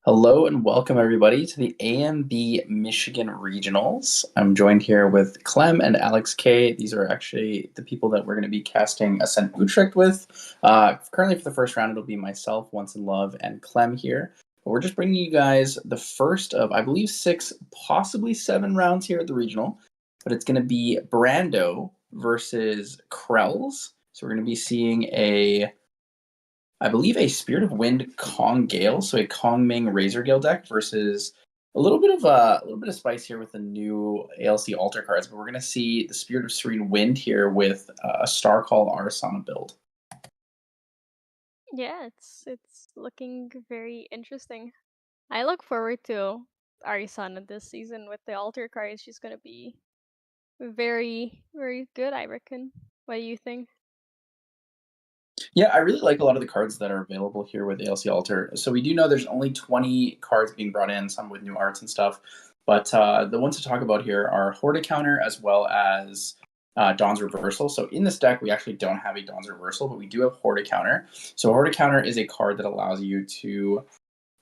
Hello and welcome everybody to the AMB Michigan Regionals. I'm joined here with Clem and Alex K. These are actually the people that we're going to be casting Ascent Utrecht with. Currently for the first round, it'll be myself, Once in Love, and Clem here. But we're just bringing you guys the first of, I believe, 6, possibly 7 rounds here at the regional. But it's going to be Brando versus Krells. So we're going to be seeing I believe a Spirit of Wind Kong Gale, so a Kong Ming Razor Gale deck versus a little bit of spice here with the new ALC altar cards, but we're gonna see the Spirit of Serene Wind here with a Star Call Arsana build. Yeah, it's looking very interesting. I look forward to Arisana this season with the altar cards. She's gonna be very, very good, I reckon. What do you think? Yeah, I really like a lot of the cards that are available here with ALC Altar. So we do know there's only 20 cards being brought in, some with new arts and stuff. But the ones to talk about here are Horda Counter as well as Dawn's Reversal. So in this deck, we actually don't have a Dawn's Reversal, but we do have Horda Counter. So Horda Counter is a card that allows you to,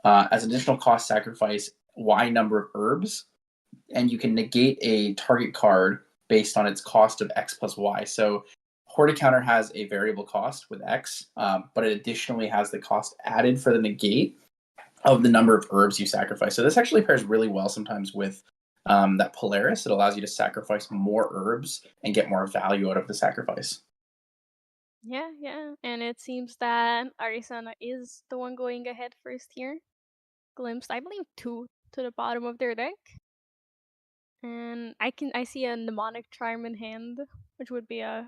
as additional cost, sacrifice Y number of herbs, and you can negate a target card based on its cost of X plus Y. So Horda Counter has a variable cost with X, but it additionally has the cost added for the negate of the number of herbs you sacrifice. So this actually pairs really well sometimes with that Polaris. It allows you to sacrifice more herbs and get more value out of the sacrifice. Yeah, yeah. And it seems that Arisana is the one going ahead first here. Glimpsed, I believe, 2 to the bottom of their deck. And I see a mnemonic charm in hand, which would be a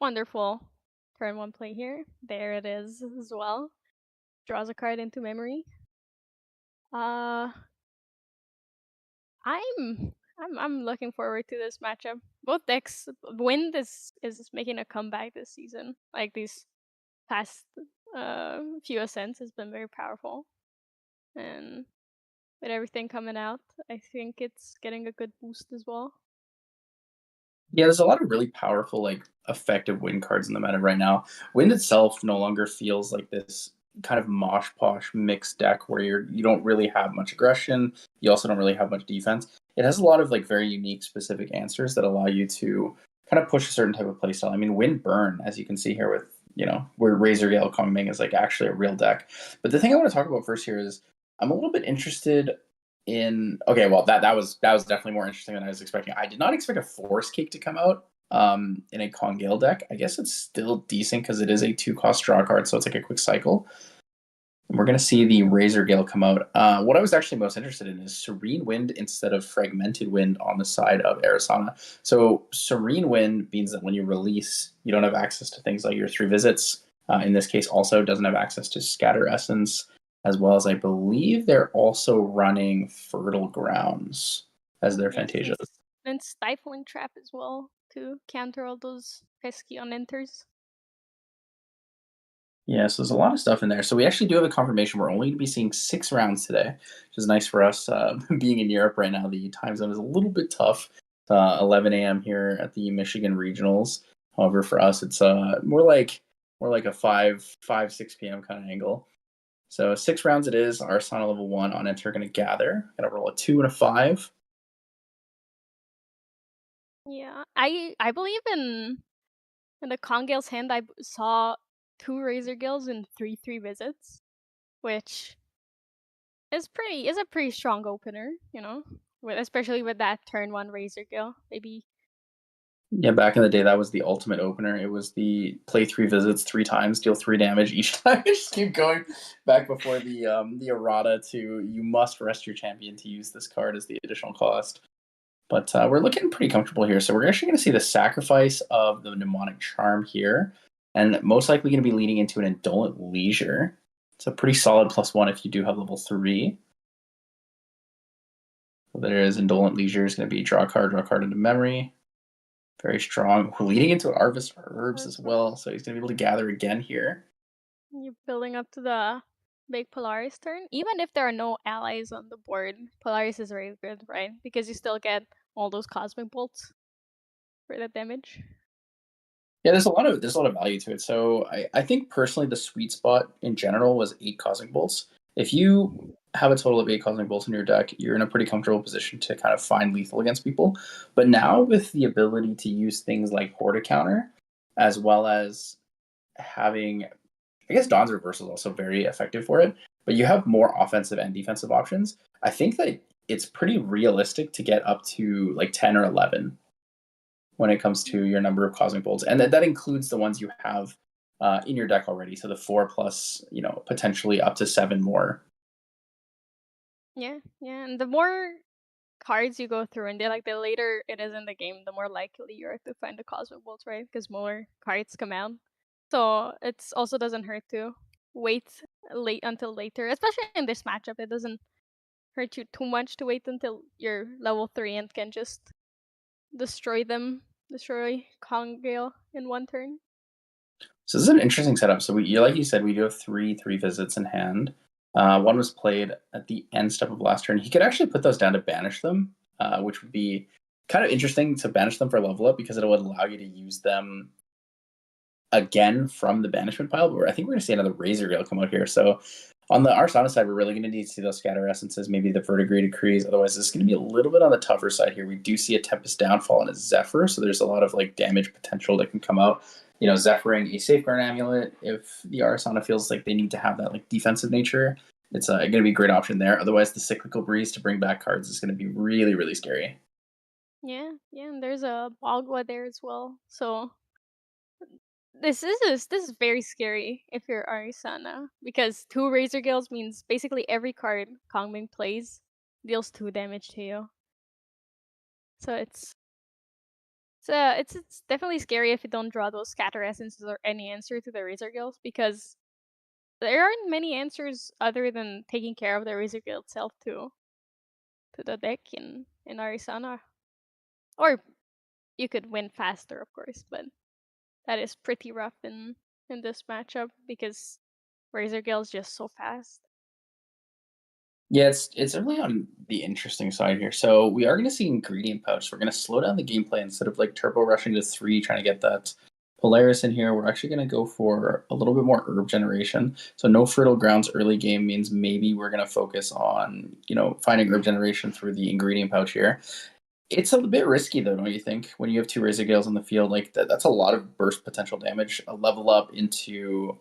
wonderful turn 1 play here. There it is as well. Draws a card into memory. Uh, I'm looking forward to this matchup. Both decks, Wind is making a comeback this season. Like these past few ascents has been very powerful, and with everything coming out, I think it's getting a good boost as well. Yeah, there's a lot of really powerful, like effective wind cards in the meta right now. Wind itself no longer feels like this kind of mosh posh mixed deck where you don't really have much aggression. You also don't really have much defense. It has a lot of like very unique, specific answers that allow you to kind of push a certain type of playstyle. I mean, Wind Burn, as you can see here with where Razor Gale Kong Ming is like actually a real deck. But the thing I want to talk about first here is I'm a little bit interested in okay, well that was definitely more interesting than I was expecting. I did not expect a Force Cake to come out in a Kongale deck. I guess it's still decent because it is a 2-cost draw card, so it's like a quick cycle. And we're gonna see the Razor Gale come out. What I was actually most interested in is Serene Wind instead of Fragmented Wind on the side of Arisana. So Serene Wind means that when you release, you don't have access to things like your 3 visits. In this case, also doesn't have access to Scatter Essence, as well as I believe they're also running Fertile Grounds as their Yes, Fantasias. and Stifling Trap as well to counter all those pesky unenters. Yeah, so there's a lot of stuff in there. So we actually do have a confirmation. We're only going to be seeing 6 rounds today, which is nice for us. Being in Europe right now, the time zone is a little bit tough. 11 a.m. here at the Michigan Regionals. However, for us, it's more like a 6 p.m. kind of angle. So 6 rounds it is. Arsana level 1 on enter going to gather. Going to roll a 2 and a 5. Yeah, I believe in the Kongale's hand. Saw 2 Razor Gills and 3/3 visits, which is a pretty strong opener, with especially with that turn 1 Razor Gill. Maybe Yeah, back in the day, that was the ultimate opener. It was the play 3 visits 3 times, deal 3 damage each time. Just keep going back before the errata to you must rest your champion to use this card as the additional cost. But we're looking pretty comfortable here. So we're actually going to see the sacrifice of the Mnemonic Charm here, and most likely going to be leading into an Indolent Leisure. It's a pretty solid +1 if you do have level 3. So there is Indolent Leisure is going to be draw a card into memory. Very strong. We're leading into Harvest Herbs as well, so he's going to be able to gather again here. you're building up to the big Polaris turn. Even if there are no allies on the board, Polaris is very good, right? Because you still get all those cosmic bolts for that damage. Yeah, there's a lot of value to it. So I think personally the sweet spot in general was 8 Cosmic Bolts. If you have a total of 8 Cosmic Bolts in your deck, you're in a pretty comfortable position to kind of find lethal against people. But now with the ability to use things like Horda Counter, as well as having, I guess Dawn's Reversal is also very effective for it, but you have more offensive and defensive options. I think that it's pretty realistic to get up to like 10 or 11 when it comes to your number of Cosmic Bolts. And that includes the ones you have in your deck already. So the 4 plus, potentially up to 7 more. Yeah, yeah. And the more cards you go through, and the later it is in the game, the more likely you are to find the Cosmic Bolts, right? Because more cards come out. So it's also doesn't hurt to wait late until later, especially in this matchup. It doesn't hurt you too much to wait until you're level 3 and can just destroy Kongale in one turn. So this is an interesting setup. So like you said, we do have three visits in hand. One was played at the end step of last turn. He could actually put those down to banish them, which would be kind of interesting to banish them for level up because it would allow you to use them again from the banishment pile. But I think we're going to see another Razor Gale come out here. So on the Arsana side, we're really going to need to see those Scatter Essences, maybe the Verdigris Decrees. Otherwise, this is going to be a little bit on the tougher side here. We do see a Tempest Downfall and a Zephyr, so there's a lot of like damage potential that can come out. Zephyring a Safeguard Amulet if the Arsana feels like they need to have that like defensive nature. It's going to be a great option there. Otherwise, the Cyclical Breeze to bring back cards is going to be really, really scary. Yeah, and there's a Bagua there as well. So this is very scary if you're Arisana, because 2 Razor Gales means basically every card Kongming plays deals 2 damage to you. So it's definitely scary if you don't draw those Scatter Essences or any answer to the Razor Gales, because there aren't many answers other than taking care of the Razor Gale itself to the deck in Arisana. Or you could win faster, of course, but that is pretty rough in this matchup because Razor Gale is just so fast. Yeah, it's really on the interesting side here. So we are going to see Ingredient Pouch. We're going to slow down the gameplay instead of like turbo rushing to 3, trying to get that Polaris in here. We're actually going to go for a little bit more herb generation. So no Fertile Grounds early game means maybe we're going to focus on, finding herb generation through the Ingredient Pouch here. It's a bit risky though, don't you think? When you have 2 Razor Gales on the field, like that's a lot of burst potential damage. A level up into,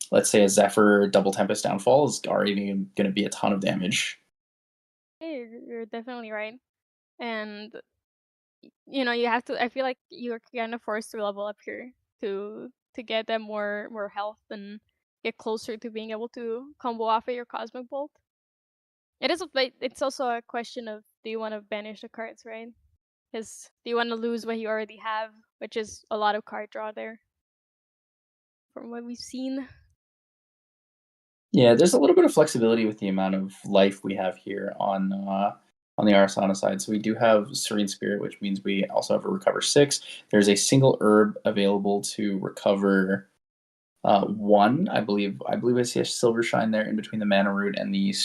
let's say, a Zephyr double Tempest Downfall is already going to be a ton of damage. Hey, you're definitely right. And you have to. I feel like you're kind of forced to level up here to get them more health and get closer to being able to combo off of your Cosmic Bolt. It's also a question of, do you want to banish the cards, right? Because do you want to lose what you already have, which is a lot of card draw there, from what we've seen. Yeah, there's a little bit of flexibility with the amount of life we have here on the Arasana side. So we do have Serene Spirit, which means we also have a Recover 6. There's a single herb available to recover 1. I believe I see a Silver Shine there in between the Mana Root and the,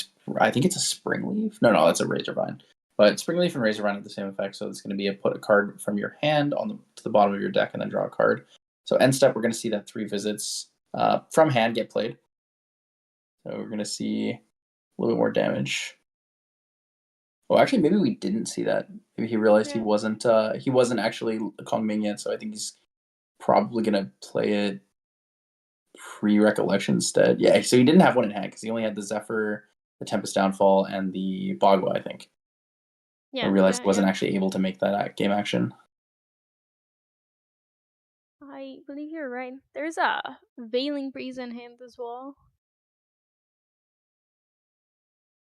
I think it's a Spring Leaf. No, that's a Razor Vine. But Spring Leaf and Razor Vine have the same effect, so it's going to be put a card from your hand to the bottom of your deck and then draw a card. So end step, we're going to see that 3 visits from hand get played. So we're going to see a little bit more damage. Well, actually, maybe we didn't see that. Maybe he realized he wasn't actually Kongming yet, so I think he's probably going to play it pre-Recollection instead. Yeah, so he didn't have one in hand because he only had the Zephyr, the Tempest Downfall, and the Bagua, I think. I realized he wasn't actually able to make that game action. I believe you're right. There's a Veiling Breeze in hand as well.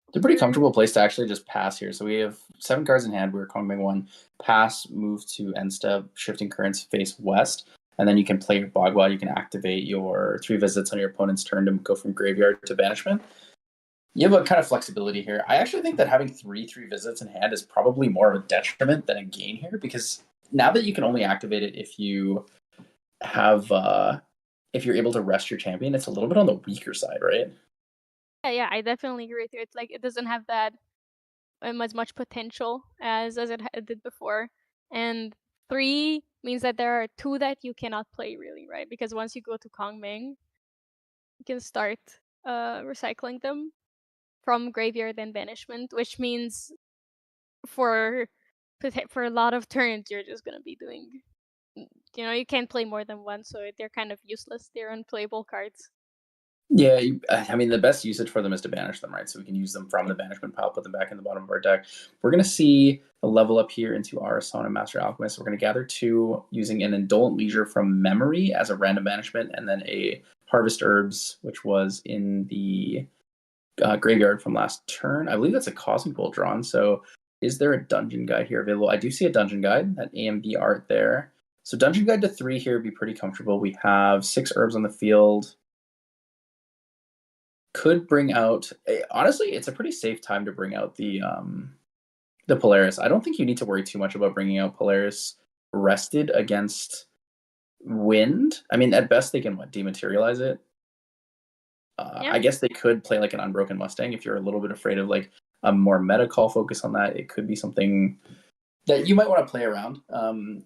It's a pretty comfortable place to actually just pass here. So we have 7 cards in hand. We're Kongming 1. Pass, move to end step, Shifting Currents face west. And then you can play your Bagua. You can activate your 3 visits on your opponent's turn to go from graveyard to banishment. You have a kind of flexibility here. I actually think that having 3 visits in hand is probably more of a detriment than a gain here, because now that you can only activate it if you have if you're able to rest your champion, it's a little bit on the weaker side, right? Yeah, I definitely agree with you. It's like it doesn't have that as much potential as it did before, and 3 means that there are 2 that you cannot play, really, right? Because once you go to Kongming, you can start recycling them. from graveyard and banishment, which means for for a lot of turns you're just gonna be doing. You can't play more than one, so they're kind of useless. They're unplayable cards. Yeah, I mean, the best usage for them is to banish them, right? So we can use them from the banishment pile, put them back in the bottom of our deck. We're going to see a level up here into our Asana Master Alchemist. We're going to gather 2 using an Indolent Leisure from memory as a random banishment, and then a Harvest Herbs, which was in the graveyard from last turn. I believe that's a Cosmic Bolt drawn. So is there a Dungeon Guide here available? I do see a Dungeon Guide, that AMB art there. So Dungeon Guide to 3 here would be pretty comfortable. We have 6 herbs on the field. Could bring out, honestly, it's a pretty safe time to bring out the Polaris. I don't think you need to worry too much about bringing out Polaris rested against Wind. I mean, at best they can dematerialize it. Yeah. I guess they could play like an Unbroken Mustang if you're a little bit afraid of like a more meta call focus on that. It could be something that you might want to play around.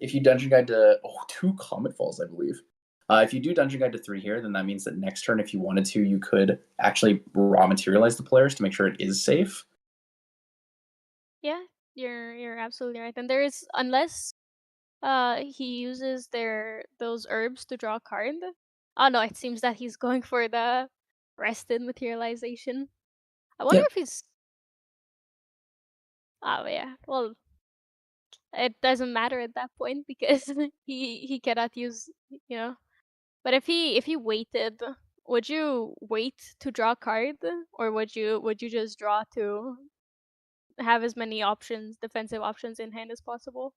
If you Dungeon Guide to 2 Comet Falls, I believe. If you do Dungeon Guide to 3 here, then that means that next turn, if you wanted to, you could actually raw materialize the players to make sure it is safe. Yeah, you're absolutely right. And there is, unless he uses those herbs to draw a card. Oh no, it seems that he's going for the rested materialization. I wonder Yeah, if he's. Oh yeah, well, it doesn't matter at that point because he cannot use, you know. But if he waited, would you wait to draw a card, or would you just draw to have as many options, defensive options in hand as possible?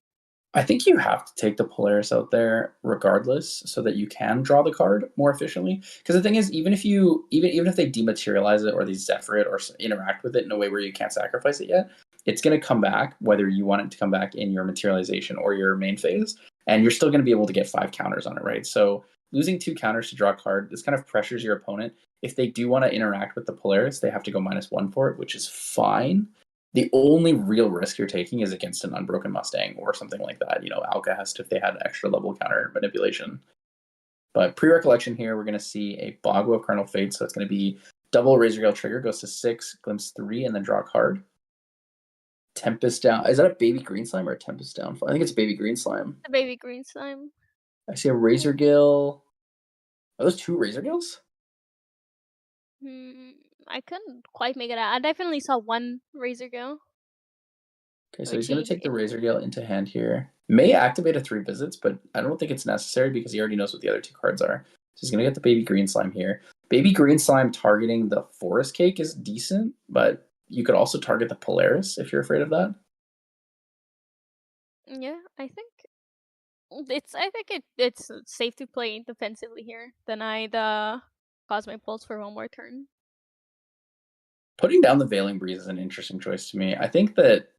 I think you have to take the Polaris out there regardless, so that you can draw the card more efficiently. Because the thing is, even if they dematerialize it or they Zephyr it or interact with it in a way where you can't sacrifice it yet, it's going to come back whether you want it to come back in your materialization or your main phase, and you're still going to be able to get 5 counters on it, right? So losing 2 counters to draw a card, this kind of pressures your opponent. If they do want to interact with the Polaris, they have to go -1 for it, which is fine. The only real risk you're taking is against an Unbroken Mustang or something like that. Alcahest if they had extra level counter manipulation. But pre-recollection here, we're going to see a Boggo of Carnal Fate. So it's going to be double Razorgale trigger, goes to 6, glimpse 3, and then draw a card. Tempest Down. Is that a baby green slime or a Tempest Down? I think it's a baby green slime. The baby green slime. I see a Razorgale. Are those 2 Razorgales? Hmm, I couldn't quite make it out. I definitely saw one razor go, Okay, so he's which going to he take the Razorgale into hand here. May activate a 3 visits, but I don't think it's necessary because he already knows what the other 2 cards are. So he's going to get the Baby Green Slime here. Baby Green Slime targeting the Forest Cake is decent, but you could also target the Polaris if you're afraid of that. yeah, I think it's safe to play defensively here. Deny the Cosmic Pulse for one more turn. Putting down the Veiling Breeze is an interesting choice to me. I think that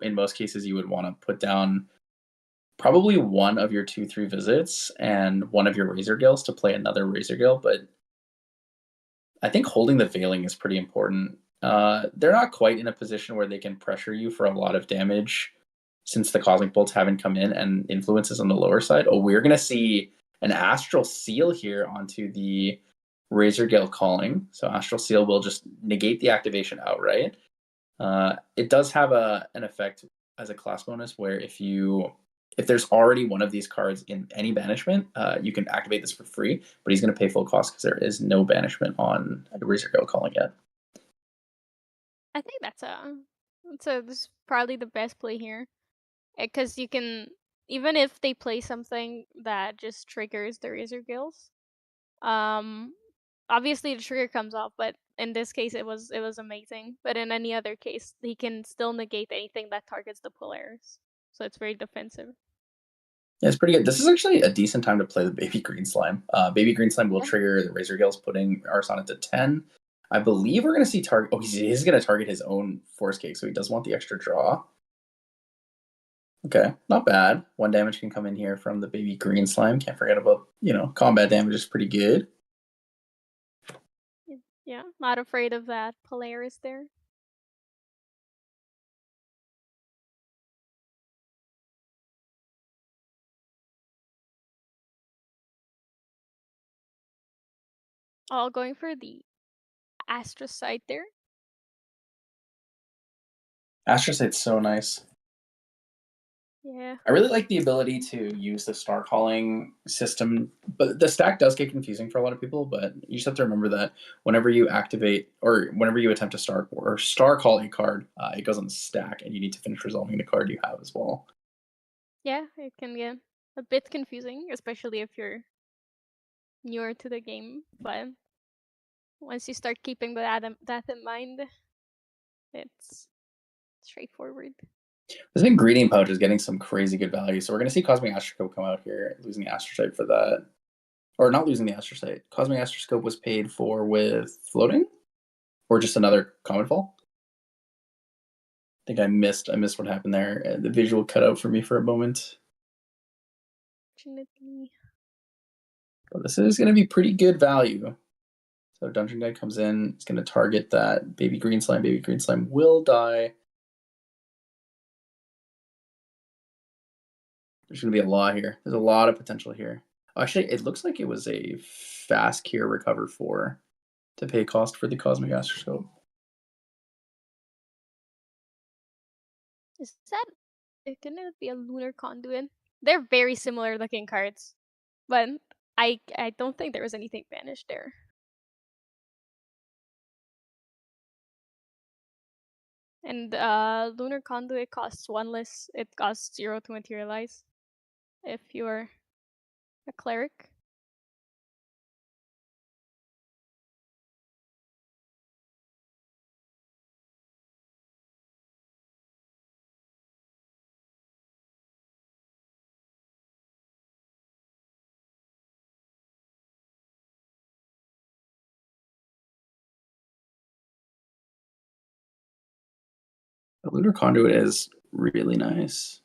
in most cases, you would want to put down probably one of your 2-3 visits and one of your Razorgales to play another Razorgale, but I think holding the Veiling is pretty important. They're not quite in a position where they can pressure you for a lot of damage since the Cosmic Bolts haven't come in and influences on the lower side. Oh, we're going to see an Astral Seal here onto the Razorgale Calling. So Astral Seal will just negate the activation outright. It does have an effect as a class bonus where if there's already one of these cards in any banishment, you can activate this for free, but he's going to pay full cost because there is no banishment on Razorgale Calling yet. I think this is probably the best play here, because you can, even if they play something that just triggers the razor gills, um, obviously the trigger comes off, but in this case it was amazing. But in any other case, he can still negate anything that targets the Polaris, so it's very defensive. Yeah, it's pretty good. This is actually a decent time to play the Baby Green Slime. Baby Green Slime will Yeah. trigger the Razorgales, putting Arsonic to 10. I believe we're going to see target. Oh, he's going to target his own Force Cake, so he does want the extra draw. Okay, not bad. 1 damage can come in here from the Baby Green Slime. Can't forget about, combat damage is pretty good. Yeah, not afraid of that Polaris there. All going for the Astrocyte there. Astrocyte's so nice. Yeah. I really like the ability to use the star calling system, but the stack does get confusing for a lot of people. But you just have to remember that whenever you activate or whenever you attempt to star call a card, it goes on the stack, and you need to finish resolving the card you have as well. Yeah, it can get a bit confusing, especially if you're newer to the game. But once you start keeping that in mind, it's straightforward. This ingredient pouch is getting some crazy good value, so we're gonna see Cosmic Astroscope come out here, losing the Astrocyte for that, or not losing the Astrocyte. Cosmic Astroscope was paid for with floating, or just another common fall. I think I missed what happened there. The visual cut out for me for a moment. Fortunately. But this is going to be pretty good value. So Dungeon Guy comes in, it's going to target that baby green slime. Baby green slime will die. There's going to be a lot here. There's a lot of potential here. Actually, it looks like it was a fast cure recover for to pay cost for the Cosmic Astroscope. Is that can it be a lunar conduit? They're very similar looking cards, but I don't think there was anything banished there. And lunar conduit costs 1 less. It costs 0 to materialize if you're a cleric. The Lunar Conduit is really nice.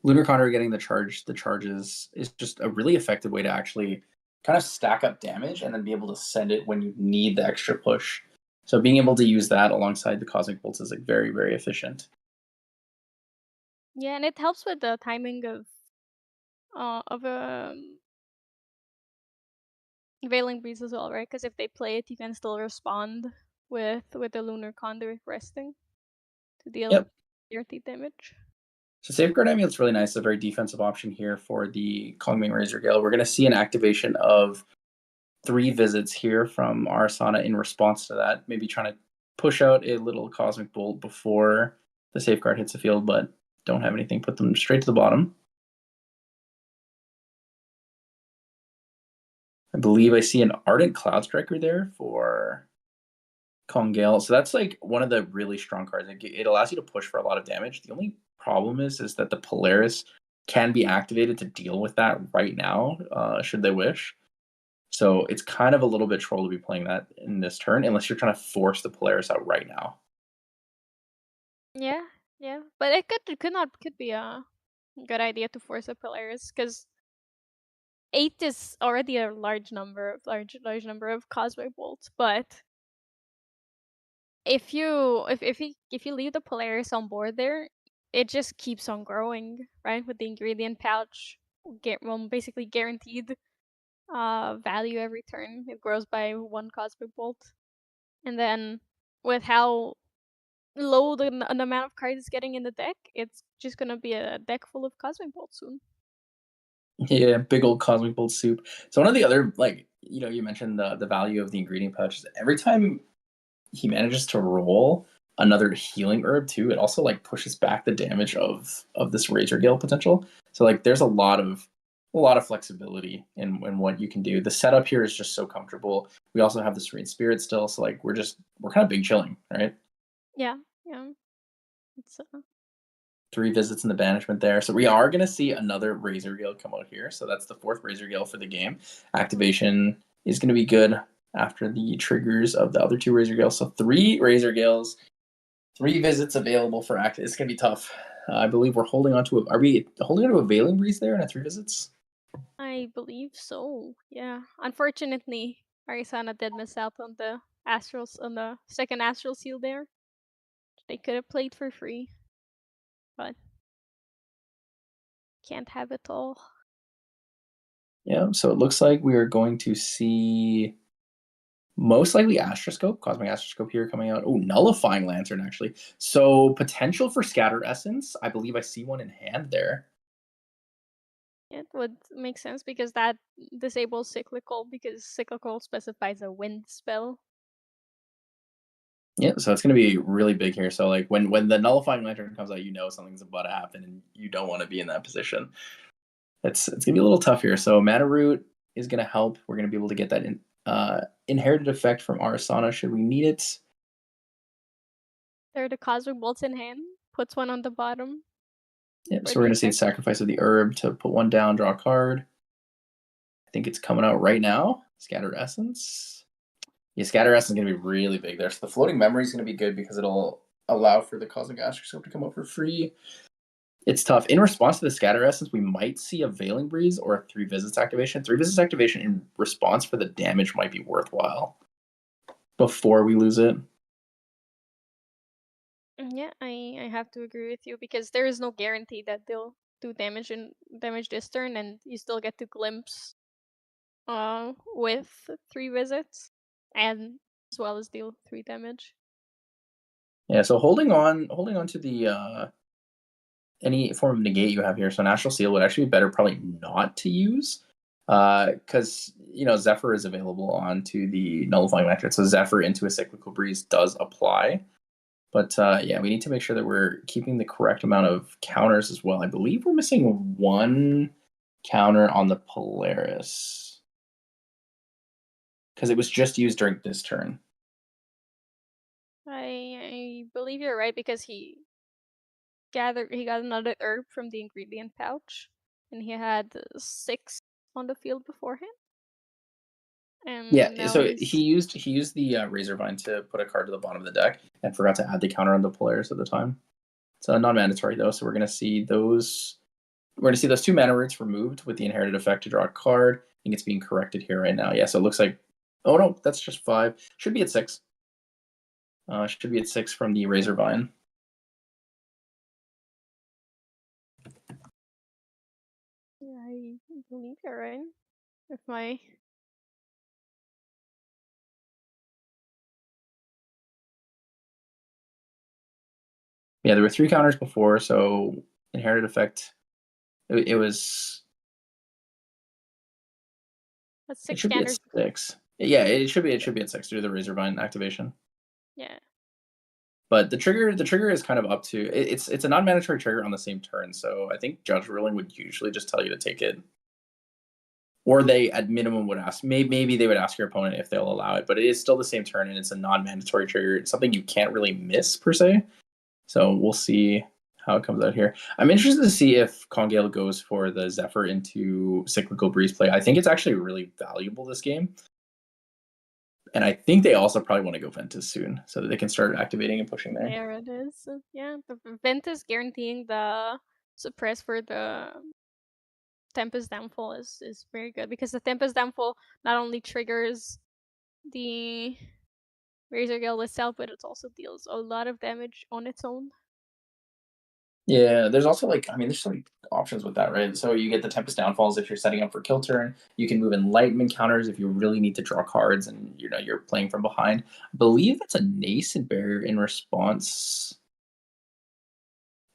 Lunar Conduit getting the charges is just a really effective way to actually kind of stack up damage and then be able to send it when you need the extra push. So being able to use that alongside the Cosmic Bolts is like very, very efficient. Yeah, and it helps with the timing of Veiling Breeze as well, right? Because if they play it, you can still respond with the lunar conduit resting to deal Yep. dirty damage. So Safeguard Amulet's really nice. It's a very defensive option here for the Kongming Razor Gale. We're going to see an activation of 3 visits here from Arasana in response to that. Maybe trying to push out a little Cosmic Bolt before the Safeguard hits the field, but don't have anything. Put them straight to the bottom. I believe I see an Ardent Cloud Striker there for Kongale. So that's like one of the really strong cards. It allows you to push for a lot of damage. The only problem is that the Polaris can be activated to deal with that right now, should they wish. So it's kind of a little bit troll to be playing that in this turn, unless you're trying to force the Polaris out right now. Yeah, yeah, but could be a good idea to force a Polaris because 8 is already a large number, large number of cosmic bolts. But if you leave the Polaris on board there, it just keeps on growing, right? With the ingredient pouch, basically guaranteed value every turn. It grows by 1 cosmic bolt, and then with how low the amount of cards it's getting in the deck, it's just gonna be a deck full of cosmic bolts soon. Yeah, big old Cosmic Bolt soup. So one of the other, like, you mentioned the value of the ingredient pouches. Every time he manages to roll another healing herb too, it also like pushes back the damage of this Razor Gale potential. So like there's a lot of flexibility in what you can do. The setup here is just so comfortable. We also have the Serene Spirit still, so like we're kind of big chilling, right? Yeah, yeah. It's 3 visits in the banishment there. So we are going to see another Razor Gale come out here. So that's the 4th Razor Gale for the game. Activation is going to be good after the triggers of the other 2 Razor Gales. So 3 Razor Gales, 3 visits available for act. It's going to be tough. I believe we're holding on to are we holding on to a Veiling Breeze there in a 3 visits? I believe so. Yeah. Unfortunately, Arizona did miss out on the second astral seal there. They could have played for free, but can't have it all. Yeah, so it looks like we are going to see Most likely Astroscope, Cosmic Astroscope here coming out. Oh, Nullifying Lantern, actually. So potential for Scatter Essence. I believe I see one in hand there. It would make sense because that disables Cyclical, because Cyclical specifies a wind spell. Yeah, so it's going to be really big here. So like when the Nullifying Lantern comes out, you know something's about to happen, and you don't want to be in that position. It's going to be a little tough here. So Mana Root is going to help. We're going to be able to get that inherited effect from Arasana should we need it. There are the Cosmic Bolts in hand. Puts one on the bottom. Yep, For so we're the going to see the effect. sacrifice of the herb to put one down, draw a card. I think it's coming out right now. Scatter Essence. Yeah, Scatter Essence is going to be really big there. So the Floating Memory is going to be good because it'll allow for the Cosmic Astroscope to come out for free. It's tough. In response to the Scatter Essence, we might see a Veiling Breeze or a 3 Visits activation. 3 Visits activation in response for the damage might be worthwhile before we lose it. Yeah, I have to agree with you because there is no guarantee that they'll do damage this turn, and you still get to glimpse with 3 visits, and as well as deal 3 damage. Yeah, so holding on to the any form of negate you have here. So National Seal would actually be better probably not to use because Zephyr is available onto the Nullifying Lantern. So Zephyr into a Cyclical Breeze does apply. But yeah, we need to make sure that we're keeping the correct amount of counters as well. I believe we're missing one counter on the Polaris because it was just used during this turn. I believe you're right because he got another herb from the ingredient pouch, and he had 6 on the field beforehand. Yeah, And now so he's he used the Razorvine to put a card to the bottom of the deck and forgot to add the counter on the Polaris at the time. It's non-mandatory though, so we're gonna see those. We're gonna see those 2 mana roots removed with the inherited effect to draw a card. I think it's being corrected here right now. Yeah, so it looks like. Oh no, that's just 5. Should be at 6. Should be at 6 from the Razorvine. yeah, I believe you're right. If my Yeah, there were 3 counters before, so inherited effect. It was. That's It 6 should be at scanners. 6. Yeah, it should be. It should be at 6 due to the Razorvine activation. Yeah. But the trigger is kind of up to it's a non-mandatory trigger on the same turn. So I think Judge Ruling would usually just tell you to take it, or they at minimum would ask. Maybe they would ask your opponent if they'll allow it, but it is still the same turn and it's a non-mandatory trigger. It's something you can't really miss per se. So we'll see how it comes out here. I'm interested to see if Congeal goes for the Zephyr into Cyclical Breeze play. I think it's actually really valuable this game. And I think they also probably want to go Ventus soon so that they can start activating and pushing there. There it is. Yeah, the Ventus guaranteeing the suppress for the Tempest Downfall is very good because the Tempest Downfall not only triggers the Razor Gale itself, but it also deals a lot of damage on its own. Yeah, there's also there's so many options with that, right? So you get the Tempest Downfalls if you're setting up for kill turn. You can move Enlightenment counters if you really need to draw cards and you're playing from behind. I believe it's a Nascent Barrier in response.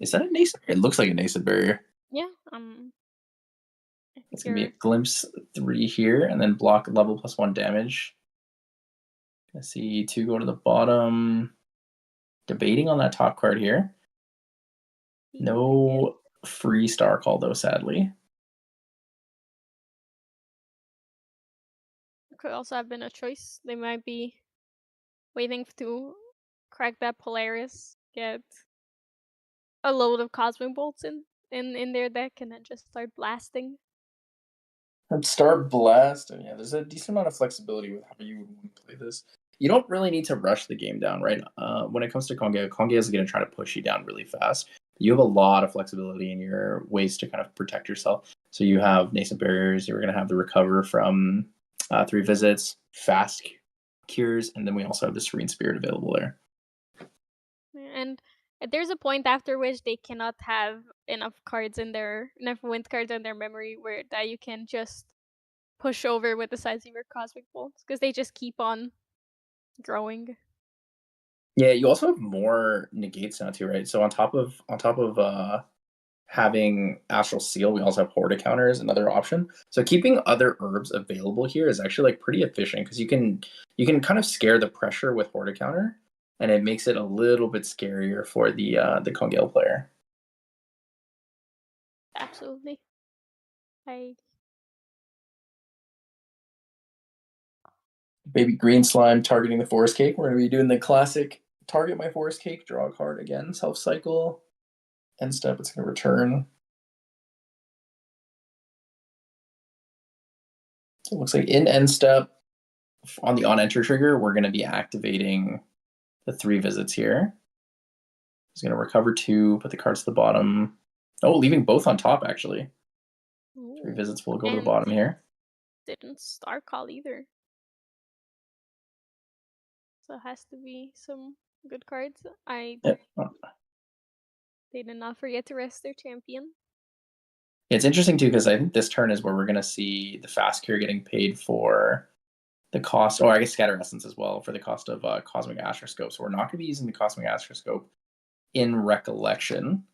Is that a Nascent Barrier? It looks like a Nascent Barrier. Yeah, I think It's gonna be a you're Glimpse 3 here, and then block level +1 damage. I see 2 go to the bottom. Debating on that top card here. No free star call though, sadly. could also have been a choice. They might be waiting to crack that Polaris, get a load of Cosmic Bolts in their deck, and then just start blasting. And start blast, and yeah, there's a decent amount of flexibility with how you would want to play this. You don't really need to rush the game down, right? When it comes to Konge is going to try to push you down really fast. You have a lot of flexibility in your ways to kind of protect yourself. So you have Nascent Barriers, you're going to have the recover from 3 visits, fast cures, and then we also have the Serene Spirit available there. And there's a point after which they cannot have enough wind cards in their memory where that you can just push over with the size of your Cosmic Bolts because they just keep on growing. Yeah, you also have more negates now too, right? So on top of having Astral Seal, we also have Horda Counter as another option. So keeping other herbs available here is actually like pretty efficient because you can kind of scare the pressure with Horda Counter, and it makes it a little bit scarier for the Kongale player. Absolutely. I Baby Green Slime targeting the Forest Cake. We're going to be doing the classic target my Forest Cake, draw a card again, self cycle. End step, it's going to return. So it looks like in end step, on the on enter trigger, we're going to be activating the 3 visits here. He's going to recover 2, put the cards to the bottom. Oh, leaving both on top, actually. Ooh. 3 visits will go to the And bottom here. didn't Star Call either. So it has to be some good cards. Yep. They did not forget to rest their champion. It's interesting, too, because I think this turn is where we're going to see the fast cure getting paid for the cost, or I guess Scatter Essence as well, for the cost of Cosmic Astroscope. So we're not going to be using the Cosmic Astroscope in Recollection.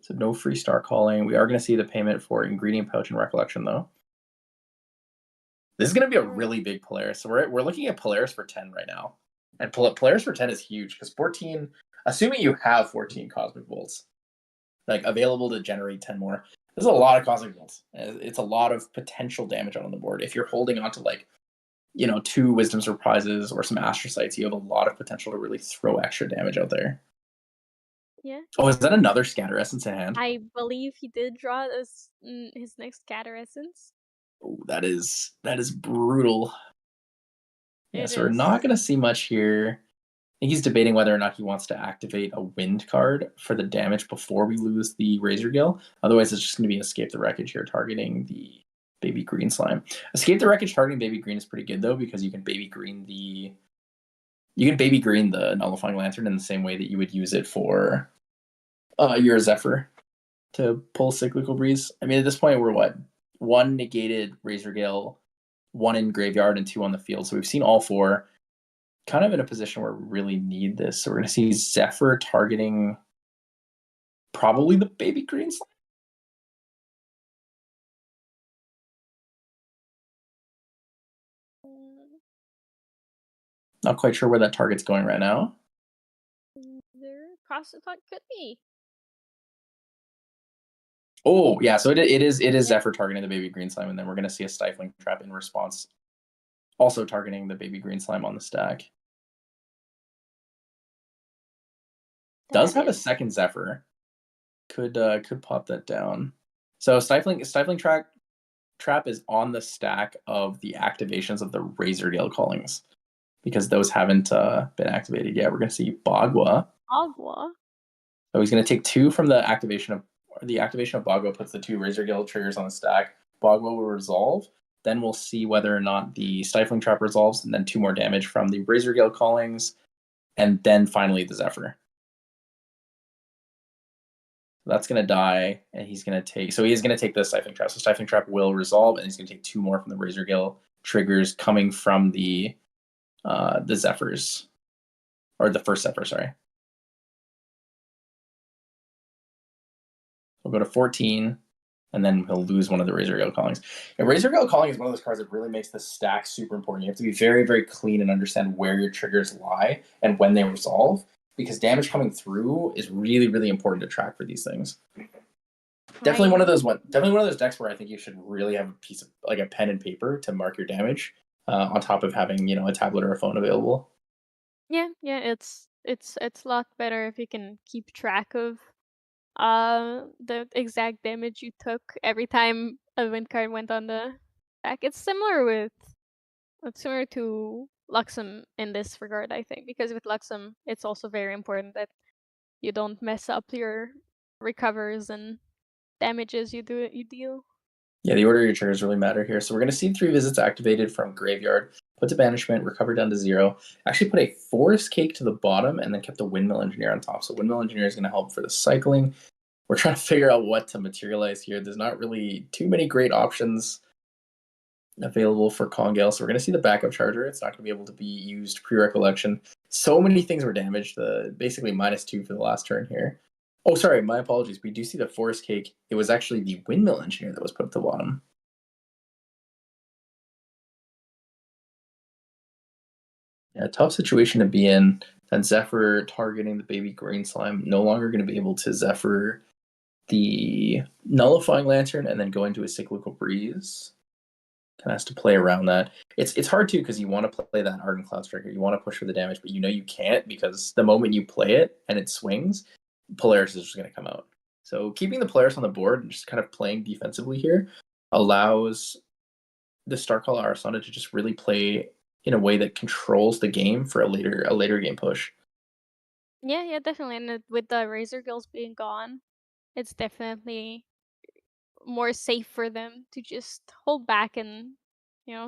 So no free Star Calling. We are going to see the payment for Ingredient Pouch in Recollection, though. This is going to be a really big Polaris. So we're looking at Polaris for 10 right now. And Polaris for 10 is huge because 14, assuming you have 14 Cosmic Bolts, like available to generate 10 more, there's a lot of Cosmic Bolts. It's a lot of potential damage on the board. If you're holding on to like, 2 Wisdom Surprises or some Astrocytes, you have a lot of potential to really throw extra damage out there. Yeah. Oh, is that another Scatter Essence in hand? I believe he did draw his next Scatter Essence. Oh, that is brutal. Yeah, It so we're is. not going to see much here. I think he's debating whether or not he wants to activate a Wind card for the damage before we lose the Razor Gill. Otherwise, it's just going to be Escape the Wreckage here, targeting the Baby Green Slime. Escape the Wreckage targeting Baby Green is pretty good, though, because you can Baby Green the Nullifying Lantern in the same way that you would use it for your Zephyr to pull Cyclical Breeze. I mean, at this point, we're what? 1 negated Razor Gale, 1 in graveyard, and 2 on the field. So we've seen all 4. Kind of in a position where we really need this. So we're going to see Zephyr targeting probably the Baby Green Slime. Not quite sure where that target's going right now. Their cost of thought could be. Oh, yeah, so it is Zephyr targeting the Baby Green Slime, and then we're going to see a Stifling Trap in response, also targeting the Baby Green Slime on the stack. Does have a second Zephyr. Could pop that down. So Stifling Trap is on the stack of the activations of the Razor Gale Callings, because those haven't been activated yet. We're going to see Bagua. So he's going to take 2 from the activation of Bagua, puts the 2 Razor Gale triggers on the stack. Bagua will resolve. Then we'll see whether or not the Stifling Trap resolves, and then 2 more damage from the Razor Gale Callings, and then finally the Zephyr. That's going to die, and he's going to take... So he is going to take the Stifling Trap. So Stifling Trap will resolve, and he's going to take 2 more from the Razor Gale triggers coming from the Zephyrs. Or the first Zephyr, sorry. We'll go to 14, and then he'll lose one of the Razor Gale Callings. And Razor Gale Calling is one of those cards that really makes the stack super important. You have to be very, very clean and understand where your triggers lie and when they resolve, because damage coming through is really, really important to track for these things. Right. Definitely one of those decks where I think you should really have a piece of like a pen and paper to mark your damage, on top of having a tablet or a phone available. Yeah, it's a lot better if you can keep track of the exact damage you took every time a wind card went on the deck. It's similar to Luxem in this regard, I think, because with Luxem it's also very important that you don't mess up your recovers and damages you deal. Yeah, the order of your triggers really matter here. So we're going to see 3 visits activated from Graveyard, put to Banishment, recover down to 0. Actually put a Forest Cake to the bottom, and then kept the Windmill Engineer on top. So Windmill Engineer is going to help for the cycling. We're trying to figure out what to materialize here. There's not really too many great options. available for Kongale. So we're going to see the backup charger. It's not going to be able to be used pre-recollection. So many things were damaged. Basically -2 for the last turn here. Oh, sorry, my apologies. We do see the Forest Cake. It was actually the Windmill Engineer that was put at the bottom. Yeah, tough situation to be in. And Zephyr targeting the baby green slime, no longer going to be able to Zephyr the Nullifying Lantern and then go into a Cyclical Breeze. Kind of has to play around that. It's hard too because you want to play that Ardent Cloud Striker. You want to push for the damage, but you know you can't because the moment you play it and it swings, Polaris is just going to come out. So keeping the Polaris on the board and just kind of playing defensively here allows the Starcaller Arasana to just really play in a way that controls the game for a later game push. Yeah, yeah, definitely. And with the Razor Girls being gone, it's definitely more safe for them to just hold back and,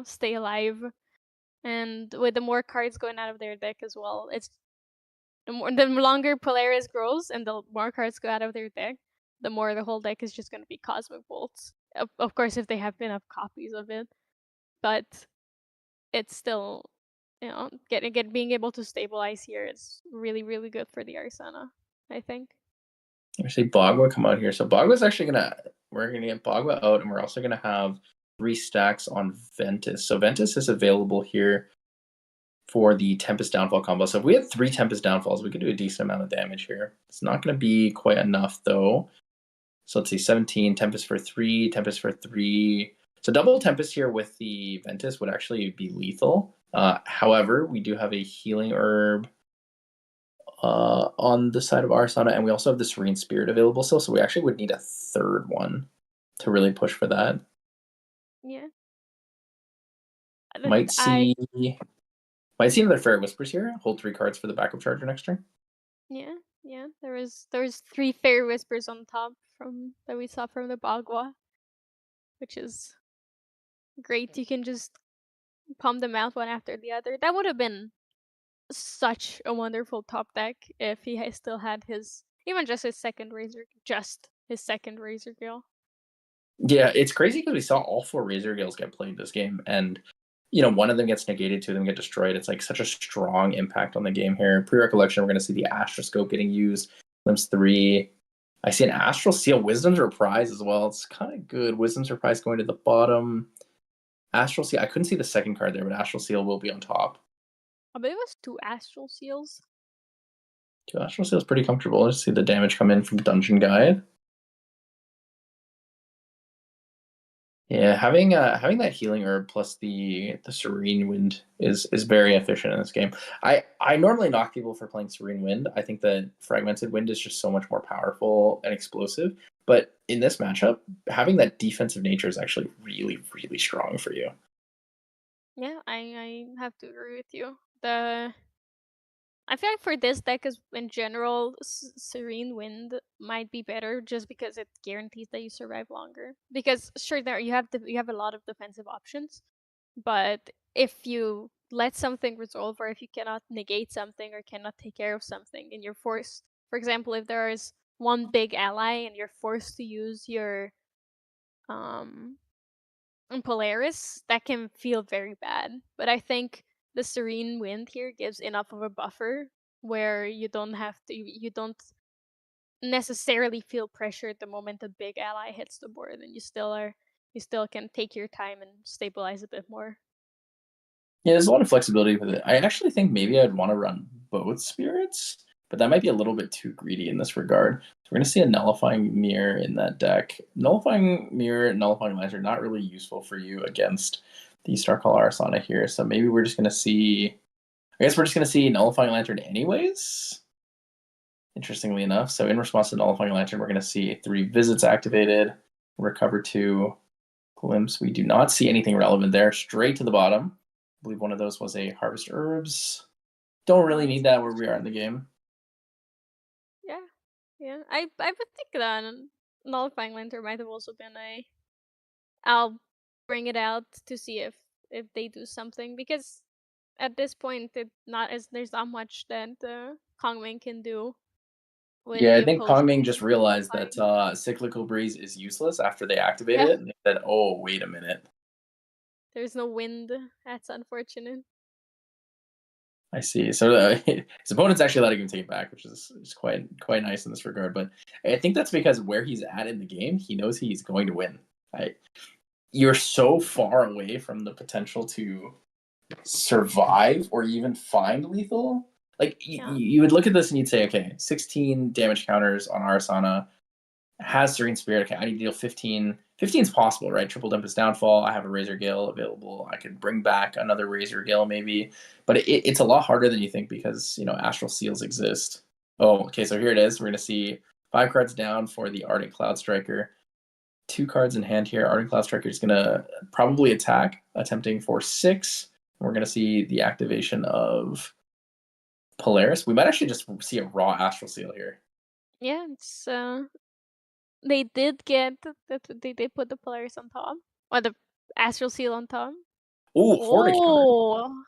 stay alive. And with the more cards going out of their deck as well, it's the longer Polaris grows and the more cards go out of their deck, the more the whole deck is just going to be Cosmic Bolts. Of course, if they have enough copies of it, but it's still, being able to stabilize here is really really good for the Arsana, I think. Actually, Bagua come out here. So Bagua's actually we're gonna get Bagua out, and we're also gonna have 3 stacks on Ventus. So Ventus is available here for the Tempest Downfall combo. So if we had 3 Tempest Downfalls, we could do a decent amount of damage here. It's not gonna be quite enough though. So let's see, 17 Tempest for 3, Tempest for 3. So double Tempest here with the Ventus would actually be lethal. However, we do have a Healing Herb on the side of Arsana, and we also have the Serene Spirit available still, so we actually would need a third one to really push for that. Yeah. Might I see another Fairy Whispers here. Hold 3 cards for the backup charger next turn. Yeah, yeah. There was 3 Fairy Whispers on top from that we saw from the Bagua, which is great. You can just pump them out one after the other. That would have been such a wonderful top deck if he still had just his second Razor Gill. Yeah, it's crazy because we saw all 4 Razor Gills get played this game, and one of them gets negated, 2 of them get destroyed. It's like such a strong impact on the game here. Pre-recollection, we're going to see the Astroscope getting used. Limbs 3. I see an Astral Seal, Wisdom Surprise as well. It's kind of good. Wisdom Surprise going to the bottom. Astral Seal, I couldn't see the second card there, but Astral Seal will be on top. I believe it was 2 Astral Seals. 2 Astral Seal is pretty comfortable. Let's see the damage come in from Dungeon Guide. Yeah, having that Healing Herb plus the Serene Wind is very efficient in this game. I normally knock people for playing Serene Wind. I think that Fragmented Wind is just so much more powerful and explosive. But in this matchup, having that defensive nature is actually really, really strong for you. Yeah, I have to agree with you. I feel like for this deck, as in general, Serene Wind might be better just because it guarantees that you survive longer. Because sure, there you have a lot of defensive options, but if you let something resolve, or if you cannot negate something or cannot take care of something, and you're forced, for example, if there is one big ally and you're forced to use your um Polaris, that can feel very bad. But I think the Serene Wind here gives enough of a buffer where you don't necessarily feel pressured the moment a big ally hits the board, and you still can take your time and stabilize a bit more. Yeah, there's a lot of flexibility with it. I actually think maybe I'd want to run both spirits, but that might be a little bit too greedy in this regard. So we're going to see a Nullifying Mirror in that deck. Nullifying Mirror, Nullifying Lantern, not really useful for you against the Starcaller Arsana here. So maybe we're just going to see... I guess we're just going to see Nullifying Lantern anyways, interestingly enough. So in response to Nullifying Lantern, we're going to see 3 visits activated, recover 2, glimpse. We do not see anything relevant there. Straight to the bottom. I believe one of those was a Harvest Herbs. Don't really need that where we are in the game. Yeah, yeah. I would think that Nullifying Lantern might have also been a. I'll bring it out to see if they do something, because at this point there's not much that Kongming can do when Yeah, I the think opposing Kongming just team is realized nullifying. that Cyclical Breeze is useless after they activated Yeah, it. And they said, oh, wait a minute. There's no wind. That's unfortunate. I see. So his opponent's actually letting him take it back, which is quite nice in this regard. But I think that's because where he's at in the game, he knows he's going to win. You're so far away from the potential to survive or even find lethal. Like Yeah. you would look at this and you'd say, okay, 16 damage counters on Arasana, has Serene Spirit. Okay, I need to deal 15. 15 is possible, right? Triple Tempest Downfall. I have a Razor Gale available. I could bring back another Razor Gale maybe, but it's a lot harder than you think because Astral Seals exist. Oh, okay, so here it is. We're gonna see 5 cards down for the Ardent Cloud Striker. 2 cards in hand here. Ardent Cloud Striker is gonna probably attack, attempting for 6. We're gonna see the activation of Polaris. We might actually just see a raw Astral Seal here. Yeah, it's they did get that they did put the Polaris on top. Or the Astral Seal on top. Ooh, Horde counter. Oh,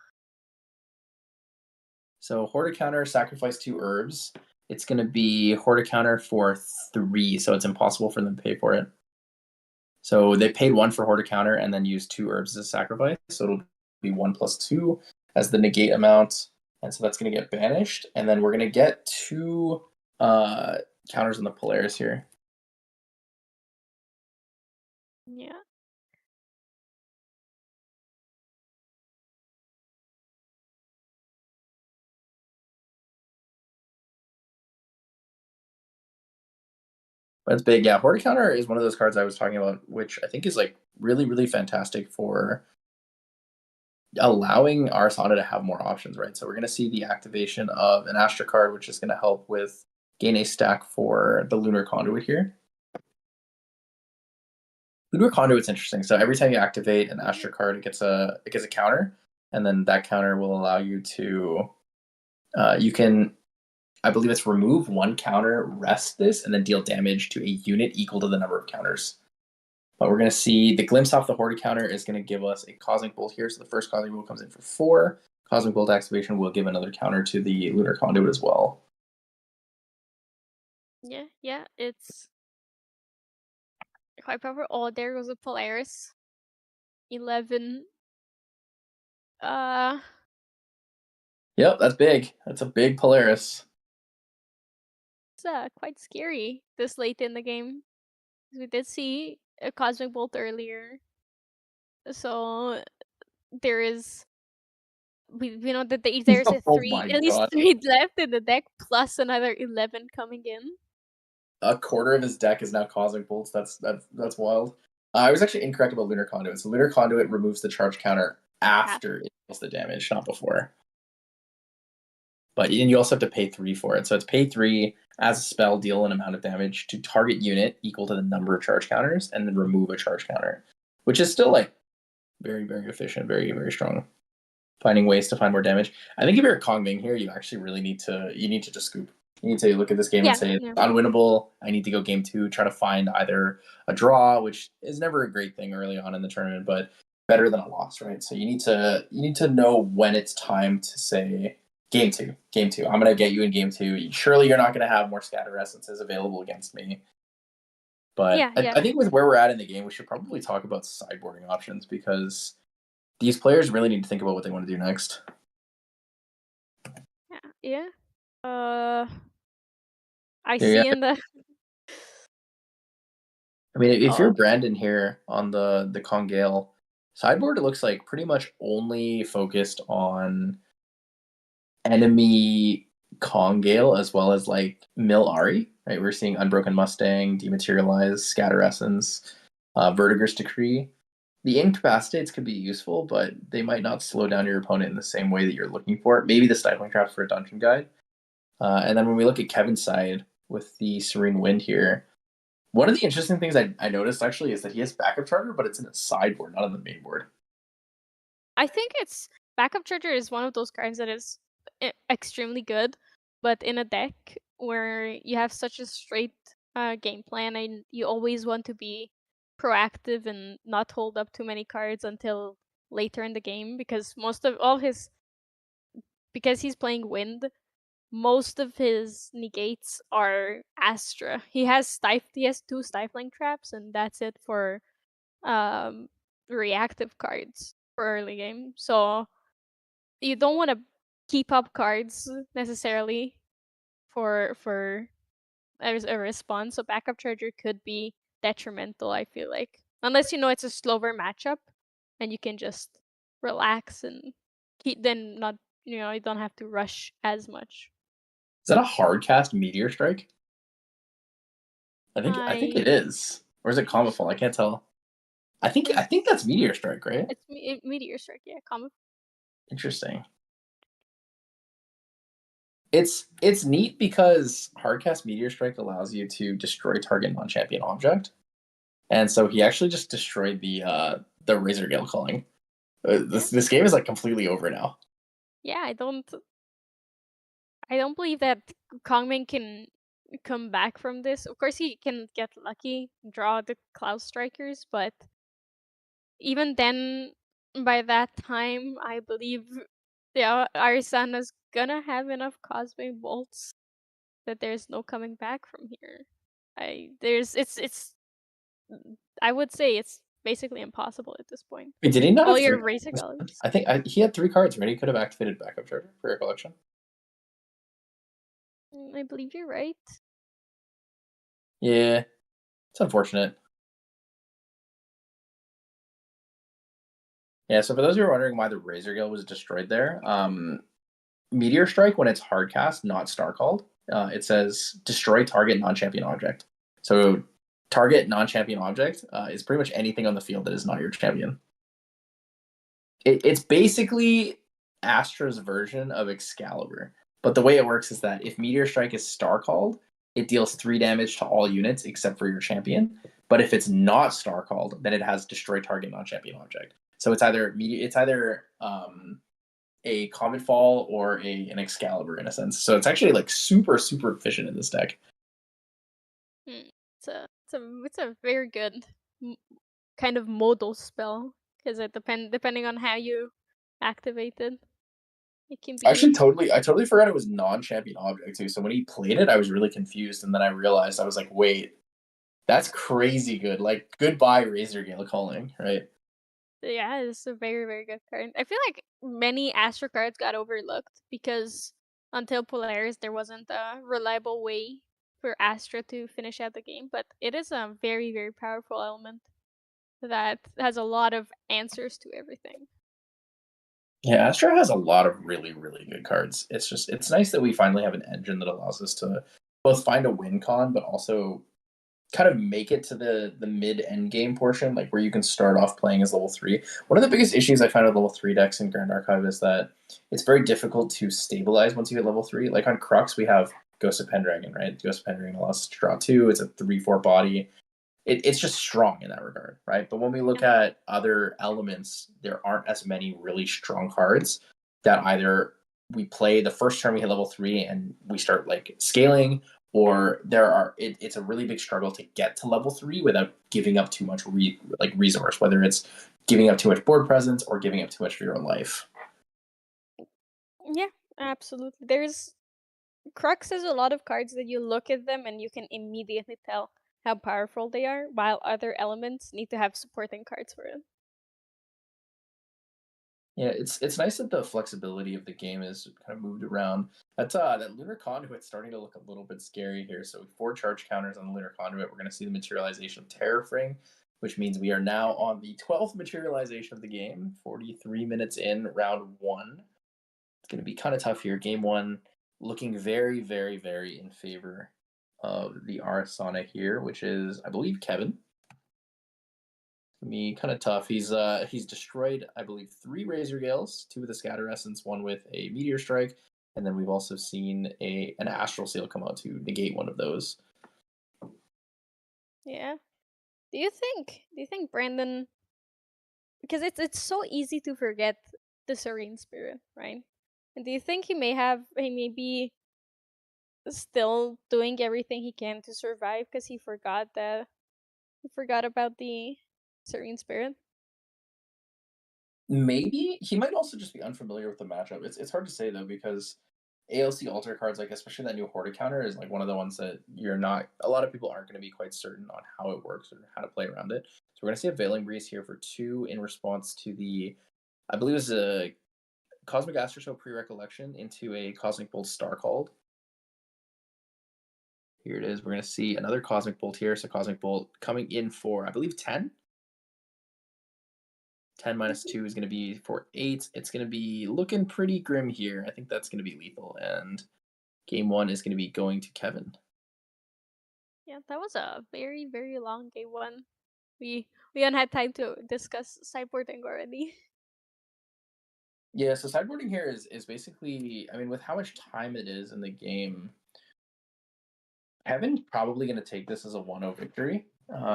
So Horde counter, sacrifice 2 herbs. It's going to be Horde counter for 3, so it's impossible for them to pay for it. So they paid 1 for Horde counter and then used 2 herbs as a sacrifice. So it'll be 1 plus 2 as the negate amount. And so that's going to get banished. And then we're going to get 2 counters on the Polaris here. yeah. That's big. Yeah, Horde counter is one of those cards I was talking about, which I think is like really, really fantastic for allowing Arasana to have more options, right? So we're going to see the activation of an Astra card, which is going to help with gain a stack for the Lunar Conduit here. Lunar Conduit's interesting. So every time you activate an Astra card, it gets a counter, and then that counter will allow you to you can, I believe it's remove 1 counter, rest this, and then deal damage to a unit equal to the number of counters. But we're going to see the glimpse off the Horde counter is going to give us a Cosmic Bolt here. So the first Cosmic Bolt comes in for 4. Cosmic Bolt activation will give another counter to the Lunar Conduit as well. Yeah, it's quite powerful. Oh, there goes a Polaris. 11. Yep, that's big. That's a big Polaris. It's quite scary this late in the game. We did see a Cosmic Bolt earlier. So there is we know that there's a Oh 3 my at least god. 3 left in the deck plus another 11 coming in. A quarter of his deck is now Cosmic Bolts. That's wild. I was actually incorrect about Lunar Conduit. So Lunar Conduit removes the charge counter after it deals the damage, not before. But and you also have to pay 3 for it. So it's pay 3 as a spell, deal an amount of damage to target unit equal to the number of charge counters, and then remove a charge counter, which is still like very, very efficient, very, very strong. Finding ways to find more damage. I think if you're a Kong Ming here, you actually really need to just scoop. You need to look at this game and say it's unwinnable. I need to go game 2, try to find either a draw, which is never a great thing early on in the tournament, but better than a loss, right? So you need to know when it's time to say game 2. I'm gonna get you in game 2. Surely you're not gonna have more scatter essences available against me. But I think with where we're at in the game, we should probably talk about sideboarding options because these players really need to think about what they want to do next. Yeah. I see in the I mean, if you're Brandon here on the Kongale sideboard, it looks like pretty much only focused on enemy Kongale as well as like Mill Ari, right? We're seeing Unbroken Mustang, Dematerialize, Scatter Essence, Vertiger's Decree. The incapacitates could be useful, but they might not slow down your opponent in the same way that you're looking for. Maybe the Stifling Traps for a Dungeon Guide. And then when we look at Kevin's side with the Serene Wind here, one of the interesting things I noticed actually is that he has backup charter, but it's in a sideboard, not on the main board. I think it's backup charger is one of those cards that is extremely good, but in a deck where you have such a straight game plan and you always want to be proactive and not hold up too many cards until later in the game because because he's playing Wind, most of his negates are Astra. He has 2 Stifling Traps and that's it for reactive cards. for early game. So you don't want to keep up cards necessarily for a response. So backup charger could be detrimental, I feel like. Unless you know it's a slower matchup and you can just relax and keep then not you don't have to rush as much. Is that a hard cast meteor strike? I think it I is. Or is it think common fall? so. I can't tell. I think that's meteor strike, right? It's meteor strike, yeah, common. Interesting. It's neat because hardcast meteor strike allows you to destroy target non-champion object, and so he actually just destroyed the Razor Gale calling. Yeah. This game is like completely over now. Yeah, I don't believe that Kongmin can come back from this. Of course he can get lucky, draw the Cloud Strikers, but even then by that time I believe Arisana's gonna have enough Cosmic Bolts that there's no coming back from here. I would say it's basically impossible at this point. Wait, did he not All have your three Razor cards? Galleries. He had three cards, right? He could have activated backup charger for your collection. I believe you're right. Yeah, it's unfortunate. Yeah, so for those who are wondering why the Razor Gale was destroyed there, Meteor Strike, when it's hardcast, not star called, it says destroy target non-champion object. So target non-champion object is pretty much anything on the field that is not your champion. It's basically Astra's version of Excalibur, but the way it works is that if Meteor Strike is star called, it deals 3 damage to all units except for your champion. But if it's not star called, then it has destroy target non-champion object. So it's either a Comet Fall or an Excalibur in a sense. So it's actually like super efficient in this deck. Hmm. It's a very good m- kind of modal spell because depending on how you activate it, it can be. I totally forgot it was non-champion object too. So when he played it, I was really confused, and then I realized I was like, wait, that's crazy good. Like goodbye Razor Gale calling, right? Yeah, it's a very good card. I feel like many Astro cards got overlooked because until Polaris there wasn't a reliable way for Astra to finish out the game, but it is a very powerful element that has a lot of answers to everything. Yeah, Astra has a lot of really good cards. It's nice that we finally have an engine that allows us to both find a win con, but also kind of make it to the mid end game portion, like where you can start off playing as level 3. One of the biggest issues I found with level 3 decks in Grand Archive is that it's very difficult to stabilize once you hit level 3. Like on Crux, we have Ghost of Pendragon, right? Ghost of Pendragon allows us to draw 2. It's a 3/4 body. It's just strong in that regard, right? But when we look Yeah. at other elements, there aren't as many really strong cards that either we play the first turn we hit level 3 and we start like scaling, or it's a really big struggle to get to level 3 without giving up too much resource, whether it's giving up too much board presence or giving up too much for your own life. Yeah, absolutely. There's Crux has a lot of cards that you look at them and you can immediately tell how powerful they are, while other elements need to have supporting cards for it. Yeah, it's nice that the flexibility of the game is kind of moved around. That Lunar Conduit starting to look a little bit scary here. So 4 charge counters on the Lunar Conduit. We're going to see the materialization of Terror Fring, which means we are now on the 12th materialization of the game. 43 minutes in, round 1. It's going to be kind of tough here. Game 1 looking very in favor of the Arsana here, which is, I believe, Kevin. Me kind of tough. He's destroyed, I believe, 3 Razor Gales, 2 with a Scatter Essence, 1 with a Meteor Strike, and then we've also seen an Astral Seal come out to negate one of those. Yeah. Do you think Brandon, because it's so easy to forget the Serene Spirit, right? And do you think he may be still doing everything he can to survive because he forgot about the Serene Spirit? Maybe he might also just be unfamiliar with the matchup. It's hard to say though because ALC alter cards, like especially that new Horde counter, is like one of the ones that you're not. A lot of people aren't going to be quite certain on how it works or how to play around it. So we're going to see a Veiling Breeze here for 2 in response to the I believe it's a Cosmic Astro pre-recollection into a Cosmic Bolt Star Called. Here it is. We're going to see another Cosmic Bolt here. So Cosmic Bolt coming in for, I believe, 10. 10 minus Mhm. 2 is going to be for 8. It's going to be looking pretty grim here. I think that's going to be lethal. And game 1 is going to be going to Kevin. Yeah, that was a very, very long game one. We hadn't had time to discuss sideboarding already. Yeah, so sideboarding here is basically, I mean, with how much time it is in the game, Kevin's probably going to take this as a 1-0 victory.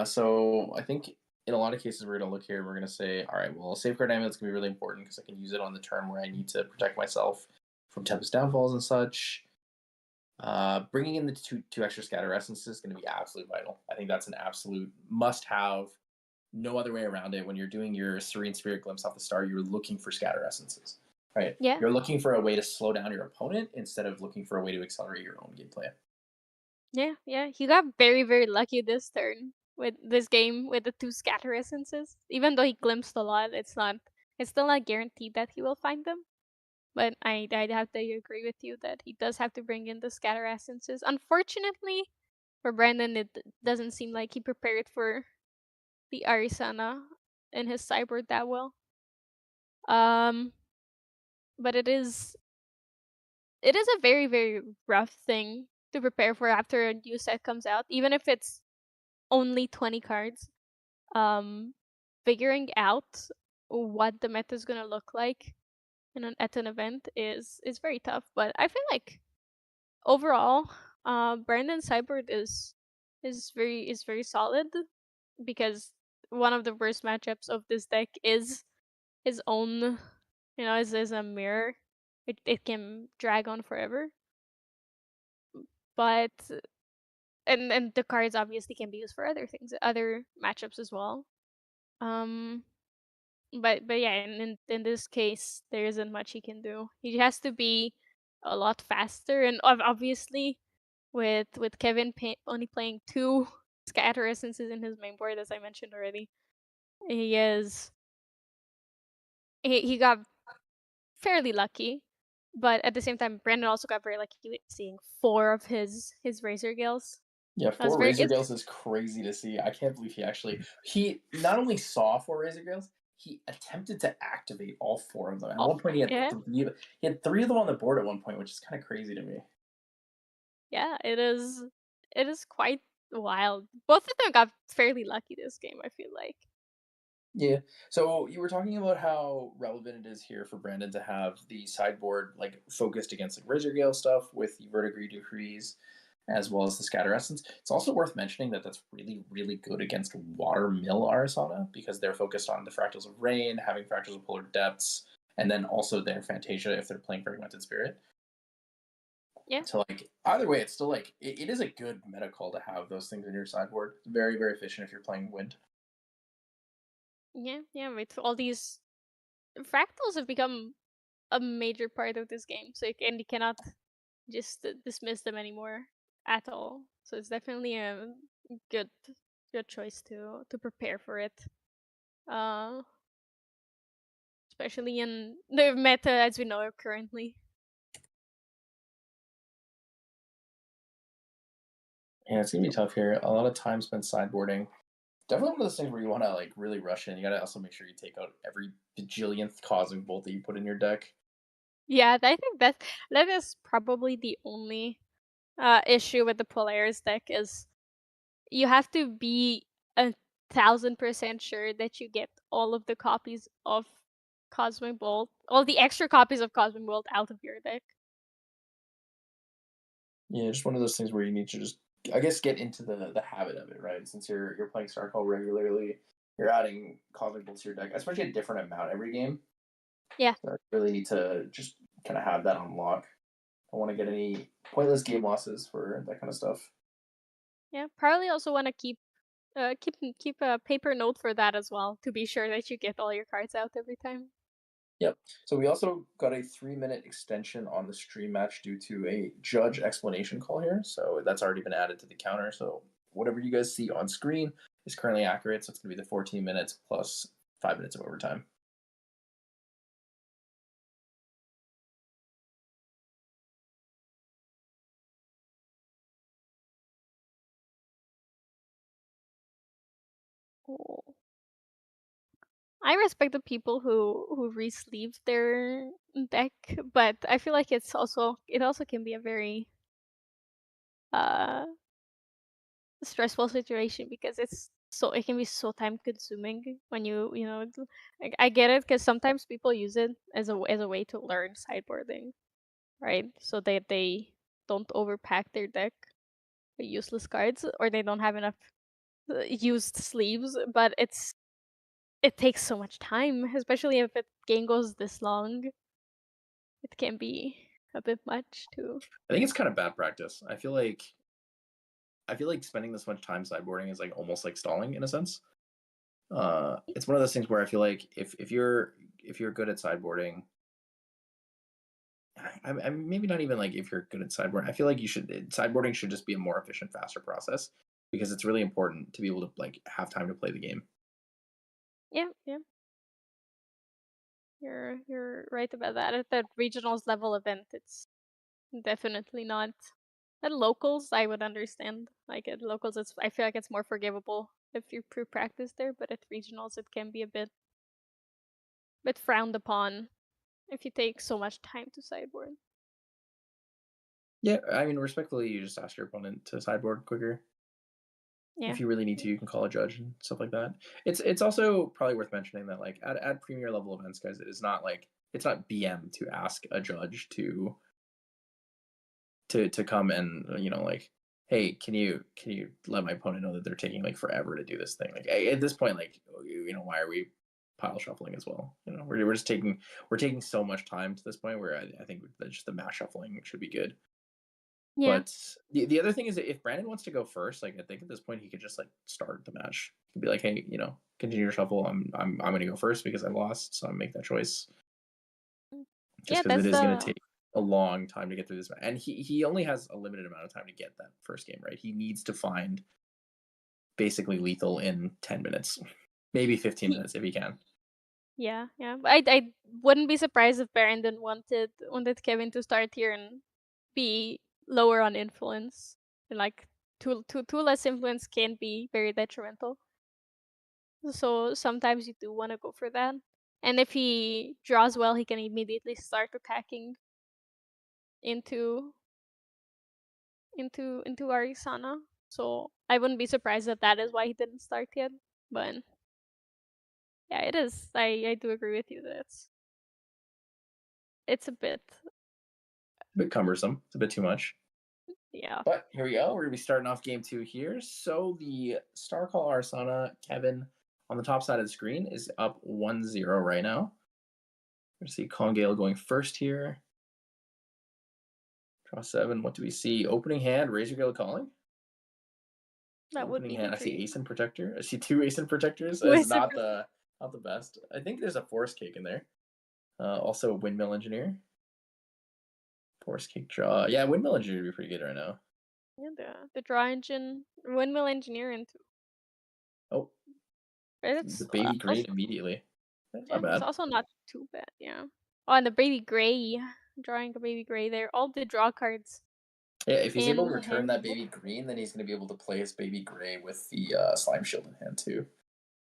So I think in a lot of cases, we're going to look here. We're going to say, all right, well, Safeguard Amulet's going to be really important because I can use it on the turn where I need to protect myself from Tempest Downfalls and such. Bringing in the two extra Scatter Essences is going to be absolutely vital. I think that's an absolute must-have. No other way around it. When you're doing your Serene Spirit Glimpse off the start, you're looking for Scatter Essences, right? Yeah. You're looking for a way to slow down your opponent instead of looking for a way to accelerate your own gameplay. Yeah, yeah. He got very, very lucky this turn with this game with the two scatter essences. Even though he glimpsed a lot, it's still not guaranteed that he will find them. But I'd have to agree with you that he does have to bring in the scatter essences. Unfortunately for Brandon, it doesn't seem like he prepared for the Arisana in his cyber that well. Um but it is a very, very rough thing to prepare for after a new set comes out, even if it's only 20 cards. Um, Figuring out what the meta is gonna look like at an event is very tough. But I feel like overall, Brandon Cyborg is very solid because one of the worst matchups of this deck is his own, is a mirror. It can drag on forever, but and the cards obviously can be used for other things, other matchups as well. Um, but yeah, in this case, there isn't much he can do. He has to be a lot faster, and obviously, with Kevin only playing two scatter essences in his main board, as I mentioned already, he is he got fairly lucky. But at the same time, Brandon also got very lucky with seeing four of his Razor Gales. Yeah, That was 4 very Razor it's Gales is crazy to see. I can't believe he not only saw 4 Razor Gales, he attempted to activate all 4 of them. At all one point, yeah. he had 3 of them on the board at one point, which is kind of crazy to me. Yeah, it is quite wild. Both of them got fairly lucky this game, I feel like. Yeah. So you were talking about how relevant it is here for Brandon to have the sideboard like focused against like Razor Gale stuff with the Verdigris Decrees as well as the Scatter Essence. It's also worth mentioning that that's really, really good against Watermill Arasana because they're focused on the Fractals of Rain, having Fractals of Polar Depths, and then also their Fantasia if they're playing Fragmented Spirit. Yeah, So like either way, it's still like it is a good meta call to have those things in your sideboard. It's very, very efficient if you're playing Wind. yeah, yeah. With all these fractals have become a major part of this game, so you cannot just dismiss them anymore at all. So it's definitely a good good choice to prepare for it. Uh, Especially in the meta as we know it currently. Yeah, it's gonna be tough here. A lot of time spent sideboarding. Definitely one of those things where you want to like really rush in. You gotta also make sure you take out every bajillionth cosmic bolt that you put in your deck. Yeah, I think that is probably the only issue with the Polaris deck is you have to be 1,000% sure that you get all of the copies of Cosmic Bolt, all the extra copies of Cosmic Bolt out of your deck. Yeah, just one of those things where you need to just, I guess, get into the habit of it, right? Since you're playing Starcall regularly, you're adding cosmic bolts to your deck, especially a different amount every game. Yeah, So I really need to just kind of have that on lock. I don't want to get any pointless game losses for that kind of stuff. yeah. Probably also want to keep a paper note for that as well to be sure that you get all your cards out every time. Yep. So we also got a 3-minute extension on the stream match due to a judge explanation call here. So that's already been added to the counter. So whatever you guys see on screen is currently accurate. So it's going to be the 14 minutes plus 5 minutes of overtime. Oh. I respect the people who re-sleeve their deck, but I feel like it also can be a very uh stressful situation because it can be so time consuming when you know like I get it because sometimes people use it as a way to learn sideboarding, right? So that they don't overpack their deck with useless cards or they don't have enough used sleeves, but it takes so much time, especially if a game goes this long. It can be a bit much too. I think it's kind of bad practice. I feel like spending this much time sideboarding is like almost like stalling in a sense. It's one of those things where I feel like if you're good at sideboarding, I maybe not even like if you're good at sideboarding. I feel like sideboarding should just be a more efficient, faster process because it's really important to be able to like have time to play the game. Yeah, yeah. You're right about that. At the regionals level event, it's definitely not. At locals, I would understand. Like at locals, I feel like it's more forgivable if you pre-practice there, but at regionals, it can be a bit frowned upon if you take so much time to sideboard. Yeah, I mean, respectfully, you just ask your opponent to sideboard quicker. Yeah. If you really need to, you can call a judge and stuff like that. It's also probably worth mentioning that like at premier level events, guys, it is not like it's not BM to ask a judge to come and like, hey, can you let my opponent know that they're taking like forever to do this thing? Like at this point, like why are we pile shuffling as well? We're just taking so much time to this point where I think that just the mass shuffling should be good. Yeah. But the other thing is that if Brandon wants to go first, like I think at this point he could just like start the match. He'd be like, hey, continue to shuffle. I'm gonna go first because I lost, so I make that choice. Mm. Yeah, Just because it that's is gonna the take a long time to get through this, and he only has a limited amount of time to get that first game right. He needs to find basically lethal in 10 minutes, maybe 15 minutes if he can. yeah, yeah. I wouldn't be surprised if Brandon wanted Kevin to start here and be lower on influence. And like too less influence can be very detrimental. So sometimes you do want to go for that. And if he draws well, he can immediately start attacking into into Arisana. So I wouldn't be surprised if that is why he didn't start yet. But yeah, it is. I do agree with you that it's a bit A bit cumbersome. It's a bit too much. yeah. But here we go. We're gonna be starting off game two here. So the Star Call Arsana, Kevin, on the top side of the screen is up 1-0 right now. We're gonna see Congale going first here. Draw seven. What do we see? Opening hand, Razor Gale calling. That would Opening be the hand. I see dream. Ace and Protector. I see two Ace and Protectors. It's With not the best. I think there's a Forest Cake in there. Also a Windmill Engineer. Forest Cake draw. Yeah, Windmill Engineer would be pretty good right now. yeah, the draw engine, windmill engineer, and Oh, it's the baby green also immediately. That's yeah, not it's bad. also not too bad. Yeah. Oh, and the baby gray, drawing a baby gray there. All the draw cards Yeah, if he's able to in return hand. that baby green, then he's going to be able to play his baby gray with the slime shield in hand too.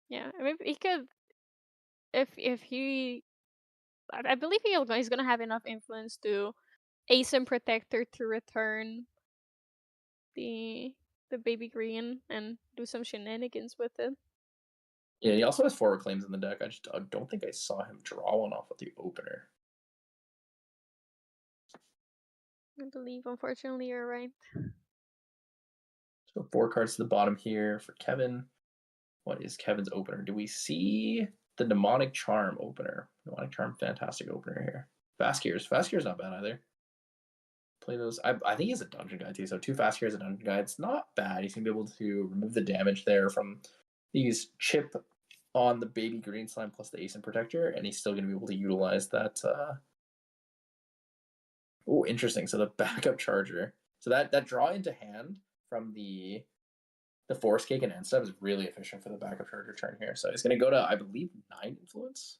Yeah, maybe he could if he. I believe he's gonna have enough influence to Ace and Protector to return the the baby green and do some shenanigans with it. Yeah, he also has forward claims in the deck. I don't think I saw him draw one off with the opener. I believe, unfortunately, you're right. So four cards to the bottom here for Kevin. What is Kevin's opener? Do we see the Demonic Charm opener? Demonic Charm, fantastic opener here. Fast Gears. Fast Gears not bad either. Play those. I think he's a dungeon guy too. So two Fast Gears, a dungeon guy. It's not bad. He's gonna be able to remove the damage there from these chip on the baby green slime plus the Ace and Protector, and he's still gonna be able to utilize that. Oh, interesting. So the backup charger. So that draw into hand from the Force Cake and end step is really efficient for the backup charger turn here. So it's going to go to, I believe, 9 influence.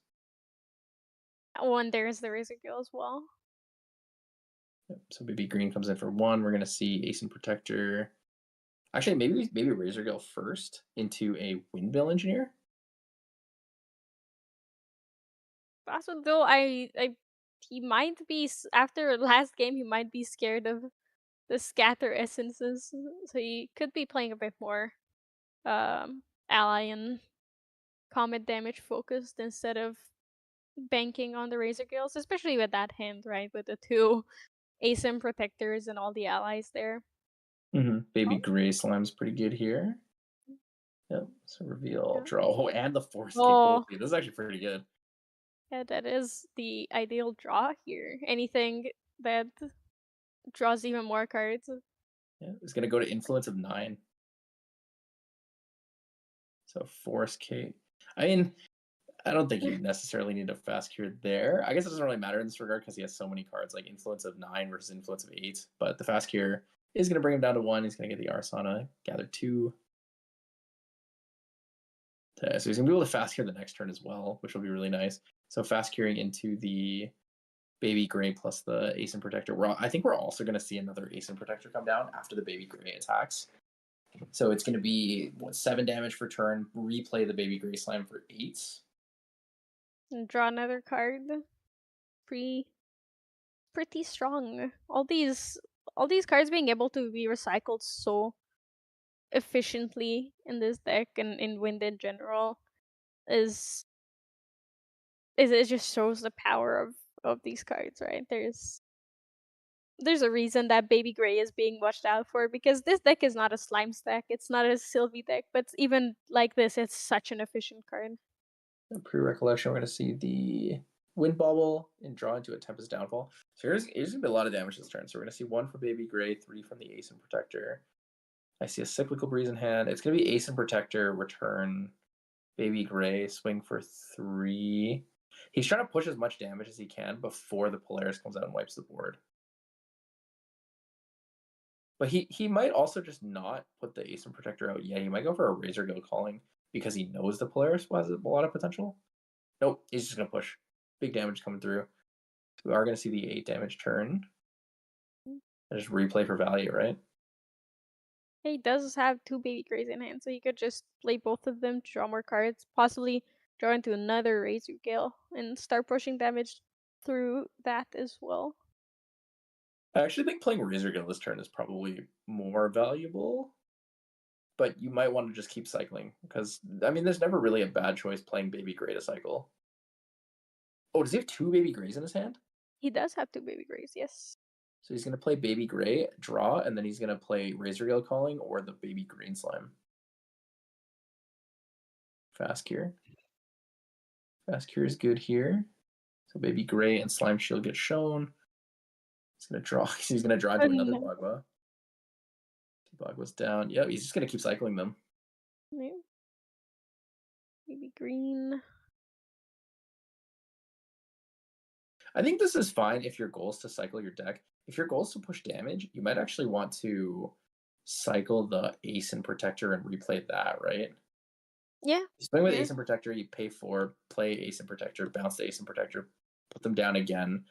Oh, and there's the Razor Gill as well. Yep. So BB Green comes in for 1. We're going to see Ace and Protector Actually, maybe Razorgill first into a Windmill Engineer. Also, though, I he might be after last game. He might be scared of the scatter essences, so he could be playing a bit more ally and comet damage focused instead of banking on the Razor Gills, especially with that hand, right? With the two ASIM protectors and all the allies there. Baby Oh, Gray Slime's pretty good here. Yep. So reveal, yeah. draw. Oh, and the Force Kick. Holy, Oh, this is actually pretty good. yeah, that is the ideal draw here. Anything that draws even more cards. Yeah, it's gonna go to Influence of 9. So Force Kick. I mean, I don't think you necessarily need a fast cure there. I guess it doesn't really matter in this regard because he has so many cards like Influence of 9 versus Influence of 8. But the fast cure is going to bring him down to 1. He's going to get the Arsana, gather 2. So he's going to be able to fast cure the next turn as well, which will be really nice. So fast curing into the Baby Gray plus the Ace Protector. I think we're also going to see another Ace Protector come down after the Baby Gray attacks. So it's going to be 7 damage per turn. Replay the Baby Gray Slime for 8. And draw another card. Pretty strong. All these cards being able to be recycled so efficiently in this deck and in Wind in general is it just shows the power of these cards, right? There's a reason that Baby Gray is being watched out for because this deck is not a slime stack. It's not a Sylvie deck, but even like this, it's such an efficient card. Pre-recollection, we're going to see the Wind Bobble and draw into a Tempest Downfall. So here's going to be a lot of damage this turn. So we're going to see 1 from Baby Gray, 3 from the Ace and Protector. I see a Cyclical Breeze in hand. It's going to be Ace and Protector, return Baby Gray, swing for 3. He's trying to push as much damage as he can before the Polaris comes out and wipes the board. But he might also just not put the Ace and Protector out yet. He might go for a Razorgill Calling because he knows the Polaris has a lot of potential. Nope, he's just going to push. Big damage coming through. We are going to see the 8 damage turn. I just replay for value, right? He does have two Baby Grays in hand, so he could just play both of them to draw more cards, possibly draw into another Razor Gale and start pushing damage through that as well. I actually think playing Razorgill this turn is probably more valuable, but you might want to just keep cycling because, I mean, there's never really a bad choice playing Baby Gray to cycle. Oh, does he have 2 Baby Grays in his hand? He does have two Baby Grays, yes. So he's going to play Baby Gray, draw, and then he's going to play Razorgill Calling or the Baby Green Slime. Fast Cure. Fast Cure is good here. So Baby Gray and Slime Shield get shown. He's going to draw. He's going to draw into another Bagua. Bagua's down. Yep, he's just going to keep cycling them. Yeah. Baby Green. I think this is fine if your goal is to cycle your deck. If your goal is to push damage, you might actually want to cycle the Ace and Protector and replay that, right? Yeah. You swing with Ace and Protector, you pay 4, play Ace and Protector, bounce the Ace and Protector, put them down again,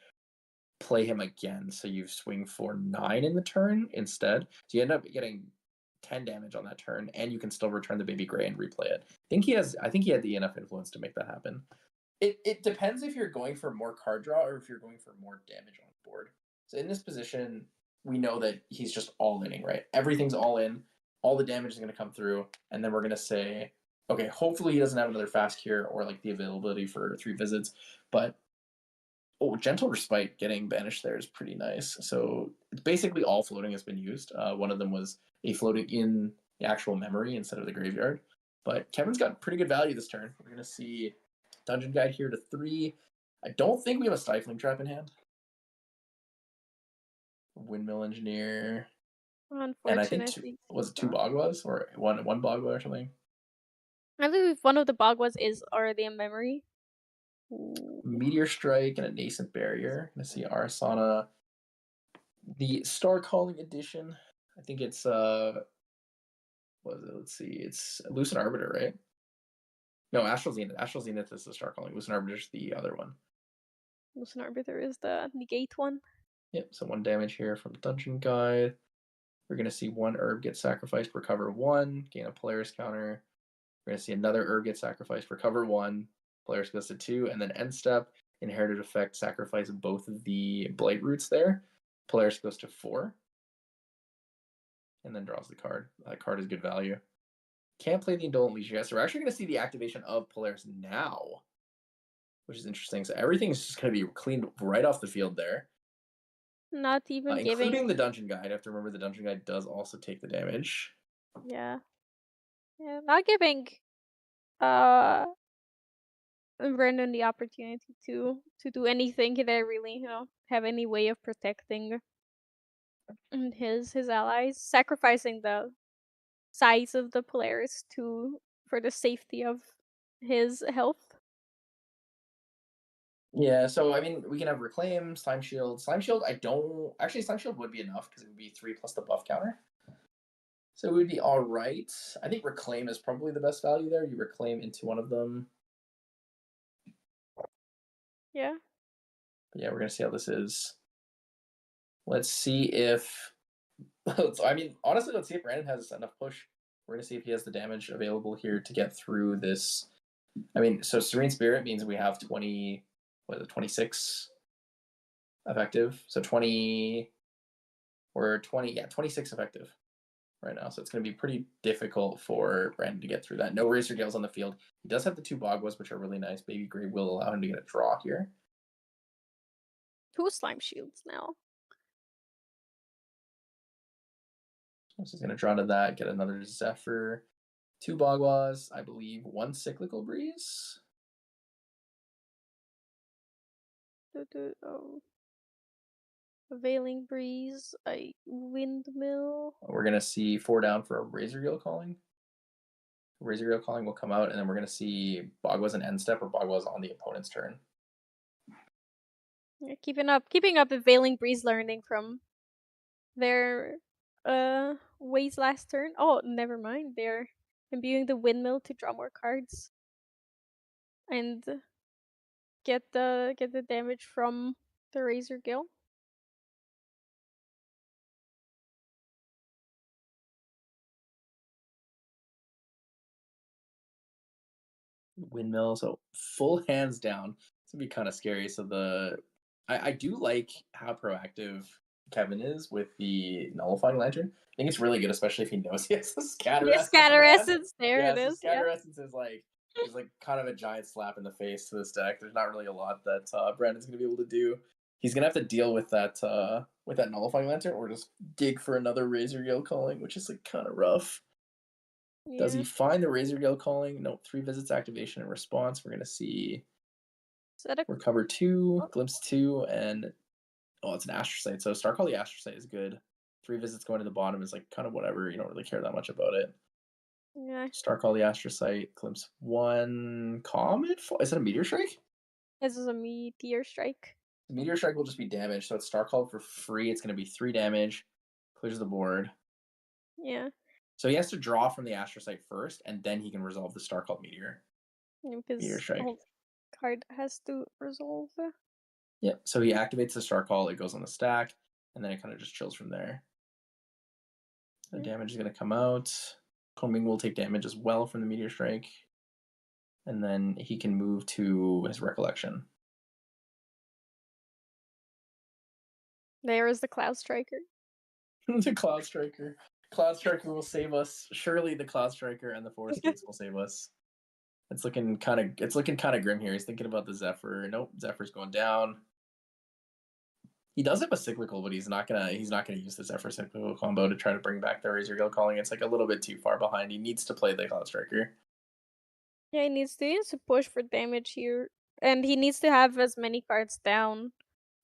play him again. So you swing for 9 in the turn instead. So you end up getting 10 damage on that turn, and you can still return the Baby Gray and replay it. I think he had the enough influence to make that happen. It depends if you're going for more card draw or if you're going for more damage on the board. So in this position, we know that he's just all inning, right? Everything's all in. All the damage is going to come through, and then we're going to say, okay, hopefully he doesn't have another fast cure or like the availability for 3 visits. But Gentle Respite getting banished there is pretty nice. So it's basically all floating has been used. One of them was a floating in the actual memory instead of the graveyard. But Kevin's got pretty good value this turn. We're going to see Dungeon Guide here to 3. I don't think we have a Stifling Trap in hand. Windmill Engineer. And I think was it 2 Bagwas or one Bagua or something? I believe one of the Bagwas is already in memory. Meteor Strike and a Nascent Barrier. Let's see, Arsana. The Star Calling Edition. I think it's what is it? Let's see. It's Lucent Arbiter, right? No, Astral Zenith. Astral Zenith is the Star Calling. Lucent Arbiter is the other one. Lucent Arbiter is the negate one. Yep, so 1 damage here from Dungeon Guide. We're going to see one herb get sacrificed, recover 1, gain a Polaris counter. We're going to see another herb get sacrificed, recover 1, Polaris goes to 2, and then end step, inherited effect, sacrifice both of the Blight Roots there. Polaris goes to 4, and then draws the card. That card is good value. Can't play the Indolent Leash yet, so we're actually going to see the activation of Polaris now, which is interesting. So everything's just going to be cleaned right off the field there. Not even including giving the Dungeon Guide. I have to remember the Dungeon Guide does also take the damage. Yeah. Yeah, not giving uh Brandon the opportunity to do anything there really, have any way of protecting his allies, sacrificing the size of the Polaris to for the safety of his health. Yeah, so I mean, we can have Reclaim, Slime Shield. Slime Shield, I don't actually. Slime Shield would be enough because it would be 3 plus the buff counter. So it would be all right. I think Reclaim is probably the best value there. You Reclaim into one of them. Yeah. But yeah, we're gonna see how this is. Let's see if. I mean, honestly, let's see if Brandon has enough push. We're gonna see if he has the damage available here to get through this. I mean, so Serene Spirit means we have 20. What is it? 26 effective. So 20 or 20. Yeah, 26 effective right now. So it's going to be pretty difficult for Brandon to get through that. No Razor Gales on the field. He does have the 2 Bagwas, which are really nice. Baby Grave will allow him to get a draw here. 2 Slime Shields now. So he's going to draw to that, get another Zephyr, 2 Bagwas, I believe 1 Cyclical Breeze. Oh. A Veiling Breeze, a Windmill. We're going to see 4 down for a Razor Gale Calling. Razor Gale Calling will come out, and then we're going to see Bagwas an end step or Bagwas on the opponent's turn. Yeah, keeping up the Veiling Breeze learning from their ways last turn. Oh, never mind. They're imbuing the Windmill to draw more cards and get the damage from the Razor Gale. Windmill, so full hands down. It's gonna be kind of scary. So I do like how proactive Kevin is with the nullifying lantern. I think it's really good, especially if he knows he has a scatter Yeah, essence. Scatter Man. Essence. There Yeah, it so is. Yeah. scatter essence is like kind of a giant slap in the face to this deck. There's not really a lot that Brandon's gonna be able to do. He's gonna have to deal with that nullifying lantern, or just dig for another Razor Gale Calling, which is like kind of rough. Yeah. Does he find the Razor Gale Calling? Nope. 3 visits, activation, and response. We're gonna see Recover 2, Glimpse 2, and it's an Astrocyte. So Starcall the Astrocyte is good. 3 visits going to the bottom is like kind of whatever. You don't really care that much about it. Yeah. Starcall the Astrocyte, Glimpse 1, Comet. Is it a Meteor Strike? This is a Meteor Strike. The Meteor Strike will just be damage. So it's Starcall for free. It's gonna be 3 damage. Clears the board. Yeah. So he has to draw from the Astrocyte first, and then he can resolve the Starcall Meteor. Because Meteor Strike. the card has to resolve. Yep. So he activates the Starcall. It goes on the stack, and then it kind of just chills from there. The damage is going to come out. Combing will take damage as well from the Meteor Strike. And then he can move to his Recollection. There is the Cloud Striker. The Cloud Striker. Cloud Striker will save us. Surely the Cloud Striker and the Forest Gates will save us. It's looking kind of grim here. He's thinking about the Zephyr. Nope, Zephyr's going down. He does have a cyclical, but he's not gonna use the Zephyr cyclical combo to try to bring back the Razor Gale Calling. It's like a little bit too far behind. He needs to play the Cloud Striker. Yeah, he needs to push for damage here, and he needs to have as many cards down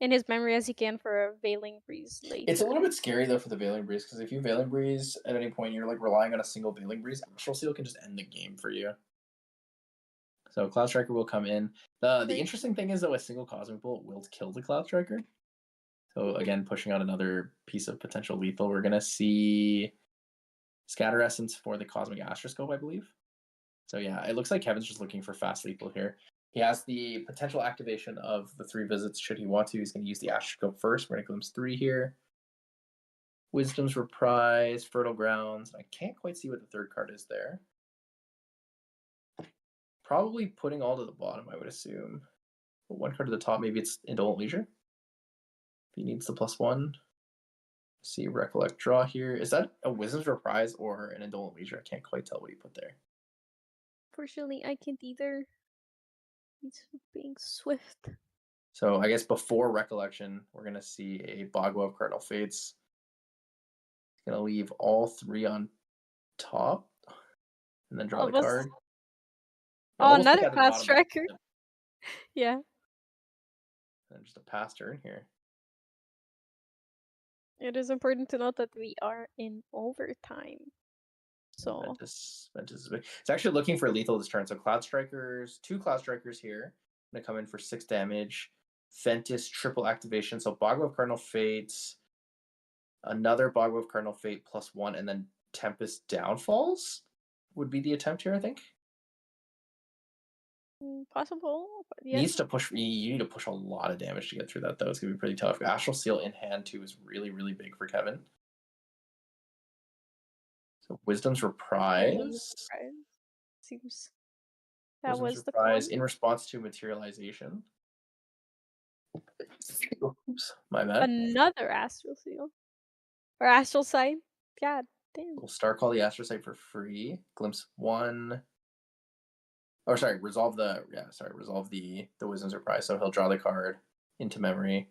in his memory as he can for a Veiling Breeze later. It's a little bit scary though for the Veiling Breeze, because if you Veiling Breeze at any point, you're like relying on a single Veiling Breeze. Astral Seal can just end the game for you. So Cloud Striker will come in. The interesting thing is though, a single Cosmic Bolt will kill the Cloud Striker. So again, pushing out another piece of potential lethal. We're gonna see Scatter Essence for the Cosmic Astroscope, I believe. So yeah, it looks like Kevin's just looking for fast lethal here. He has the potential activation of the 3 visits should he want to. He's going to use the Astroscope first. We're going to glimpse 3 here. Wisdom's Reprise, Fertile Grounds. I can't quite see what the third card is there. Probably putting all to the bottom, I would assume. But one card to the top, maybe it's Indolent Leisure. If he needs the +1. See, Recollect, draw here. Is that a Wisdom's Reprise or an Indolent Leisure? I can't quite tell what you put there. Fortunately, I can't either. He's being swift. So I guess before Recollection, we're going to see a Bogwa of Cardinal Fates. He's going to leave all 3 on top and then draw the card. Oh, another Cloud Striker. Yeah. And just a pass turn here. It is important to note that we are in overtime. So Ventus it's actually looking for lethal this turn. So Cloud Strikers, 2 Cloud Strikers here. Gonna come in for 6 damage. Ventus triple activation. So Bogwa of Cardinal Fates, another Bogwa of Cardinal Fate +1, and then Tempest Downfalls would be the attempt here, I think. possible, but yeah. Needs to push. You need to push a lot of damage to get through that, though. It's gonna be pretty tough. Astral Seal in hand too is really, really big for Kevin. So Wisdom's Reprise. Seems that Wisdom's was Reprise the in response to Materialization. Oops, my bad. Another Astral Seal. Or Astral Sight. God damn. We'll Star Call the Astral Sight for free. Glimpse 1. Oh, sorry. Resolve the Wisdom's Reprise. So he'll draw the card into memory.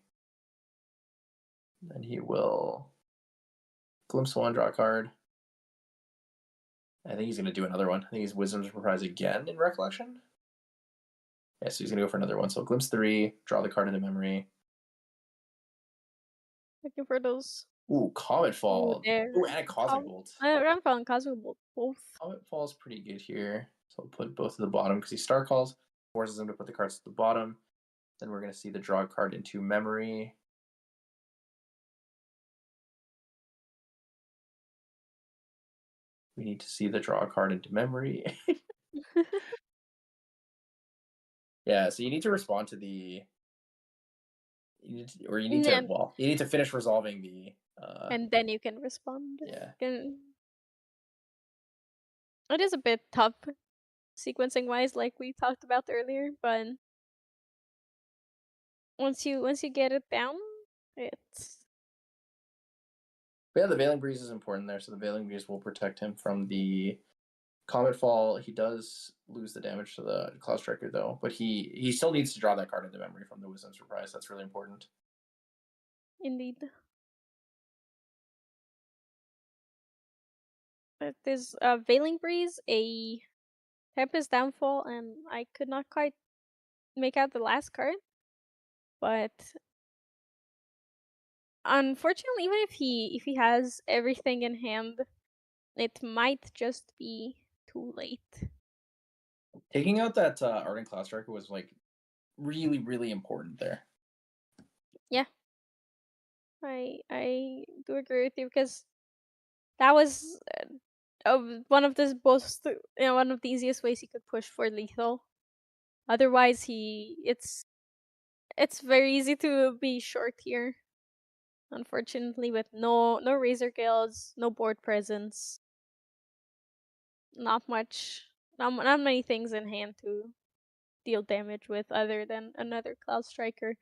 Then he will Glimpse 1, draw a card. I think he's going to do another one. I think he's Wisdom's Reprise again in Recollection. Yeah, so he's going to go for another one. So Glimpse 3, draw the card into memory. Looking for those. Ooh, Comet Fall. Ooh, and a Cosmic Bolt. Ramfall and Cosmic Bolt, both. Comet Fall is pretty good here. So I'll put both at the bottom because he Star Calls, forces him to put the cards at the bottom. Then we're going to see the draw card into memory. We need to see the draw card into memory. Yeah, so you need to respond to the. You need to finish resolving the. And then you can respond. Yeah. It is a bit tough, sequencing wise, like we talked about earlier. But once you get it down, it's. But yeah, the Veiling Breeze is important there. So the Veiling Breeze will protect him from the Comet Fall. He does lose the damage to the Cloud Striker though, but he still needs to draw that card into memory from the Wisdom's Reprise. That's really important. Indeed. There's a Veiling Breeze, a Tempest Downfall, and I could not quite make out the last card. But unfortunately, even if he has everything in hand, it might just be too late. Taking out that Ardent Cloud Striker was like really, really important there. Yeah, I do agree with you because that was one of the most one of the easiest ways he could push for lethal. Otherwise, it's very easy to be short here. Unfortunately, with no Razor Guilds, no board presence, not many things in hand to deal damage with other than another Cloud Striker.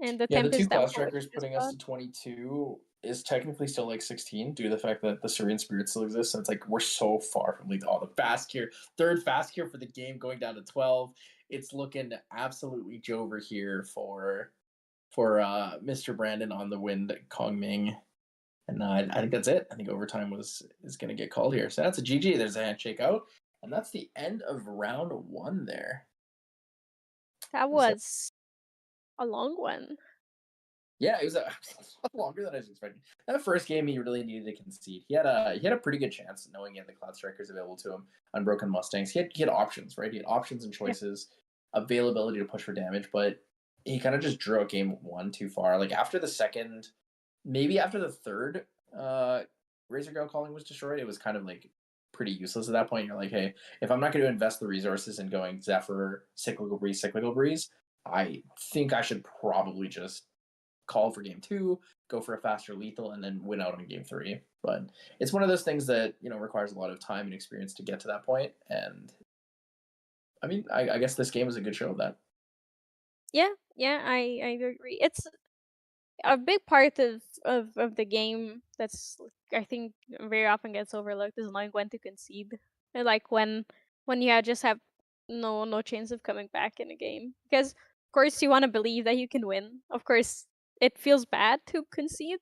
And the the 2 Cloud Downfall Strikers putting us to 22 is technically still like 16 due to the fact that the Serene Spirit still exists. And it's like we're so far from the fast cure. Third fast cure for the game going down to 12. It's looking absolutely Jover here for Mr. Brandon on the wind, Kong Ming. And I think that's it. I think overtime is going to get called here. So that's a GG. There's a handshake out. And that's the end of round 1 there. That was a long one. Yeah, it was a lot longer than I was expecting. That first game, he really needed to concede. He had a pretty good chance, knowing he had the Cloud Strikers available to him. Unbroken Mustangs. He had options, right? He had options and choices, availability to push for damage, but he kind of just drew out game 1 too far. Like after the second, maybe after the third, Razor Gale Calling was destroyed. It was kind of like pretty useless at that point. You're like, hey, if I'm not going to invest the resources in going Zephyr, Cyclical Breeze, I think I should probably just call for game two, go for a faster lethal, and then win out on game three. But it's one of those things that requires a lot of time and experience to get to that point. And I mean, I guess this game is a good show of that. Yeah, yeah, I agree. It's a big part of the game that's I think very often gets overlooked is knowing when to concede. And like when you just have no chance of coming back in a game. Because of course you want to believe that you can win. Of course it feels bad to concede,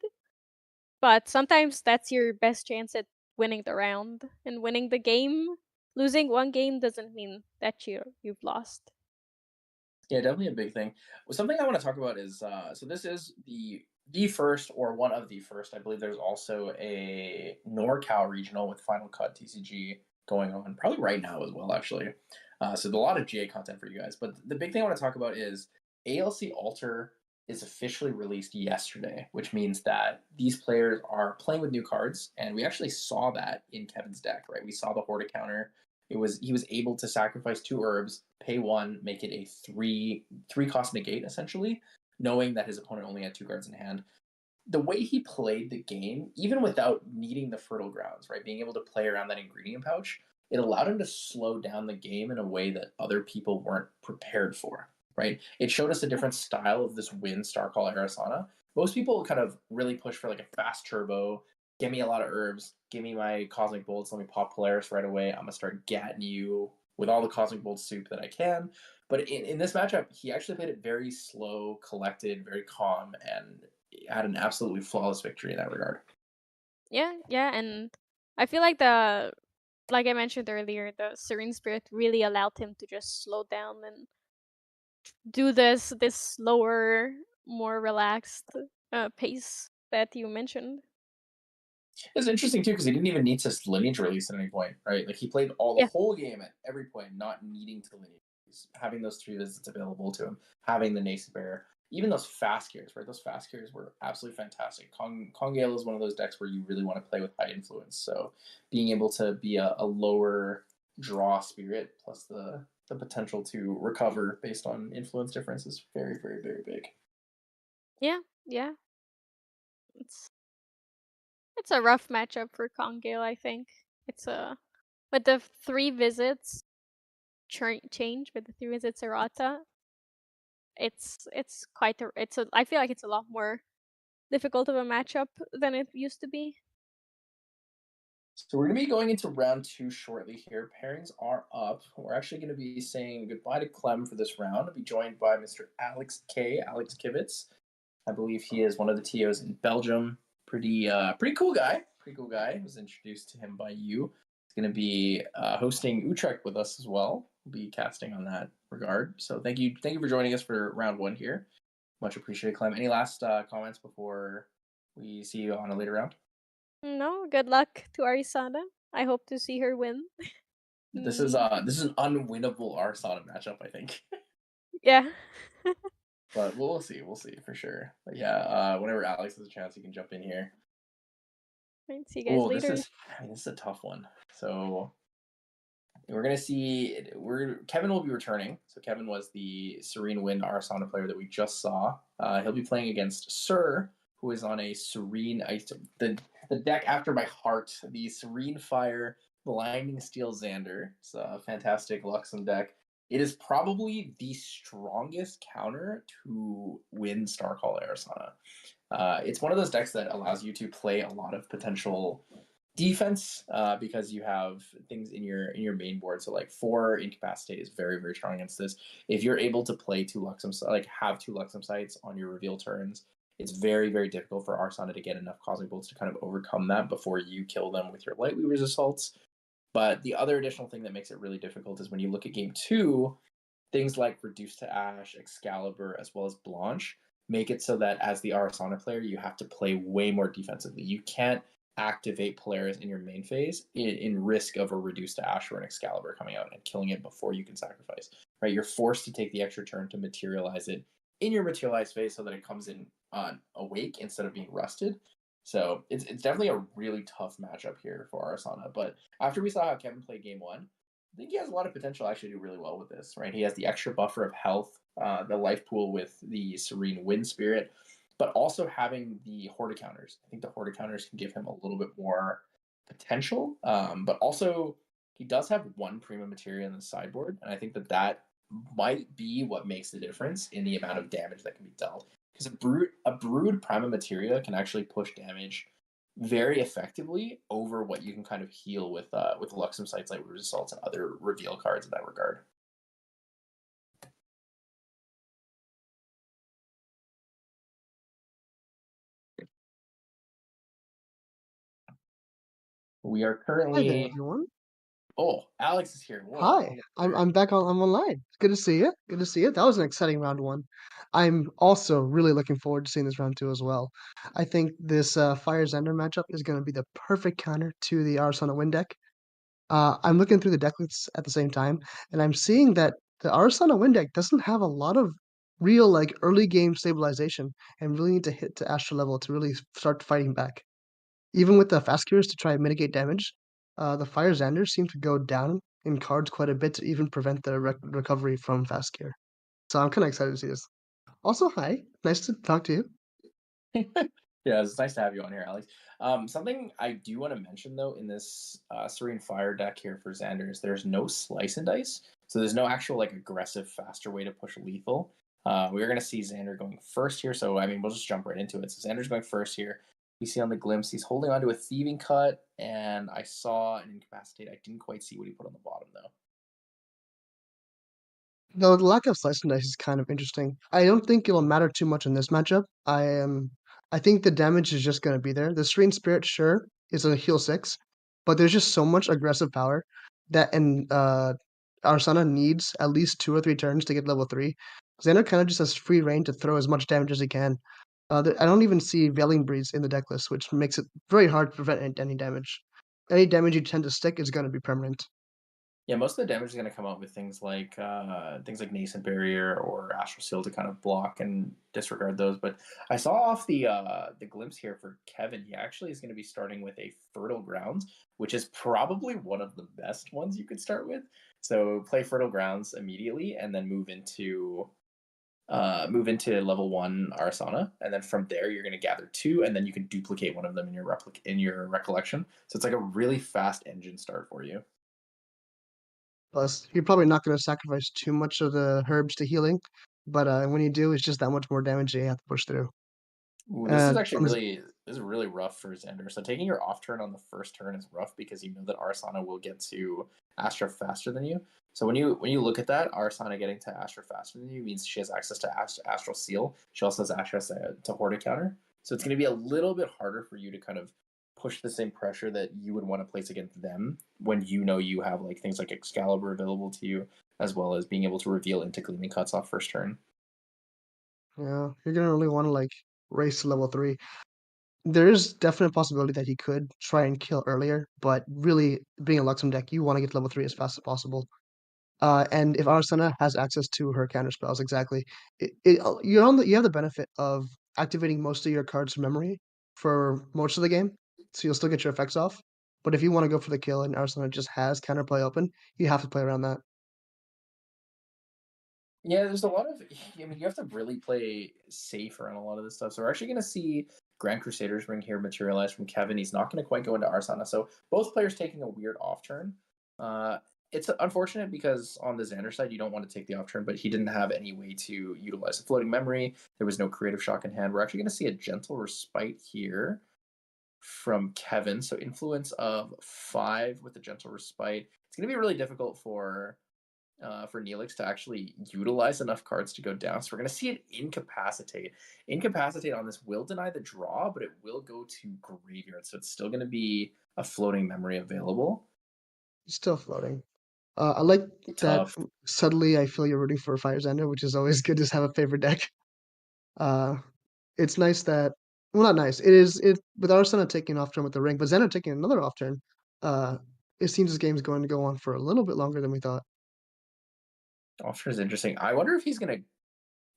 but sometimes that's your best chance at winning the round and winning the game. Losing one game doesn't mean that you've lost. Yeah, definitely a big thing. Well, something I want to talk about is so this is the first or one of the first. I believe there's also a NorCal regional with Final Cut TCG going on, probably right now as well, actually. So there's a lot of GA content for you guys. But the big thing I want to talk about is ALC Alter is officially released yesterday, which means that these players are playing with new cards, and we actually saw that in Kevin's deck, right? We saw the Horta counter. He was able to sacrifice 2 herbs, pay 1, make it a three cost negate essentially, knowing that his opponent only had 2 cards in hand. The way he played the game, even without needing the fertile grounds, right, being able to play around that ingredient pouch, it allowed him to slow down the game in a way that other people weren't prepared for. Right, it showed us a different style of this win Starcall Arasana. Most people kind of really push for like a fast turbo, give me a lot of herbs, give me my Cosmic Bolts, let me pop Polaris right away. I'm going to start gatting you with all the Cosmic Bolt soup that I can. But in this matchup, he actually played it very slow, collected, very calm, and had an absolutely flawless victory in that regard. Yeah, yeah, and I feel like the like I mentioned earlier, the Serene Spirit really allowed him to just slow down and do this slower, more relaxed pace that you mentioned. It's interesting too because he didn't even need to lineage release at any point, right? Like he played all the Yeah, whole game at every point, not needing to lineage release, having those 3 visits available to him, having the Nascent Bear, even those fast carries, right? Those fast carries were absolutely fantastic. Kongale is one of those decks where you really want to play with high influence, so being able to be a lower draw spirit plus the potential to recover based on influence difference is very, very, very big. yeah, yeah. It's it's a rough matchup for Kongale, I think. It's a with the 3 visits change with the 3 visits errata. It's quite a it's a I feel like it's a lot more difficult of a matchup than it used to be. So we're going to be going into round 2 shortly here. Pairings are up. We're actually going to be saying goodbye to Clem for this round. I'll be joined by Mr. Alex Kivitz. I believe he is one of the TOs in Belgium. Pretty cool guy. Pretty cool guy. I was introduced to him by you. He's going to be hosting Utrecht with us as well. We'll be casting on that regard. So thank you for joining us for round 1 here. Much appreciated, Clem. Any last comments before we see you on a later round? No, good luck to Arisana. I hope to see her win. Mm, This is an unwinnable Arsana matchup, I think. yeah. But we'll see. We'll see for sure. But yeah, whenever Alex has a chance, he can jump in here. Right, see you guys Oh, later. this is a tough one. So we're gonna see. Kevin will be returning. So Kevin was the Serene Wind Arsana player that we just saw. He'll be playing against Sir, who is on a Serene Ice. The deck after my heart, the Serene Fire Blinding Steel Xander. It's a fantastic Luxem deck. It is probably the strongest counter to win Starcall Arisana. It's one of those decks that allows you to play a lot of potential defense because you have things in your main board. So like 4 Incapacitate is very, very strong against this. If you're able to play 2 Luxem, like have 2 Luxem sites on your reveal turns, it's very, very difficult for Arsana to get enough Cosmic Bolts to kind of overcome that before you kill them with your Lightweaver's Assaults. But the other additional thing that makes it really difficult is when you look at game 2, things like Reduce to Ash, Excalibur, as well as Blanche make it so that as the Arasana player, you have to play way more defensively. You can't activate Polaris in your main phase in risk of a Reduce to Ash or an Excalibur coming out and killing it before you can sacrifice. Right, you're forced to take the extra turn to materialize it in your materialized phase so that it comes in on awake instead of being rusted. So it's definitely a really tough matchup here for Arasana. But after we saw how Kevin played game 1, I think he has a lot of potential actually to do really well with this, right? He has the extra buffer of health, the life pool with the Serene Wind Spirit. but also having the Horta counters. I think the Horta counters can give him a little bit more potential, but also he does have one Prima Materia in the sideboard, and I think that that might be what makes the difference in the amount of damage that can be dealt. Because a brewed Prima Materia can actually push damage very effectively over what you can kind of heal with Luxem sites like Root Assaults and other reveal cards in that regard. We are Hi there, currently. everyone. Oh, Alex is here. What up? Hi, I'm back on. I'm online. Good to see you. Good to see you. That was an exciting round one. I'm also really looking forward to seeing this round two as well. I think this Fire Zender matchup is going to be the perfect counter to the Arsana Wind deck. I'm looking through the deck lists at the same time, and I'm seeing that the Arsana Wind deck doesn't have a lot of real like early game stabilization, and really need to hit to Astral level to really start fighting back. Even with the fast cures to try and mitigate damage, the Fire Xanders seem to go down in cards quite a bit to even prevent the recovery from fast cure. So I'm kind of excited to see this. Also, hi, nice to talk to you. Yeah, it's nice to have you on here, Alex. Something I do want to mention though in this Serene Fire deck here for Xander is there's no slice and dice, so there's no actual like aggressive, faster way to push lethal. We're gonna see Xander going first here, so I mean we'll just jump right into it. So Xander's going first here. You see on the glimpse he's holding onto a thieving cut, and I saw an incapacitate. I didn't quite see what he put on the bottom though. Though the lack of slice and dice is kind of interesting. I don't think it'll matter too much in this matchup. I think the damage is just going to be there. The Serene Spirit, sure, is a heal 6, but there's just so much aggressive power that and Arsana needs at least 2 or 3 turns to get level 3. Xander kind of just has free reign to throw as much damage as he can. I don't even see Veiling Breeze in the deck list, which makes it very hard to prevent any damage. Any damage you tend to stick is going to be permanent. Yeah, most of the damage is going to come out with things like Nascent Barrier or Astral Seal to kind of block and disregard those. But I saw off the glimpse here for Kevin. He actually is going to be starting with a Fertile Grounds, which is probably one of the best ones you could start with. So play Fertile Grounds immediately, and then move into level 1 Arsana, and then from there you're going to gather 2, and then you can duplicate one of them in your recollection. So it's like a really fast engine start for you. Plus, you're probably not going to sacrifice too much of the herbs to healing, but when you do, it's just that much more damage that you have to push through. Ooh, this is And actually really rough for Xander. So taking your off turn on the first turn is rough because you know that Arsana will get to Astra faster than you. So when you look at that, Arsana getting to Astra faster than you means she has access to Astral Seal. She also has access to Horta counter. So it's going to be a little bit harder for you to kind of push the same pressure that you would want to place against them when you know you have like things like Excalibur available to you, as well as being able to reveal into Gleaming Cuts off first turn. yeah, you're going to really want to like race to level 3. There is definite possibility that he could try and kill earlier, but really, being a Luxem deck, you want to get to level 3 as fast as possible. And if Arsana has access to her counter spells, exactly, you have the benefit of activating most of your cards from memory for most of the game, so you'll still get your effects off. But if you want to go for the kill and Arsana just has counterplay open, you have to play around that. Yeah, there's a lot of. I mean, you have to really play safe around a lot of this stuff. So we're actually going to see Grand Crusader's Ring here materialize from Kevin. He's not going to quite go into Arsana. So both players taking a weird off turn. It's unfortunate because on the Xander side, you don't want to take the off turn, but he didn't have any way to utilize the floating memory. There was no creative shock in hand. We're actually going to see a gentle respite here from Kevin. So influence of 5 with the gentle respite. It's going to be really difficult for Neelix to actually utilize enough cards to go down. So we're going to see it incapacitate. Incapacitate on this will deny the draw, but it will go to graveyard. So it's still going to be a floating memory available. Still floating. I like that Tough. subtly I feel you're rooting for Fire Xander, which is always good to have a favorite deck. Uh, it's nice that well, not nice. It with Arsana taking off turn with the ring, but Xander taking another off turn. Uh, it seems this game is going to go on for a little bit longer than we thought. Offer is interesting. I wonder if he's going to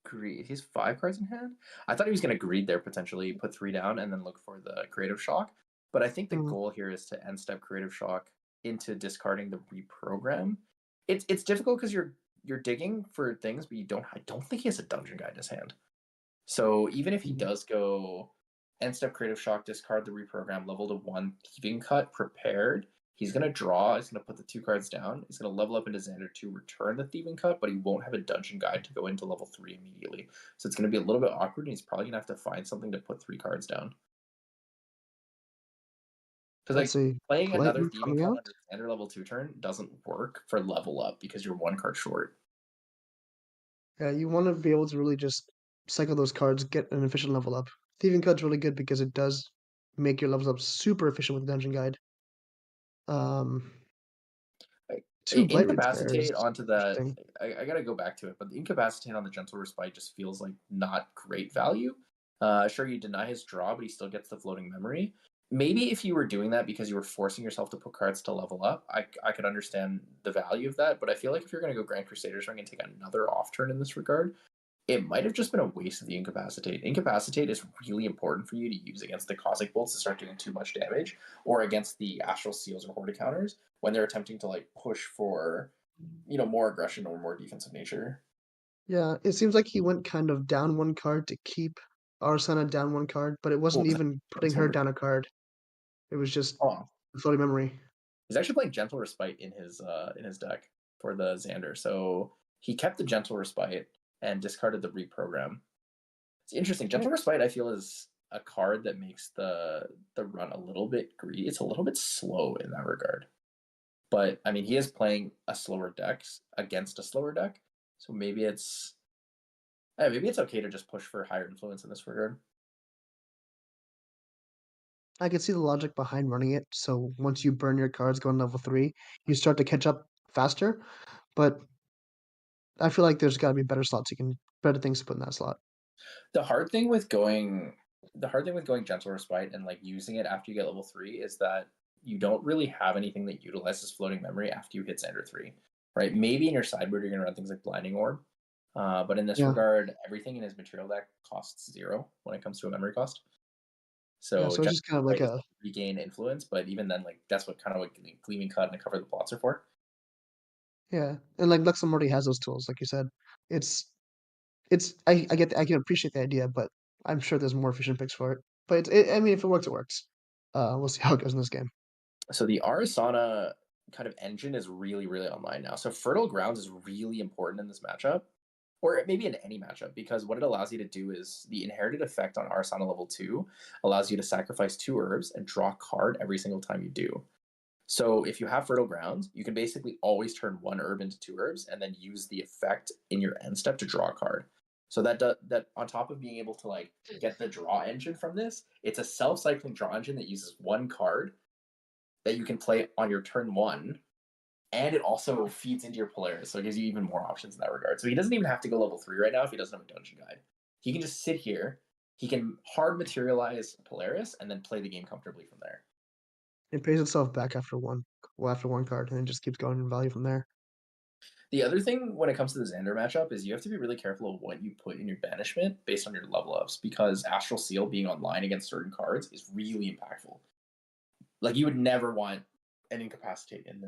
greed. He's 5 cards in hand. I thought he was going to greed there potentially, put 3 down, and then look for the creative shock. But I think the Mm. goal here is to end step creative shock into discarding the reprogram. It's difficult because you're digging for things, but you don't. I don't think he has a dungeon guide in his hand. So even if he does go end step creative shock, discard the reprogram, level to 1, thieving cut, prepared, he's gonna draw, he's gonna put the 2 cards down, he's gonna level up into Xander to return the thieving cut, but he won't have a dungeon guide to go into level 3 immediately. So it's gonna be a little bit awkward, and he's probably gonna have to find something to put 3 cards down. Because Let's like see. playing another Lightning thieving coming cut out. under Xander level 2 turn doesn't work for level up because you're 1 card short. Yeah, you want to be able to really just cycle those cards, get an efficient level up. Thieving Cut's really good because it does make your levels up super efficient with the Dungeon Guide. Um, Like, 2 Blight Rage there is incapacitate onto that. interesting. I gotta go back to it, but the incapacitate on the gentle respite just feels like not great value. Sure, you deny his draw, but he still gets the floating memory. Maybe if you were doing that because you were forcing yourself to put cards to level up, I could understand the value of that. But I feel like if you're gonna go Grand Crusaders Ring and take another off turn in this regard, it might have just been a waste of the incapacitate. Incapacitate is really important for you to use against the Cosmic Bolts to start doing too much damage, or against the Astral Seals or Horde counters when they're attempting to like push for, more aggression or more defensive nature. Yeah, it seems like he went kind of down 1 card to keep Arsana down 1 card, but it Oh, wasn't even putting that's her number. down a card. It was just Oh, floating memory. he's actually playing Gentle Respite in his deck for the Xander. So he kept the Gentle Respite and discarded the reprogram. It's interesting. Yeah. Gentle Respite, I feel, is a card that makes the run a little bit greedy. It's a little bit slow in that regard. But I mean, he is playing a slower deck against a slower deck, so maybe it's okay to just push for higher influence in this regard. I could see the logic behind running it, so once you burn your cards going level 3, you start to catch up faster, but I feel like there's gotta be better slots better things to put in that slot. The hard thing with going Gentle Respite and like using it after you get level 3 is that you don't really have anything that utilizes floating memory after you hit Xander 3, right? Maybe in your sideboard you're gonna run things like Blinding Orb, but in this Yeah. regard, everything in his material deck costs 0 when it comes to a memory cost. Yeah, So so it's Gentle just kind of like Respite is a regain influence, but even then, like that's what kind of like Gleaming Cut and the Cover the Plots are for. yeah, and, like, Luxem already has those tools, like you said. It's I can appreciate the idea, but I'm sure there's more efficient picks for it. But I mean, if it works, it works. We'll see how it goes in this game. So the Arasana kind of engine is really, really online now. So Fertile Grounds is really important in this matchup, or maybe in any matchup, because what it allows you to do is the inherited effect on Arasana level 2 allows you to sacrifice 2 herbs and draw a card every single time you do. So if you have Fertile Grounds, you can basically always turn 1 herb into 2 herbs and then use the effect in your end step to draw a card. So that on top of being able to like get the draw engine from this, it's a self-cycling draw engine that uses 1 card that you can play on your turn 1, and it also feeds into your Polaris, so it gives you even more options in that regard. So he doesn't even have to go level 3 right now if he doesn't have a dungeon guide. He can just sit here, he can hard materialize Polaris, and then play the game comfortably from there. It pays itself back after 1 card, and it just keeps going in value from there. The other thing when it comes to the Xander matchup is you have to be really careful of what you put in your banishment based on your level ups, because Astral Seal being online against certain cards is really impactful. Like you would never want an incapacitate in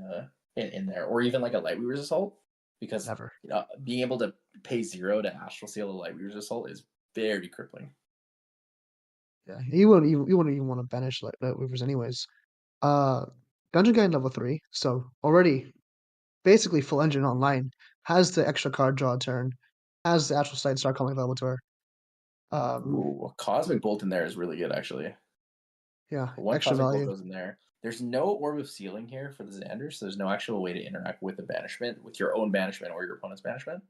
there, or even like a Light Weaver's Assault, because Never. being able to pay 0 to Astral Seal a Light Weaver's Assault is very crippling. Yeah, you wouldn't even wanna banish Light Weavers anyways. Uh, Dungeon Guide level 3, so already basically full engine online, has the extra card draw turn, has the Astral Sight start coming available to her. Ooh, a Cosmic Bolt in there is really good, actually. Yeah, One extra Cosmic Bolt value. goes in there. There's no Orb of Sealing here for the Xander, so there's no actual way to interact with the banishment, with your own banishment or your opponent's banishment.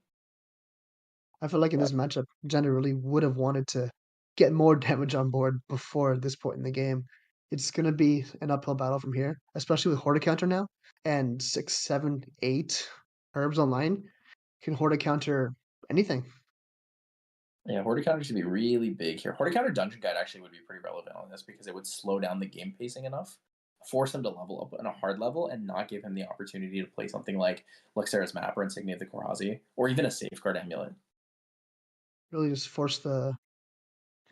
I feel like in But this matchup, Jender really would have wanted to get more damage on board before this point in the game. It's gonna be an uphill battle from here, especially with Horde counter now, and 6, 7, 8 herbs online can Horde counter anything. yeah, Horticounter should be really big here. Horticounter Dungeon Guide actually would be pretty relevant on this because it would slow down the game pacing enough, force him to level up on a hard level, and not give him the opportunity to play something like Luxera's Map or Insignia of the Korazi, or even a Safeguard Amulet. Really just force the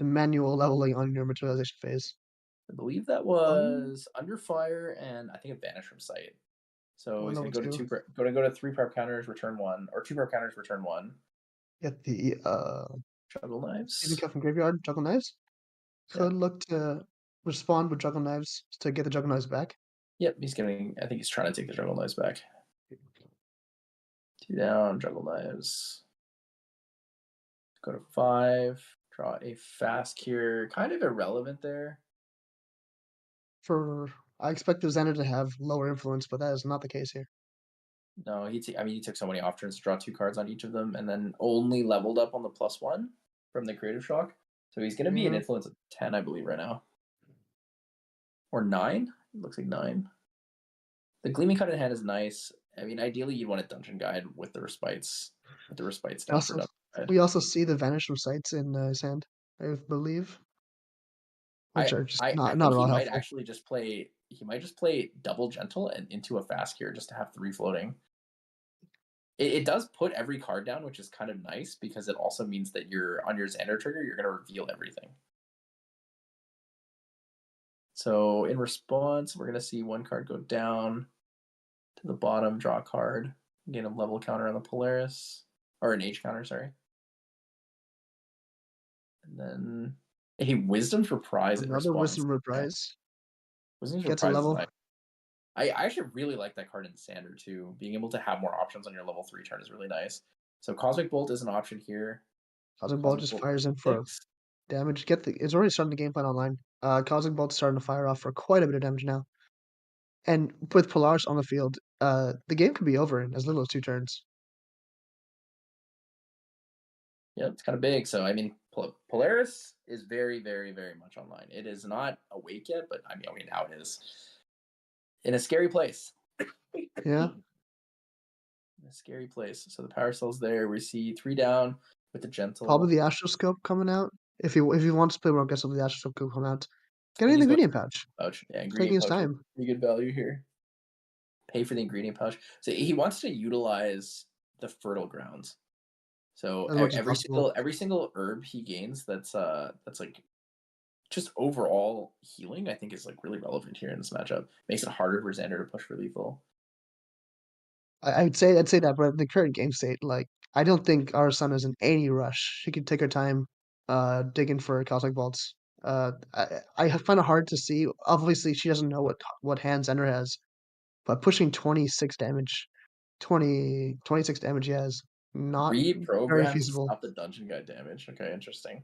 manual leveling on your materialization phase. I believe that Um, was Under Fire and I think a Banish from Sight. So one he's level going to go to 2. go to 3 prep counters, return 1, or 2 prep counters, return 1. Get the Juggle Steven Knives. Cup from Graveyard, Juggle Knives. Yep. Could look to respond with Juggle Knives to get the Juggle Knives back. Yep, I think he's trying to take the Juggle Knives back. 2 down, Juggle Knives. Go to 5. Draw a fast cure. Kind of irrelevant there. I expect the Xander to have lower influence, but that is not the case here. No, he took so many off turns to draw 2 cards on each of them, and then only leveled up on the +1 from the Creative Shock. So he's going to be an influence of 10, I believe, right now. Or 9? It looks like 9. The Gleaming Cut in hand is nice. I mean, ideally, you'd want a Dungeon Guide with the Respites. With the Respites down for Dungeon Guide. We also see the Vanish from Sights in his hand, I believe. Which are just I not think at all he might helpful. actually just play. He might just play Double Gentle and into a fast cure just to have 3 floating. It does put every card down, which is kind of nice because it also means that you're on your Xander trigger, you're going to reveal everything. So in response, we're going to see 1 card go down to the bottom, draw a card, gain a level counter on the Polaris, or an H counter, sorry. And then a Wisdom's Reprise. Another Wisdom Reprise. Wisdom's Gets a Reprise level. is nice. I actually really like that card in Sander too. Being able to have more options on your level 3 turn is really nice. So Cosmic Bolt is an option here. Cosmic Bolt just fires in for damage. It's already starting the game plan online. Cosmic Bolt's starting to fire off for quite a bit of damage now. And with Polaris on the field, the game could be over in as little as 2 turns. Yeah, it's kind of big. So I mean, Polaris is very, very, very much online. It is not awake yet, but I mean now it is. In a scary place. Yeah. In a scary place. So the Power Cell's there. We see 3 down with the Gentle. Probably the Astroscope coming out. If he wants to play more aggressive, the Astroscope could come out. Getting the ingredient pouch. Yeah, taking his time. Pretty good value here. Pay for the ingredient pouch. So he wants to utilize the fertile grounds. So every single herb he gains that's like just overall healing, I think is like really relevant here in this matchup. Makes it harder for Xander to push for lethal. I'd say that, but the current game state, like I don't think our son is in any rush. She could take her time, digging for cosmic bolts. I find it hard to see. Obviously, she doesn't know what hand Xander has, but pushing 26 damage, 26 damage, yeah, is not very Reprogram to feasible. stop the Dungeon Guide damage. Okay, interesting.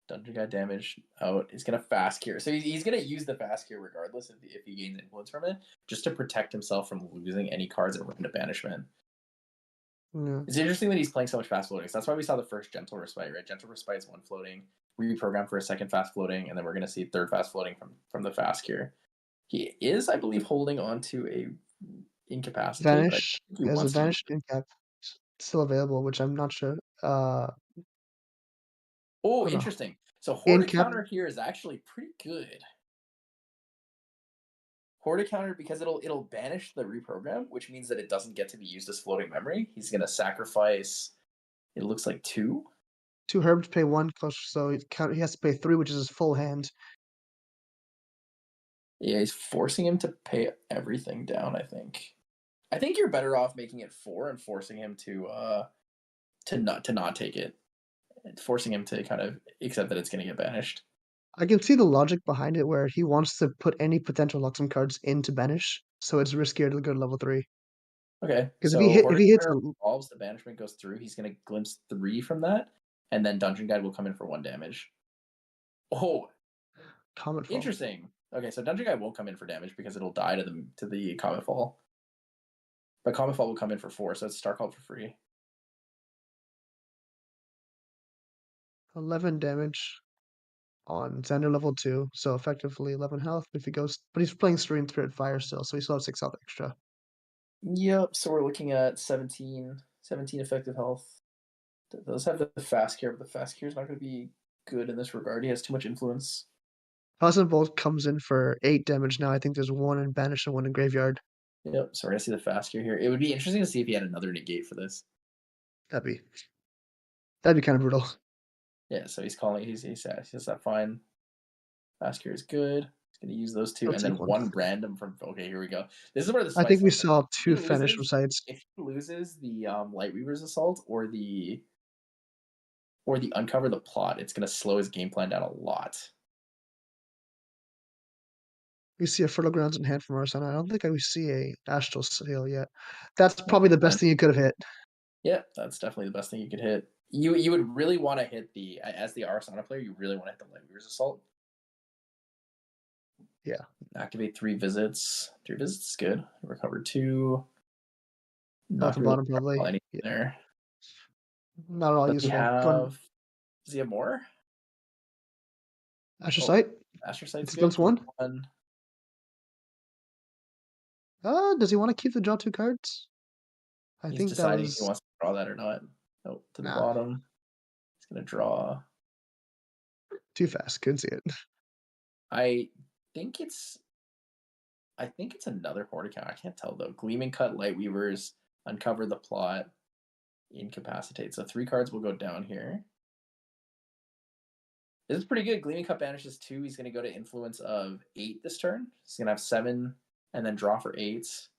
Dungeon Guide damage out. He's gonna fast cure. So he's gonna use the fast cure regardless if he gains influence from it, just to protect himself from losing any cards that run to banishment. Yeah. It's interesting that he's playing so much fast floating. So that's why we saw the first Gentle Respite, right? Gentle Respite is 1 floating, reprogram for a second fast floating, and then we're gonna see 3rd fast floating from the fast cure. He is, I believe, holding on to a incapacitate. Vanish. There's a Vanish incap still available, which I'm not sure. Interesting. So Counter here is actually pretty good. Counter, because it'll banish the reprogram, which means that it doesn't get to be used as floating memory. He's gonna sacrifice. It looks like 2. 2 herbs pay 1, so he has to pay 3, which is his full hand. Yeah, he's forcing him to pay everything down. I think you're better off making it 4 and forcing him to not take it, and forcing him to kind of accept that it's going to get banished. I can see the logic behind it, where he wants to put any potential Luxem cards into banish, so it's riskier to go to level 3. Okay, because so if he hits resolves, the banishment goes through. He's going to glimpse 3 from that, and then Dungeon Guide will come in for 1 damage. Oh, Comet Fall. Interesting. Okay, so Dungeon Guide won't come in for damage because it'll die to the Comet Fall. But Comet Fall will come in for 4, so it's Star Called for free. 11 damage on Xander level 2, so effectively 11 health. If he goes, but he's playing Serene Spirit Fire still, so he still has 6 health extra. Yep, so we're looking at 17 effective health. Those have the fast cure, but the fast cure is not going to be good in this regard. He has too much influence. Cosmic Bolt comes in for 8 damage now. I think there's 1 in Banish and 1 in Graveyard. Yep, so we're going to see the fast cure here. It would be interesting to see if he had another negate for this. That'd be kind of brutal. Yeah, so he's calling. He says that fine. Fast cure is good. He's going to use those 2, and then 1 random from. Okay, here we go. This is where the. I think we saw 2 Finish from sites. If he loses the Lightweaver's Assault or the or the Uncover the Plot. It's going to slow his game plan down a lot. We see a Fertile Grounds in hand from Arsana. I don't think we see a Astral Sail yet. That's probably the best thing you could have hit. Yeah, that's definitely the best thing you could hit. You would really want to hit the, as the Arsana player, you really want to hit the Lightweaver's Assault. Yeah. Activate 3 visits. 3 visits is good. Recover 2. Top and bottom, probably. Anything Yeah. there. Not at all Does useful. Does he have more? Astral Sight? Astral Sight's It's good. against 1. Does he want to keep the draw 2 cards? He's think that deciding was. if he wants to draw that or not. Nope, to the Nah. bottom. He's going to draw. Too fast. Couldn't see it. I think it's another Horde account. I can't tell though. Gleaming Cut, Lightweavers, Uncover the Plot, Incapacitate. So 3 cards will go down here. This is pretty good. Gleaming Cut banishes 2. He's going to go to Influence of 8 this turn. He's going to have 7 and then draw for 8s.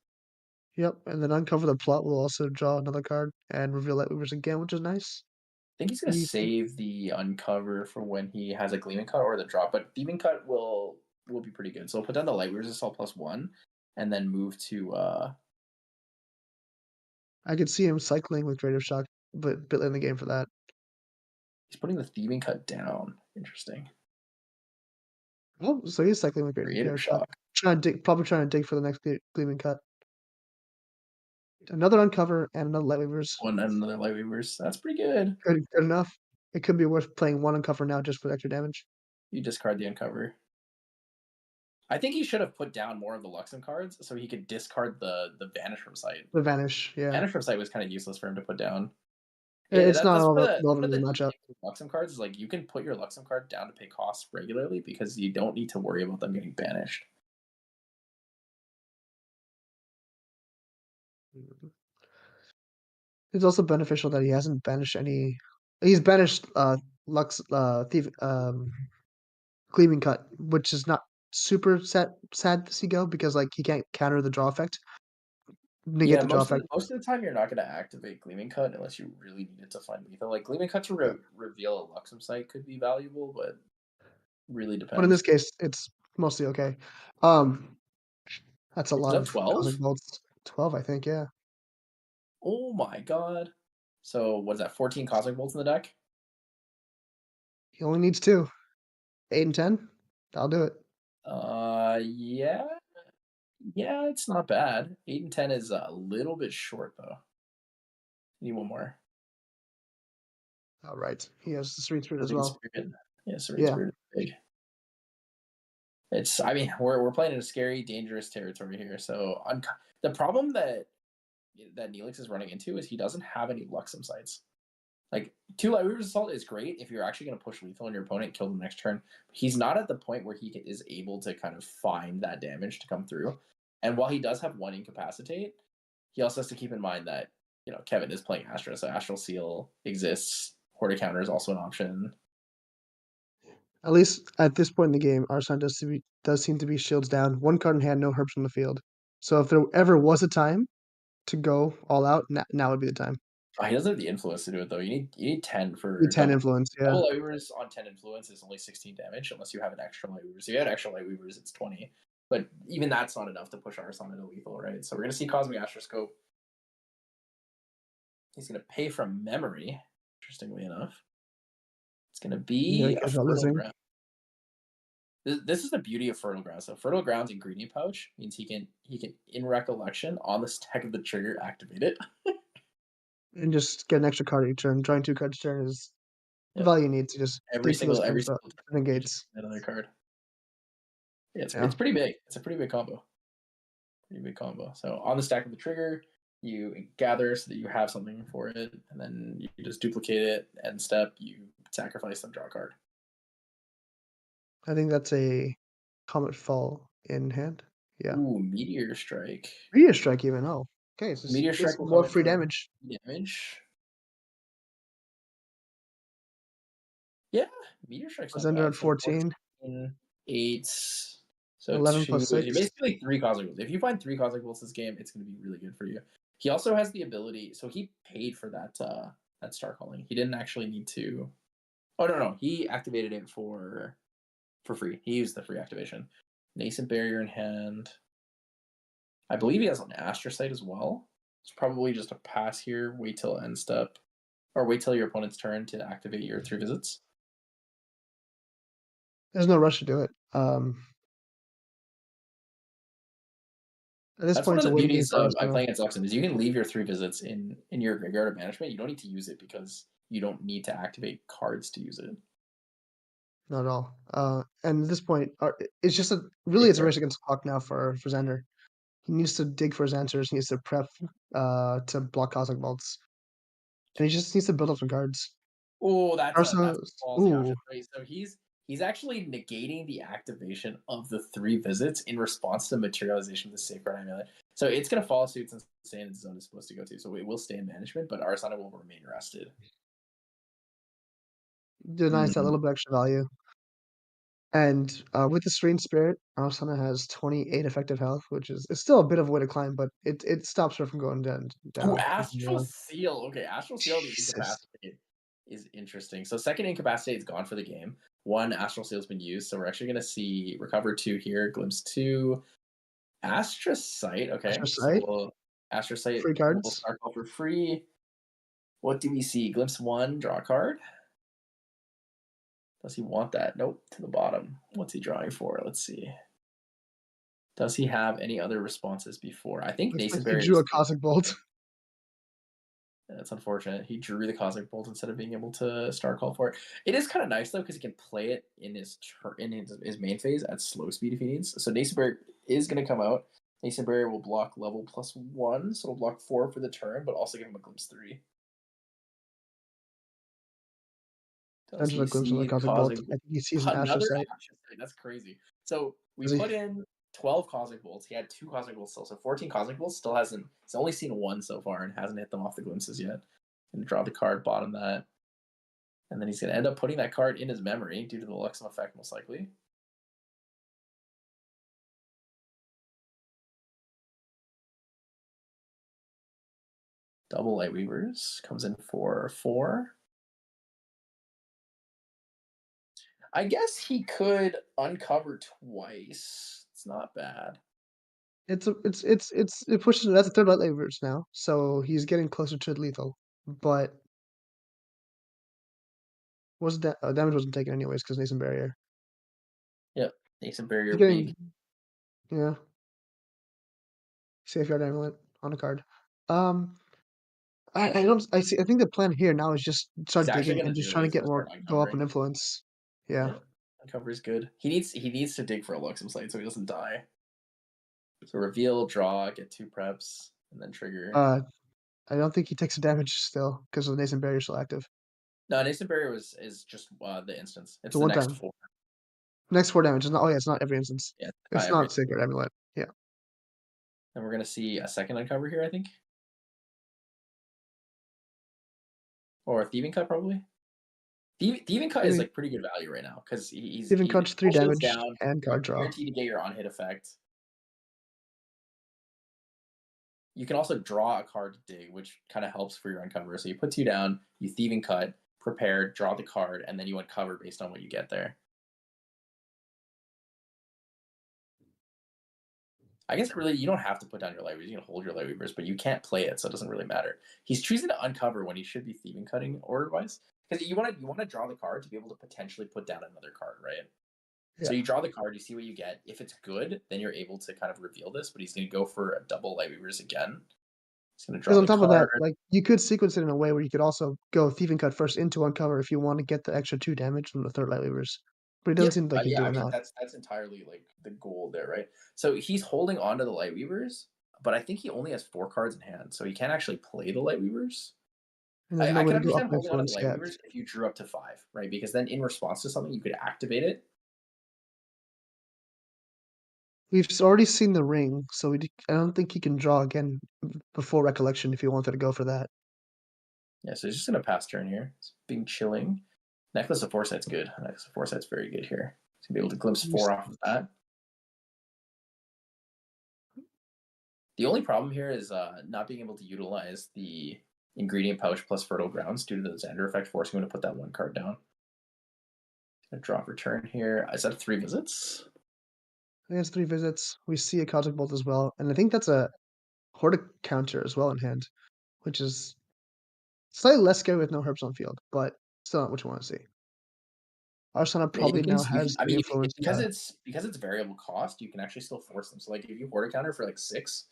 Yep, and then Uncover the Plot will also draw another card and reveal Lightweavers again, which is nice. I think he's going to save the Uncover for when he has a Gleaming Cut or the drop, but Gleaming Cut will be pretty good. So we'll put down the Lightweavers Assault +1 and then move to... I could see him cycling with Creative Shock, but bit in the game for that. He's putting the Thieving Cut down. Interesting. Oh, so he's cycling with Creative Shock. Probably trying to dig for the next Gleaming Cut. Another Uncover and another Lightweavers. Another Lightweavers. That's pretty good. Good enough. It could be worth playing 1 Uncover now just for extra damage. You discard the Uncover. I think he should have put down more of the Luxem cards so he could discard the Vanish from Sight. The Vanish, yeah. Vanish from Sight was kind of useless for him to put down. It's not all relevant to the matchup. Luxem cards is like you can put your Luxem card down to pay costs regularly because you don't need to worry about them getting banished. It's also beneficial that he hasn't banished any. He's banished Thief, Gleaming Cut, which is not super sad to see go because like he can't counter the draw effect. Negate the draw effect. Most of the time, you're not going to activate Gleaming Cut unless you really need it to find lethal. Like Gleaming Cut to reveal a Luxem Sight could be valuable, but really depends. But in this case, it's mostly okay. That's a lot of 12 bolts. 12, I think, yeah. Oh my god! So what's that? 14 Cosmic Bolts in the deck. He only needs 2. 8 and 10. I'll do it. Yeah. Yeah, it's not bad. 8 and 10 is a little bit short, though. Need 1 more. All right. He has the Serene Spirit as well. Yeah, Serene Spirit is big. I mean, we're playing in a scary, dangerous territory here. So the problem that Neelix is running into is he doesn't have any Luxem Sights. Like 2 Lightweaver's Assault is great if you're actually going to push lethal on your opponent and kill them next turn. He's not at the point where he is able to kind of find that damage to come through. And while he does have 1 Incapacitate, he also has to keep in mind that Kevin is playing Astra, so Astral Seal exists. Horde counter is also an option. At least at this point in the game, Arsan does seem to be shields down. 1 card in hand, no herbs on the field. So if there ever was a time to go all out, now would be the time. He doesn't have the influence to do it though. You need 10 for 10 influence. Yeah. Double Lightweavers on 10 influence is only 16 damage unless you have an extra Lightweavers. If you had extra Lightweavers, it's 20. But even that's not enough to push Arsan into lethal, right? So we're gonna see Cosmic Astroscope. He's gonna pay from memory. Interestingly enough, it's gonna be a Fertile Ground. This is the beauty of Fertile Ground. So Fertile Ground's Ingredient Pouch means he can in Recollection on the stack of the trigger activate it. And just get an extra card each turn. Drawing 2 cards each turn is the value you need to just every single negates another card. Yeah, it's pretty big. It's a pretty big combo. So on the stack of the trigger, you gather so that you have something for it, and then you just duplicate it. End step, you sacrifice them, draw a card. I think that's a Comet Fall in hand. Yeah. Ooh, Meteor Strike. Meteor Strike even. Oh, okay. So Meteor Strike will more free damage. Yeah, Meteor Strike's was under at 14. 8. So 11 plus 6. Basically 3 Cosmic Bolts. If you find 3 Cosmic Bolts this game, it's going to be really good for you. He also has the ability, so he paid for that That's star calling. He didn't actually need to. Oh no, he activated it for free. He used the free activation. Nascent Barrier in hand. I believe he has an Astrocyte as well. It's probably just a pass here. Wait till end step, or wait till your opponent's turn to activate your 3 visits. There's no rush to do it. At this That's point, one of it's a the waiting game beauties for of Arsana. playing at Zuxin is you can leave your 3 visits in your graveyard of management. You don't need to use it because you don't need to activate cards to use it. Not at all. And at this point, it's just really it's a race against the clock now for Xander. He needs to dig for his answers. He needs to prep to block Cosmic Bolts, and he just needs to build up some cards. Oh, that's a ballsy ooh. option. Right? So he's actually negating the activation of the 3 visits in response to materialization of the Sacred Amulet. So it's going to follow suit since the zone is supposed to go to. So it will stay in management, but Arsana will remain rested. Denies that little bit extra value. And with the Serene Spirit, Arsana has 28 effective health, which is it's still a bit of a way to climb, but it stops her from going down. Oh, Astral Seal. Okay, Astral Seal, the Incapacitate is interesting. So second Incapacitate is gone for the game. 1 Astral Seal has been used, so we're actually going to see Recover 2 here, Glimpse 2, Astrocyte. Okay, Astrocyte? so Astrocyte Free will cards. start off for free. What do we see? Glimpse 1, draw a card. Does he want that? Nope, to the bottom. What's he drawing for? Let's see. Does he have any other responses before? I think Nascent Barrier. He drew a Cosmic Bolt. That's unfortunate. He drew the Cosmic Bolt instead of being able to star call for it. It is kind of nice though because he can play it in his main phase at slow speed if he needs. So Nascent Barrier is going to come out. Nascent Barrier will block level +1, so it'll block 4 for the turn, but also give him a glimpse 3. Does he see Cosmic Bolt? I think he sees an another Astrocyte. Astrocyte? That's crazy. So we put in 12 Cosmic Bolts. He had 2 Cosmic Bolts still, so 14 Cosmic Bolts. Still hasn't. He's only seen 1 so far and hasn't hit them off the glimpses yet. And draw the card, bottom that, and then he's going to end up putting that card in his memory due to the Luxem effect, most likely. Double Lightweavers comes in for 4. I guess he could uncover twice. It's not bad. It pushes that's a 3rd Lightweavers now, so he's getting closer to lethal. But damage wasn't taken anyways because Nascent Barrier. Yep, Nascent Barrier Getting, big. Yeah. Safeguard Amulet on a card. I think the plan here now is just start digging and just trying to get more go up in influence. Yeah. Uncover is good. He needs to dig for a Luxem Slate so he doesn't die. So reveal, draw, get 2 preps, and then trigger. I don't think he takes the damage still because of the Nascent Barrier still active. No, Nascent Barrier is just the instance. It's the the one next time. 4. Next 4 damage. It's not every instance. Yeah, it's not Sacred Amulet. Yeah. And we're gonna see a second uncover here, I think. Or a Thieving Cut, probably. Thieving Cut is like pretty good value right now because he's Thieving Cut's 3 damage down, and card draw. Guaranteed to get your on-hit effect. You can also draw a card to dig, which kind of helps for your uncover. So you put 2 down, you Thieving Cut, prepare, draw the card, and then you uncover based on what you get there. I guess really you don't have to put down your Lightweavers. You can hold your Lightweavers, but you can't play it, so it doesn't really matter. He's choosing to uncover when he should be Thieving Cutting order-wise. Because you want to draw the card to be able to potentially put down another card, right? Yeah. So you draw the card, you see what you get. If it's good, then you're able to kind of reveal this. But he's going to go for a double Lightweavers again. He's going to draw. On top of that, like you could sequence it in a way where you could also go Thieving Cut first into uncover if you want to get the extra 2 damage from the 3rd Lightweavers. But it doesn't seem like he's doing that. That's entirely like the goal there, right? So he's holding on to the Lightweavers, but I think he only has 4 cards in hand, so he can't actually play the Lightweavers. I can understand holding on to the Lightweavers if you drew up to 5, right? Because then in response to something, you could activate it. We've already seen the ring, so I don't think he can draw again before Recollection if he wanted to go for that. Yeah, so he's just going to pass turn here. It's being chilling. Necklace of Foresight's good. Necklace of Foresight's very good here. He's going to be able to glimpse 4 off of that. The only problem here is not being able to utilize the ingredient pouch plus fertile grounds due to the Xander effect, forcing him to put that one card down. Gonna drop return here. Is that 3 visits? I think it's 3 visits. We see a Cosmic Bolt as well, and I think that's a Hortic counter as well in hand, which is slightly less scary with no herbs on field, but still not what you want to see. Arsana Yeah, probably now has I the mean, influence. because it's variable cost, you can actually still force them. So like if you hoard a counter for like 6,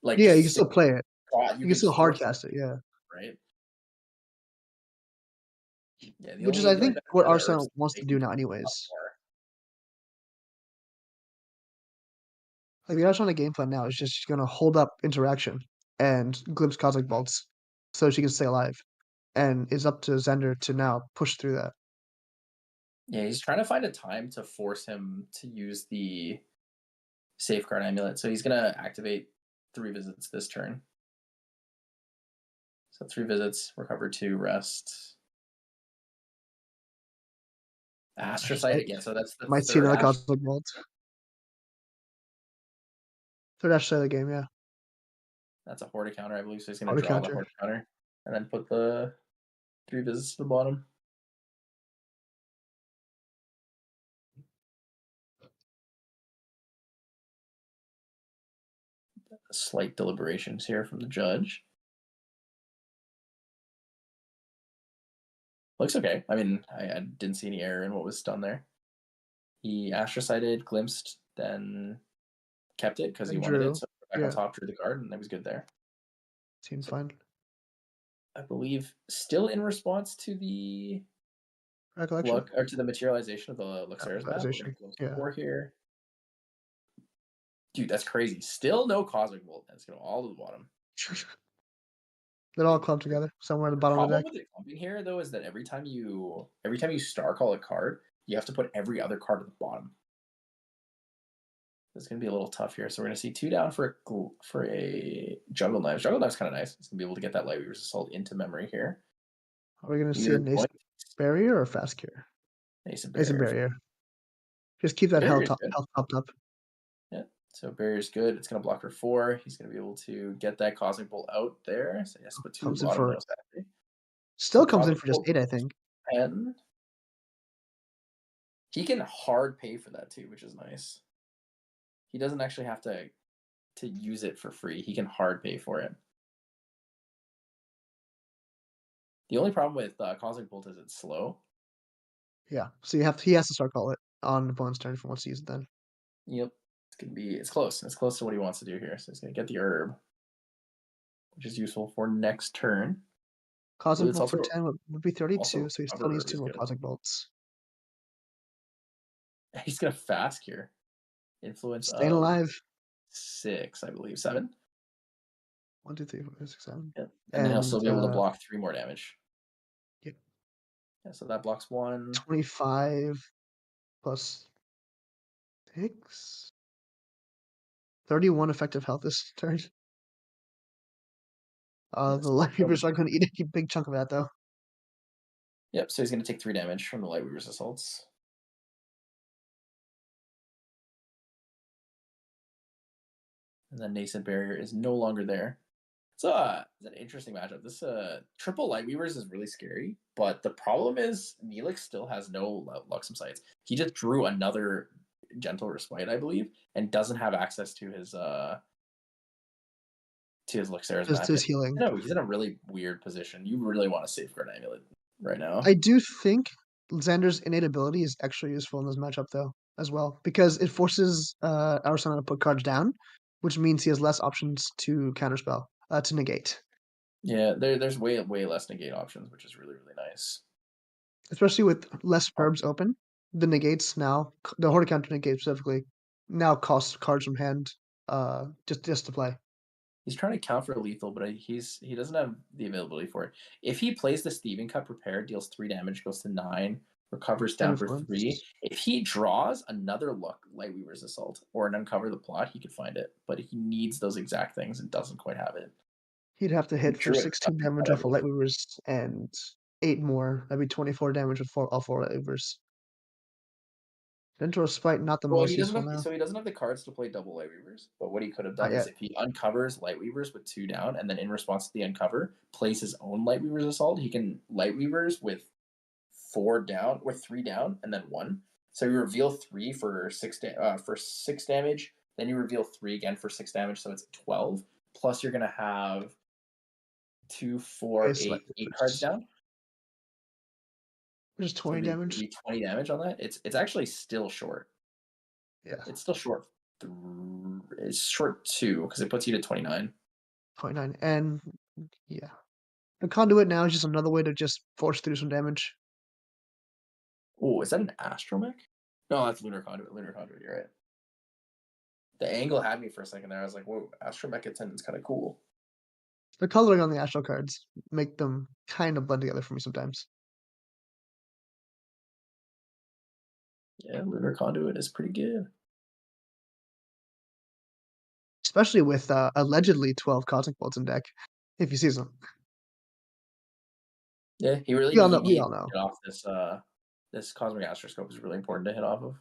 like Yeah, you can just 6, still play it. you You can can still hard force them, cast it, yeah. right? Yeah, Which is, I the only think, benefit what of the herbs Arsenal is wants they to can do now cost a lot anyways. more. Like, the Arsana game plan now is just she's gonna hold up interaction and glimpse Cosmic Bolts so she can stay alive, and it's up to Xander to now push through that. Yeah, he's trying to find a time to force him to use the safeguard amulet. So he's gonna activate 3 visits this turn. So 3 visits, recover 2, rest. Astrocyte again. So that's the Might see third another Cosmic Bolt. Third Astrocyte of the game, yeah. That's a Horta counter, I believe. So he's gonna Horta draw the counter. Horta counter and then put the 3 visits to the bottom. Slight deliberations here from the judge. Looks okay. I mean, I didn't see any error in what was done there. He astrocyted, glimpsed, then kept it because he And wanted it. drew. So back on Yeah, top, drew the card, and it was good there. seemed So fine. I believe still in response to the Recollection? to the materialization of the Luxera's map. We're gonna Realization, close the yeah. 4 here. Dude, that's crazy. Still no Cosmic Bolt. That's gonna all to the bottom. They'll all clump together somewhere at the The bottom of the problem deck. with it clumping here though is that every time you star call a card, you have to put every other card at the bottom. It's gonna be a little tough here. So we're gonna see 2 down for a Jungle Knives. Jungle Knives kind of nice. It's gonna be able to get that Lightweaver's Assault into memory here. Are we gonna see You're a Nascent going Barrier or Fast Cure? Nascent Nascent Barrier. Barrier. Just keep that Barrier's good. health topped up. Yeah. So Barrier's good. It's gonna block for 4. He's gonna be able to get that Cosmic Bolt out there. So he has to put 2 at Comes the in bottom for though, sadly. So still comes in Cosmic for just Bolt 8, I think. 10. He can hard pay for that too, which is nice. He doesn't actually have to use it for free. He can hard pay for it. The only problem with Cosmic Bolt is it's slow. Yeah. So he has to start call it on opponent's turn if he wants to use it then. Yep. It's close. It's close to what he wants to do here. So he's gonna get the herb, which is useful for next turn. Cosmic It's Bolt for also 10 would be 32, so he still recover needs herb 2 is more good. Cosmic Bolts. He's gonna fast here. Influence Staying of alive. 6, I believe. 7. 1, 2, 3, 4, 5, 6, 7. Yeah. And then he'll still be able to block 3 more damage. Yeah. Yeah, so that blocks 1. 25 plus 6. 31 effective health this turn. The Lightweavers are going to eat a big chunk of that, though. Yep, so he's going to take 3 damage from the Lightweaver's Assaults. And then Nascent Barrier is no longer there. So it's an interesting matchup. This triple Lightweavers is really scary, but the problem is Neelix still has no Luxem sites. He just drew another Gentle Respite, I believe, and doesn't have access to his Luxera's Just map his yet. healing. No, he's in a really weird position. You really want to safeguard Amulet right now. I do think Xander's innate ability is extra useful in this matchup, though, as well, because it forces Arsana to put cards down, which means he has less options to counterspell, to negate. Yeah, there's way less negate options, which is really nice. Especially with less herbs open, the negates now, the Horta counter negate specifically, now cost cards from hand just to play. He's trying to count for lethal, but he doesn't have the availability for it. If he plays the Steven Cup prepared, deals 3 damage, goes to 9, recovers down for 3. If he draws another Lightweaver's Assault or an Uncover the Plot, he could find it. But he needs those exact things and doesn't quite have it. He'd have to hit for Drew it 16 damage off of Lightweavers and 8 more. That'd be 24 damage with all 4 Lightweavers. Dentor Spite, not the Well, most he doesn't useful have now. so he doesn't have the cards to play double Light Weavers. But what he could have Not done is yet. if he uncovers Light Weavers with 2 down, and then in response to the uncover, plays his own Light Weavers Assault, he can Light Weavers with 4 down or 3 down, and then 1. So you reveal 3 for 6 damage. Then you reveal 3 again for 6 damage, so it's 12. Plus you're gonna have 2, 4, Base Light 8 cards Weavers. down. Which is So 20 it'd damage. be 20 damage on that. It's actually still short. Yeah. It's still short. It's short 2 because it puts you to 29. 29. And yeah. The Conduit now is just another way to just force through some damage. Oh, is that an Astromech? No, that's Lunar Conduit. Lunar Conduit, you're right. The angle had me for a second there. I was like, whoa, Astromech Attendant's kind of cool. The coloring on the Astral cards make them kind of blend together for me sometimes. Yeah, Lunar Conduit is pretty good. Especially with allegedly 12 Cosmic Bolts in deck, if you see some. Yeah, he really We all know. needs We all know. to hit off this Cosmic Astroscope is really important to hit off of.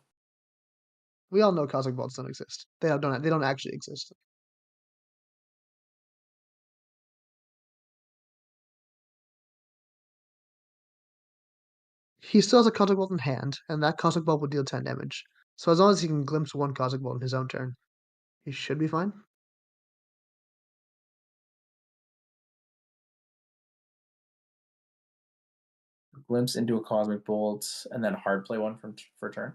We all know Cosmic Bolts don't exist. They don't actually exist. He still has a Cosmic Bolt in hand, and that Cosmic Bolt will deal 10 damage. So as long as he can glimpse 1 Cosmic Bolt in his own turn, he should be fine. Glimpse into a Cosmic Bolt, and then hard play 1 for turn.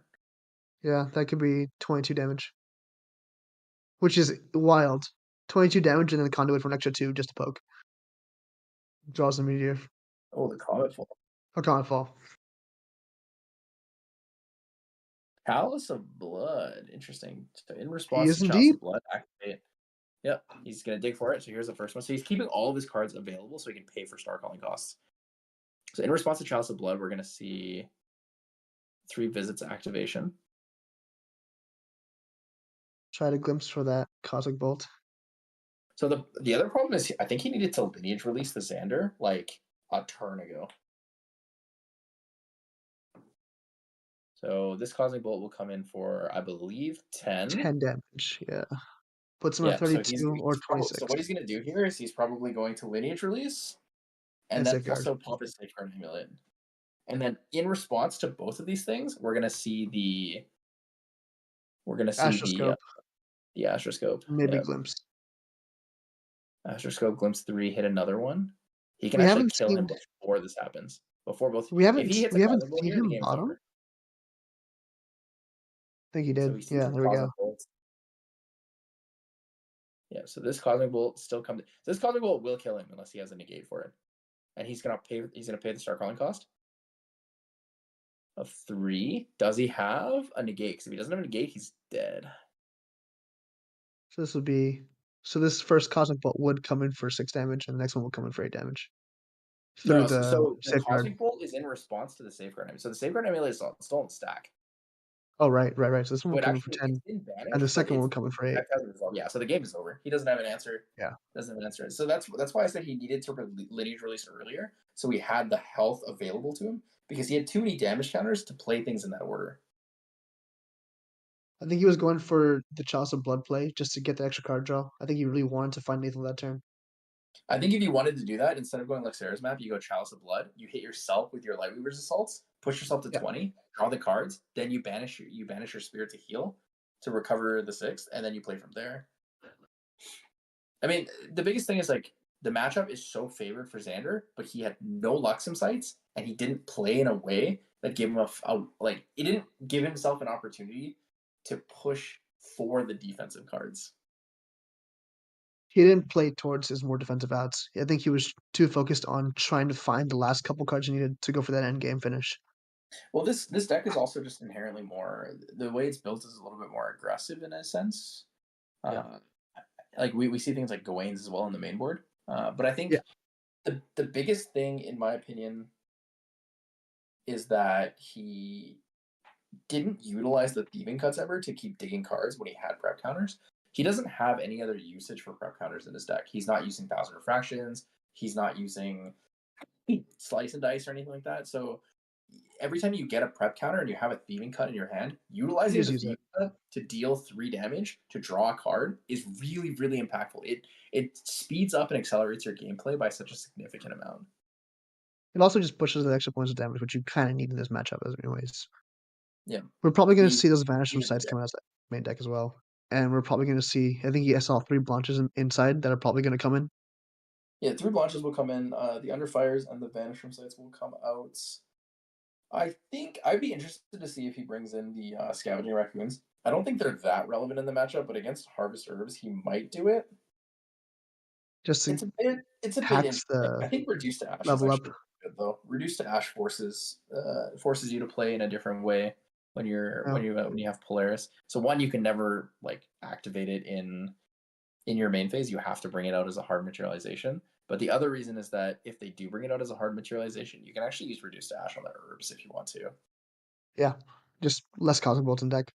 Yeah, that could be 22 damage. Which is wild. 22 damage and then the Conduit for an extra 2 just to poke. Draws the Meteor. Oh, the Comet Fall. Or Comet Fall. Chalice of Blood. Interesting. So in He response is to Chalice indeed. of Blood, activate. Yep, he's gonna dig for it. So here's the first one. So he's keeping all of his cards available so he can pay for Star Calling costs. So in response to Chalice of Blood, we're gonna see 3 visits activation. Try to glimpse for that Cosmic Bolt. So the other problem is I think he needed to lineage release the Xander like a turn ago. So this Cosmic Bolt will come in for, I believe, 10. 10 damage, yeah. Puts him at Yeah, so 32 or so 26. what he's going to do here is he's probably going to lineage release and And then Safeguard. also pop his Safeguard Amulet. And then in response to both of these things, we're going to see the Astroscope. the Astroscope. Maybe Yeah. glimpse. Astroscope, Glimpse 3, hit another one. He can We actually haven't kill him seen before this happens. Before both. we If haven't he hits we a haven't Cosmic Bolt seen here, the him game's bottom. over. I think he So did. he sees Yeah, his there we go. Cosmic Bolt. Yeah, so this Cosmic Bolt still comes. This Cosmic Bolt will kill him unless he has a negate for it, and he's gonna pay. He's gonna pay the Star Calling cost of 3. Does he have a negate? Because if he doesn't have a negate, he's dead. So this would be this first Cosmic Bolt would come in for 6 damage, and the next one will come in for 8 damage. Through No, the so the Safeguard. Cosmic Bolt is in response to the Safeguard Amulet. So the Safeguard Amulet is still in stack. Oh, right. So this one So will it come in for actually 10, it's been and the banished, but second one it's will come in for 8. that hasn't resolved. Yeah, so the game is over. He doesn't have an answer. Yeah. Doesn't have an answer. So that's why I said he needed to lineage release earlier, so he had the health available to him because he had too many damage counters to play things in that order. I think he was going for the Chalice of Blood play just to get the extra card draw. I think he really wanted to find Nathan that turn. I think if you wanted to do that, instead of going Luxera's map, you go Chalice of Blood. You hit yourself with your Lightweaver's Assaults, push yourself to 20, draw the cards, then you banish your Spirit to heal to recover the 6th, and then you play from there. I mean, the biggest thing is like the matchup is so favored for Xander, but he had no Luxem sites, and he didn't play in a way that gave him he didn't give himself an opportunity to push for the defensive cards. He didn't play towards his more defensive outs. I think he was too focused on trying to find the last couple cards he needed to go for that end game finish. Well, this deck is also just inherently more, the way it's built is a little bit more aggressive in a sense. Like we see things like Gawain's as well on the main board. But I think the biggest thing, in my opinion, is that he didn't utilize the Thieving Cuts ever to keep digging cards when he had prep counters. He doesn't have any other usage for prep counters in his deck. He's not using Thousand Refractions. He's not using Slice and Dice or anything like that. So every time you get a prep counter and you have a thieving cut in your hand, You utilizing just the use thieving it. cut to deal 3 damage to draw a card is really, really impactful. It speeds up and accelerates your gameplay by such a significant amount. It also just pushes the extra points of damage, which you kinda need in this matchup as anyways. Yeah. We're probably gonna Speed, see those Vanish from speed of the sites deck. come out as that main deck as well, and we're probably gonna see I think I saw 3 Blanches inside that are probably gonna come in. Yeah, 3 Blanches will come in. The Underfires and the Vanish from sites will come out. I think I'd be interested to see if he brings in the Scavenging Raccoons. I don't think they're that relevant in the matchup, but against Harvest Herbs, he might do it. Just to It's a bit tax interesting. the I think Reduced to Ash is level up. actually good though. Reduced to Ash forces you to play in a different way when Yeah. when you have Polaris. So one, you can never like activate it in your main phase. You have to bring it out as a hard materialization. But the other reason is that if they do bring it out as a hard materialization, you can actually use Reduced to Ash on the herbs if you want to. Yeah. Just less Cosmic Bolts in deck.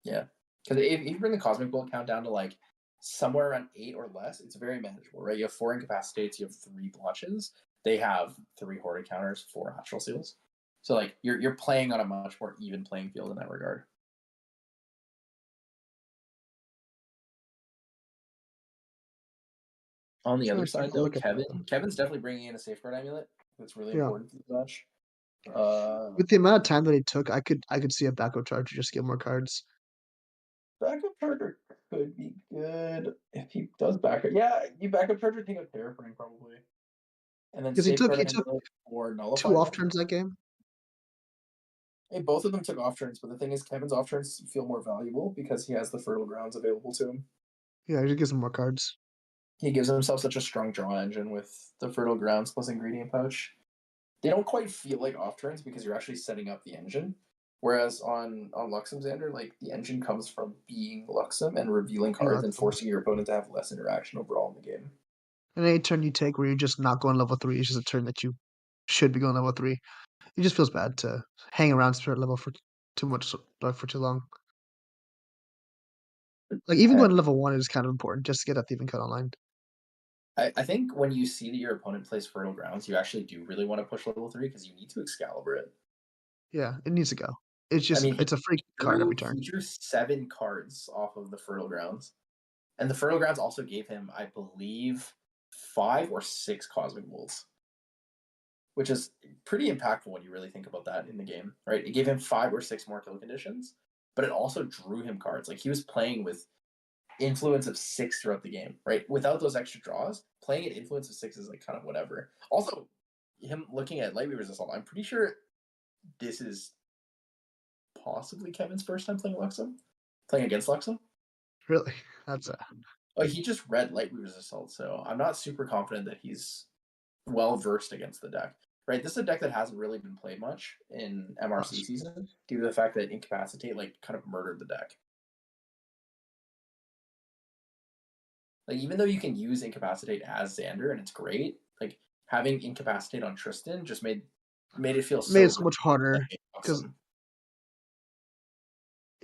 Yeah, because if you bring the Cosmic Bolt count down to like somewhere around 8 or less, it's very manageable, right? You have 4 Incapacitates, you have 3 Blotches. They have 3 Horde counters, 4 Astral Seals. So like you're playing on a much more even playing field in that regard. On the Just other gonna take side, a though, look at the Kevin's definitely bringing in a Safeguard Amulet. That's really yeah. important for the match. Uh, With the amount of time that he took, I could see a backup charge to just get more cards. Backup Charger could be good if he does backup. Yeah, you backup Charger, think of Terraforming probably. And then 'Cause he took Safeguard he took Amulet or 2 Nullify off them. turns that game. Hey, both of them took off turns, but the thing is, Kevin's off turns feel more valuable because he has the Fertile Grounds available to him. Yeah, he just gives him more cards. He gives himself such a strong draw engine with the Fertile Grounds plus Ingredient Pouch. They don't quite feel like off turns because you're actually setting up the engine. Whereas on Luxem Xander, like the engine comes from being Luxem and revealing He cards lets and them. forcing your opponent to have less interaction overall in the game. And any turn you take where you're just not going level 3 is just a turn that you should be going level 3. It just feels bad to hang around spirit level for too much like, for too long. Like, even going to level 1 is kind of important just to get that thieving cut online. I think when you see that your opponent plays Fertile Grounds, you actually do really want to push level 3 because you need to Excalibur it. Yeah, it needs to go. It's I just mean, it's a free card every turn. he drew 7 cards off of the Fertile Grounds, and the Fertile Grounds also gave him, I believe, 5 or 6 Cosmic Bolts, which is pretty impactful when you really think about that in the game, right? It gave him 5 or 6 more kill conditions, but it also drew him cards. Like he was playing with influence of 6 throughout the game, right? Without those extra draws, playing at influence of 6 is like kind of whatever. Also, him looking at Lightweaver's Assault, I'm pretty sure this is possibly Kevin's first time playing against Luxem. Really, that's Oh, he just read Lightweaver's Assault, so I'm not super confident that he's well versed against the deck. Right, this is a deck that hasn't really been played much in MRC us. season due to the fact that Incapacitate like kind of murdered the deck. Like even though you can use Incapacitate as Xander and it's great, like having Incapacitate on Tristan just made it feel Made so it so good much harder playing because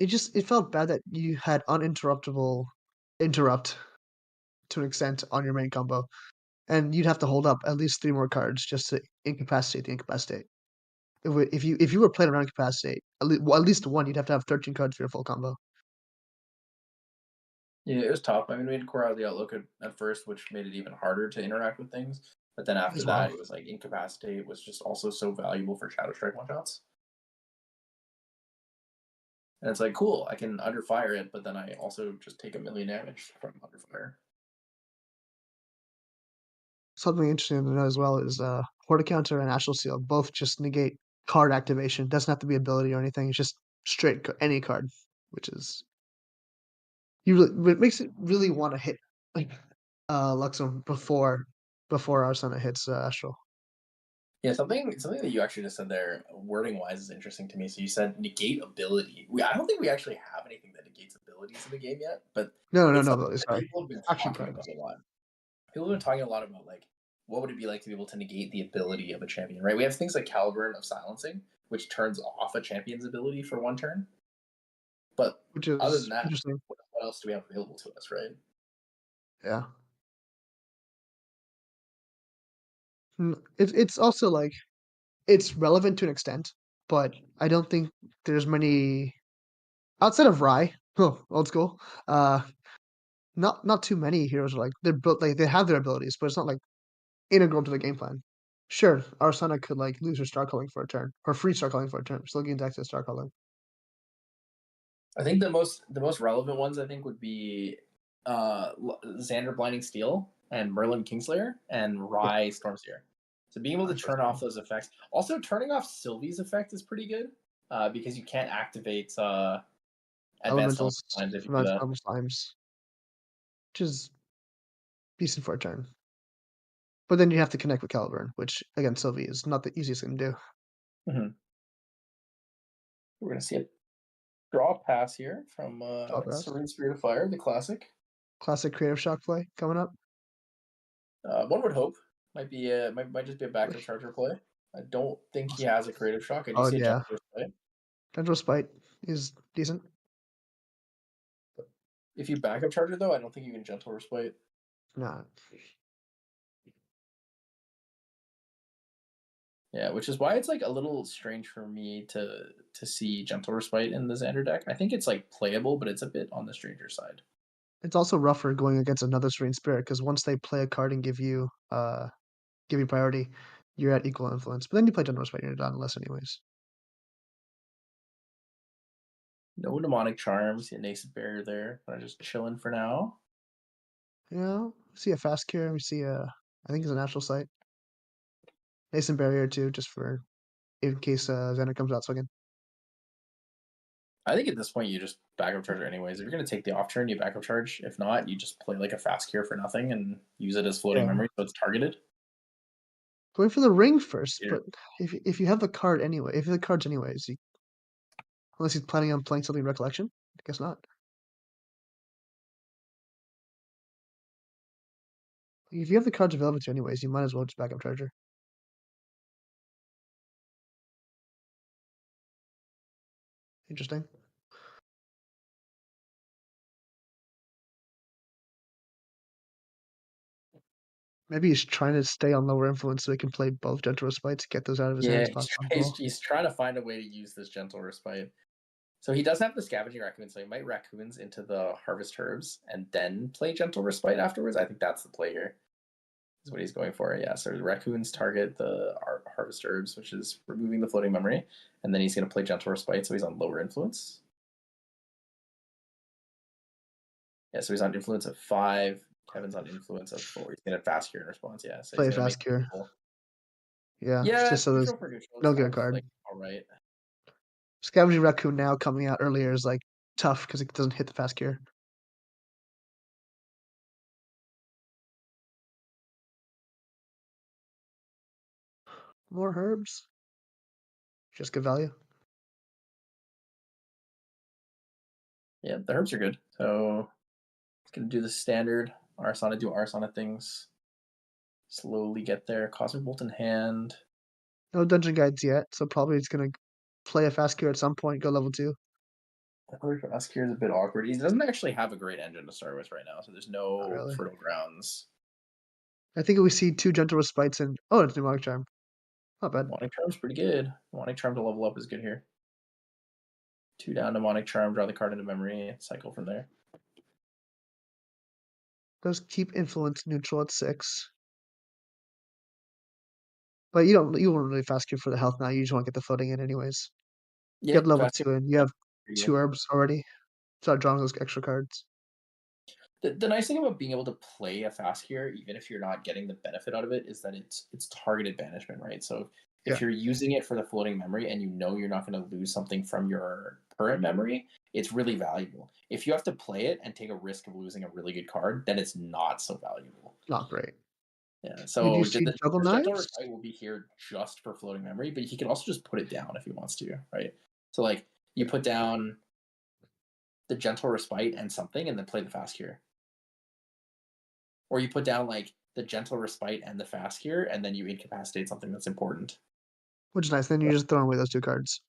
Luxem. it felt bad that you had uninterruptible interrupt to an extent on your main combo, and you'd have to hold up at least 3 more cards just to incapacitate the incapacitate. If you were playing around incapacitate, at least 1, you'd have to have 13 cards for your full combo. Yeah, it was tough. I mean, we had Core out of the Outlook at first, which made it even harder to interact with things. But then after As that, well. it was like Incapacitate was just also so valuable for Shadow Strike one shots. And it's like, cool, I can under fire it, but then I also just take 1 million damage from under fire. Something interesting to know as well is, Horticounter and Astral Seal both just negate card activation. Doesn't have to be ability or anything, it's just straight any card, which is it makes it really wanna hit, like, Luxem before Arsena hits, Astral. Yeah, something that you actually just said there, wording wise, is interesting to me. So you said negate ability. I don't think we actually have anything that negates abilities in the game yet, but No, no, it's no, something no, that sorry. people have been Action talking about cards. a lot. People have been talking a lot about like what would it be like to be able to negate the ability of a champion, right? We have things like Caliburn of Silencing, which turns off a champion's ability for 1 turn. But Which other than is that, interesting. what else do we have available to us, right? Yeah. It's also like It's relevant to an extent, but I don't think there's many outside of Rai, old school, not too many heroes are like they're built like they have their abilities, but it's not like integral to the game plan. Sure, Arsana could like lose her star calling for a turn, or free star calling for a turn, still gains access to star calling. I think the most relevant ones I think would be Xander Blinding Steel and Merlin Kingslayer and Yeah, Rye Stormseer. So being able to Rai turn Stormseer. off those effects. Also turning off Sylvie's effect is pretty good. Because you can't activate advanced element Elementals, lines if you do advanced that. normal slimes, which is decent for a turn. But then you have to connect with Caliburn, which again, Sylvie is not the easiest thing to do. Mm-hmm. We're gonna see a draw pass here from Top Brass. Serene Spirit of Fire, the classic. Classic creative shock play coming up. One would hope might just be a backup charger play. I don't think he has a creative shock. I do Oh see a yeah, gentle play. Gentle Spite is decent. If you backup charger though, I don't think you can gentle respite. Nah, Yeah, which is why it's like a little strange for me to see gentle respite in the Xander deck. I think it's like playable, but it's a bit on the stranger side. it's also rougher going against another Serene Spirit because once they play a card and give you priority, you're at equal influence. But then you play Gentle Spite, you're done less anyways. No mnemonic charms, yeah, nascent barrier there, but I'm just chilling for now. You know, we see a fast cure, we see I think it's a natural site. Nascent barrier too, just for in case Xander comes out swinging. I think at this point you just backup charger anyways. If you're gonna take the off turn, you backup charge. If not, you just play like a fast cure for nothing and use it as floating Yeah. memory so it's targeted. Going for the ring first, Either but if you have the card anyway, if you have the cards anyways, unless he's planning on playing something recollection, I guess not. If you have the cards available to you anyways, you might as well just backup charger. Interesting. Maybe he's trying to stay on lower influence so he can play both Gentle Respite to get those out of his yeah, hands he's, possible. he's trying to find a way to use this gentle respite. So he does have the scavenging raccoon, so he might raccoons into the harvest herbs and then play gentle respite afterwards. I think that's the play here. Is what he's going for. Yeah, so raccoons target the harvest herbs, which is removing the floating memory, and then he's going to play gentle respite, so he's on lower influence. Yeah, so he's on influence of 5. Kevin's on influence of 4. He's going to fast cure in response. Yeah, so Play he's a going to make fast cure. neutral. Yeah, it's Yeah, just it's so there's neutral for neutral. It's no kind good of card. like all right. Scavenging Raccoon now coming out earlier is like tough because it doesn't hit the fast cure. More herbs. Just good value. Yeah, the herbs are good. So it's going to do the standard Arsana do Arsana things. Slowly get there. Cosmic Bolt in hand. No dungeon guides yet, so probably it's gonna play a fast cure at some point, go level 2. Askir is a bit awkward. He doesn't actually have a great engine to start with right now, so there's Not no really. fertile grounds. I think we see 2 Gentle Respites and it's Demonic Charm. Not bad. Demonic Charm's pretty good. Demonic Charm to level up is good here. 2 down, Demonic Charm, draw the card into memory, cycle from there. Does keep influence neutral at 6. But you won't really fast cure for the health now, you just want to get the footing in anyways. Yeah, Get level fast 2 and you have pretty 2 good. herbs already. Start drawing those extra cards. The nice thing about being able to play a fast cure, even if you're not getting the benefit out of it, is that it's targeted banishment, right? So Yeah. if you're using it for the floating memory and you know you're not going to lose something from your current memory, it's really valuable. If you have to play it and take a risk of losing a really good card, then it's not so valuable. Not great. Yeah, Did you so see the Juggle gentle Knives? respite will be here just for floating memory, but he can also just put it down if he wants to, right? So like you put down the gentle respite and something, and then play the fast cure, or you put down like the gentle respite and the fast cure, and then you incapacitate something that's important. Which is nice, then you're just throwing away those 2 cards.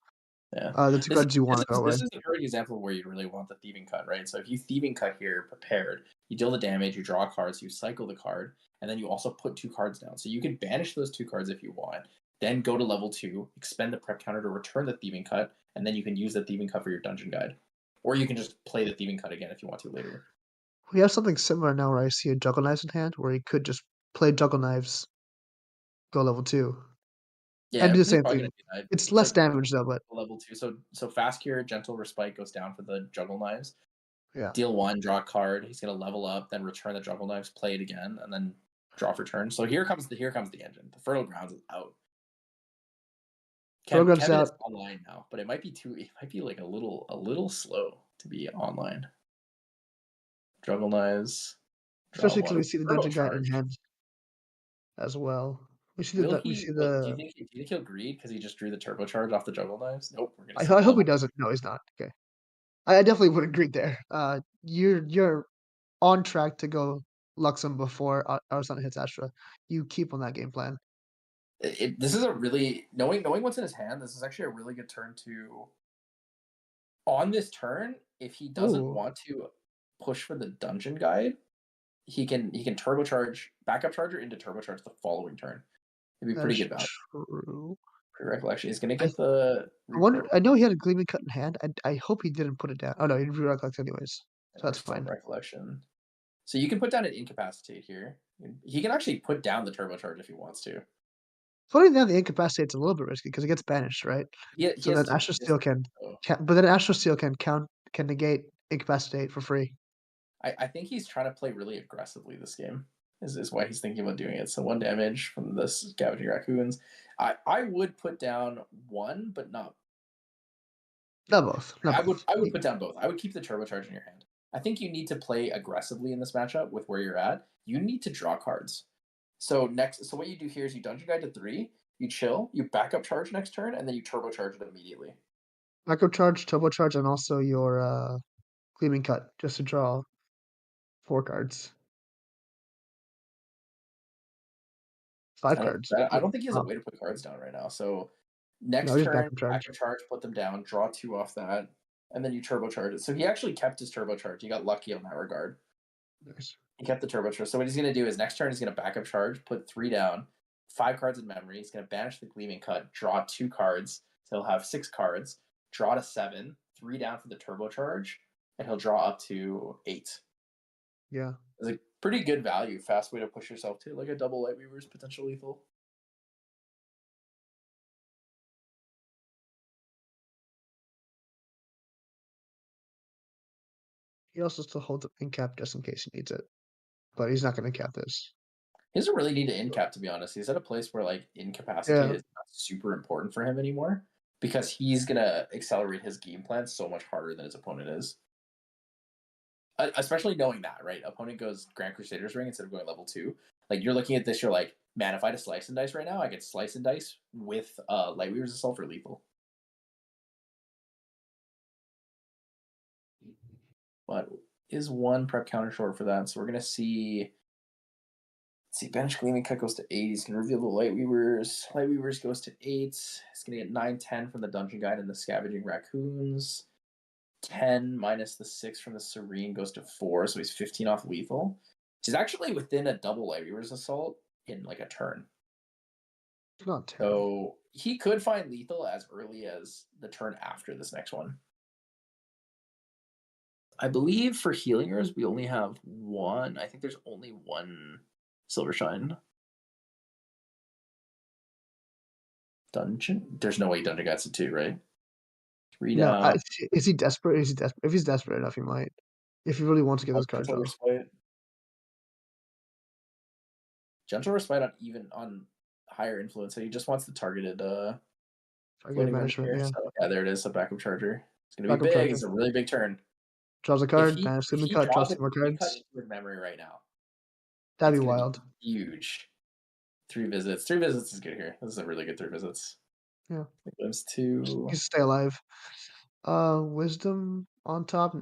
Yeah, The 2 cards you wanna throw away. this is a perfect example where you really want the thieving cut, right? So if you thieving cut here prepared, you deal the damage, you draw cards, you cycle the card, and then you also put 2 cards down. So you can banish those 2 cards if you want. then go to level 2, expend the prep counter to return the Thieving Cut, and then you can use the Thieving Cut for your dungeon guide. Or you can just play the Thieving Cut again if you want to later. We have something similar now where I see a Juggle Knives in hand, where he could just play Juggle Knives, go level 2, Yeah, and do the he's same probably thing. gonna do that. It's It's less like damage though, but level 2. So Fast Cure, Gentle Respite goes down for the Juggle Knives. yeah. Deal 1, draw a card. He's gonna level up, then return the Juggle Knives, play it again, and then draw for turn. So here comes the engine. The Fertile Grounds is out. Program's Kevin out. is online now, but it might be like a little slow to be online. Juggle Knives. Especially because we see the Fertile dungeon guide in Charge. hand as well. We see Will the we he? see Do you the. think he'll greed because he just drew the turbocharge off the Juggle Knives? Nope. We're gonna I, see I hope he level. doesn't. No, he's not. Okay. I definitely would agree there. You're on track to go Luxem before Arsana hits Astra. You keep on that game plan. This is a really knowing what's in his hand. This is actually a really good turn to. On this turn, if he doesn't Ooh, want to push for the dungeon guide, he can turbocharge backup charger into turbocharge the following turn. It'd be that pretty is good value. true. Pre-recollection. He's gonna I get the I wonder. repro. I know he had a Gleaming Cut in hand. I hope he didn't put it down. Oh no, he drew recollect anyways, so that's Storm fine. recollection. So you can put down an incapacitate here. He can actually put down the turbocharge if he wants to. Putting down the incapacitate's a little bit risky because it gets banished, right? He So has then two. Astra Steel So but then Astra Steel can negate incapacitate for free. I think he's trying to play really aggressively this game. Is why he's thinking about doing it. So 1 damage from the Scavenging Raccoons. I would put down 1, but not. Not both. Not both. I would put down both. I would keep the turbocharge in your hand. I think you need to play aggressively in this matchup with where you're at. You need to draw cards. So what you do here is you dungeon guide to 3, you chill, you backup charge next turn, and then you turbocharge it immediately. Micro charge, turbo charge, and also your Gleaming Cut just to draw 4 cards. 5 cards. I But don't think he has a way to put cards down right now. So no, next just turn, backup charge. backup charge, put them down, draw 2 off that, and then you turbocharge it. So he actually kept his turbocharge. He got lucky on that regard. Nice. He kept the turbocharge. So what he's going to do is next turn he's going to backup charge, put 3 down, 5 cards in memory. He's going to banish the Gleaming Cut, draw 2 cards. So he'll have 6 cards, draw to 7, 3 down for the turbocharge, and he'll draw up to 8. Yeah. It's a pretty good value, fast way to push yourself to like a double Lightweaver's potential lethal. He also still holds up incap just in case he needs it. But he's not going to cap this. He doesn't really need to incap, to be honest. He's at a place where like incapacitate Yeah. is not super important for him anymore because he's gonna accelerate his game plan so much harder than his opponent is. Especially knowing that, right? Opponent goes Grand Crusader's Ring instead of going level 2. Like you're looking at this, you're like, man, if I had a Slice and Dice right now, I could Slice and Dice with Lightweaver's Assault for lethal. But is 1 prep counter short for that? So we're gonna see. Let's see, Banish Gleaming Cut goes to 8. He's going to reveal the Lightweavers. Lightweavers goes to 8. He's going to get 9, 10 from the Dungeon Guide and the Scavenging Raccoons. 10 minus the 6 from the Serene goes to 4, so he's 15 off lethal. He's actually within a double Lightweaver's Assault in like a turn. It's not terrible. So he could find lethal as early as the turn after this next one. I believe for Healingers, we only have 1. I think there's only 1 Silvershine. Dungeon? There's no way Dungeon gets it 2, right? 3 No, down. is he desperate? Is he desperate? If he's desperate enough, he might. If he really wants to get those cards Gentle off. Respite. Gentle Respite on higher influence. So he just wants the targeted floating Management, here. yeah. So yeah, there it is. A backup charger. It's gonna be Backup big. charger. It's a really big turn. Draws a If card, he banish if Gleaming he Cut, draws draws a 2 more Gleaming Cut cards. with memory right now, That'd it's be gonna wild. be huge. 3 visits. 3 visits is good here. This is a really good 3 visits. Yeah. It goes to He stay alive. Wisdom on top,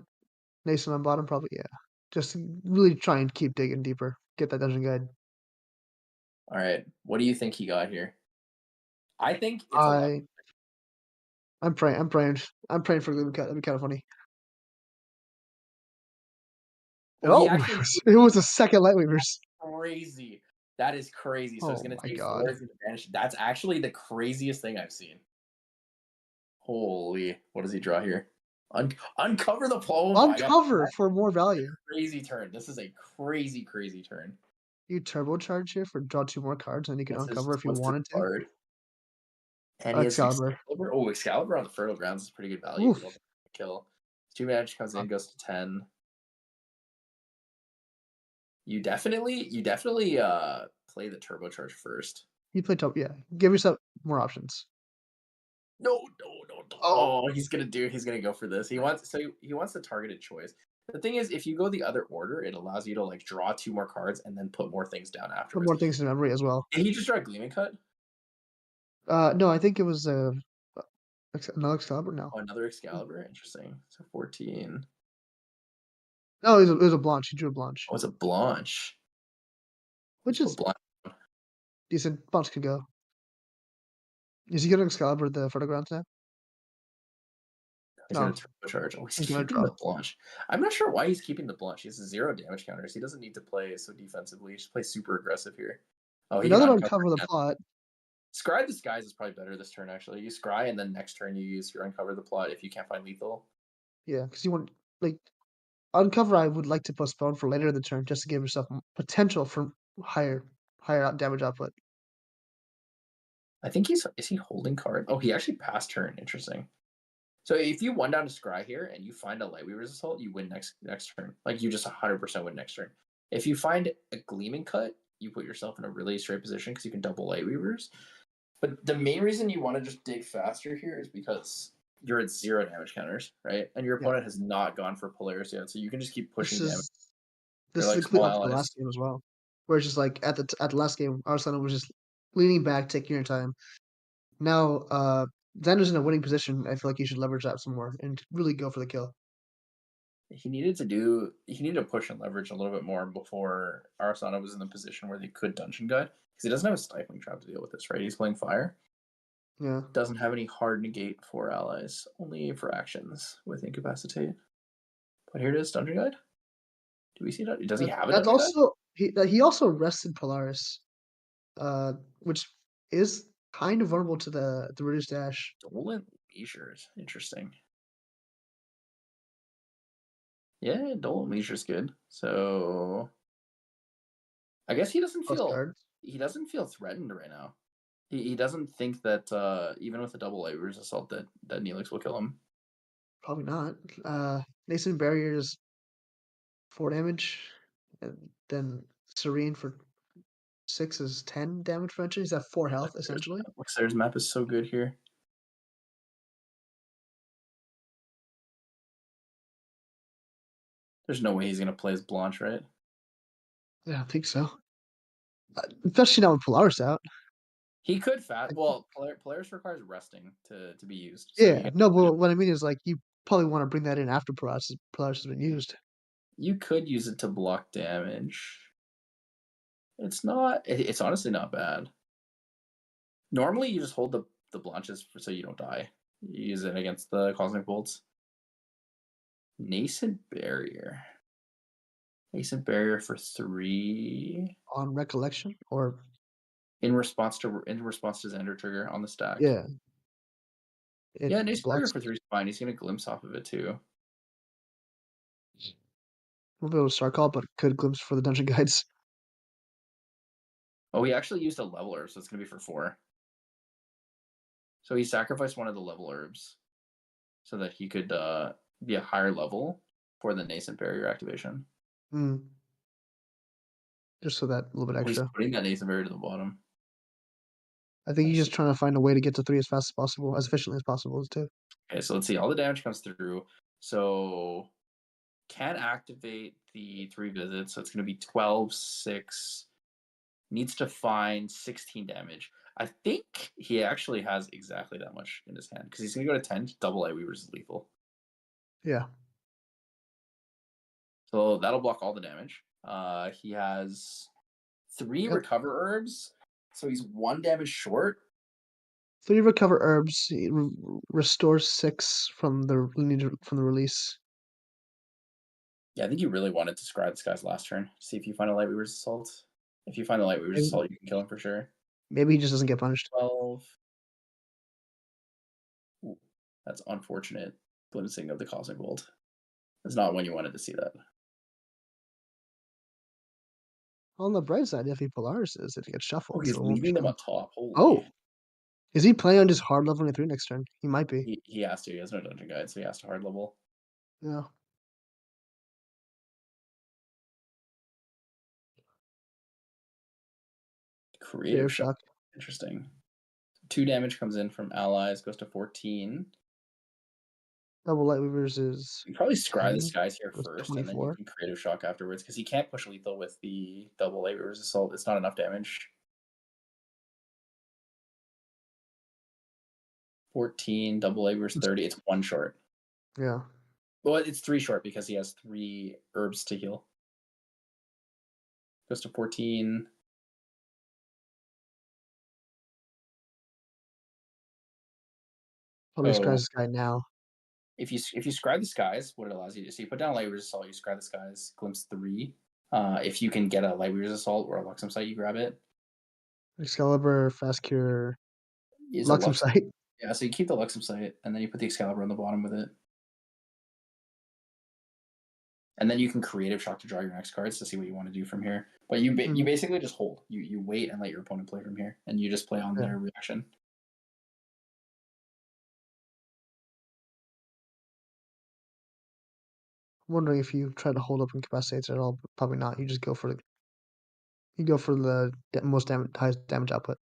Nason on bottom, probably, yeah. Just really try and keep digging deeper. Get that dungeon guide. all right. What do you think he got here? I think it's a lot. I'm praying for Gleaming Cut. That'd be kind of funny. Well, he Oh, actually it was a second Lightweavers. crazy That is crazy. So it's Oh gonna my take god. 4, it's gonna vanish. That's actually the craziest thing I've seen. Holy, what does he draw here? Uncover the oh my god, Uncover that's for more value. a crazy turn. This is a crazy, crazy turn. You turbocharge here for draw 2 more cards, and you can uncover if you What's this wanted to. card? And he has Excalibur. Excalibur. Oh, Excalibur on the Fertile Grounds is pretty good value. You can Oof. also kill. 2 damage comes Uh, in, goes to 10. You definitely play the turbocharge first. you play top, yeah. Give yourself more options. No, no, no, no. Oh, Oh, he's gonna go for this. He wants the targeted choice. The thing is, if you go the other order, it allows you to like draw 2 more cards and then put more things down put afterwards. more things in memory as well. Did he just draw a Gleaming Cut? No, I think it was another Excalibur. No, Oh, another Excalibur. Interesting. So 14. no, it was a Blanche. He drew a Blanche, Oh, it's a Blanche. which Just put is Blanche. decent. Blanche could go. Is he gonna Excalibur the Photogrounds now? He's No, gonna turbocharge. Oh, he's he's gonna keeping draw. the Blanche. I'm not sure why he's keeping the Blanche. He has 0 damage counters. He doesn't need to play so defensively. He should play super aggressive here. Oh, he can Another uncover uncover the again. plot. Scry the Skies is probably better this turn, actually. You scry, and then next turn you use your uncover the plot if you can't find lethal. Yeah, because you want like uncover. I would like to postpone for later in the turn just to give yourself potential for higher damage output. I think is he holding card? Oh, he actually passed turn. Interesting. So if you one down to scry here and you find a Lightweaver's Assault, you win next turn. Like you just 100% win next turn. If you find a Gleaming Cut, you put yourself in a really straight position because you can double Lightweavers. But the main reason you want to just dig faster here is because you're at 0 damage counters, right? And your Yeah, opponent has not gone for Polaris yet, so you can just keep this pushing damage. is They're this is like the complete small opposite of the allies. last game as well, where it's just like at the last game, Arsenal was just leaning back, taking your time. Now, Xander's in a winning position. I feel like you should leverage that some more and really go for the kill. He needed to push and leverage a little bit more before Arsana was in the position where they could dungeon guide because he doesn't have a stifling trap to deal with this, right? He's playing fire. Yeah, Doesn't have any hard negate for allies, only for actions with incapacitate. But here it is, dungeon guide. Do we see that? Does he have a that's dungeon guide? also he also rested Polaris, which is kind of vulnerable to the reduced dash. Dolan Leisure's interesting. Yeah, Dolan Leisure's good. So I guess Plus cards. he doesn't feel threatened right now. He doesn't think that even with a double Lightweaver's Assault that Neelix will kill him. Probably not. Nascent Barrier is 4 damage, and then Serene for 6 is 10 damage for entry. He's at 4 health essentially. There's map is so good here. There's no way he's gonna play as Blanche, right? Yeah, I think so. Especially now with Polaris out. He could fat. Well, Polaris requires resting to be used. So Yeah, no, but what I mean is like you probably want to bring that in after Polaris has been used. you could use it to block damage. It's not. It's honestly not bad. Normally, you just hold the Blanches so you don't die. You use it against the Cosmic Bolts. Nascent Barrier. Nascent Barrier for 3 On recollection or in response to Xander trigger on the stack. yeah, it Yeah, Nascent Barrier blocks. for 3 is fine. He's gonna glimpse off of it too. Won't be able to start call, but could glimpse for the dungeon guides. Oh, he actually used a leveler, so it's gonna be for 4. So he sacrificed one of the level herbs so that he could be a higher level for the Nascent Barrier activation. Mm. Just so that little bit Oh, he's extra. putting that Nascent Barrier to the bottom. I think he's just trying to find a way to get to 3 as fast as possible, as efficiently as possible too. Okay, so let's see. All the damage comes through. So can't activate the 3 visits. So it's going to be 12, 6. Needs to find 16 damage. I think he actually has exactly that much in his hand because he's going to go to 10. Double Lightweavers is lethal. Yeah. So that'll block all the damage. He has 3 recover herbs. So he's 1 damage short. 3 recover herbs, restores 6 from the release. Yeah, I think you really wanted to scry this guy's last turn. See if you find a Lightweaver's Assault. If you find the Light Weaver's Maybe, Assault, you can kill him for sure. maybe he just doesn't get punished. 12. Ooh, that's unfortunate. Glimpsing of the Cosmic Bolt. It's not when you wanted to see that. On the bright side, if he Polarises, it gets Oh, shuffled. he's So it won't leaving them show. up top. Holy. Oh, is he playing on just hard leveling 3 next turn? He might be. He has to. He has no dungeon guide, so he has to hard level. Yeah. Creative Shock. Interesting. 2 damage comes in from allies, goes to 14. Double Light Weavers is. You probably scry 10, the skies here goes first, and then you 24. can Creative Shock afterwards, because he can't push lethal with the double Light Weaver's Assault. It's not enough damage. 14, double Light Weaver's 30. It's 1 short. Yeah. Well, it's 3 short because he has 3 herbs to heal. Goes to 14. Probably scries Oh, this guy now. if you scry the skies, what it allows you to see, so you put down Light Weaver's Assault, you scry the skies, glimpse 3. If you can get a Light Weaver's Assault or a Luxem Sight, you grab it. Excalibur, Fast Cure, Is a Luxem Sight. Yeah, so you keep the Luxem Sight, and then you put the Excalibur on the bottom with it. And then you can Creative Shock to draw your next cards to see what you want to do from here. But you you basically just hold. You wait and let your opponent play from here, and you just play on their reaction. I'm wondering if you try to hold up incapacitates at all, but probably not. You just go for the highest damage output.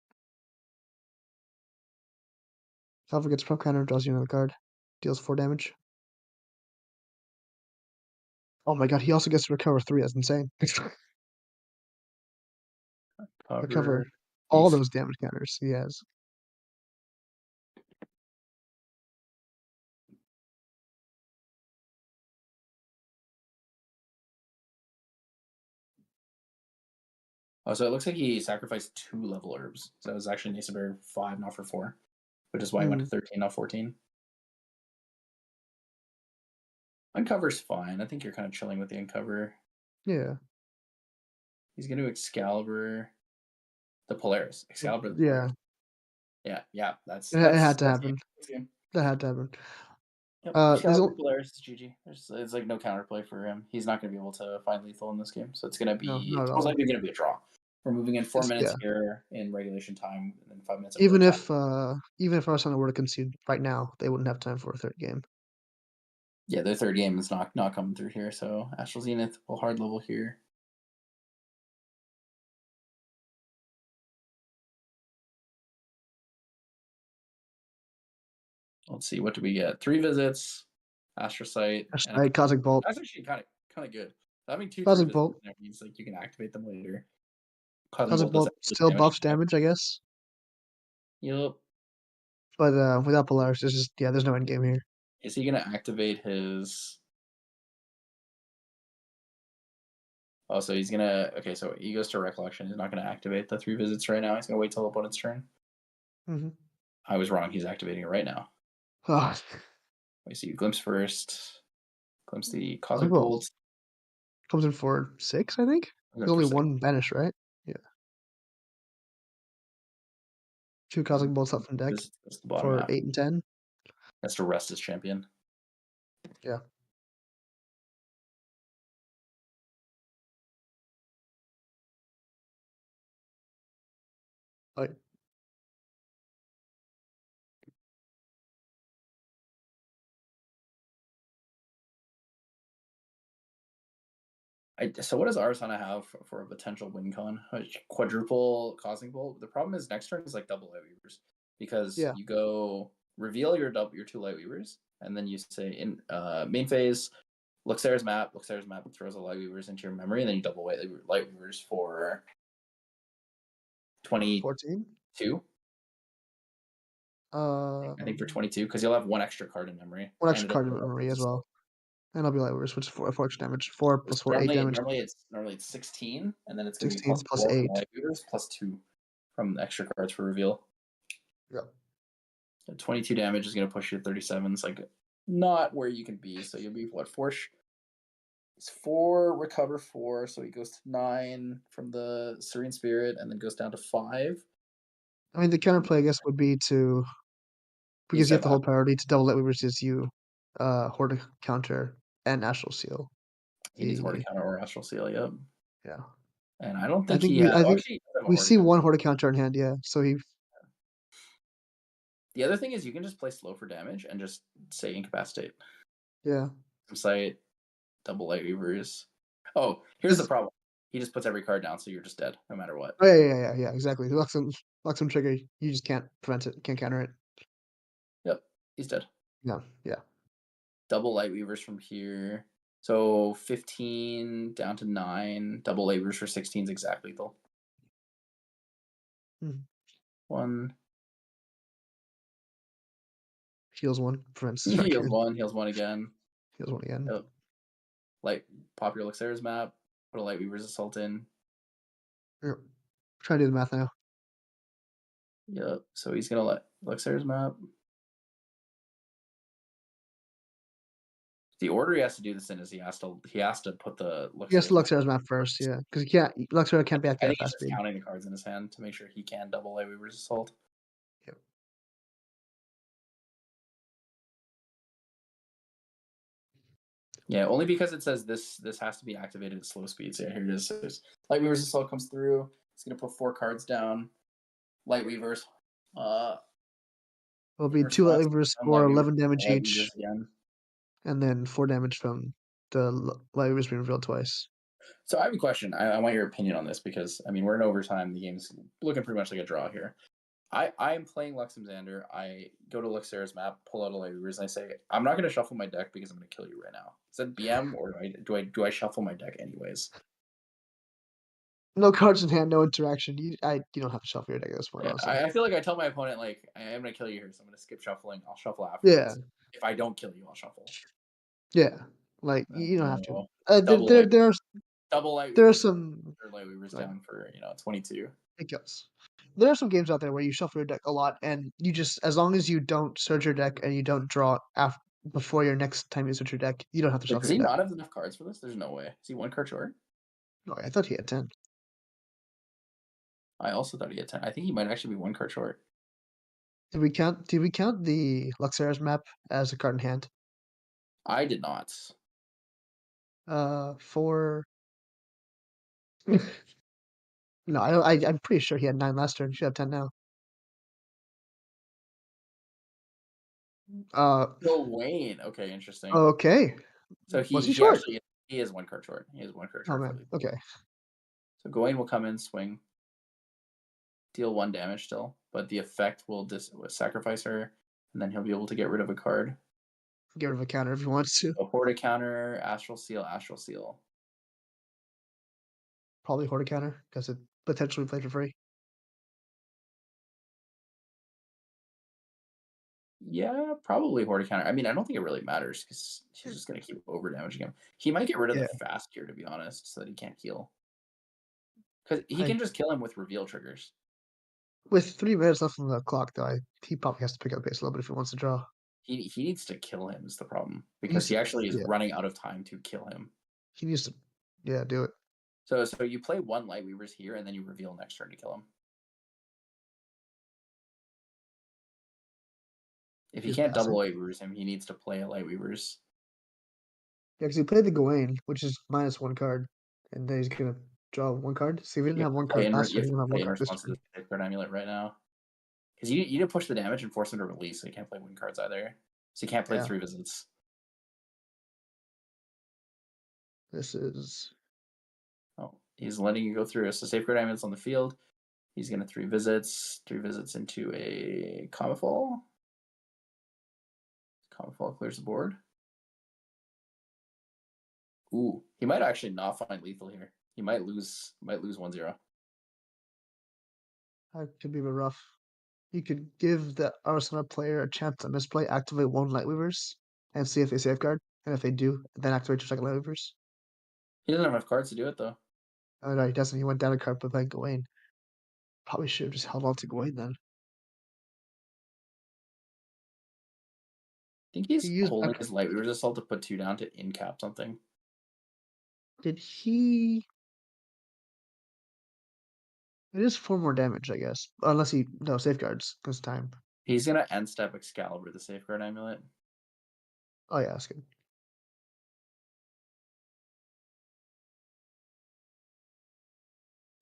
Alpha gets prop counter, draws you another card, deals 4 damage. Oh my god, he also gets to recover 3. That's insane. Recover all those damage counters he has. Oh, so it looks like he sacrificed 2 level herbs. So it was actually Nacebear 5, not for 4, which is why he went to 13, not 14. Uncover's fine. I think you're kind of chilling with the Uncover. Yeah. He's going to Excalibur the Polaris. Excalibur the Yeah. Polaris. Yeah. That's it had to happen. That had to happen. Yep. Excalibur Polaris is GG. It's like no counterplay for him. He's not going to be able to find lethal in this game, so it's going to be it's most likely going to be a draw. We're moving in 4 minutes here in regulation time, and then 5 minutes. Even if Arsenal were to concede right now, they wouldn't have time for a third game. Yeah, their third game is not coming through here. So Astral Zenith will hard level here. Let's see, what do we get? 3 visits, Astrocyte, and Cosmic Bolt. That's actually kind of good. Having 2 Cosmic Bolt means like you can activate them later. Cosmic Bolt still buffs damage, I guess. Yep. But without Polaris, there's no end game here. Is he gonna activate his? Oh, so he's gonna. Okay, so he goes to Recollection. He's not gonna activate the 3 visits right now. He's gonna wait till opponent's turn. I was wrong. He's activating it right now. Oh. We see Glimpse first. Glimpse the Cosmic Bolt. Comes in for 6, I think. There's only 1 banish, right? Yeah. 2 Cosmic Bolts up from deck for 8 and 10. That's to rest his champion. Yeah. Right. So what does Arsana have for a potential win con? Quadruple Cosmic Bolt. The problem is next turn is like double Light Weavers, because you go reveal your 2 Light Weavers, and then you say in main phase, Luxera's map throws a Light Weavers into your memory, and then you double Light Weavers for 22. I think for 22, because you'll have 1 extra card in memory. 1 extra card in memory as well. And I'll be Light Weavers, which is 4 extra damage. 4 plus 4, 8 damage. Normally it's 16, and then it's going to be 16 plus 8. Light Weavers plus 2 from the extra cards for reveal. Yeah. 22 damage is going to push you to 37. It's like not where you can be. So you'll be what, 4 It's 4, recover 4, so he goes to 9 from the Serene Spirit and then goes down to 5. I mean, the counterplay, I guess, would be to You because you have said to that. hold priority to double Lightweaver versus you, Horde counter and Astral Seal. He needs The Hordecounter or Astral Seal, yep. yeah, And I don't I think think he we has. I Oh, think actually, he does have a we see Hordecounter. one Horde counter in hand, yeah. So he The other thing is you can just play slow for damage and just say Incapacitate. yeah. Sight, double Lightweavers. Oh, here's the This problem. He just puts every card down, so you're just dead, no matter what. oh yeah, exactly. Luxem trigger, you just can't prevent it, can't counter it. Yep, he's dead. No, yeah. Double Lightweavers from here. So 15 down to 9. Double Lightweavers for 16 is exactly lethal. Mhm. 1. Heals one, prevents He heals destruction. 1, heals 1 again. Heals one again. Yep. Light, pop your Luxera's map, put a Lightweaver's Assault in. Yep. Try to do the math now. Yep, so he's going to let Luxera's map. The order he has to do this in is he has to put the Yes, Luxera's map Luxera's map first, yeah, because he can't. Luxera can't be I active at think he's fast just speed. counting the cards in his hand to make sure he can double Lightweaver's Assault. Yep. Yeah, only because it says this has to be activated at slow speed. So yeah, here it is. So Lightweaver's Assault comes through. It's gonna put 4 cards down. Lightweavers. It'll In be 2 response, Lightweavers one for Lightweaver, 11 damage Lightweavers each, again. and then 4 damage from the Lightweavers being revealed twice. So I have a question. I want your opinion on this because I mean we're in overtime. The game's looking pretty much like a draw here. I'm playing Luxem Xander. I go to Luxera's map, pull out a Lightweavers, and I say, I'm not going to shuffle my deck because I'm going to kill you right now. Is that BM or do I shuffle my deck anyways? No cards in hand, no interaction. You don't have to shuffle your deck at this point, Yeah, honestly. I feel like I tell my opponent like I am going to kill you here, so I'm going to skip shuffling. I'll shuffle Yeah, afterwards. If I don't kill you, I'll shuffle. yeah. Like you don't have to. No, double There light, there are double light there are weavers, some or light weavers like down for 22. it goes. There are some games out there where you shuffle your deck a lot, and you just as long as you don't search your deck and you don't draw before your next time you search your deck, you don't have to But shuffle does your he deck. not have enough cards for this? There's no way. Is he 1 card short? Oh, I thought he had 10. I also thought he had 10. I think he might actually be 1 card short. Did we count the Luxera's map as a card in hand? I did not. For no, I don't. I'm pretty sure he had 9 last turn. He should have 10 now. Uh, Oh, Wayne. Okay, interesting. okay. So Was he he short? actually he is 1 card short. He is 1 card Oh short for man. lethal. Okay. So Gawain will come in, swing, deal 1 damage still, but the effect will sacrifice her, and then he'll be able to get rid of a card. Get rid of a counter if he wants to. So Horde counter, Astral Seal, Astral Seal. Probably Horde counter because it potentially played for free. Yeah, probably Horde counter. I mean, I don't think it really matters because she's just gonna keep over damaging him. He might get rid of the Yeah. fast here, to be honest, so that he can't heal. Because he I can just kill him with reveal triggers. with 3 minutes left on the clock, though, he probably has to pick up the pace a little bit if he wants to draw. He needs to kill him is the problem because He's he actually is yeah. running out of time to kill him. He needs to do it. So you play 1 Lightweavers here, and then you reveal next turn to kill him. If he He's can't double passing. Lightweavers him, he needs to play a Lightweavers. Yeah, because he played the Gawain, which is minus 1 card, and then he's gonna draw 1 card. See, if he didn't You have have 1 to play card in, last you turn, have he's to gonna have 1 play in card this response to turn. the Safeguard Amulet right now. Because you need to push the damage and force him to release, so he can't play win cards either. So he can't play Yeah. 3 visits. This is Oh, he's letting you go through. So Safeguard Amulet's on the field. He's going to 3 visits into a Comet Fall. Comet Fall clears the board. Ooh, he might actually not find lethal here. He might lose 1-0. that could be a bit rough. You could give the Arsenal player a chance to misplay, activate 1 Lightweavers, and see if they safeguard. And if they do, then activate your second Lightweavers. He doesn't have enough cards to do it, though. Oh no, he doesn't. He went down a card by playing Gawain. Probably should have just held on to Gawain then. I think He he's used holding back. his Lightweaver's Assault to put 2 down to in-cap something. Did he? It is 4 more damage, I guess. Unless he no safeguards because time. He's gonna end step Excalibur the Safeguard Amulet. Oh yeah, that's good.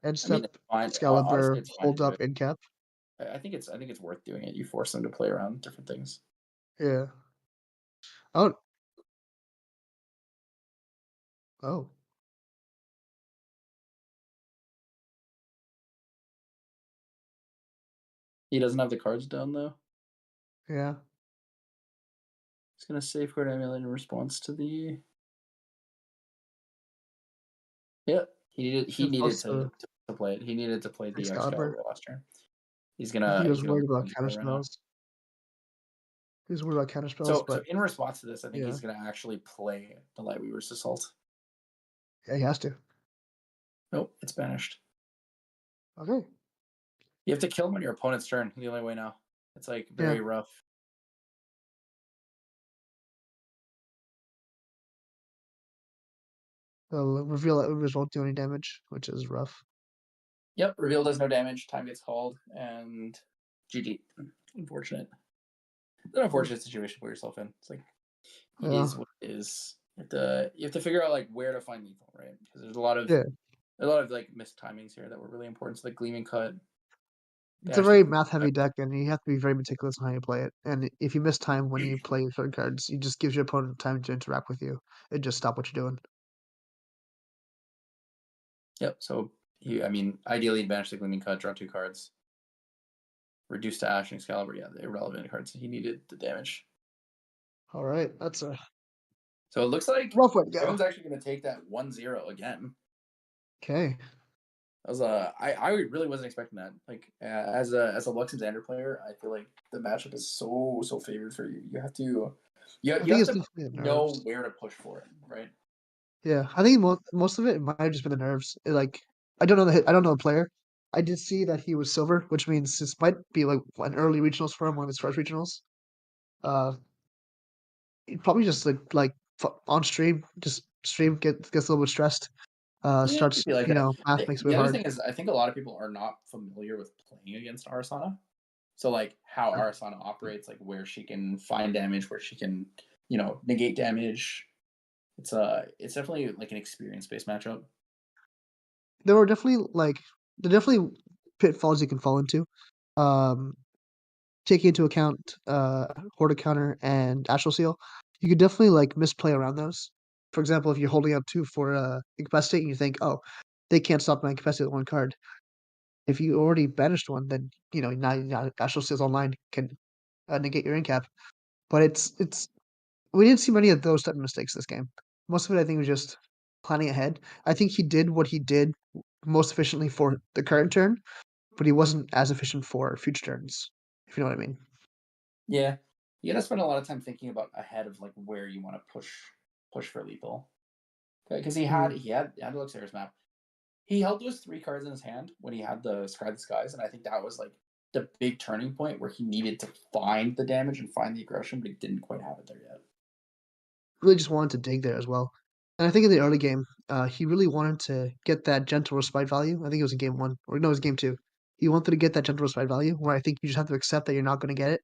End I mean, step, it's fine. Honestly, Excalibur, it's fine to hold do up, it. end cap. I think it's worth doing it. You force them to play around different things. Yeah. Oh. Oh. He doesn't have the cards down though. Yeah. He's gonna Safeguard Amulet in response to the. Yeah, he He was needed supposed to to play it. He needed to play the Excalibur. Excalibur last turn. He's I think gonna he was he's gonna worried lose about on the counter play right now. spells. He was worried about counter spells, So but in response to this, I think yeah. he's gonna actually play the Lightweaver's Assault. Yeah, he has to. Nope, it's banished. Okay. You have to kill him on your opponent's turn. The only way now. It's like very Yeah. rough. They'll reveal that Ubers won't do any damage, which is rough. Yep, reveal does no damage. Time gets called, and GG. Unfortunate. It's an unfortunate situation to put yourself in. It's like it Yeah. is what it is. You have to figure out like where to find lethal, right? Because there's Yeah. a lot of like missed timings here that were really important. So the Gleaming Cut. It's a very math-heavy deck, and you have to be very meticulous on how you play it. And if you miss time when you play certain cards, it just gives your opponent time to interact with you and just stop what you're doing. Yep. So I mean, ideally, banish the Gleaming Cut, draw 2 cards, reduce to Ash and Excalibur. Yeah, the irrelevant cards. He needed the damage. All right, that's a So it looks like rough way to go. Kevin's actually going to take that 1-0 again. Okay. That was I really wasn't expecting that. Like as a Lux and Xander player, I feel like the matchup is so favored for you. You have to I you think have it's to definitely the know nerves. where to push for it, right? Yeah, I think most of it might have just been the nerves. Like I don't know I don't know the player. I did see that he was silver, which means this might be like an early regionals for him, one of his first regionals. Uh, he probably just on stream, just stream gets a little bit stressed. Yeah, it Starts could be like that. math makes it The other hard. thing is, I think a lot of people are not familiar with playing against Arasana. So like how Arasana operates, like where she can find damage, where she can negate damage. It's definitely like an experience based matchup. There are definitely pitfalls you can fall into. Um, Taking into account Horda Counter and Astral Seal, you could definitely misplay around those. For example, if you're holding up 2 for Incapacitate and you think, oh, they can't stop my Incapacitate with 1 card. If you already banished one, then now Astral Seal's online can negate your Incap. But it's we didn't see many of those type of mistakes this game. Most of it, I think, was just planning ahead. I think he did what he did most efficiently for the current turn, but he wasn't as efficient for future turns, if you know what I mean. Yeah, you got to spend a lot of time thinking about ahead of like where you want to push for lethal. Because he had Luxera's map. He held those 3 cards in his hand when he had the Scry the Skies, and I think that was like the big turning point where he needed to find the damage and find the aggression, but he didn't quite have it there yet. Really just wanted to dig there as well. And I think in the early game, he really wanted to get that gentle respite value. I think it was in game 1, or no, it was game 2. He wanted to get that gentle respite value, where I think you just have to accept that you're not going to get it,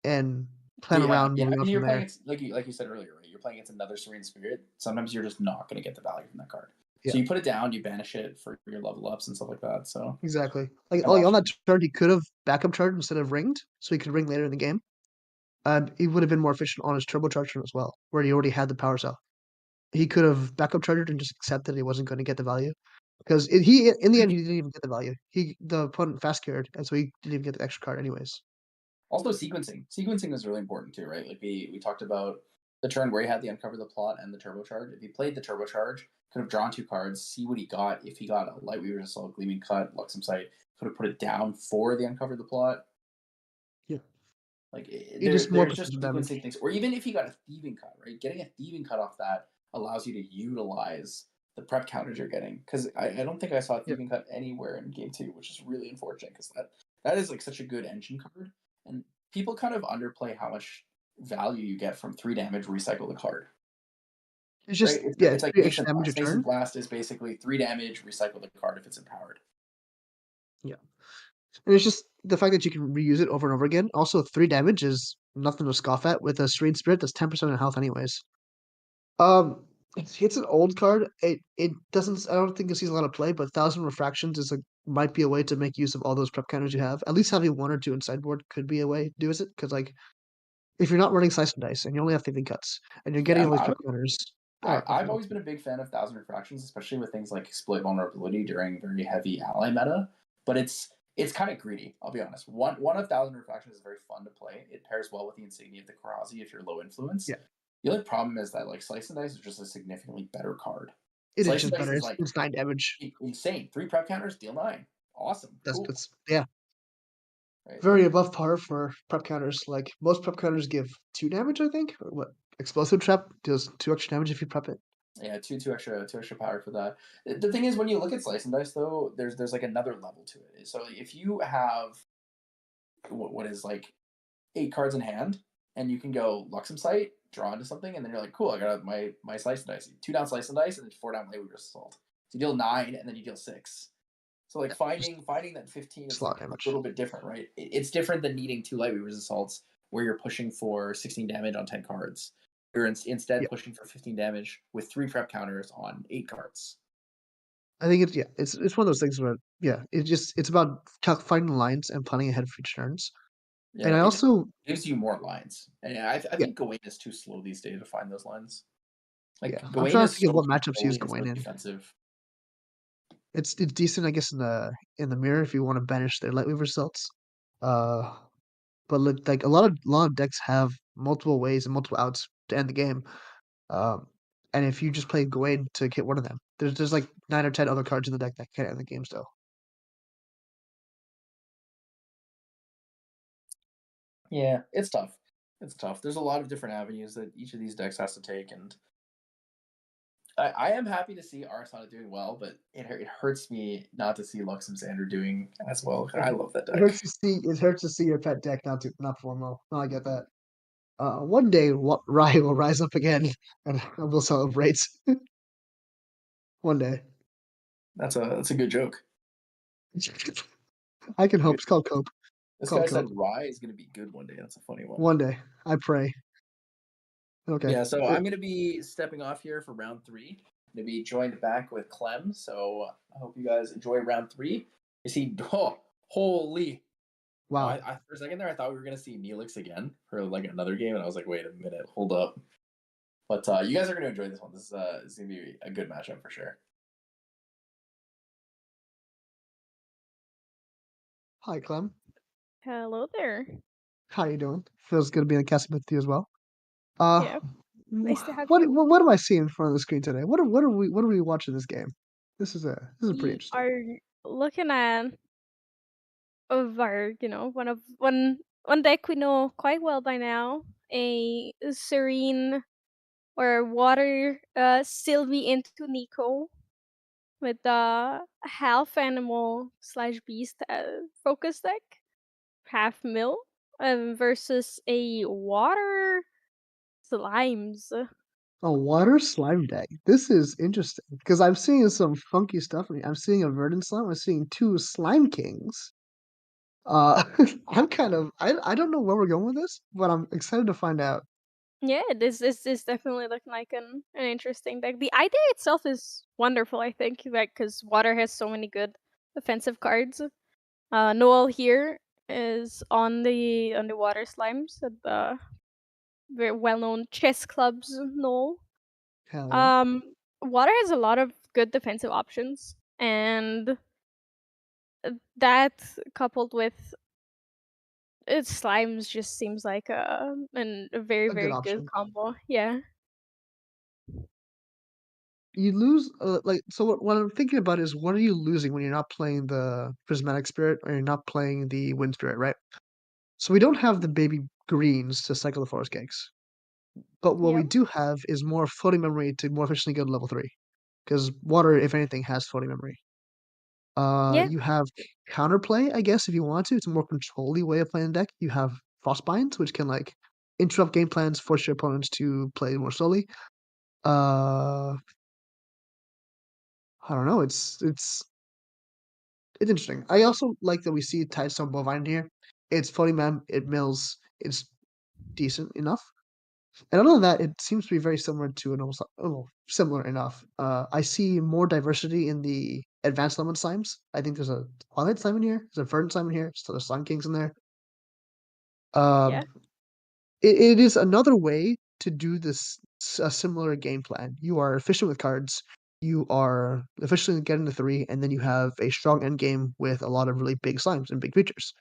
and plan around Yeah. moving I on mean, from you're playing there. like you said earlier, right? You're playing against another Serene Spirit. Sometimes you're just not going to get the value from that card. Yeah, So you put it down, you banish it for your level ups and stuff like that. So exactly. Like, I'm on watching. that turn, he could have backup charged instead of ringed, so he could ring later in the game. And he would have been more efficient on his turbocharge turn as well, where he already had the power cell. He could have backup charged and just accepted he wasn't going to get the value. Because in the end, he didn't even get the value. The opponent fast carried, and so he didn't even get the extra card anyways. Also sequencing. Sequencing is really important too, right? Like we talked about the turn where he had the Uncover the Plot and the Turbocharge. If he played the Turbocharge, could have drawn 2 cards, see what he got. If he got a Lightweaver's Assault, Gleaming Cut, Luxem Sight, could have put it down for the Uncover the Plot. Yeah. Like He just more there's just precision sequencing damage. things, or even if he got a Thieving Cut, right? Getting a Thieving Cut off that allows you to utilize the prep counters you're getting. Because I don't think I saw a Yeah. Thieving Cut anywhere in game 2, which is really unfortunate because that is like such a good engine card, and people kind of underplay how much value you get from 3 damage recycle the card. It's right? just It's yeah, it's it's like 3 extra Nascent damage a Blast. Nascent turn. Blast is basically 3 damage, recycle the card if it's empowered. Yeah. And it's just the fact that you can reuse it over and over again. Also, 3 damage is nothing to scoff at with a Serene Spirit that's 10% of health anyways. It's an old card. It doesn't I don't think it sees a lot of play, but 1,000 Refractions is might be a way to make use of all those prep counters you have. At least having 1 or 2 in sideboard could be a way to do it, because like, if you're not running Slice and Dice and you only have Thieving Cuts and you're getting Yeah, all these prep counters, I've always been a big fan of Thousand Refractions, especially with things like Exploit Vulnerability during very heavy ally meta. But it's kind of greedy, I'll be honest. One of Thousand Refractions is very fun to play. It pairs well with the Insignia of the Karazi if you're low influence. yeah, The only problem is that like Slice and Dice is just a significantly better card. it is Slice and just Dice better. is like It's 9 damage. insane. 3 prep counters, deal 9. Awesome, cool. That's yeah, Right? very above par for prep counters. Like, most prep counters give 2 damage, I think. Or what? Explosive Trap does 2 extra damage if you prep it. Yeah, two extra power for that. The thing is, when you look at Slice and Dice, though, there's like another level to it. So if you have what is like 8 cards in hand, and you can go Luxem Sight, draw into something, and then you're like, cool, I got my Slice and Dice. 2 down Slice and Dice, and then 4 down Weaver's Assault. So you deal 9, and then you deal 6. So like Just finding that 15 is a lot like of a damage. little bit different, right? It's different than needing 2 Lightweaver's Assaults, where you're pushing for 16 damage on 10 cards. You're instead Yeah. pushing for 15 damage with 3 prep counters on 8 cards. I think it's one of those things where it's about finding lines and planning ahead for each turns. Yeah, And I it just also gives you more lines. And I yeah, think Gawain is too slow these days to find those lines. Like yeah. I'm Gawain trying to is think of so what matchups use controlling and so going in. defensive. It's decent, I guess, in the mirror if you want to banish their Lightweaver results. Uh, but like a lot of decks have multiple ways and multiple outs to end the game. Um, and if you just play Gawain to get one of them, there's like 9 or 10 other cards in the deck that can end the game still. Yeah, it's tough. It's tough. There's a lot of different avenues that each of these decks has to take, and I am happy to see Arsana doing well, but it hurts me not to see Luxem Xander doing as well. I love that It deck. hurts to see. It hurts to see your pet deck not perform well. No, I get that. One day, Rai will rise up again, and we'll celebrate. One day, That's a good joke. I can hope. It's called cope. This guy Called said cope. Rye is going to be good one day. That's a funny one. One day, I pray. Okay. Yeah, so I'm going to be stepping off here for round 3. I'm going to be joined back with Clem. So I hope you guys enjoy round 3. You see, holy. Wow. For a second there, I thought we were going to see Neelix again for like another game. And I was like, wait a minute, hold up. But you guys are going to enjoy this one. This is going to be a good matchup for sure. Hi, Clem. Hello there. How you doing? Feels good to be in the casting with you as well. Yeah, nice to have What you. what am I seeing in front of the screen today? What are we watching this game? This is pretty We interesting. are looking at of our, one deck we know quite well by now, a serene or water Sylvie into Nico with the half animal slash beast focus deck, half mill, versus a water slimes. A water slime deck. This is interesting because I'm seeing some funky stuff. I'm seeing a verdant slime. I'm seeing 2 slime kings. Uh, I don't know where we're going with this, but I'm excited to find out. Yeah, this is definitely looking like an interesting deck. The idea itself is wonderful, I think, like because water has so many good offensive cards. Noel here is on the water slimes, the very well known chess clubs Noel. Hell yeah. Um, water has a lot of good defensive options, and that coupled with its slimes just seems like a very A good very good option. combo. Yeah. You lose so what I'm thinking about is, what are you losing when you're not playing the Prismatic Spirit or you're not playing the Wind Spirit, right? So we don't have the baby greens to cycle the Forest Cakes. But what we Yep. do have is more floating memory to more efficiently go to level 3. Because water, if anything, has floating memory. Yeah. You have counterplay, I guess, if you want to. It's a more controlly way of playing the deck. You have Frostbinds, which can like interrupt game plans, force your opponents to play more slowly. Uh, I don't know. It's interesting. I also like that we see Tidestone Bovine here. It's floating man. It mills. It's decent enough. And other than that, it seems to be very similar to an almost similar enough. I see more diversity in the advanced lemon slimes. I think there's a Twilight slime in here. There's a Verdant slime in here. Still there's Slime Kings in there. Yeah. Um, it is another way to do this a similar game plan. You are efficient with cards. You are efficiently getting the 3, and then you have a strong end game with a lot of really big slimes and big creatures.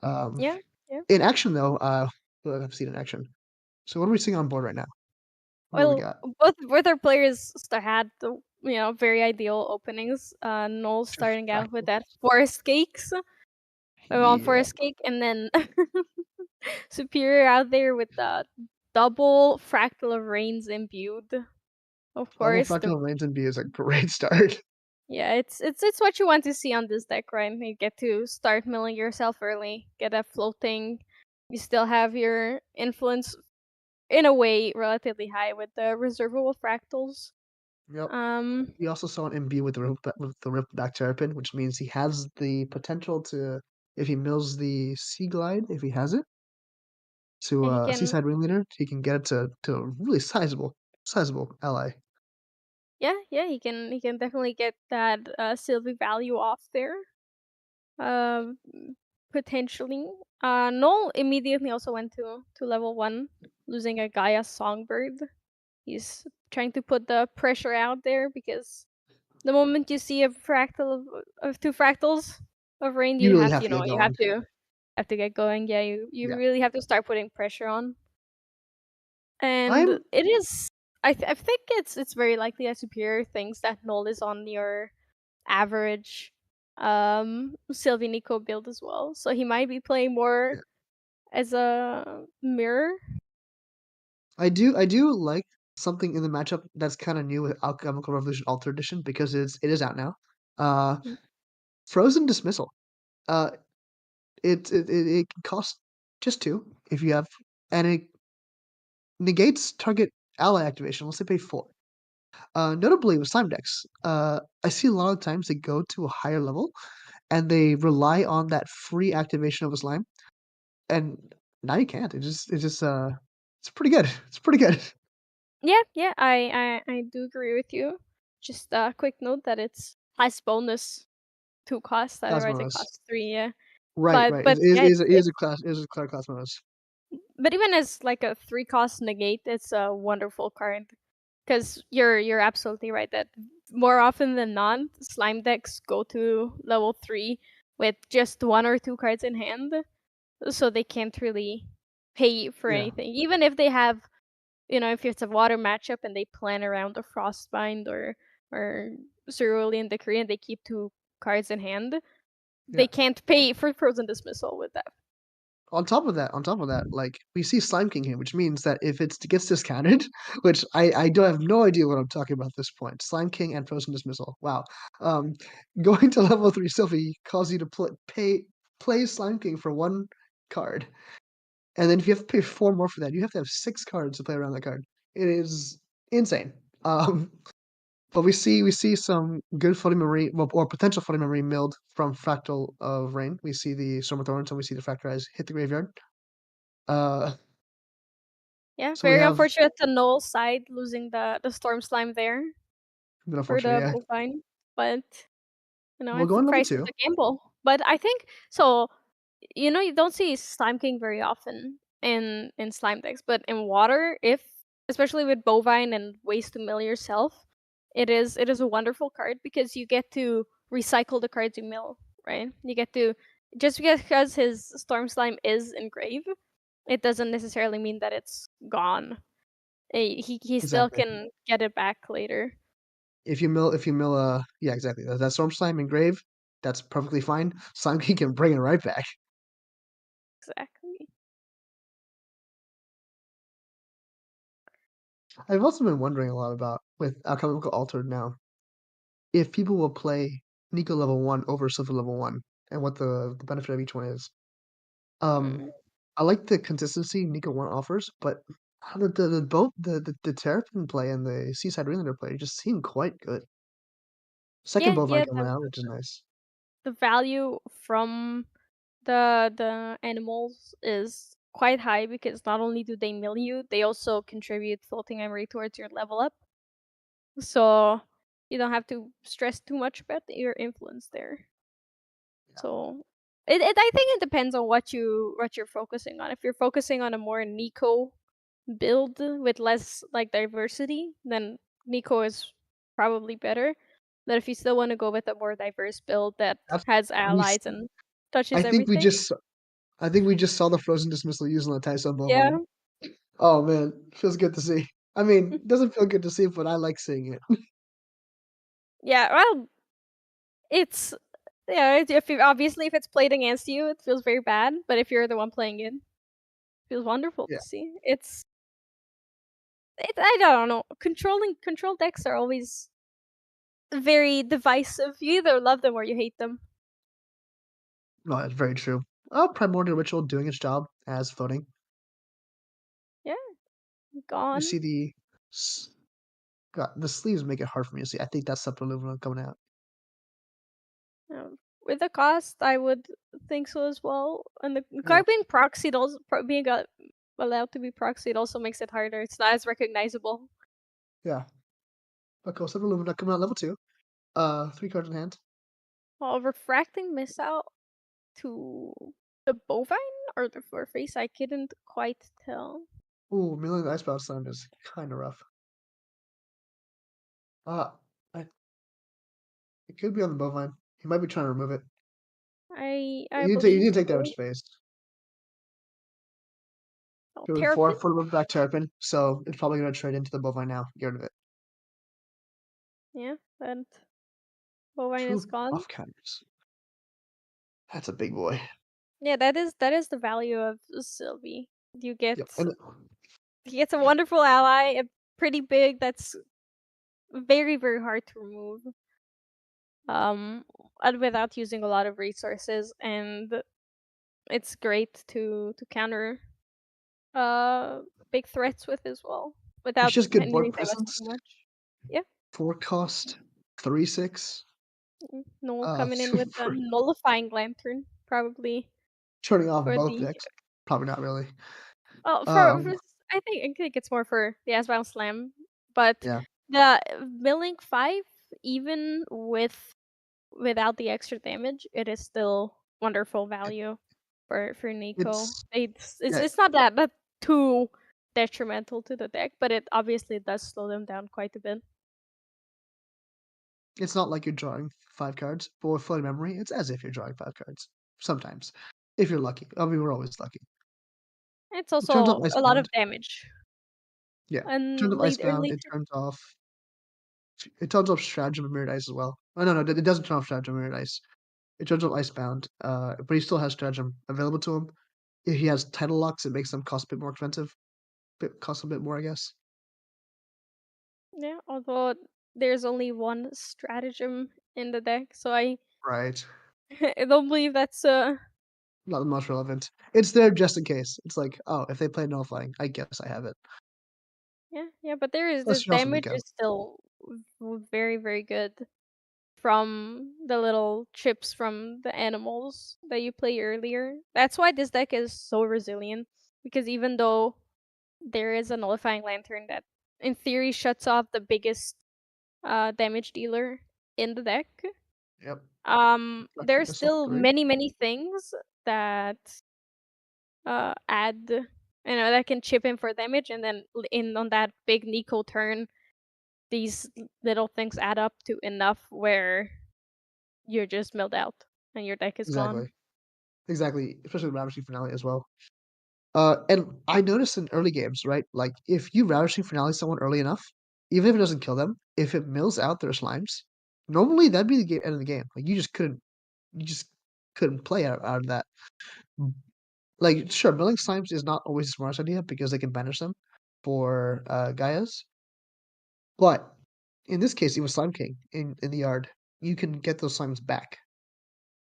Um, Yeah. Yeah. in action, though, I've seen in action. So what are we seeing on board right now? What do we Well, got? both our players had the very ideal openings. Noel starting out with Fractal. that forest cakes. On Yeah. forest cake, and then Superior out there with the double fractal of rains imbued. Of Double course, Fractal Rains and B is a great start. yeah, it's what you want to see on this deck, right? You get to start milling yourself early, get that floating. You still have your influence in a way relatively high with the reservable fractals. Yep. Um, We also saw an MB with the rip back terrapin, which means he has the potential to, if he mills the Sea Glide, if he has it, to yeah, he can, Seaside Ringleader, he can get it to a really sizable ally. he can definitely get that Sylvie value off there. Um, Potentially. Null immediately also went to level 1, losing a Gaia Songbird. He's trying to put the pressure out there because the moment you see a fractal of 2 fractals of rain, You you really have have to get you going. have to get going. Yeah, you Yeah. really have to start putting pressure on. And I'm it is I think it's very likely that Superior thinks that Null is on your average Sylvie Nico build as well. So he might be playing more yeah. as a mirror. I do like something in the matchup that's kind of new with Alchemical Revolution Alter Edition because it is out now. Uh, Mm. Frozen Dismissal. Uh, it can cost just 2 if you have, and it negates target ally activation unless they pay 4. Notably with slime decks, I see a lot of times they go to a higher level and they rely on that free activation of a slime, and now you can't. It's pretty good. It's pretty good. Yeah, I do agree with you. Just a quick note that it's has bonus 2 costs, otherwise it Cosmos. costs 3, yeah. Right, But right. but yeah, It is a class. It is a clear Cosmos. but even as like a 3 cost negate, it's a wonderful card. Because you're absolutely right that more often than not, slime decks go to level 3 with just 1 or 2 cards in hand, so they can't really pay for Yeah, anything. Even if they have, if it's a water matchup and they plan around a Frostbind or Cerulean Decree and they keep 2 cards in hand, yeah. they can't pay for Frozen Dismissal with that. On top of that, like we see Slime King here, which means that if it gets discounted, which I don't have no idea what I'm talking about at this point. Slime King and Frozen Dismissal. Wow. Um, going to level 3 Sylvie calls you to play Slime King for 1 card. And then if you have to pay 4 more for that, you have to have 6 cards to play around that card. It is insane. But we see some good floating memory, well, or potential floating memory milled from Fractal of Rain. We see the Storm of Thorns and we see the Fractalize hit the graveyard. Uh, Yeah, so we very have unfortunate to Null's side losing the Storm Slime there been for unfortunate, the yeah. Bovine, but We'll it's go the on level price of 2. the gamble. But I think so. You don't see Slime King very often in slime decks, but in water, if especially with Bovine and ways to mill yourself, it is a wonderful card because you get to recycle the cards you mill, right? You get to just because his Storm Slime is engraved, it doesn't necessarily mean that it's gone. He still Exactly. can get it back later. If you mill, yeah, exactly. That Storm Slime engrave, that's perfectly fine. Slime King can bring it right back. Exactly. I've also been wondering a lot about with Alchemical Altered now, if people will play Nico level 1 over Silver level 1 and what the benefit of each one is. Um, Mm. I like the consistency Nico 1 offers, but The Terrapin play and the Seaside Ringleader play just seem quite good. Second Yeah, bovine yeah, coming out, which is nice. the value from the animals is quite high because not only do they mill you, they also contribute floating memory towards your level up. So you don't have to stress too much about your influence there. So I think it depends on what you're focusing on. If you're focusing on a more Nico build with less like diversity, then Nico is probably better. But if you still want to go with a more diverse build that That's has we s allies and I touches think we everything, just I think we just saw the Frozen Dismissal used on the Tyson yeah, bovine. Oh, man, feels good to see. I mean, it doesn't feel good to see, but I like seeing it. yeah. Well, it's yeah. If you obviously if it's played against you, it feels very bad. But if you're the one playing it feels wonderful Yeah. to see. I don't know. Control decks are always very divisive. You either love them or you hate them. No, that's very true. Oh, Primordial Ritual doing its job as floating. Yeah, You gone. see s God, the sleeves make it hard for me to see. I think that's Subtiliminal coming out. With the cost, I would think so as well. And the Yeah, card being proxied also being allowed to be proxied also makes it harder. It's not as recognizable. yeah. But cool, Subtiliminal coming out level 2. 3 cards in hand. While refracting miss out to the bovine or the face, I couldn't quite tell. Ooh, Million Icebound Slam is kinda rough. Uh, I it could be on the bovine. He might be trying to remove it. I You believe need to take damage so. to face. Oh, Doing 4 Terrapin? for the back Terrapin, so it's probably gonna trade into the bovine now. Get rid of it. Yeah, and bovine is 2 gone. buff counters. That's a big boy. Yeah, that is the value of Sylvie. You get Yep, and he gets a wonderful ally, a pretty big that's very, very hard to remove. Um and without using a lot of resources, and it's great to counter uh big threats with as well it's without just good board needing to invest presence. too much. Yeah. 4 cost, 3/6. No one coming in with a For nullifying lantern, probably turning off for both the decks. Probably not really. oh for Um, I think it's more for the Asbound Slam, but yeah, the Milling 5, even without the extra damage, it is still wonderful it value for Nico. it's It's yeah, it's not that too detrimental to the deck, but it obviously does slow them down quite a bit. it's not like you're drawing 5 cards, but with floating memory, it's as if you're drawing 5 cards. Sometimes. If you're lucky. I mean, we're always lucky. It's It turns off also a lot Icebound. of damage. Yeah. And Turns off Icebound, later it turns off Stratagem and Mirrored Ice as well. Oh, no, it doesn't turn off Stratagem and Mirrored Ice. It turns off Icebound, but he still has Stratagem available to him. If he has Title Locks, it makes them cost a bit more expensive. Cost a bit more, I guess. yeah, although there's only one stratagem in the deck, so I Right. I don't believe that's Not the most relevant. It's there just in case. It's like, oh, if they play nullifying, I guess I have it. yeah, but there is the Plus, you're also damage Nico. is still very, very good from the little chips from the animals that you play earlier. That's why this deck is so resilient, because even though there is a nullifying lantern that in theory shuts off the biggest damage dealer in the deck, Yep. there's Missile still 3. many, many things that add that can chip in for damage, and then in on that big Nico turn, these little things add up to enough where you're just milled out and your deck is gone. Exactly. Exactly. Especially the Ravishing Finale as well. And I noticed in early games, right? Like, if you Ravishing Finale someone early enough, even if it doesn't kill them, if it mills out their slimes, normally that'd be the end of the game. Like, you just couldn't play out of that. Like, sure, milling slimes is not always the smartest idea because they can banish them for Gaias. But in this case, it was Slime King in the yard. You can get those slimes back.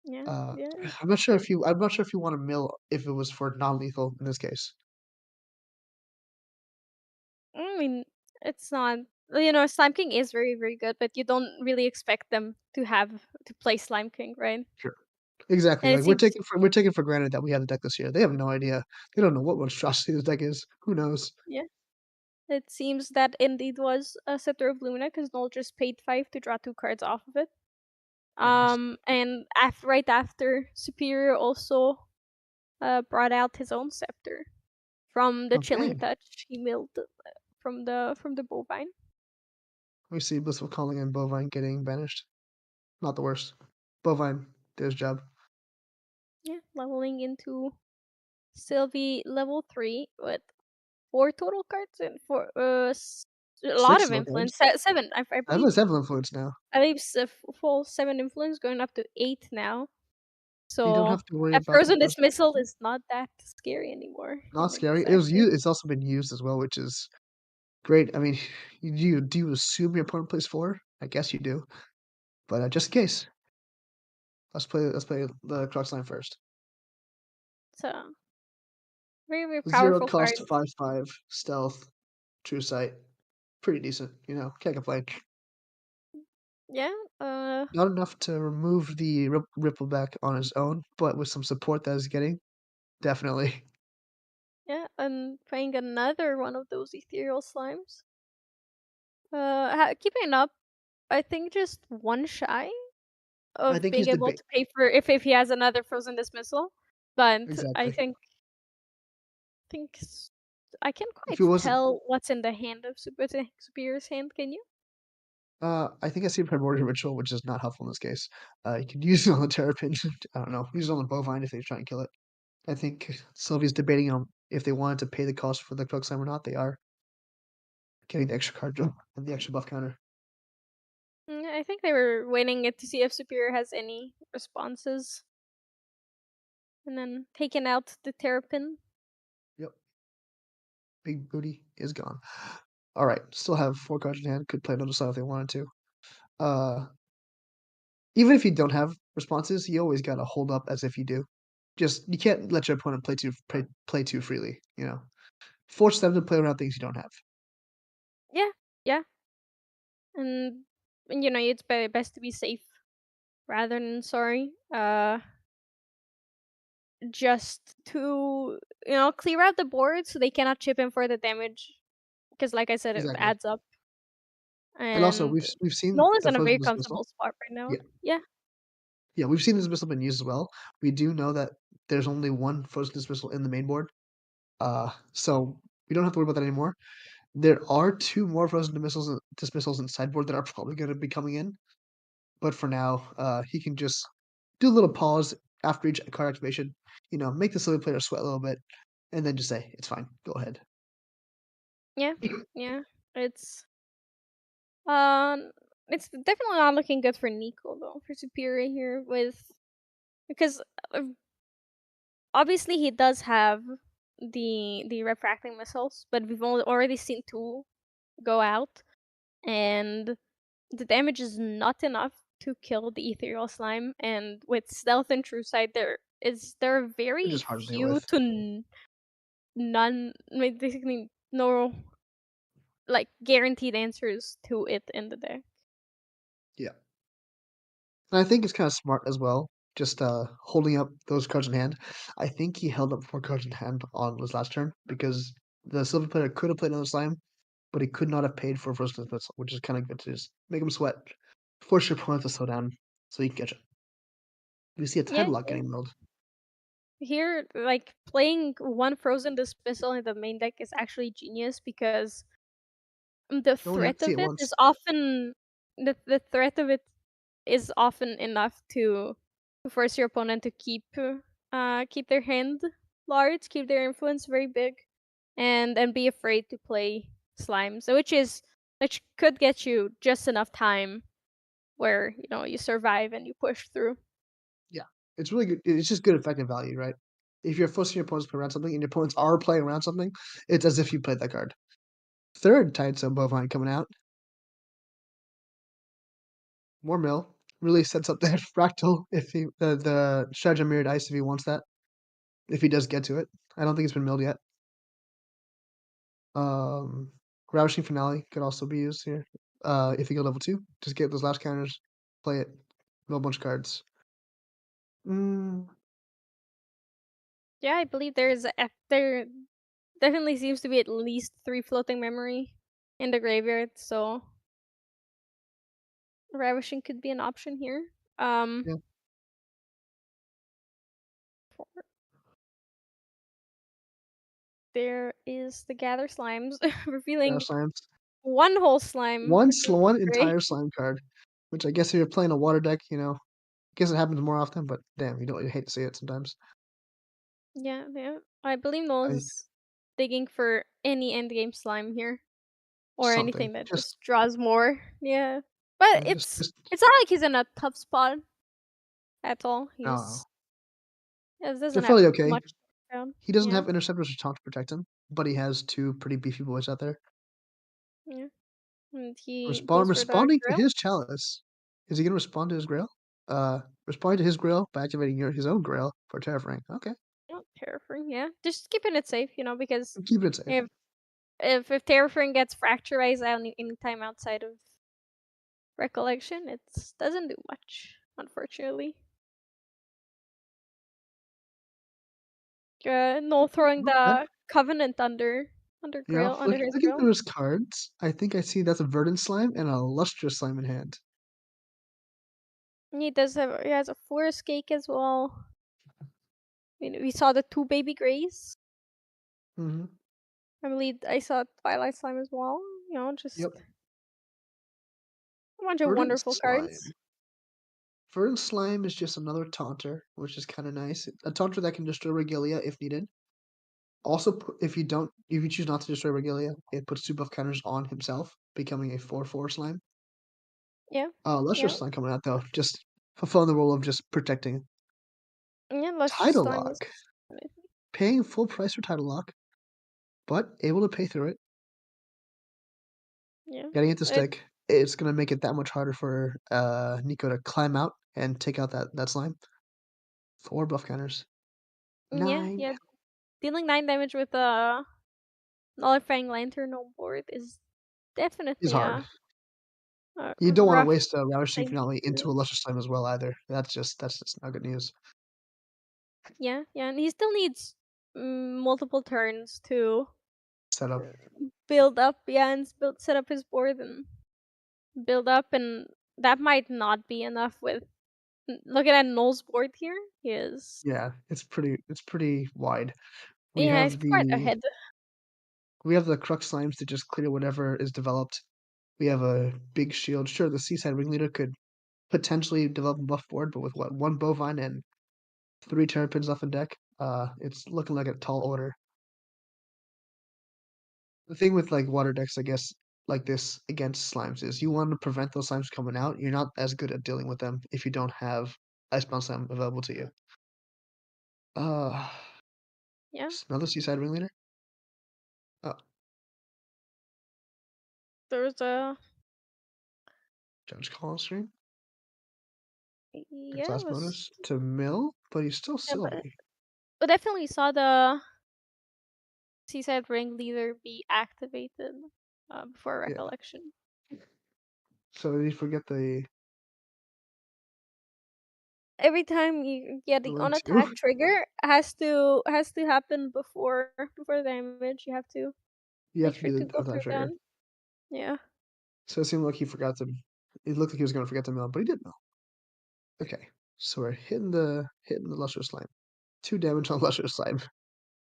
Yeah, Uh, yeah. I'm not sure if you want to mill if it was for non-lethal in this case. I mean, it's not. You know, Slime King is very, very good, but you don't really expect them to play Slime King, right? Sure. Exactly, And it like, seems, we're taking for granted that we have the deck this year. They have no idea. They don't know what monstrosity this deck is. Who knows? yeah, it seems that indeed was a Scepter of Luna because Noel just paid 5 to draw 2 cards off of it. Nice. And right after, Superior also brought out his own scepter from the Chilling Okay. Touch he milled from the bovine. We see Blissful Calling and Bovine getting banished. Not the worst. Bovine did his job. Yeah, leveling into Sylvie level 3 with 4 total cards and a lot 6 of total cards. influence. 7. I I have believe a 7 influence now. full 7 influence, going up to 8 now. You don't So have to worry that about the frozen first dismissal is not that scary anymore not in scary. this active. It's also been used as well, which is great. I mean, do you assume your opponent plays 4? I guess you do. But, just in case, let's play the Crux line first. So very, very 0 powerful cost cards. 5/5 stealth, true sight. Pretty decent, can't complain. Yeah. Not enough to remove the ripple back on his own, but with some support that he's getting, definitely. Yeah, and playing another one of those ethereal slimes. Keeping it up, I think just one shy I of think being he's able debate to pay for if he has another frozen dismissal. But I exactly. think I can't If quite it wasn't tell what's in the hand of Superior's hand. Can you? I think I see Primordial Ritual, which is not helpful in this case. You could use it on the Terrapin. I don't know. Use it on the Bovine if they try and kill it. I think Sylvia's debating on if they wanted to pay the cost for the Crux Slime or not. They are getting the extra card draw and the extra buff counter. I think they were waiting it to see if Superior has any responses, and then taking out the Terrapin. Yep. Big Booty is gone. Alright, still have 4 cards in hand. Could play another side if they wanted to. Even if you don't have responses, you always gotta hold up as if you do. Just you can't let your opponent play too freely, Force them to play around things you don't have. Yeah, yeah, and it's best to be safe rather than sorry. Just to clear out the board so they cannot chip in for the damage because, like I said, it Exactly. adds up. And also And we've seen Nolan's the in a frozen very dismissal. comfortable spot right now. Yeah. Yeah, Yeah, we've seen this dismissal been used as well. We do know that there's only one frozen dismissal in the main board. So we don't have to worry about that anymore. There are 2 more frozen dismissals in sideboard that are probably gonna be coming in. But for now, he can just do a little pause after each card activation, make the silly player sweat a little bit, and then just say, "It's fine, go ahead." yeah, yeah. It's um, it's definitely not looking good for Nico though, for Superior here because uh, obviously he does have the refracting missiles, but we've already seen 2 go out, and the damage is not enough to kill the ethereal slime. And with stealth and true sight, there are Which very is hard to deal few with. to none, I mean, basically no like guaranteed answers to it in the deck. Yeah. And I think it's kinda smart as well, just, holding up those cards in hand. I think he held up 4 cards in hand on his last turn because the silver player could have played another slime, but he could not have paid for a frozen dismissal, which is kinda good to just make him sweat. Force your opponent to slow down so you can catch it. We see a Yeah, Tidal Lock yeah. getting milled. Here, like playing one frozen dismissal in the main deck is actually genius because the You only have threat to see of it it once. is often the threat of it is often enough to force your opponent to keep their hand large, keep their influence very big, and be afraid to play slime. So which could get you just enough time where you survive and you push through. Yeah. It's really good it's just good effective value, right? If you're forcing your opponents to play around something and your opponents are playing around something, it's as if you played that card. Third Tidestone Bovine coming out. More mill. Really sets up that fractal if he the Stratagem Mirrored Ice if he wants that. If he does get to it. I don't think it's been milled yet. Um Ravishing Finale could also be used here. If you go level 2, just get those last counters, play it, roll a bunch of cards. Mm, Yeah, I believe there definitely seems to be at least 3 floating memory in the graveyard, so Ravishing could be an option here. yeah, There is the Gather Slimes, Gather revealing Slimes. one whole slime. One Great. entire slime card, which I guess if you're playing a water deck, I guess it happens more often, but damn, you hate to see it sometimes. Yeah, yeah. I believe I Noel's digging for any endgame slime here. Or something. anything that Just just draws more. Yeah. But yeah, just it's not like he's in a tough spot at all. no. He They're doesn't have fairly okay. much down. He doesn't Yeah. have interceptors or taunt to protect him, but he has 2 pretty beefy boys out there. Yeah. And he goes for the Responding to grill. his chalice. Is he gonna respond to his grail? Responding to his grail by activating his own grail for terraforming. Okay. Oh, Terraforming, yeah. Just keeping it safe, because I'm keeping it safe. if if Terraforming gets fracturized out any time outside of recollection, it doesn't do much, unfortunately. No throwing Not bad. the Covenant under Yeah, grill under his looking grill. through his cards, I think I see that's a Verdant Slime and a Lustrous Slime in hand. He has a forest cake as well. We saw the 2 baby grays. Mhm. I believe I saw Twilight Slime as well. Just Yep. a bunch of Verdant wonderful cards. Slime. Verdant Slime is just another taunter, which is kinda nice. A taunter that can destroy Regalia if needed. Also, if you choose not to destroy Regalia, it puts 2 buff counters on himself, becoming a 4/4 slime. Yeah, Lustrous yeah, Slime coming out though, just fulfilling the role of just protecting. yeah. Lustrous Tidal Slime is. Lock. Paying full price for Tidal Lock, but able to pay through it. Yeah, Getting it to it. stick, it's gonna make it that much harder for, Nico to climb out and take out that slime. 4 buff counters. Yeah, 9 yeah. Dealing 9 damage with a nullifying lantern on board is is definitely hard. a You don't wanna rough waste a Ravishing thing to Finale into do. a Lustrous Slime as well either. That's just not good news. Yeah, yeah, and he still needs multiple turns to Setup. build up. Yeah, and set up his board and build up, and that might not be enough with looking at Noel's board here. He is. Yeah, it's pretty wide. We Yeah, he's have quite the ahead. we have the Crux Slimes to just clear whatever is developed. We have a big shield. Sure, the Seaside Ringleader could potentially develop a buff board, but with what, 1 Bovine and 3 Terrapins off the deck, it's looking like a tall order. The thing with, like, water decks, I guess, like this against slimes is you wanna prevent those slimes coming out, you're not as good at dealing with them if you don't have Icebound Slime available to you. Uh, Yeah, another Seaside Ringleader? Oh, there's a Judge Call Stream? Gets yeah, it last was bonus to mill, but he's still yeah, but Sylvie. definitely saw the Seaside Ringleader be activated before Yeah. recollection. So did he forget the Every time you get the one on two? attack trigger has to happen before damage. You have to You have make to sure do to the go attack through trigger. them. Yeah. So it seemed like he forgot to it looked like he was gonna forget to mill, but he did mill. Okay. So we're hitting the Lustrous Slime. 2 damage on Lustrous Slime.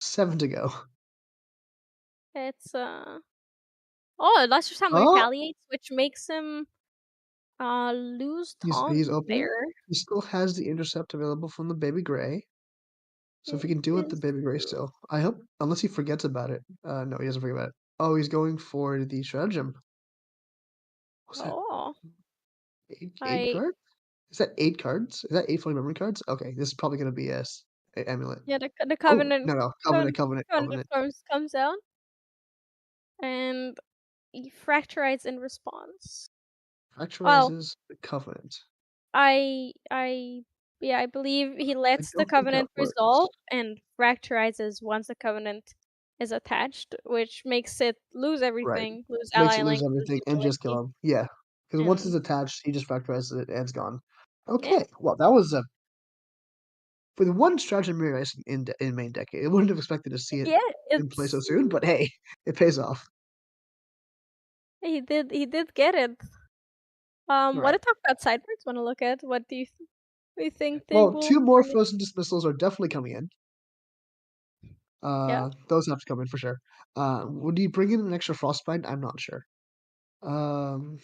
7 to go. It's Luster Time Oh! retaliates, which makes him lose taunt He's opening. there. He still has the intercept available from the Baby Gray. So if he It can do it, the is Baby Gray true. still. I hope unless he forgets about it. No, he doesn't forget about it. Oh, he's going for the Stratagem. What's that? Oh, 8 I cards? Is that 8 cards? Is that 8 floating memory cards? Okay, this is probably gonna be a amulet. yeah, the Oh, covenant no, covenant, covenant covenant. comes out and he fracturizes in response. Well, Actualizes the covenant. I yeah, I believe he I lets the don't think that covenant works. resolve and fracturizes once the covenant is attached, which makes it lose Right. everything, lose Makes ally it lose link, lose everything and just kill utility, him. Yeah. Because once it's and attached, he just factorizes it and it's gone. yeah, Okay. Well, that was a with one stratagem mirror ice in main decade. I wouldn't have expected to see it yeah, in play so it's soon, but hey, it pays off. he did get it. All Want right. to talk about sideboards? Want to look at what do you think they Well, will 2 more bring in? frozen dismissals are definitely coming in. Yeah, Those have to come in for sure. Would he bring in an extra frostbite? I'm not sure. Um,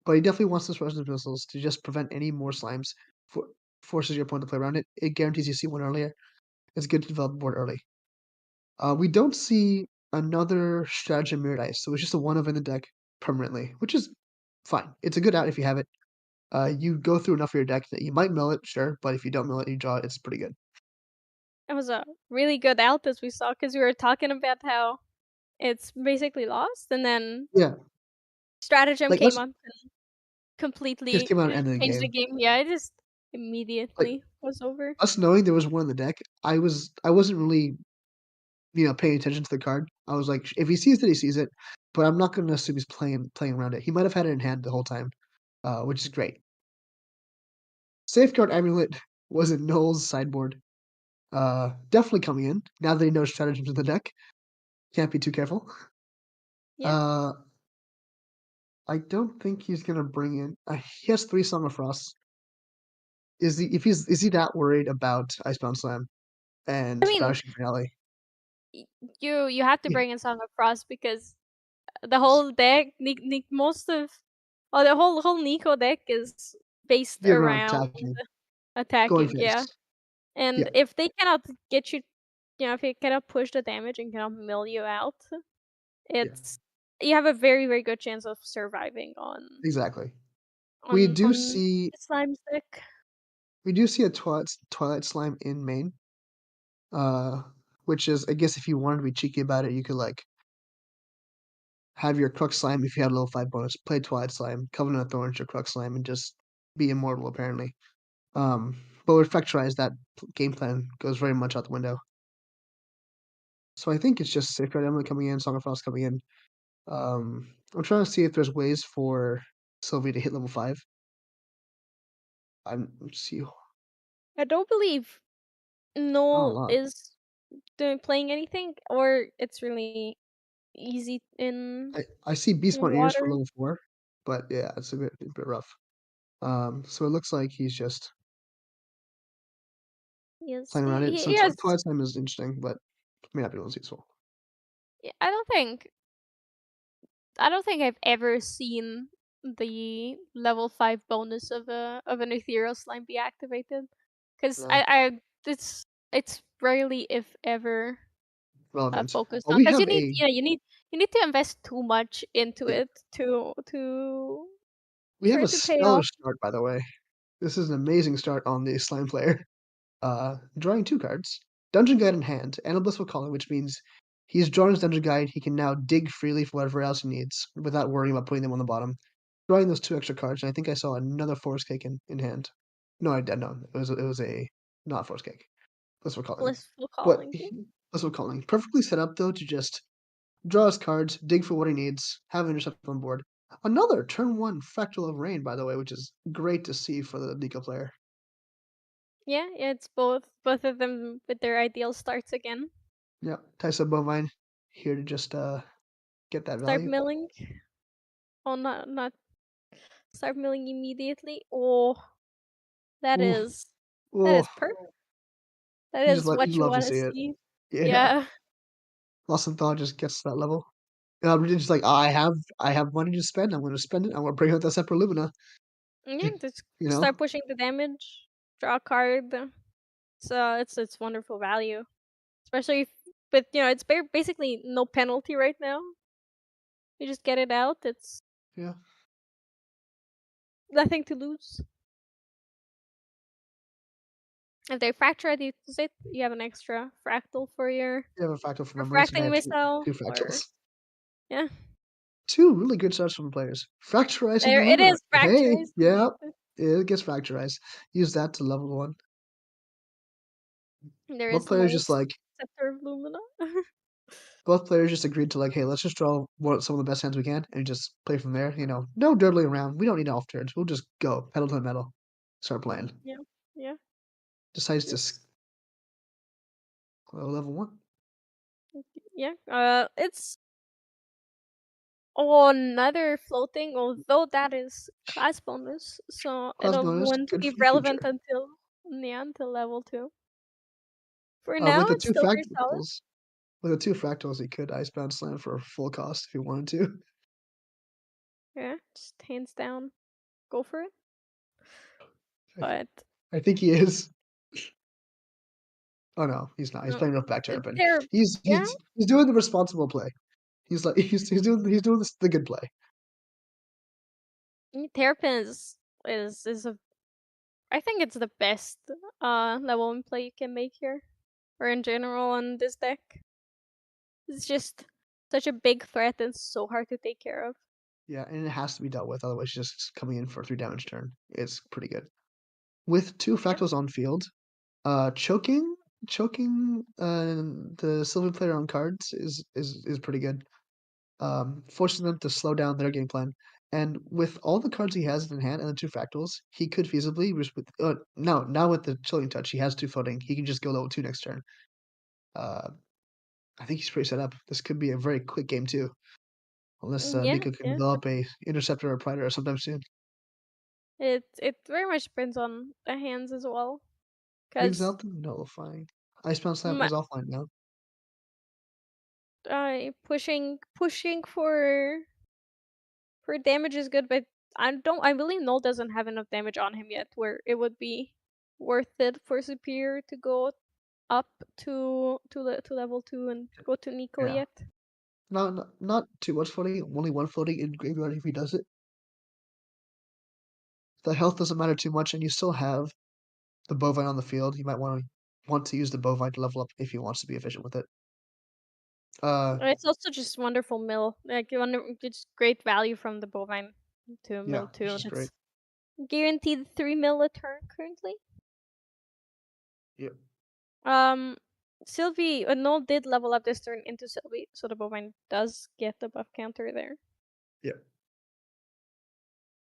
but he definitely wants those frozen dismissals to just prevent any more slimes. For forces your opponent to play around it. It guarantees you see one earlier. It's good to develop the board early. We don't see another stratagem mirrored ice, so it's just a one of in the deck permanently, which is fine. It's a good out if you have it. You go through enough of your deck that you might mill it, sure, but if you don't mill it, you draw it. It's pretty good. it was a really good out as we saw because we were talking about how it's basically lost, and then Yeah, stratagem like came us up and just completely came out at the end of the changed the game. game. Yeah, it just Like immediately was over. us knowing there was one in the deck, I wasn't really paying attention to the card. I was like, if he sees it, he sees it, but I'm not going to assume he's playing around it. He might have had it in hand the whole time, which is great. Safeguard Amulet was in Noel's sideboard. Definitely coming in now that he knows stratagems in the deck. Can't be too careful. Yeah, Uh, I don't think he's gonna bring in. He has 3 Song of Frost. Is he that worried about Icebound Slam I and mean, Vanishing Finale? you have to Yeah, bring in Song of Frost because the whole deck, most of, oh, the whole Nico deck is based geared around around attacking, going attacking. Yeah, face. Yeah, and if they cannot get you, if they cannot push the damage and cannot mill you out, yeah, it's you have a very very good chance of surviving on exactly. We on do on see Slime's deck. a Twilight Slime in main, uh, which is I guess if you wanted to be cheeky about it, you could like have your Crux Slime if you had a level 5 bonus, play Twilight Slime, Covenant of Thorns, your Crux Slime, and just be immortal apparently. But with Factorize, that game plan goes very much out the window. So I think it's just Safeguard Emily coming in, Song of Frost coming in. I'm trying to see if there's ways for Sylvie to hit level 5. Let's see. I don't believe Not a Noel lot. is doing playing anything, or it's really easy in I see Beastborn Ears for water. level 4, but yeah, it's a bit rough. So it looks like he's just Yes, playing around it. So he has. Twilight Slime is interesting, but may not be most useful. Yeah, I don't think I've ever seen the level 5 bonus of an ethereal slime be activated. Because No, it's rarely if ever relevant. focused Well, on, we because have a you need to invest too much into yeah, it to we for have a it to pay stellar off. start, by the way. This is an amazing start on the Slime player. Drawing 2 cards. Dungeon Guide in hand, and a Blissful Calling, which means he's drawn his Dungeon Guide, he can now dig freely for whatever else he needs, without worrying about putting them on the bottom. Drawing those 2 extra cards, and I think I saw another Forest Cake in hand. No, I did no. It was a not Forest Cake. Blissful Calling. Blissful But calling. Blissful Calling. Perfectly set up though to just draw his cards, dig for what he needs, have intercept on board. Another turn 1 Fractal of Rain, by the way, which is great to see for the Nico player. Yeah, it's both of them with their ideal starts again. Yeah, Tyso Bovine here to just get that Start value. milling. Oh, not start milling immediately. Oh, that Ooh, is that ooh, is perfect. That you just is love what you to want to see it. see. Yeah, Yeah. Lost in Thought just gets to that level. And I'm just like, I have money to spend. I'm going to spend it. I'm going to bring out that Separate Lumina. Yeah, just You know? start pushing the damage, draw a card. So it's wonderful value, especially if, but it's basically no penalty right now. You just get it out. It's Yeah. nothing to lose. If they fracture it, you have an extra fractal for your You have a Fractal for memory, so now refracting you have missile. two Or Fractals. yeah, 2 really good starts from players. Fracturizing the there it Lumina. is. Hey, Fracturized yeah, indeed. it gets Fracturized. Use that to level 1. There What is player's just Null's like, Scepter of Lumina. Both players just agreed to like, hey, let's just draw some of the best hands we can and just play from there. No durdling around. We don't need off turns. We'll just go pedal to the metal, start playing. Yeah. Yeah. Decides to Just level one. yeah. It's another floating, although that is class bonus, so Class it'll bonus, won't good be for the future. relevant until level 2. For With now, the it's two still very solid. fractals, he could Icebound Slam for full cost if he wanted to. Yeah, just hands down, go for it. I, th- But I think he is. Oh no, he's not. He's no, playing enough back Terrapin. they're He's yeah. he's he's doing the responsible play. He's doing the good play. Terrapin is a I think it's the best level 1 play you can make here, or in general on this deck. It's just such a big threat and so hard to take care of. Yeah, and it has to be dealt with, otherwise just coming in for a 3 damage turn is pretty good. With 2 Yeah. fractals on field, choking the Sylvan player on cards is pretty good. Forcing them to slow down their game plan. And with all the cards he has in hand and the 2 fractals, he could feasibly just with now with the chilling touch, he has 2 floating. He can just go level 2 next turn. Uh, I think he's pretty set up. This could be a very quick game too, unless Yeah, Nico can yeah. develop a interceptor or predator sometime soon. It very much depends on the hands as well. Cause Exalted nullifying. Icebound Slam is offline now. pushing for damage is good, but I believe Null doesn't have enough damage on him yet where it would be worth it for Superior to go up to level 2 and go to Nico Yeah. yet. Not too much floating, only 1 floating in graveyard if he does it. The health doesn't matter too much, and you still have the bovine on the field. You might want to use the bovine to level up if he wants to be efficient with it. It's also just wonderful mill. Like it's great value from the bovine to Yeah, mill which 2. is great. That's guaranteed 3 mil a turn currently. Yep. Um, Sylvie, Null did level up this turn into Sylvie, so the bovine does get the buff counter there. Yep.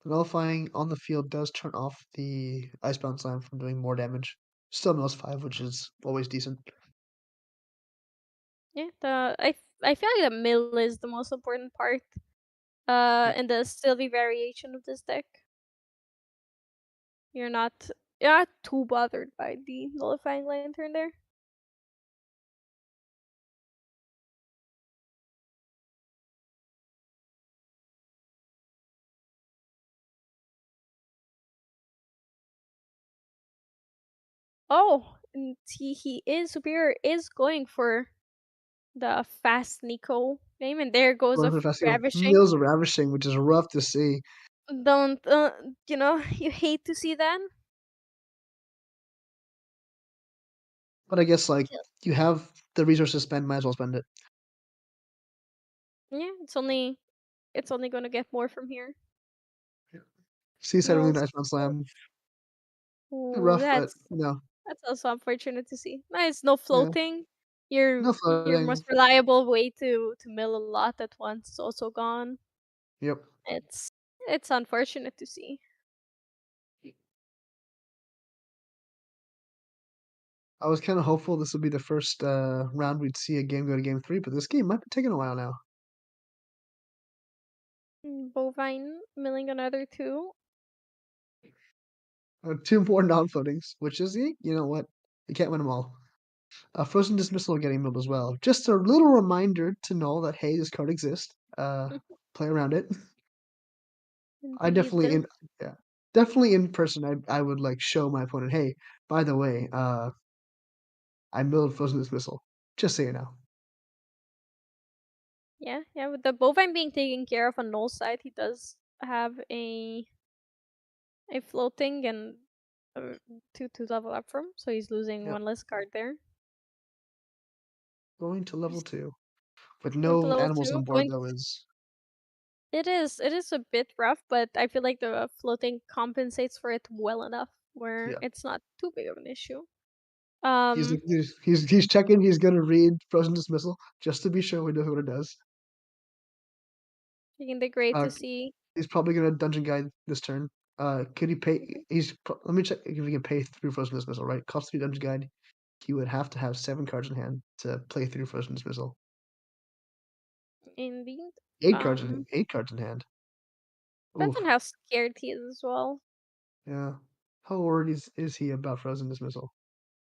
Nullifying on the field does turn off the Icebound Slam from doing more damage. Still mills 5, which is always decent. Yeah, I feel like the mill is the most important part. Yeah. In the Sylvie variation of this deck, you're not too bothered by the nullifying lantern there. Oh, and he is Superior is going for the fast Nico name, and there goes Going a for the festival. ravishing. Mills are ravishing, which is rough to see. Don't you hate to see that. But I guess like Yeah, you have the resources to spend, might as well spend it. yeah, it's only gonna get more from here. Seaside really Mills. nice Icebound Slam. Ooh, Rough, but that's also unfortunate to see. Nice, no yeah, floating. no Your floating. most reliable way to mill a lot at once is also gone. Yep. It's unfortunate to see. I was kind of hopeful this would be the first round we'd see a game go to game 3, but this game might be taking a while now. Bovine milling another 2. 2 more non-floatings, which is, you know what? You can't win them all. Frozen Dismissal getting milled as well. Just a little reminder to know that, hey, this card exists. Play around it. I Indeed. definitely yeah, definitely in person. I would like show my opponent, hey, by the way, I milled Frozen Dismissal. Just so you know. Yeah, yeah. With the bovine being taken care of on Null's side, he does have a floating and to level up from, so he's losing Yep. one less card there. Going to level Just 2 with going to no level animals 2, on board going. though is It is a bit rough, but I feel like the floating compensates for it well enough where yeah. it's not too big of an issue. He's Um, like, he's checking. He's gonna read Frozen Dismissal just to be sure we know what it does. Taking the grade Uh, to see. he's probably gonna Dungeon Guide this turn. Could he pay? Let me check if he can pay through Frozen Dismissal. Right, cost 3 Dungeon Guide. He would have to have 7 cards in hand to play through Frozen Dismissal. Indeed. 8 cards in hand. Depends Oof. on how scared he is as well. Yeah. How worried is he about Frozen Dismissal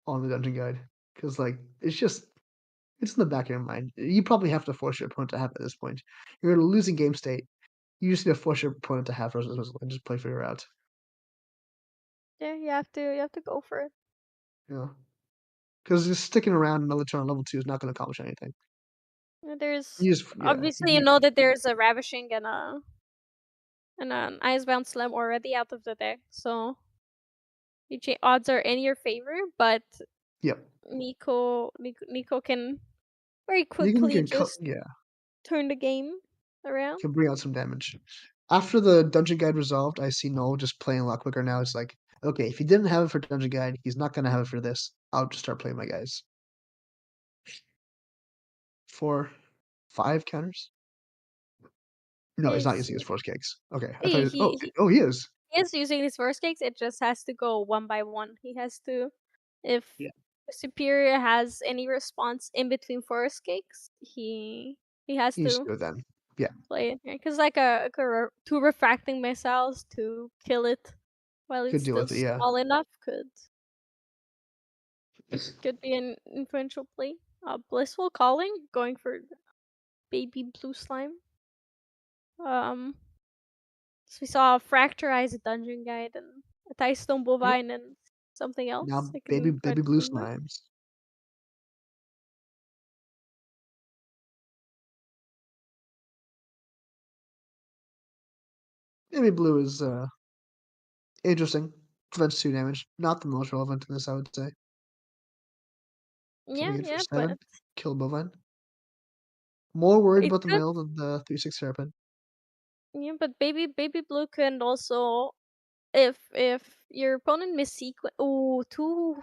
on the Dungeon Guide? Because like it's in the back of your mind. You probably have to force your opponent to have it at this point. You're in a losing game state. You just need to force your opponent to have Frozen Dismissal and just play for your route. Yeah, you have to go for it. Yeah. Because just sticking around another turn on level 2 is not going to accomplish anything. There's You just obviously you know that there's a ravishing and an icebound slam already out of the deck, so odds are in your favor. But yep. Nico can very You quickly can cut. just Yeah. turn the game around. Can bring out some damage. After the Dungeon Guide resolved, I see Noel just playing a lot quicker now. It's like, okay, if he didn't have it for Dungeon Guide, he's not going to have it for this. I'll just start playing my guys. 4, 5 counters? No, he's not He's using his force kicks. Okay, I thought he he was. he he, He is. he is using his force kicks. It just has to go one by one. He has to, if Yeah, the superior has any response in between force kicks, he has he's to good then. Yeah, play it because like two refracting missiles to kill it while could it's deal still with it. Yeah, small enough could be an influential play. Blissful calling going for baby blue slime. Um, so we saw Fracturize a Dungeon Guide and a Tystone yep. Bovine and something else. Now, I baby, can try baby to blue remember. slimes. Baby blue is interesting. Prevents 2 damage. Not the most relevant in this, I would say. Yeah, Coming in for yeah, but 7, kill bovine. More worried it about the could. mill than the 3/6 terrapin. Yeah, but baby blue can also, if your opponent missequence. Oh, two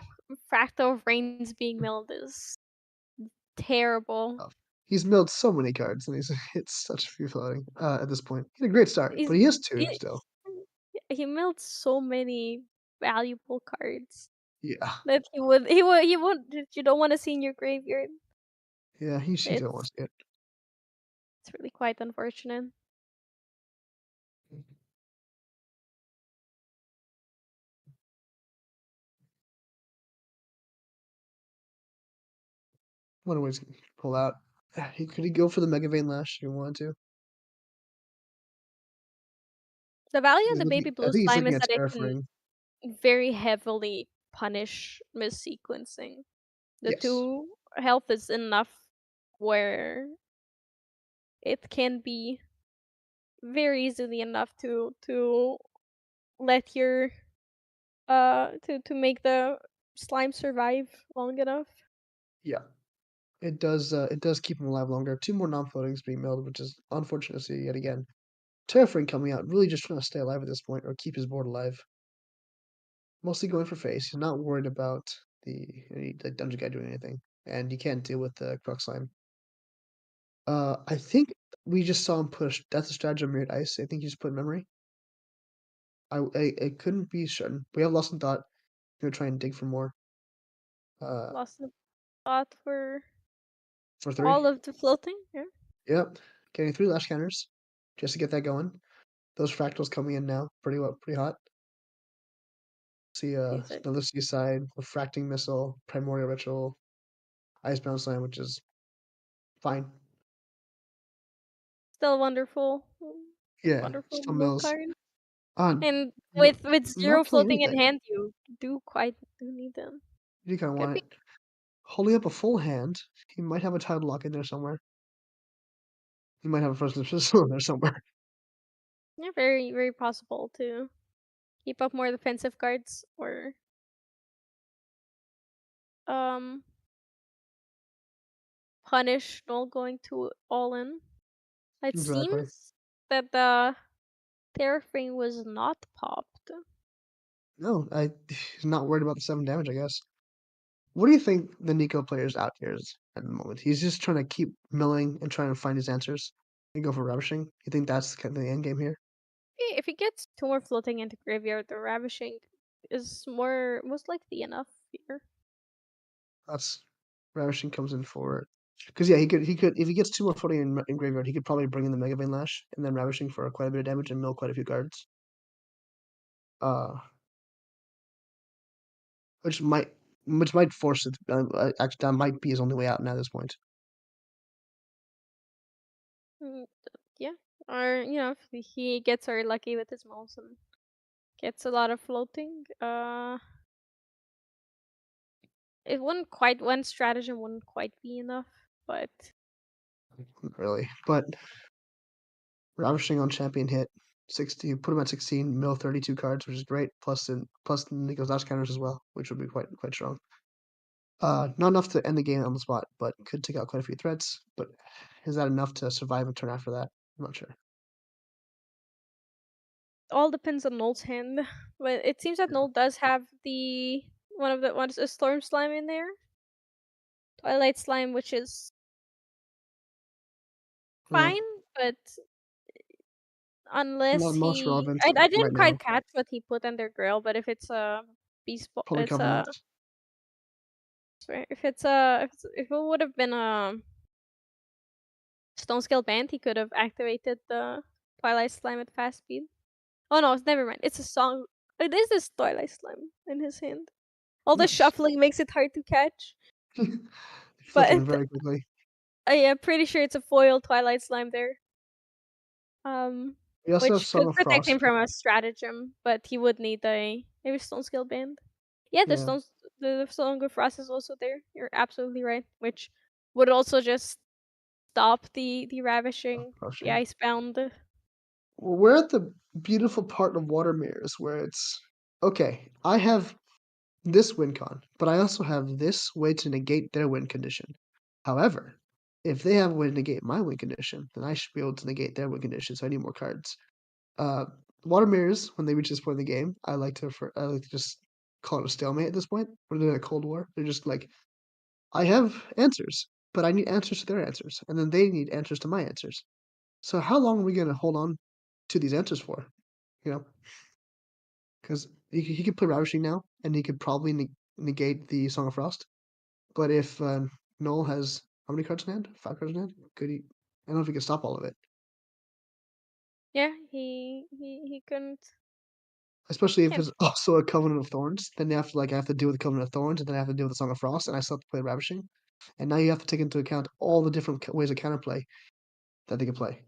fractal rains being milled is terrible. Oh, he's milled so many cards, and he's hit such a few floating at this point. He had a great start, He's but he has 2 he, still. he milled so many valuable cards Yeah, that he would that you don't want to see in your graveyard. yeah, he It's don't want to see it. it's really quite unfortunate. Wonder what he's gonna pull out. Could he go for the Mega Vein Lash if he wanted to? The value of He's the looking. baby I blue think he's slime looking is at that it can Terraforming. very heavily punish missequencing. The Yes. 2 health is enough where it can be very easily enough to let your to make the slime survive long enough. Yeah. It does. It does keep him alive longer. 2 more non-floatings being milled, which is unfortunate to see yet again. Terraforming coming out, really just trying to stay alive at this point or keep his board alive. Mostly going for face. He's not worried about the dungeon guy doing anything, and you can't deal with the Crux Slime. I think we just saw him push. That's a stratagem mirrored ice. I think he just put memory. I couldn't be certain. We have lost in thought. Gonna try and dig for more. Uh, Lost the thought for 3. all of the floating. Yeah, Yep. Getting 3 lash counters just to get that going. Those fractals coming in now, pretty hot. See these are another seaside, refracting missile, primordial ritual, icebound slam, which is fine. still wonderful, Yeah, wonderful still blue mills. card. On And not with not zero killing floating in anything. hand, you do need them. You do kind of Could want be it. Holding up a full hand, he might have a title lock in there somewhere. He might have a first pistol in there somewhere. yeah, very very possible to keep up more defensive cards or um punish Null going to all in. It Exactly. seems that the Terrafring was not popped. No, he's not worried about the 7 damage, I guess. What do you think the Nico player's out here is at the moment? He's just trying to keep milling and trying to find his answers and go for ravishing. You think that's kind of the end game here? If he gets 2 more floating into graveyard, the ravishing is most likely enough here. That's ravishing comes in for it. Because yeah, he could if he gets 2 more floating in graveyard, he could probably bring in the Mega Vein Lash and then ravishing for quite a bit of damage and mill quite a few cards. Which might force it. Actually, that might be his only way out now at this point. Mm, yeah. Or, if he gets very lucky with his mouse and gets a lot of floating, it wouldn't quite one stratagem wouldn't quite be enough, but Really, but ravishing on champion hit 60, put him at 16, mill 32 cards, which is great. Plus the Nico's dash counters as well, which would be quite strong. Not enough to end the game on the spot, but could take out quite a few threats. But is that enough to survive a turn after that? I'm not sure. all depends on Null's hand. But it seems that Null does have what's a Storm Slime in there, Twilight Slime, which is Yeah, fine, but not unless most he, relevant I right didn't now. quite catch what he put under Grail, but if it's a beast, Probably it's a Covenant. sorry, if it would have been a Stone Scale Band, he could have activated the Twilight Slime at fast speed. Oh no, never mind. It's a song. It is this Twilight Slime in his hand. All the Nice. shuffling makes it hard to catch, Flipping but very quickly. I am pretty sure it's a foil Twilight Slime there. Um, We also have which Song could of protect him Frost. from a stratagem, but he would need a maybe Stone Scale Band. Yeah, Yeah, the Song of Frost is also there. You're absolutely right. Which would also just stop the ravishing, the crushing. icebound. Well, we're at the beautiful part of water mirrors where it's okay. I have this win con, but I also have this way to negate their win condition. However, if they have a way to negate my win condition, then I should be able to negate their win condition. So I need more cards. Uh, water mirrors, when they reach this point in the game, I like to just call it a stalemate at this point. We're in a cold war. They're just like, I have answers, but I need answers to their answers, and then they need answers to my answers. So how long are we gonna hold on to these answers for? You know, because he could play Ravishing now, and he could probably negate the Song of Frost. But if Noel has how many cards in hand? 5 cards in hand? Could he? I don't know if he can stop all of it. Yeah, he couldn't. Especially if Can't. it's also a Covenant of Thorns, then I have to deal with the Covenant of Thorns, and then I have to deal with the Song of Frost, and I still have to play Ravishing. And now you have to take into account all the different ways of counterplay that they can play.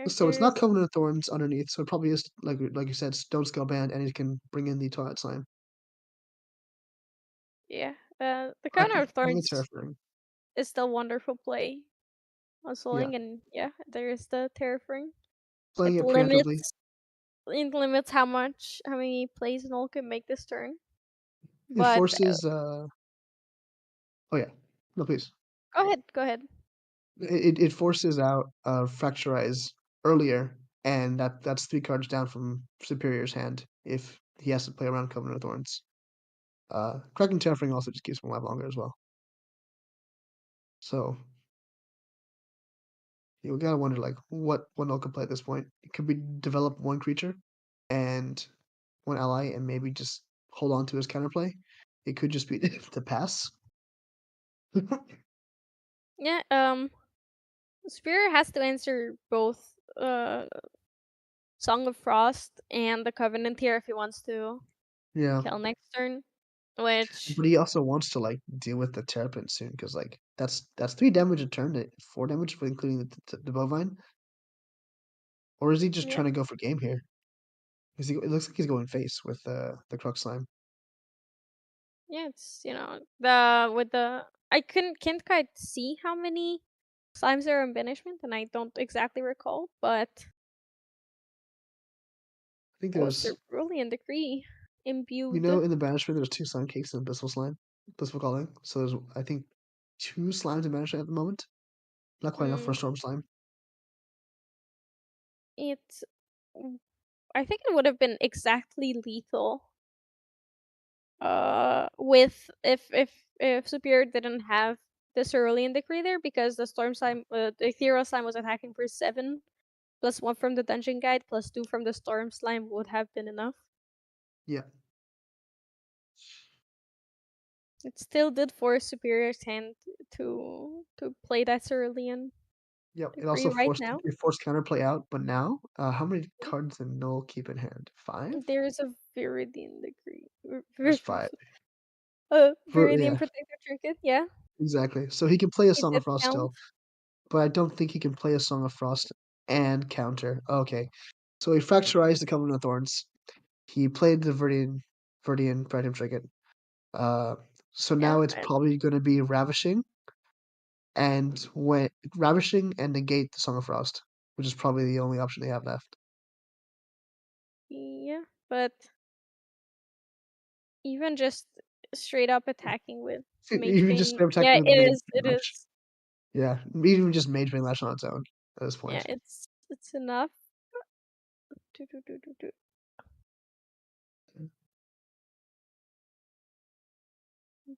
So it's not There's Covenant of Thorns underneath, so it probably is like you said, Stone Scale Band, and it can bring in the Twilight Slime. yeah. The Crown of Probably Thorns Terraforming. is still wonderful play on Yeah, Soling, and yeah, there is the Terraformming. playing It it preemptively. limits how many plays Null can make this turn. It But forces. Oh yeah, no please. go ahead. It forces out Fracturize earlier, and that's 3 cards down from Superior's hand if he has to play around Covenant of Thorns. Kraken Terraforming also just keeps him alive longer as well. So you gotta wonder like what Null could play at this point. It could be develop 1 creature and 1 ally and maybe just hold on to his counterplay. It could just be to pass. Yeah. Spear has to answer both Song of Frost and the Covenant here if he wants to Yeah. kill next turn. Which But he also wants to like deal with the Terrapin soon because like that's 3 damage a turn, 4 damage for including the bovine. Or is he just yeah, trying to go for game here? It looks like he's going face with the Crux Slime. yeah, it's the with the I can't quite see how many slimes are in banishment, and I don't exactly recall, but I think both there's Cerulean Decree you imbued. know in the banishment there's 2 Slime Cakes and Blissful Slime, Blissful Calling. So there's I think 2 slimes in banishment at the moment. Not quite enough for a Mm, Storm Slime. it I think it would have been exactly lethal With if Superior didn't have the Cerulean Decree there, because the Storm Slime, the Ethereal Slime was attacking for 7, plus 1 from the Dungeon Guide, plus 2 from the Storm Slime would have been enough. Yeah. It still did force Superior's hand to play that Cerulean Yep. It Decree also right now. forced counterplay out, but now, how many cards did Null keep in hand? 5? There's a Viridian Decree. There's 5. Viridian Yeah, Protector Trinket, yeah. exactly. So he can play a It Song of did Frost count. still, but I don't think he can play a Song of Frost and counter. Okay. So he fracturized the Covenant of Thorns. He played the Viridian Praetor Trinket. Uh, so Yeah, now it's probably gonna be Ravishing and negate the Song of Frost, which is probably the only option they have left. yeah, but even just straight up attacking with Mage Even just Bane, yeah, attacking with it Mage is. It Bane Lash. is. Yeah, even just Mage Bane Lash on its own at this Yeah, point. it's enough. Do, do, do, do, do.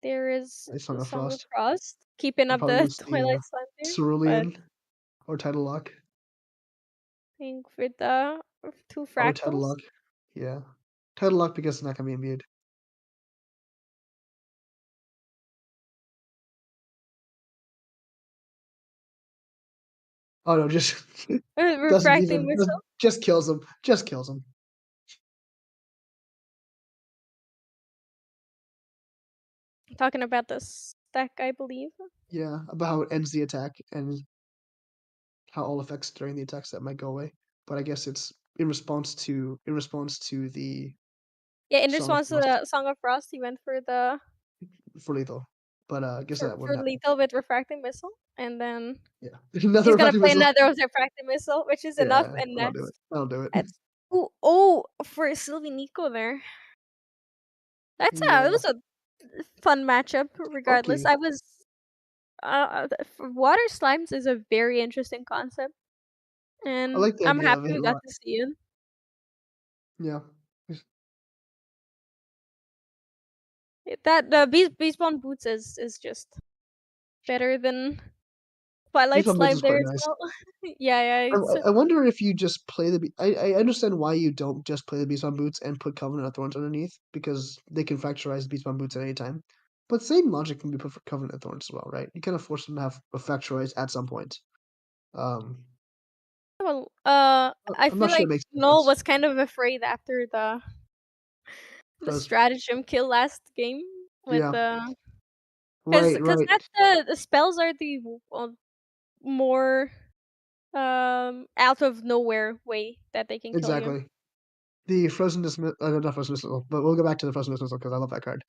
There is A Song the of Song of Frost. Frost, keeping Or up probably the just the Twilight Slime there, but Cerulean or Tidal Lock. I think for the 2 Probably Tidal fractals, Lock. Yeah. Tidal Lock because it's not gonna be imbued. Oh no, just doesn't refracting even missile. just kills him. Just kills him. Talking about the stack, I believe. Yeah, about how it ends the attack and how all effects during the attack step might go away. But I guess it's in response to the Yeah, in Song of response to Frost the Song of Frost, he went for for lethal. But I guess that wouldn't happen. lethal with refracting missile, and then Yeah. Another he's gonna refracting play missile. another refracting missile, which is enough, Yeah, and that'll do it. That'll do it. that's oh for Sylvie Nico there. It Yeah. was a fun matchup. Regardless, Spunky. I was water slimes is a very interesting concept, I and like the I'm idea happy of it we a got lot. to see it. Yeah. That the Beastborn Boots is just better than Twilight Baseball Boots Slime is quite there as nice. well. Yeah, it's I wonder if you just play I understand why you don't just play the Beast on Boots and put Covenant of Thorns underneath, because they can fracturize Beast on Boots at any time. But same logic can be put for Covenant of Thorns as well, right? You kind of force them to have a fracturize at some point. Um, well. I I'm not feel sure like it makes Noel sense. was kind of afraid after the Because stratagem kill last game with yeah, the because right. that the spells are the more out of nowhere way that they can kill you. Exactly. The Frozen Dismissal, not Frozen Dismissal, but we'll go back to the Frozen Dismissal because I love that card.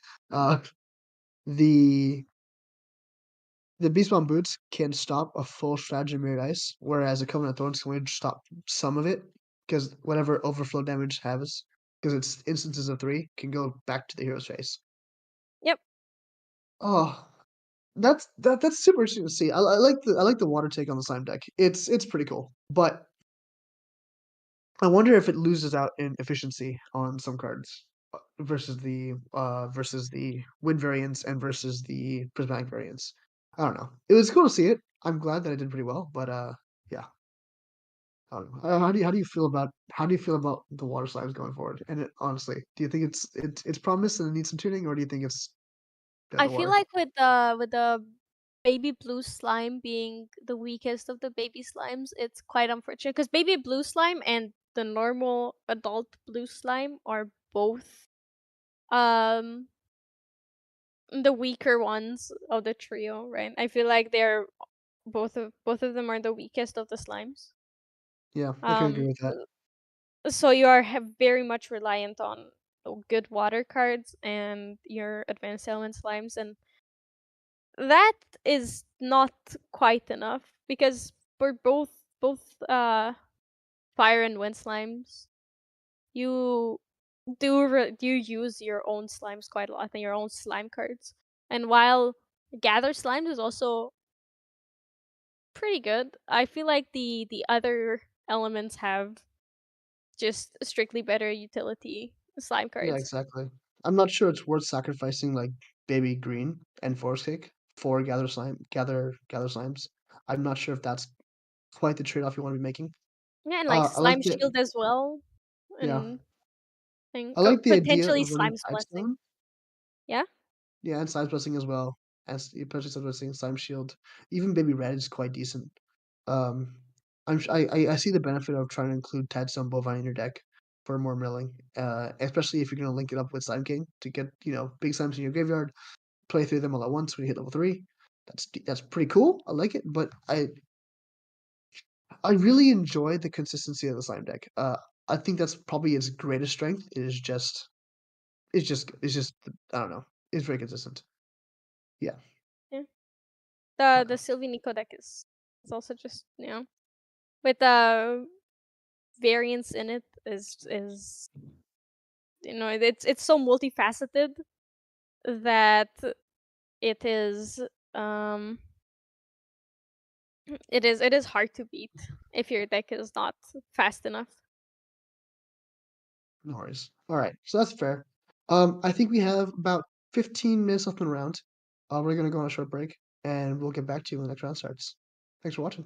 The Beastbound Boots can stop a full strategy mirrored ice, whereas a Covenant of Thorns can only stop some of it, because whatever overflow damage has, because it's instances of 3, can go back to the hero's face. Yep. Oh, that's super interesting to see. I like the water take on the slime deck. It's pretty cool, but I wonder if it loses out in efficiency on some cards versus the wind variants and versus the prismatic variants. I don't know. It was cool to see it. I'm glad that I did pretty well, but yeah. I don't know. How do you feel about the water slimes going forward? And honestly, do you think it's promised and it needs some tuning, or do you think it's dead in I the feel water? like with the baby blue slime being the weakest of the baby slimes, it's quite unfortunate because baby blue slime and the normal adult blue slime are both um the weaker ones of the trio, right? I feel like they're both of them are the weakest of the slimes. Yeah, I can agree Um, with that. so you are very much reliant on good water cards and your advanced element slimes, and that is not quite enough because for both fire and wind slimes, you do use your own slimes quite a lot and your own slime cards. And while gather slimes is also pretty good, I feel like the other elements have just strictly better utility slime Yeah, cards. exactly. I'm not sure it's worth sacrificing like baby green and forest kick for gather slimes. I'm not sure if that's quite the trade off you want to be making. Yeah, and like I like slime the shield as well, yeah. and think I like the idea potentially of running slime's blessing. Tidestone. Yeah, Yeah, and Slime's Blessing as well. Especially Slime's Blessing, Slime Shield. Even Baby Red is quite decent. Um, I see the benefit of trying to include Tidestone Bovine in your deck for more milling. Especially if you're gonna link it up with Slime King to get, big slimes in your graveyard, play through them all at once when you hit level 3. That's pretty cool. I like it, but I really enjoy the consistency of the slime deck. I think that's probably its greatest strength. It is just it's just I don't know. It's very consistent. Yeah. yeah. Uh, The Sylvie Nico deck is also just with the variance in it is it's so multifaceted that it is um it is hard to beat if your deck is not fast enough. No worries. All right, so that's fair. I think we have about 15 minutes left in the round. We're gonna go on a short break, and we'll get back to you when the next round starts. Thanks for watching.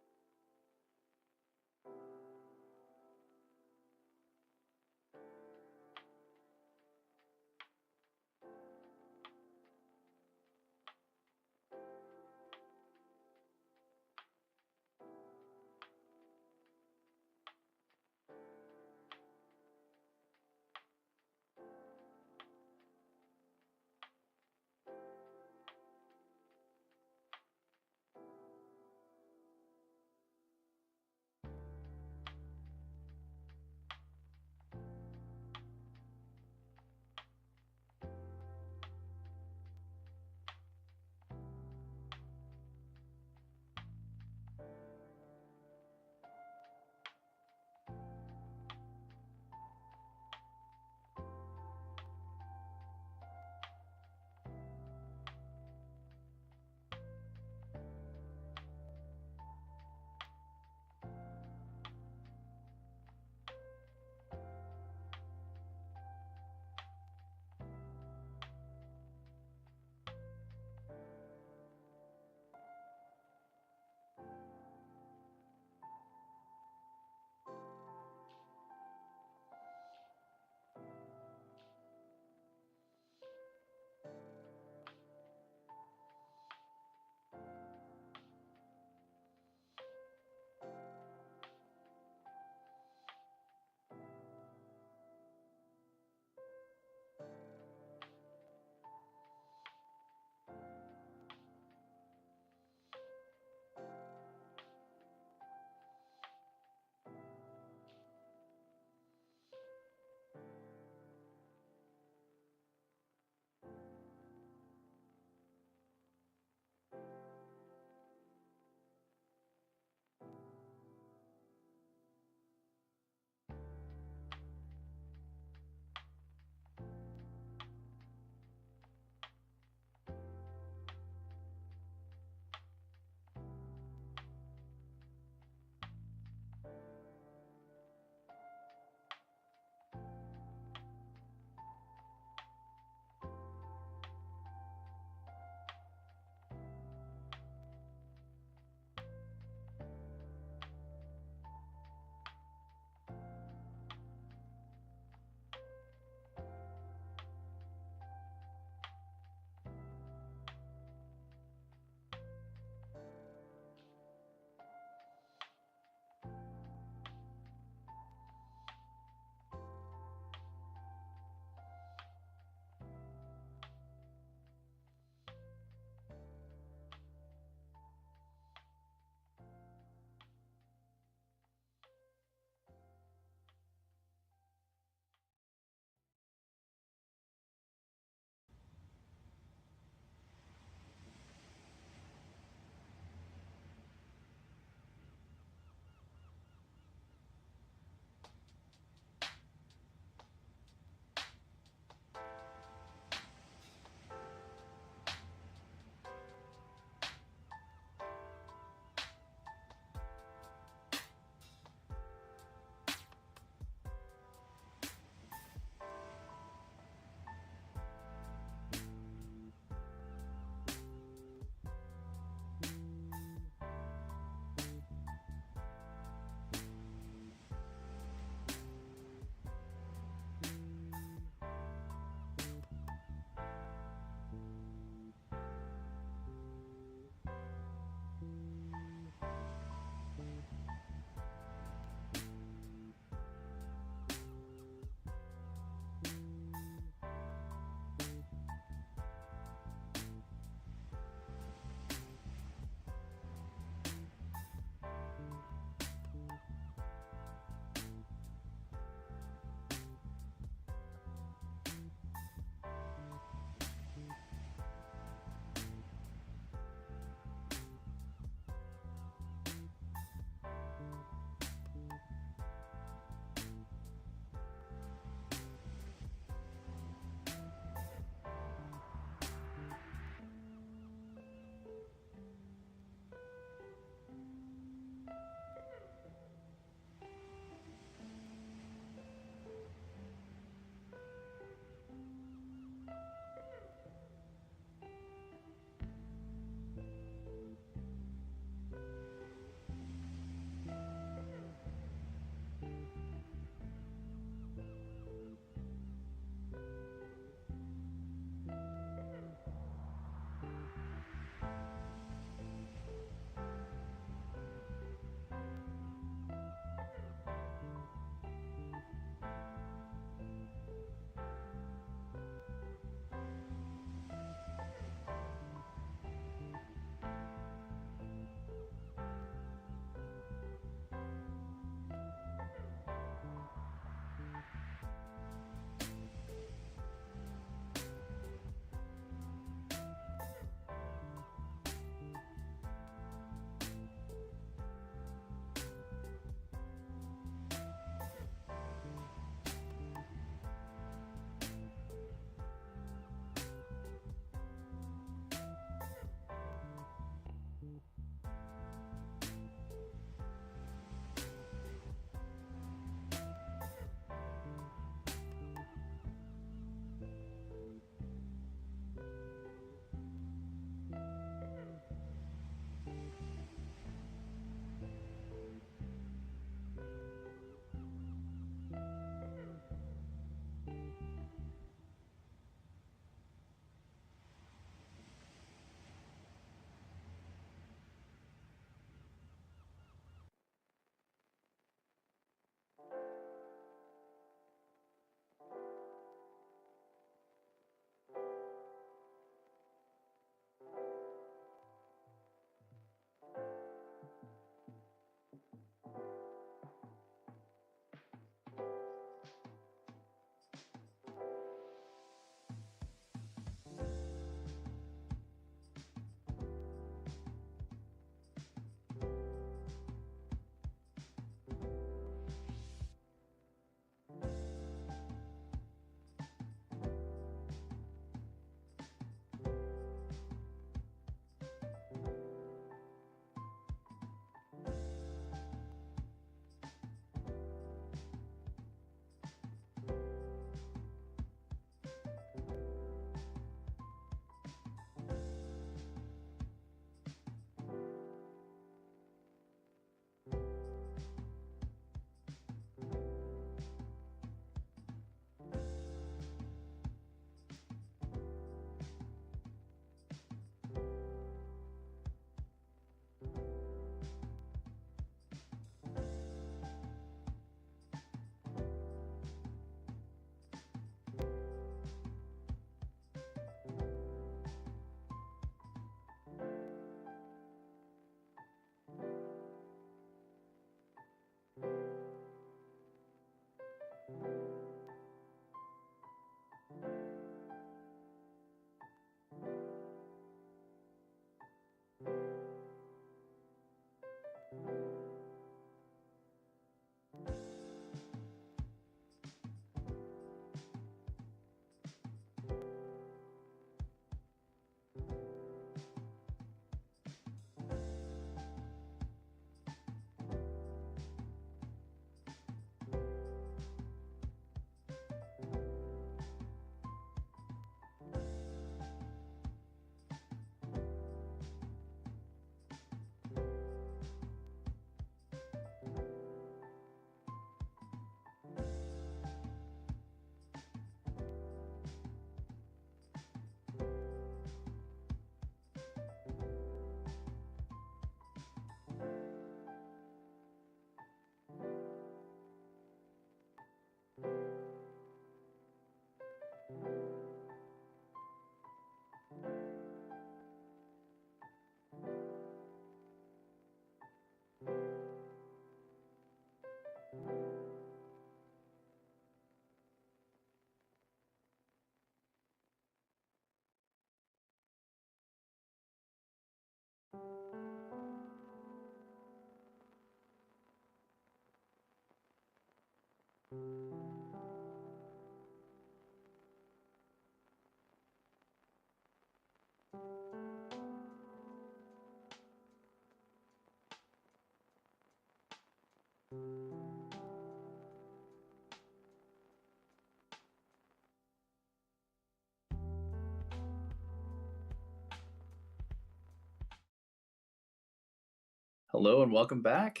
Hello and welcome back.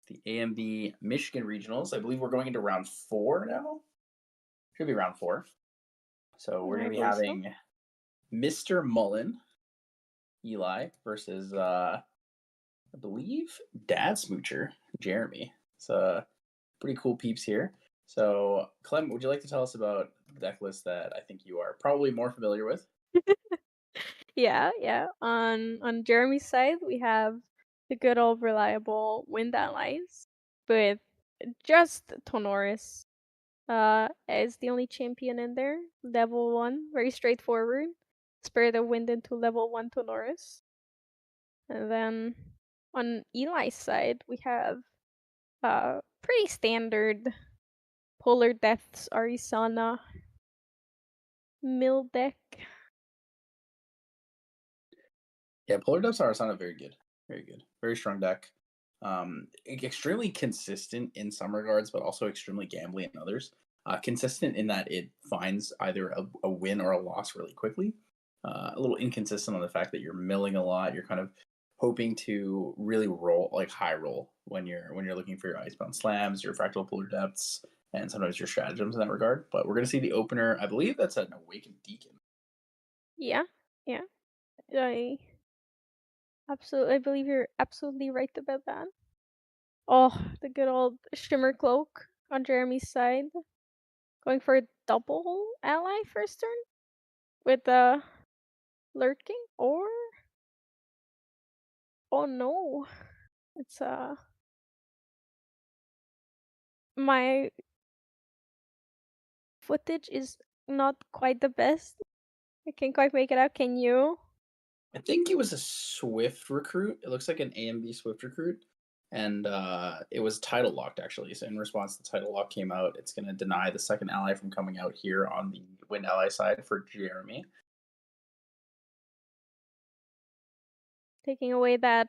The AMB Michigan Regionals. I believe we're going into round 4 now. Should be round 4. So we're going to be having Mr. Mullen, Eli, versus I believe Dad Smoocher, Jeremy. So pretty cool peeps here. So Clem, would you like to tell us about the deck list that I think you are probably more familiar with? Yeah. On Jeremy's side, we have the good old reliable Wind Allies with just Tonoris as the only champion in there. Level 1, very straightforward. Spirit of Wind into level 1 Tonoris. And then on Eli's side, we have pretty standard Polar Depths Arizona mill deck. Yeah, Polar Depths are very good. Very good. Very strong deck. Extremely consistent in some regards, but also extremely gambly in others. Consistent in that it finds either a win or a loss really quickly. A little inconsistent on the fact that you're milling a lot. You're kind of hoping to really roll, like high roll, when you're looking for your Icebound Slams, your Fractal Polar Depths, and sometimes your stratagems in that regard. But we're gonna see the opener. I believe that's an Awakened Deacon. Yeah. I believe you're absolutely right about that. Oh, the good old Shimmer Cloak on Jeremy's side. Going for a double ally first turn with the lurking, or oh no, it's my footage is not quite the best. I can't quite make it out. Can you? I think it was a Swift recruit. It looks like an AMB Swift recruit. And it was title locked actually. So in response, the title lock came out. It's going to deny the second ally from coming out here on the Wind ally side for Jeremy. Taking away that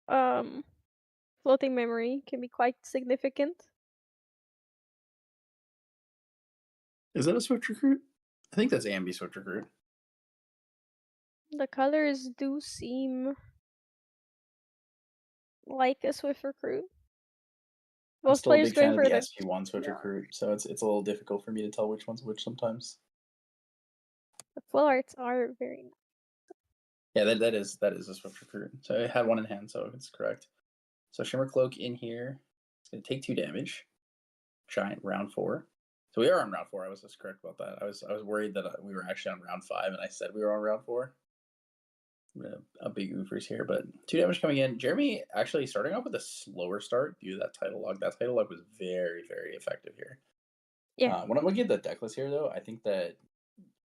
floating memory can be quite significant. Is that a Swift recruit? I think that's AMB Swift recruit. The colors do seem like a Swift recruit. I'm Most still a players big fan going of for the the SP1 Swift recruit, so it's a little difficult for me to tell which one's which sometimes. full arts are very nice. Yeah, that is a Swift recruit. So I had one in hand, so it's correct. So Shimmer Cloak in here. It's going to take 2 damage. Giant round 4. So we are on round 4. I was just correct about that. I was worried that we were actually on round 5, and I said we were on round 4. A big oofers here, but 2 damage coming in. Jeremy actually starting off with a slower start due to that title log. That title log was very, very effective here. Yeah. When I'm looking at the deck list here, though, I think that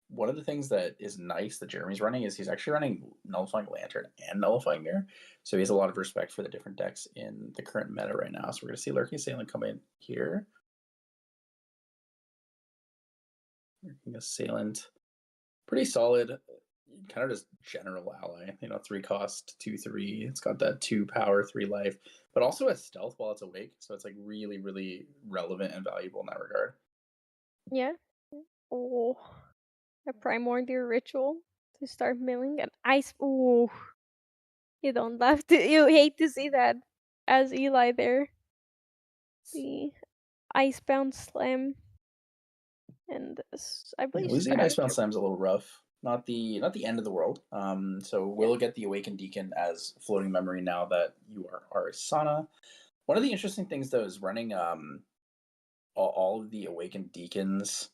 one of the things that is nice that Jeremy's running is he's actually running Nullifying Lantern and Nullifying Mirror. So he has a lot of respect for the different decks in the current meta right now. So we're going to see Lurking Assailant come in here. Lurking Assailant, pretty solid, kind of just general ally. 3 cost, 2/3. It's got that 2 power, 3 life, but also has stealth while it's awake. So it's like really, really relevant and valuable in that regard. Yeah. Oh, a Primordial Ritual to start milling an ice. Ooh, you don't love to. You hate to see that as Eli there. The Icebound Slam, and I believe Losing an Icebound Strategy. Slam's a little rough. Not the end of the world. So we'll get the Awakened Deacon as floating memory now that you are Arisana. One of the interesting things though is running all of the Awakened Deacons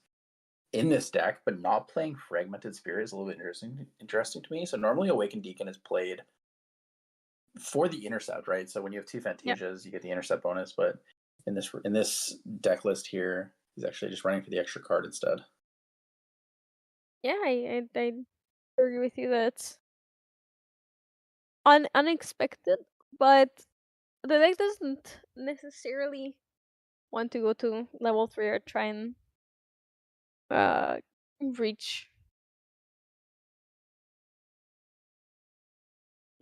in this deck, but not playing Fragmented Spirit is a little bit interesting to me. So normally Awakened Deacon is played for the intercept, right? So when you have 2 Fantasias, you get the intercept bonus. But in this deck list here, he's actually just running for the extra card instead. Yeah, I agree with you. That's unexpected, but the deck doesn't necessarily want to go to level 3 or try and reach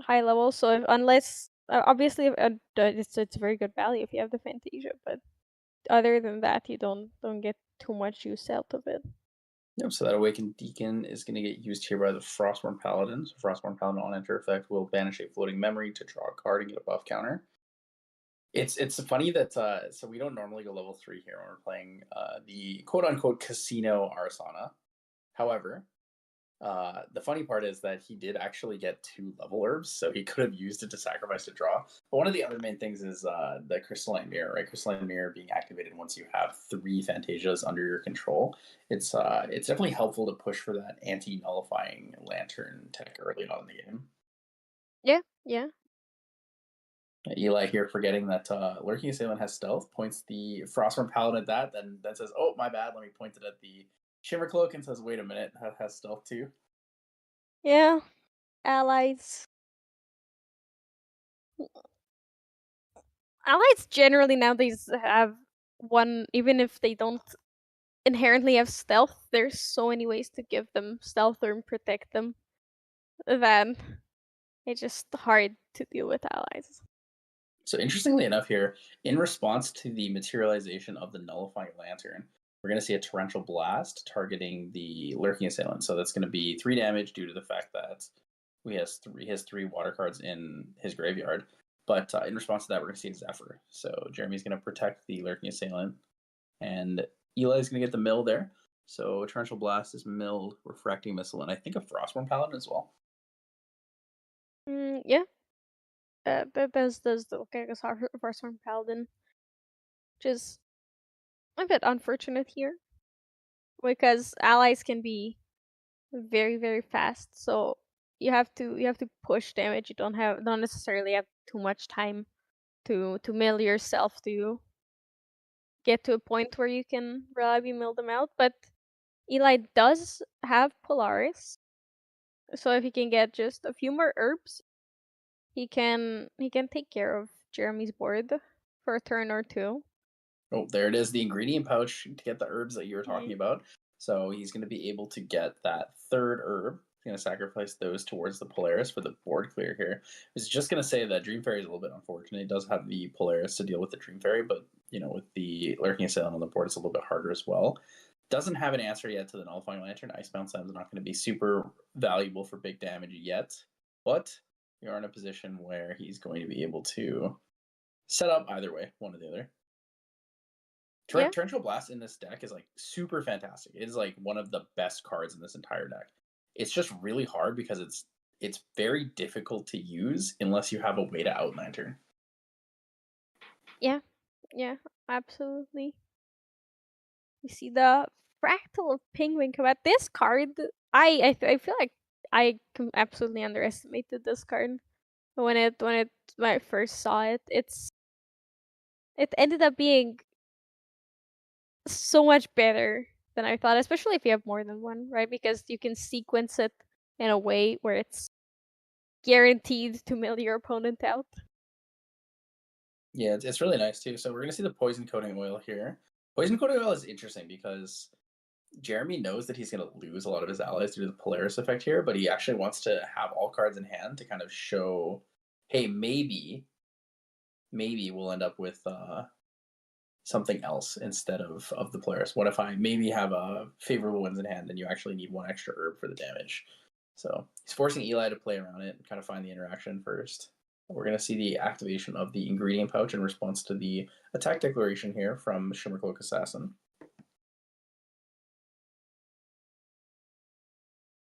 high level. So unless obviously it's very good value if you have the Fantasia, but other than that, you don't get too much use out of it. Yep, so that Awakened Deacon is going to get used here by the Frostborn Paladin. So Frostborn Paladin on enter effect will banish a floating memory to draw a card and get a buff counter. It's funny that so we don't normally go level 3 here when we're playing the quote unquote casino Arsana. However, the funny part is that he did actually get 2 level herbs, so he could have used it to sacrifice to draw. But one of the other main things is the Crystalline Mirror, right? Crystalline Mirror being activated once you have 3 Fantasias under your control. It's definitely helpful to push for that anti-nullifying lantern tech early on in the game. Yeah, yeah. Eli here forgetting that Lurking Assailant has stealth, points the Frostborn Paladin at that, then says, oh, my bad, let me point it at the Shimmer Cloak and says, wait a minute, that has stealth too. Yeah. Allies. Allies generally nowadays have one, even if they don't inherently have stealth, there's so many ways to give them stealth or protect them that it's just hard to deal with allies. So interestingly enough here, in response to the materialization of the Nullifying Lantern, we're going to see a Torrential Blast targeting the Lurking Assailant. So that's going to be 3 damage due to the fact that he has 3 water cards in his graveyard. But in response to that, we're going to see a Zephyr. So Jeremy's going to protect the Lurking Assailant, and Eli's going to get the mill there. So Torrential Blast is milled, Refracting Missile, and I think a Frostborn Paladin as well. Yeah. That does look like a Frostborn Paladin, which is a bit unfortunate here because allies can be very very fast. So you have to push damage. You don't necessarily have too much time to mill yourself to get to a point where you can reliably mill them out. But Eli does have Polaris, so if he can get just a few more herbs, he can take care of Jeremy's board for a turn or two. Oh, there it is, the ingredient pouch to get the herbs that you were talking about. So he's going to be able to get that 3rd herb. He's going to sacrifice those towards the Polaris for the board clear here. I was just going to say that Dream Fairy is a little bit unfortunate. It does have the Polaris to deal with the Dream Fairy, but with the Lurking Assailant on the board, it's a little bit harder as well. Doesn't have an answer yet to the Nullifying Lantern. Icebound Slam is not going to be super valuable for big damage yet, but we are in a position where he's going to be able to set up either way, one or the other. Torrential Blast in this deck is like super fantastic. It is like one of the best cards in this entire deck. It's just really hard because it's very difficult to use unless you have a way to outlantern. Yeah, absolutely. You see the Fractal of Penguin Combat. This card, I feel like I absolutely underestimated this card when I first saw it. It ended up being so much better than I thought, especially if you have more than one, right? Because you can sequence it in a way where it's guaranteed to mill your opponent out. Yeah, it's really nice too. So we're gonna see the Poison Coating Oil here. Poison Coating Oil is interesting because Jeremy knows that he's going to lose a lot of his allies due to the Polaris effect here, but he actually wants to have all cards in hand to kind of show, hey, maybe we'll end up with something else instead of the Polaris. What if I maybe have a favorable ones in hand and you actually need 1 extra herb for the damage? So he's forcing Eli to play around it and kind of find the interaction first. We're going to see the activation of the ingredient pouch in response to the attack declaration here from Shimmercloak Assassin.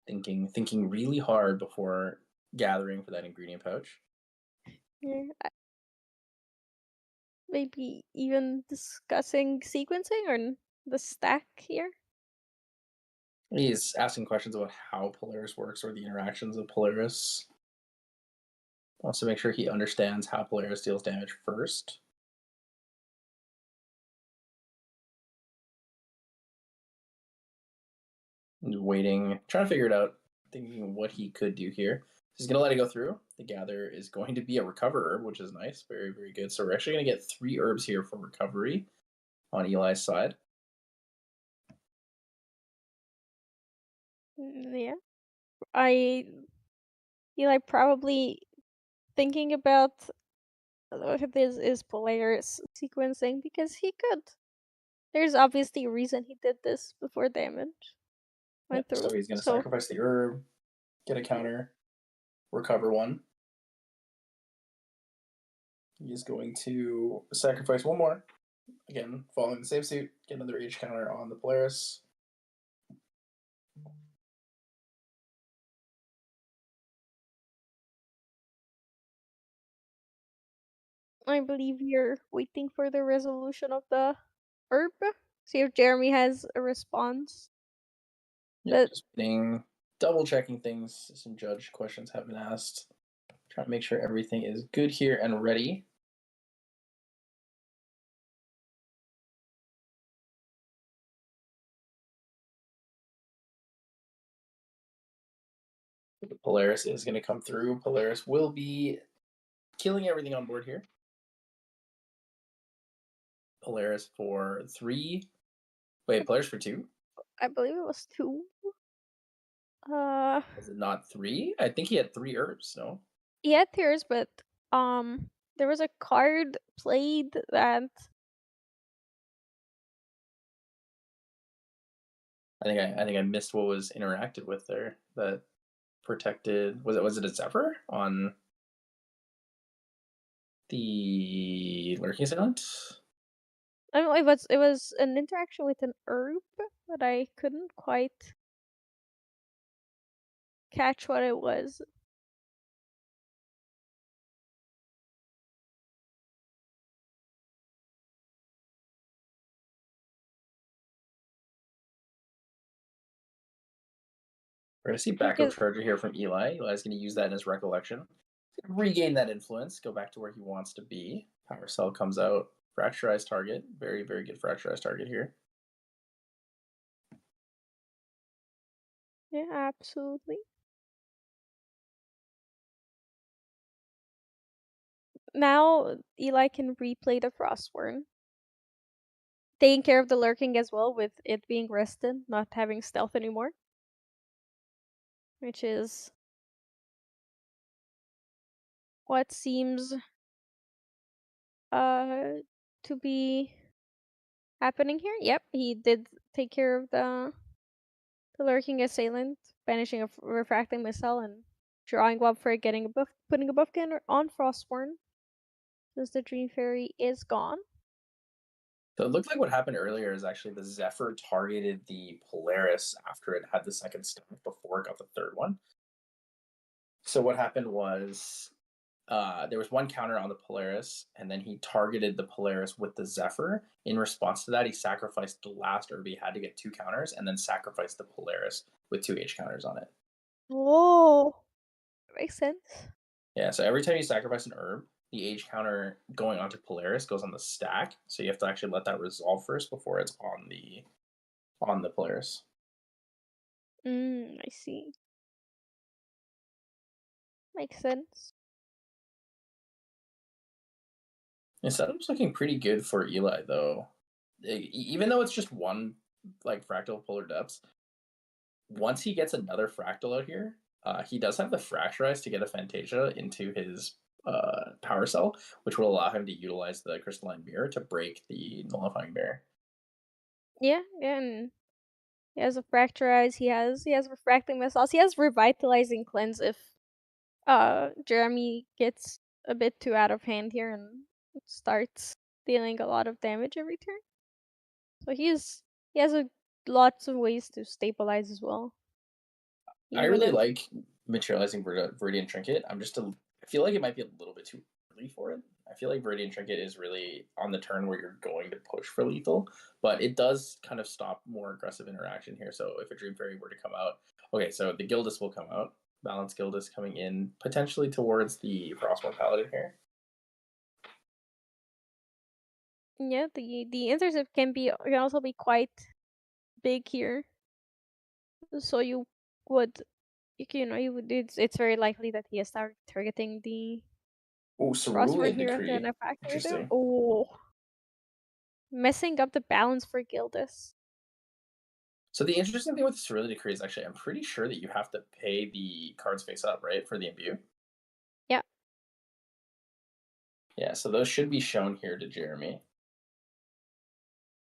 Thinking really hard before gathering for that ingredient pouch. Yeah, maybe even discussing sequencing or the stack here. He's asking questions about how Polaris works or the interactions of Polaris. Wants to make sure he understands how Polaris deals damage first. He's waiting, trying to figure it out, thinking what he could do here. He's going to let it go through. The gather is going to be a recover herb, which is nice. Very, very good. So we're actually going to get 3 herbs here for recovery on Eli's side. Yeah. Eli probably thinking about if this is Polaris sequencing because he could. There's obviously a reason he did this before damage went Yep. So through. he's going to So sacrifice the herb, get a counter, recover one. He is going to sacrifice one more. Again, following the same suit, get another H counter on the Polaris. I believe you're waiting for the resolution of the herb. See if Jeremy has a response. Yep, just being double checking things. Some judge questions have been asked. Trying to make sure everything is good here and ready. The Polaris is going to come through. Polaris will be killing everything on board here. Polaris for 3. Wait, Polaris for 2? I believe it was 2. Was it not 3? I think he had 3 herbs, no? He had tears, but there was a card played that I think I missed what was interacted with there. That protected, was it a Zephyr on the Lurking Assailant? I don't know. It was an interaction with an herb, but I couldn't quite catch what it was. We're going to see backup charger here from Eli. Eli's going to use that in his recollection. Regain that influence, go back to where he wants to be. Power Cell comes out. Fracturized target. Very, very good fracturized target here. Yeah, absolutely. Now Eli can replay the Frostborn. Taking care of the lurking as well, with it being rested, not having stealth anymore. Which is what seems to be happening here. Yep, he did take care of the lurking assailant, banishing a refracting missile and drawing one for getting a buff, putting a buff counter on Frostborn since the Dream Fairy is gone. So it looked like what happened earlier is actually the Zephyr targeted the Polaris after it had the second stack before it got the third one. So what happened was there was one counter on the Polaris, and then he targeted the Polaris with the Zephyr. In response to that, he sacrificed the last herb he had to get 2 counters, and then sacrificed the Polaris with 2 H counters on it. Oh, makes sense. Yeah, so every time you sacrifice an herb, the H counter going onto Polaris goes on the stack. So you have to actually let that resolve first before it's on the Polaris. I see. Makes sense. The setup's looking pretty good for Eli though. Even though it's just one like fractal polar depths, once he gets another fractal out here, he does have the fracturize to get a Fantasia into his power cell, which will allow him to utilize the crystalline mirror to break the nullifying barrier. Yeah, and he has a fracturize. He has refracting missiles. He has revitalizing cleanse if Jeremy gets a bit too out of hand here and starts dealing a lot of damage every turn. So he has lots of ways to stabilize as well. I Even really if like materializing Viridian Trinket. I feel like it might be a little bit too early for it. I feel like Viridian Trinket is really on the turn where you're going to push for lethal, but it does kind of stop more aggressive interaction here. So if a Dream Fairy were to come out, okay, so the Gildas will come out. Balance Gildas coming in potentially towards the Frostborn Paladin here. yeah, the intercept can also be quite big here. So you would it's very likely that he has started targeting the Oh, Frostborn Cerulean here and Decree. then a factor there. Interesting. Oh, messing up the balance for Gildas. So the interesting thing with the Cerulean Decree is actually I'm pretty sure that you have to pay the cards face up, right, for the imbue. Yeah. Yeah, so those should be shown here to Jeremy.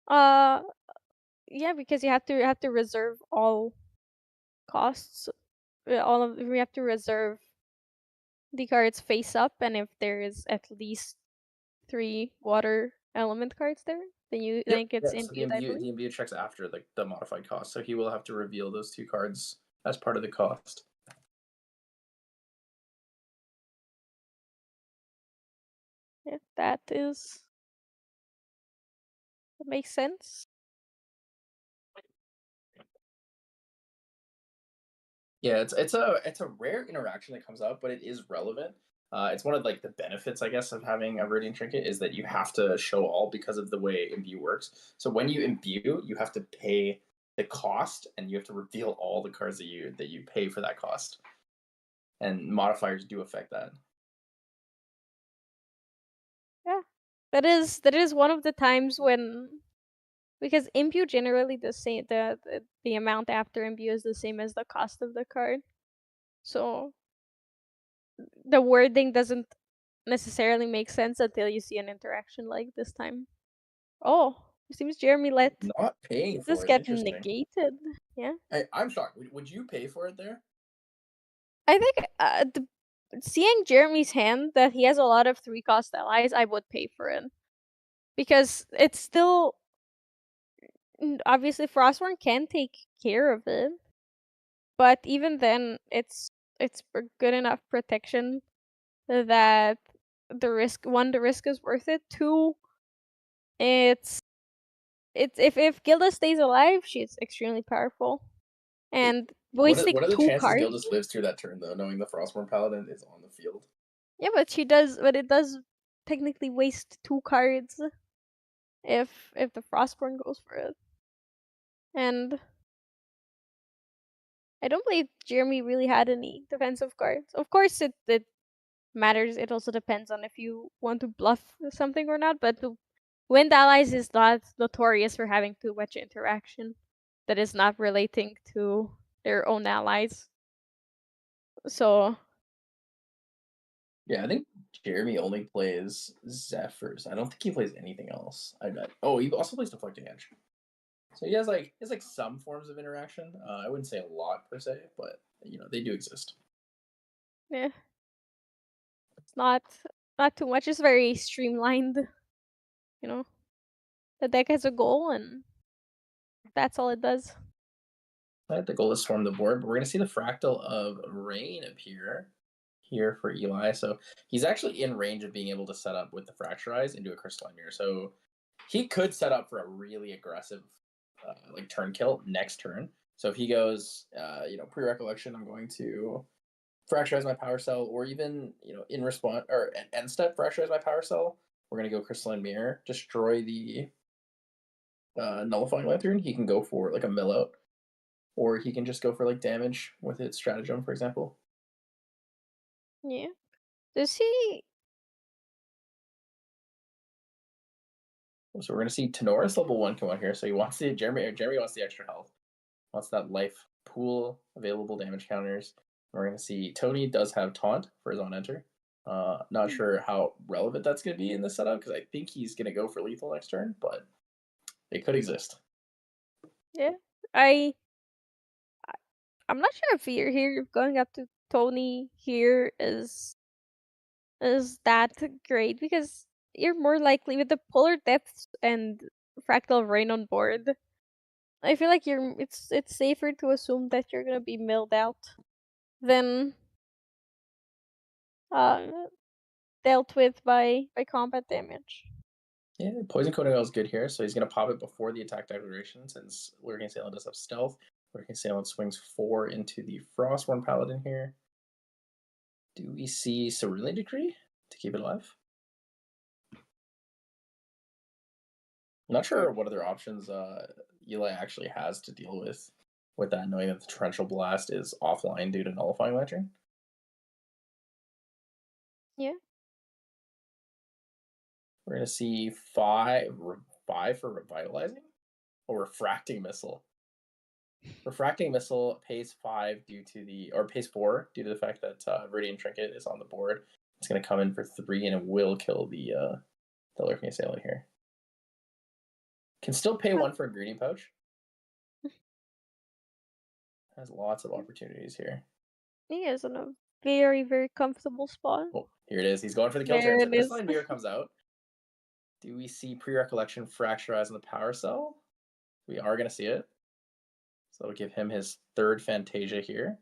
Uh, yeah, because you have to reserve all costs. All of we have to reserve the cards face up, and if there is at least 3 water element cards there, then Yep. it gets Yeah. So imbued, I believe. the MBU checks after the modified cost. So he will have to reveal those two cards as part of the cost. Yeah, that makes sense. Yeah, it's a rare interaction that comes up, but it is relevant. It's one of like the benefits, I guess, of having a Viridian Trinket is that you have to show all because of the way imbue works. So when you imbue, you have to pay the cost, and you have to reveal all the cards that you pay for that cost. And modifiers do affect that. Yeah. That is one of the times when, because imbue generally the same, the amount after imbue is the same as the cost of the card. So the wording doesn't necessarily make sense until you see an interaction like this time. Oh, it seems Jeremy let Not paying this for it. get Interesting. negated. Yeah. I'm shocked. Would you pay for it there? I think seeing Jeremy's hand that he has a lot of 3-cost allies, I would pay for it. Because it's still obviously Frostborn can take care of it, but even then it's good enough protection that the risk is worth it. Two, it's if Gilda stays alive, she's extremely powerful. It, And wasting what are the 2 chances cards. Gildas lives through that turn though, knowing the Frostborn Paladin is on the field? Yeah, but it does technically waste 2 cards if the Frostborn goes for it. And I don't believe Jeremy really had any defensive cards. Of course, it matters. It also depends on if you want to bluff something or not. But the Wind Allies is not notorious for having too much interaction that is not relating to their own allies. So Yeah, I think Jeremy only plays Zephyrs. I don't think he plays anything else. I bet. Oh, he also plays Deflecting Edge. So he has like some forms of interaction. I wouldn't say a lot per se, but they do exist. yeah, it's not too much. It's very streamlined. You know, the deck has a goal, and that's all it does. Right, the goal is swarm the board, but we're gonna see the fractal of Rain appear here for Eli. So he's actually in range of being able to set up with the Fracturize into a Crystalline Mirror. So he could set up for a really aggressive like turn kill next turn. So if he goes, pre-recollection, I'm going to fracturize my power cell, or even in response or end step fracturize my power cell. We're gonna go Crystalline Mirror, destroy the nullifying lantern. He can go for like a mill out, or he can just go for like damage with its stratagem, for example. Yeah. Does he? So we're gonna see Tenoris level 1 come out here. So he wants the Jeremy wants the extra health, wants that life pool, available damage counters. We're gonna see Tony does have taunt for his own enter. Not sure how relevant that's gonna be in this setup because I think he's gonna go for lethal next turn, but it could exist. Yeah. I I'm not sure if you're here going up to Tony here is that great because you're more likely with the polar depths and fractal rain on board. I feel like it's safer to assume that you're gonna be milled out than uh dealt with by combat damage. Yeah, Poison Coating Oil is good here, so he's going to pop it before the attack declaration since Lurking Assailant does have stealth. Lurking Assailant swings 4 into the Frostborn Paladin here. Do we see Cerulean Decree to keep it alive? I'm not sure what other options Eli actually has to deal with that, knowing that the Torrential Blast is offline due to Nullifying Lantern. Yeah. We're going to see 5 for Revitalizing or Refracting Missile. Refracting Missile pays 5 due to pays 4 due to the fact that Viridian Trinket is on the board. It's going to come in for 3 and it will kill the Lurking Assailant here. Can still pay 1 for Ingredient Pouch. Has lots of opportunities here. He is in a very, very comfortable spot. Oh, here it is. He's going for the kill There chain. So it is. Crystalline Mirror comes out. Do we see Pre-Recollection Fracturize on the Power Cell? We are going to see it. So it'll give him his 3rd Fantasia here.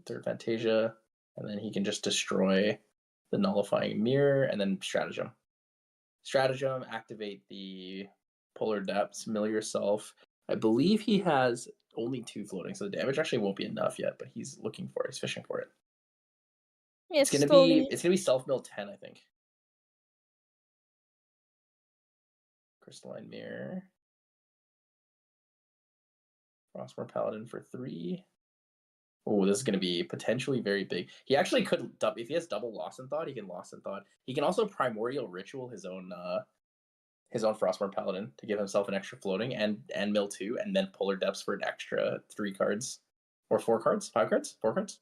3rd Fantasia, and then he can just destroy the Nullifying Mirror and then Stratagem. Stratagem, activate the Polar Depths, mill yourself. I believe he has only 2 floating, so the damage actually won't be enough yet, but he's looking for it. He's fishing for it. It's gonna be self-mill 10, I think. Crystalline Mirror. Frostmourne Paladin for 3. Oh, this is going to be potentially very big. He actually could, if he has double Lost in Thought, he can Lost in Thought. He can also Primordial Ritual his own Frostmourne Paladin to give himself an extra floating and mill 2, and then Polar Depths for an extra 3 cards. Or 4 cards? 5 cards? 4 cards?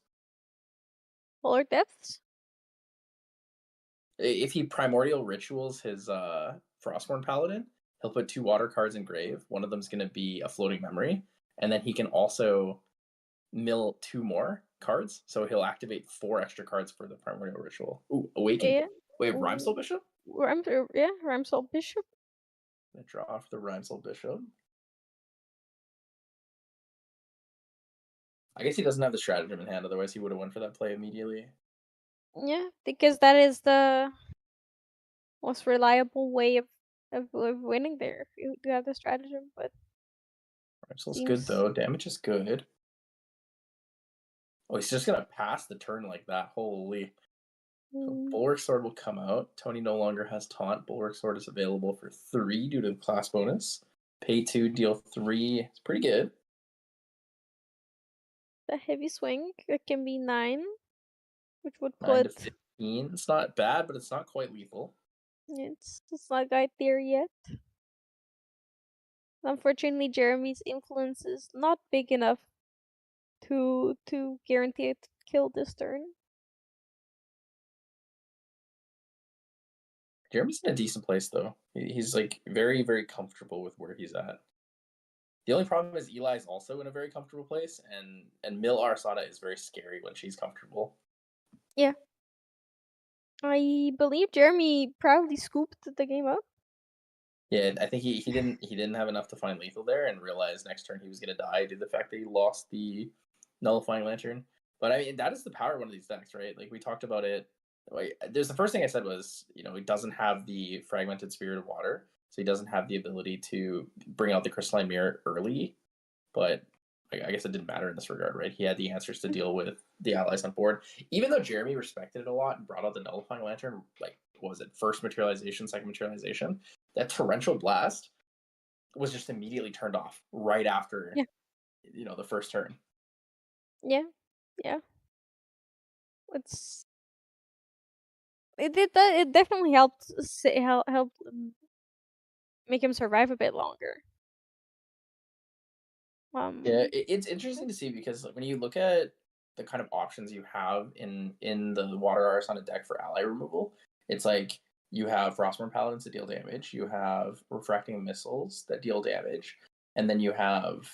Polar Depths? If he Primordial Rituals his Frostmourne Paladin, he'll put 2 water cards in grave. One of them's going to be a floating memory, and then he can also mill 2 more cards, so he'll activate 4 extra cards for the Primordial Ritual. Ooh, Awaken. Yeah. Wait, Rhymesoul Bishop? Rhymesoul Bishop. I'm gonna draw off the Rhymesoul Bishop. I guess he doesn't have the Stratagem in hand, otherwise he would have went for that play immediately. Yeah, because that is the most reliable way of winning there if you do have the Stratagem, but Rhymesoul's good though, damage is good. Oh, he's just gonna pass the turn like that, holy. So Bulwark Sword will come out. Tony no longer has Taunt. Bulwark Sword is available for 3 due to the class bonus. Pay 2, deal 3. It's pretty good. The heavy swing, it can be 9, which would 9 to put 15. It's not bad, but it's not quite lethal. it's not quite there yet. Unfortunately, Jeremy's influence is not big enough to guarantee it to kill this turn. Jeremy's in a decent place though. He's like very, very comfortable with where he's at. The only problem is Eli's also in a very comfortable place, and Mill Arasada is very scary when she's comfortable. Yeah. I believe Jeremy probably scooped the game up. Yeah, I think he didn't have enough to find lethal there and realized next turn he was gonna die due to the fact that he lost the Nullifying Lantern. But I mean, that is the power of one of these decks, right? Like we talked about it. There's the first thing I said was, he doesn't have the Fragmented Spirit of Water, so he doesn't have the ability to bring out the Crystalline Mirror early. But I guess it didn't matter in this regard, right? He had the answers to deal with the allies on board. Even though Jeremy respected it a lot and brought out the Nullifying Lantern, like, what was it, first materialization, second materialization, that Torrential Blast was just immediately turned off right after, the first turn. Yeah. It definitely helped make him survive a bit longer. Yeah, it's interesting to see because when you look at the kind of options you have in the Water Arasana deck for ally removal, it's like you have Frostmourne Paladins that deal damage, you have Refracting Missiles that deal damage, and then you have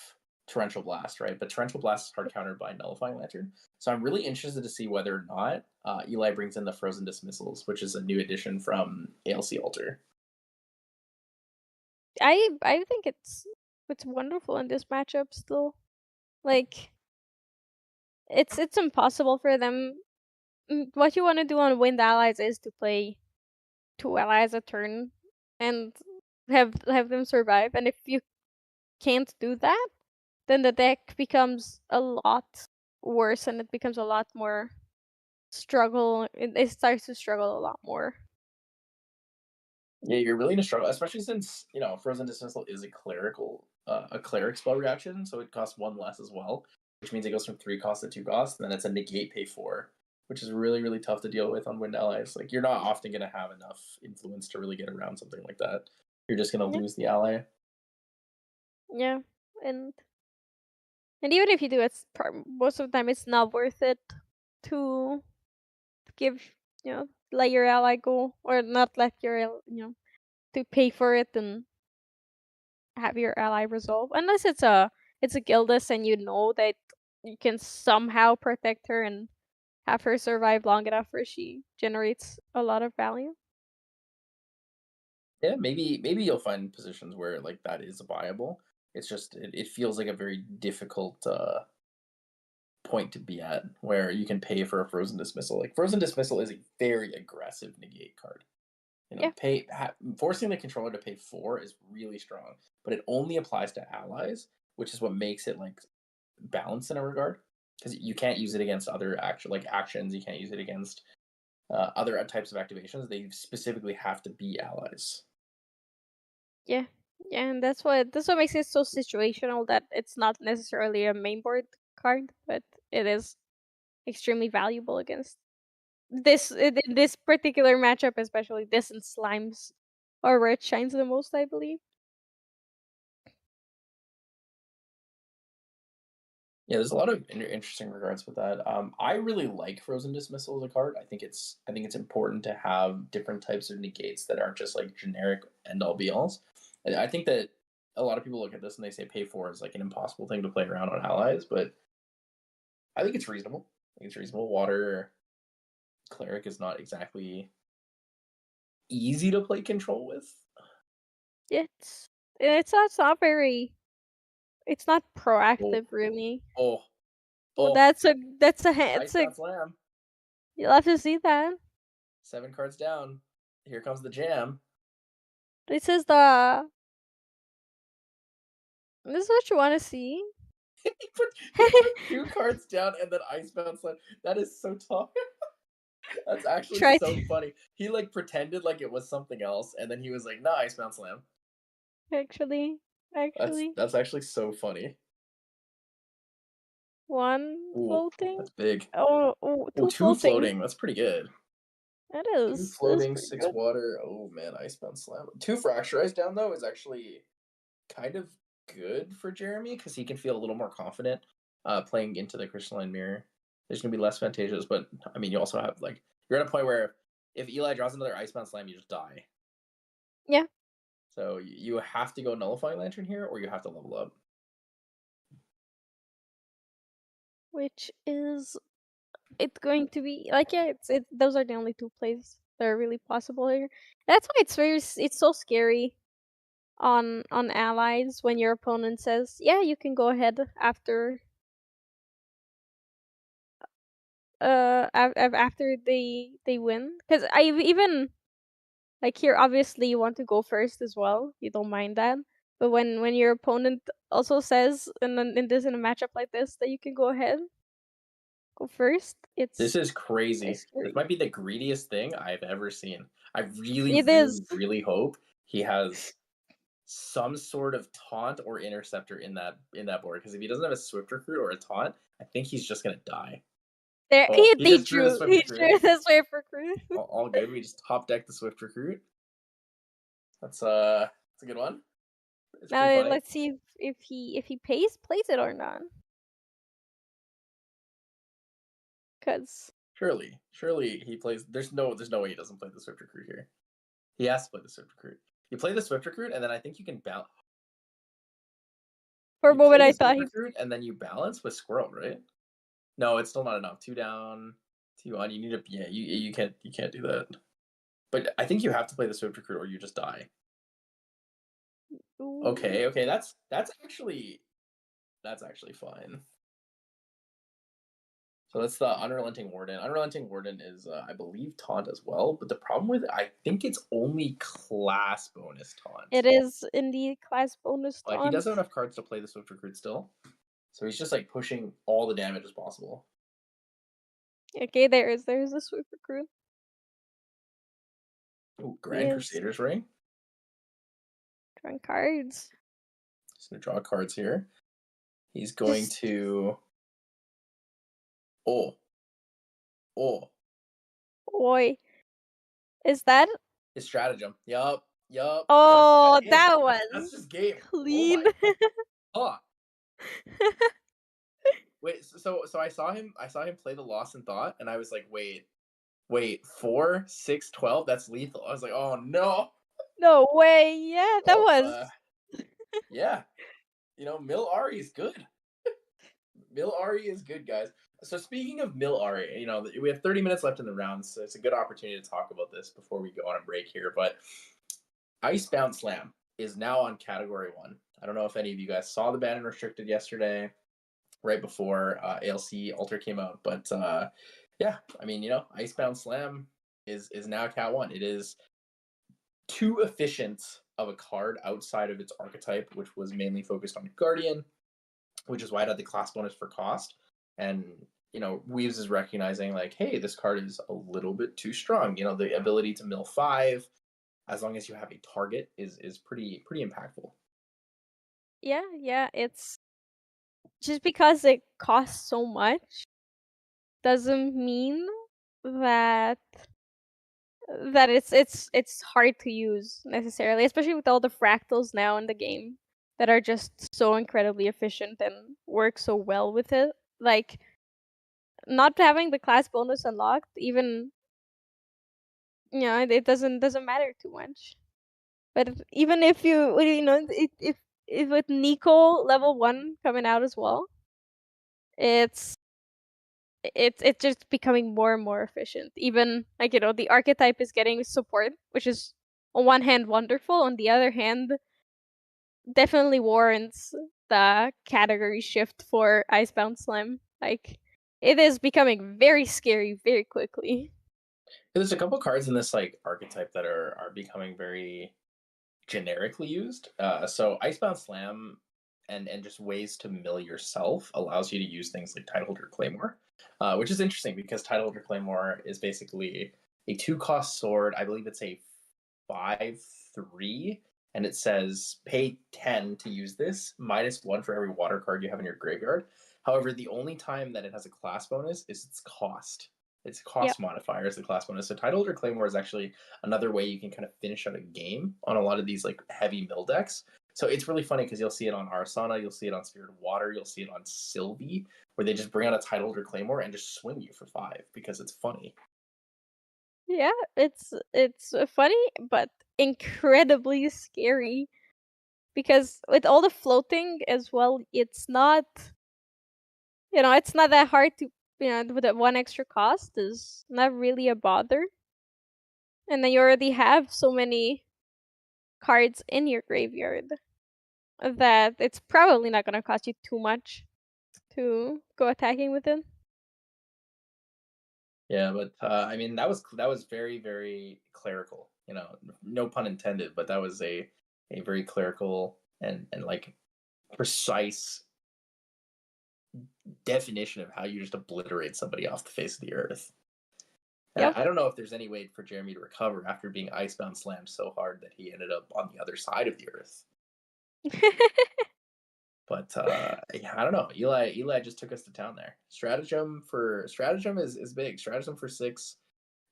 Torrential Blast, right? But Torrential Blast is hard countered by Nullifying Lantern. So I'm really interested to see whether or not Eli brings in the Frozen Dismissals, which is a new addition from ALC Alter. I think it's wonderful in this matchup still. Like it's impossible for them. What you want to do on Wind Allies is to play 2 allies a turn and have them survive. And if you can't do that, then the deck becomes a lot worse and it becomes a lot more struggle. It starts to struggle a lot more. Yeah, you're really gonna struggle, especially since Frozen Dismissal is a cleric spell reaction, so it costs 1 less as well, which means it goes from 3 costs to 2 costs, and then it's a negate pay 4, which is really, really tough to deal with on Wind Allies. Like you're not often gonna have enough influence to really get around something like that. You're just gonna lose the ally. Yeah, and even if you do, most of the time it's not worth it to give, let your ally go, or not let to pay for it and have your ally resolve, unless it's a Gildas and you know that you can somehow protect her and have her survive long enough where she generates a lot of value. Yeah, maybe you'll find positions where like that is viable. It's just it feels like a very difficult point to be at where you can pay for a frozen dismissal. Like frozen dismissal is a very aggressive negate card. Yeah, Forcing the controller to pay 4 is really strong, but it only applies to allies, which is what makes it like balanced in a regard. Because you can't use it against other actions. You can't use it against other types of activations. They specifically have to be allies. yeah, yeah, and that's what makes it so situational, that it's not necessarily a main board card, but it is extremely valuable against in this particular matchup, especially this and slimes are where it shines the most, I believe. Yeah, there's a lot of interesting regards with that. I really like Frozen Dismissal as a card. I think it's important to have different types of negates that aren't just like generic end all be alls. And I think that a lot of people look at this and they say pay 4 is like an impossible thing to play around on allies, but I think it's reasonable. I think it's reasonable. Water cleric is not exactly easy to play control with. It's it's not very, it's not Oh, proactive really. oh, Well, oh! it's a Icebound Slam. you'll have to see that. 7 cards down. Here comes the jam. This is what you want to see. He put 2 cards down and then Icebound Slam. That is so tough. That's actually Try so to funny. He like pretended like it was something else, and then he was like, "Nah, Icebound Slam." actually actually That's actually so funny. one Ooh, floating. that's big. Oh, Oh, two two floating. floating. That's pretty good. That Two is floating, pretty 6 good. water. Oh man, Icebound Slam. 2 fracturized down though is actually kind of good for Jeremy because he can feel a little more confident playing into the crystalline mirror. There's gonna be less vantages, but I mean, you also have like you're at a point where if Eli draws another Icebound Slam, you just die. Yeah, So you have to go Nullifying Lantern here, or you have to level up. which is, it's going to be like, yeah, those are the only two plays that are really possible here. That's why it's so scary on allies when your opponent says, yeah, you can go ahead after after they win, because I even, like, here obviously you want to go first as well, you don't mind that, but when your opponent also says, and then in a matchup like this, that you can go ahead, go first, This it's is very crazy. This scary. might be the greediest thing I've ever seen. I really, It really, is. really hope he has some sort of taunt or interceptor in that board. Because if he doesn't have a swift recruit or a taunt, I think he's just gonna die. There, Oh, he they just drew the drew. swift He recruit drew in. this way for crew. All good. We just top deck the swift recruit. That's a good one. It's pretty Now funny. let's see if he plays it or not. Cause Surely he plays. There's no way he doesn't play the swift recruit here. He has to play the swift recruit. You play the swift recruit, and then I think you can balance. for a You play moment the I thought swift he. recruit, and then you balance with squirrel, right? No, it's still not enough. 2 down, 2 on. You need to. Yeah, you can't do that. But I think you have to play the swift recruit, or you just die. Ooh. Okay, that's actually fine. So that's the Unrelenting Warden. Unrelenting Warden is, I believe, taunt as well. But the problem with it, I think it's only class bonus taunt. It is indeed class bonus But he taunt. doesn't have enough cards to play the Swift Recruit still. So he's just like pushing all the damage as possible. Okay, there's the sweep recruit. Ooh, He Grand is Crusaders Ring. drawing cards. He's going to draw cards here. He's going Just to. Oh. Oh. boy, is that His stratagem. Yup. Yup. Oh, That's that that's was just game. Oh clean. my god. Wait, so I saw him play the Lost in Thought, and I was like, wait, 4, 6, 12. That's lethal. I was like, oh no. No way. Yeah, that Well, was. yeah. Mil Ari is good. Mil Ari is good, guys. So speaking of Mil Ari, we have 30 minutes left in the round, so it's a good opportunity to talk about this before we go on a break here. But Icebound Slam is now on Category 1. I don't know if any of you guys saw the ban and restricted yesterday, right before ALC Alter came out, but yeah, I mean, Icebound Slam is now Cat 1. It is too efficient of a card outside of its archetype, which was mainly focused on Guardian, which is why it had the class bonus for cost. And Weaves is recognizing like, hey, this card is a little bit too strong. The ability to mill 5, as long as you have a target, is pretty impactful. Yeah. It's just because it costs so much doesn't mean that it's hard to use necessarily, especially with all the fractals now in the game that are just so incredibly efficient and work so well with it. Like, not having the class bonus unlocked, even it doesn't matter too much. But even if if with Nico level 1 coming out as well, it's it's just becoming more and more efficient. Even like the archetype is getting support, which is on one hand wonderful, on the other hand definitely warrants the category shift for Icebound Slam. Like, it is becoming very scary very quickly. There's a couple cards in this like archetype that are becoming very generically used. So Icebound Slam and just ways to mill yourself allows you to use things like Tideholder Claymore, which is interesting because Tideholder Claymore is basically a 2-cost sword. I believe it's a 5/3, and it says pay 10 to use this, -1 for every water card you have in your graveyard. However, the only time that it has a class bonus is its cost. Its Yep. cost modifier is the class bonus. So Tideholder Claymore is actually another way you can kind of finish out a game on a lot of these like heavy mill decks. So it's really funny because you'll see it on Arsana, you'll see it on Spirit of Water, you'll see it on Sylvie, where they just bring out a Tideholder Claymore and just swing you for 5 because it's funny. Yeah, it's funny but incredibly scary because with all the floating as well, it's not it's not that hard to with that one extra cost is not really a bother. And then you already have so many cards in your graveyard that it's probably not gonna cost you too much to go attacking with it. Yeah, but I mean that was very very clerical. No pun intended, but that was a very clerical and like precise definition of how you just obliterate somebody off the face of the earth. And Yep. I don't know if there's any way for Jeremy to recover after being icebound slammed so hard that he ended up on the other side of the earth. But yeah, I don't know. Eli just took us to town there. Stratagem is big. Stratagem for 6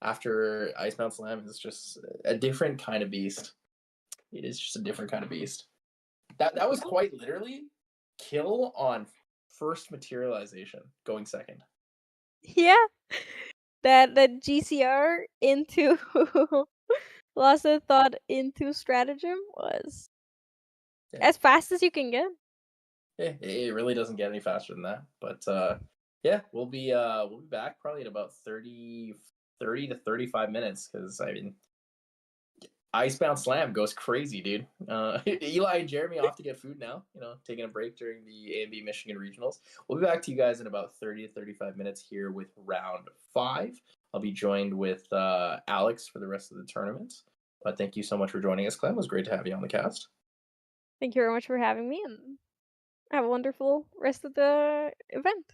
after Icebound Slam is just a different kind of beast. It is just a different kind of beast. That was quite literally kill on first materialization, going second. Yeah, that GCR into Lost in Thought into Stratagem was Yeah. as fast as you can get. It really doesn't get any faster than that. But yeah, we'll be back probably in about 30 to 35 minutes because I mean Icebound Slam goes crazy, dude. Eli and Jeremy off to get food now, taking a break during the AMB Michigan Regionals. We'll be back to you guys in about 30 to 35 minutes here with round 5. I'll be joined with Alex for the rest of the tournament. But thank you so much for joining us, Clem. It was great to have you on the cast. Thank you very much for having me, and have a wonderful rest of the event.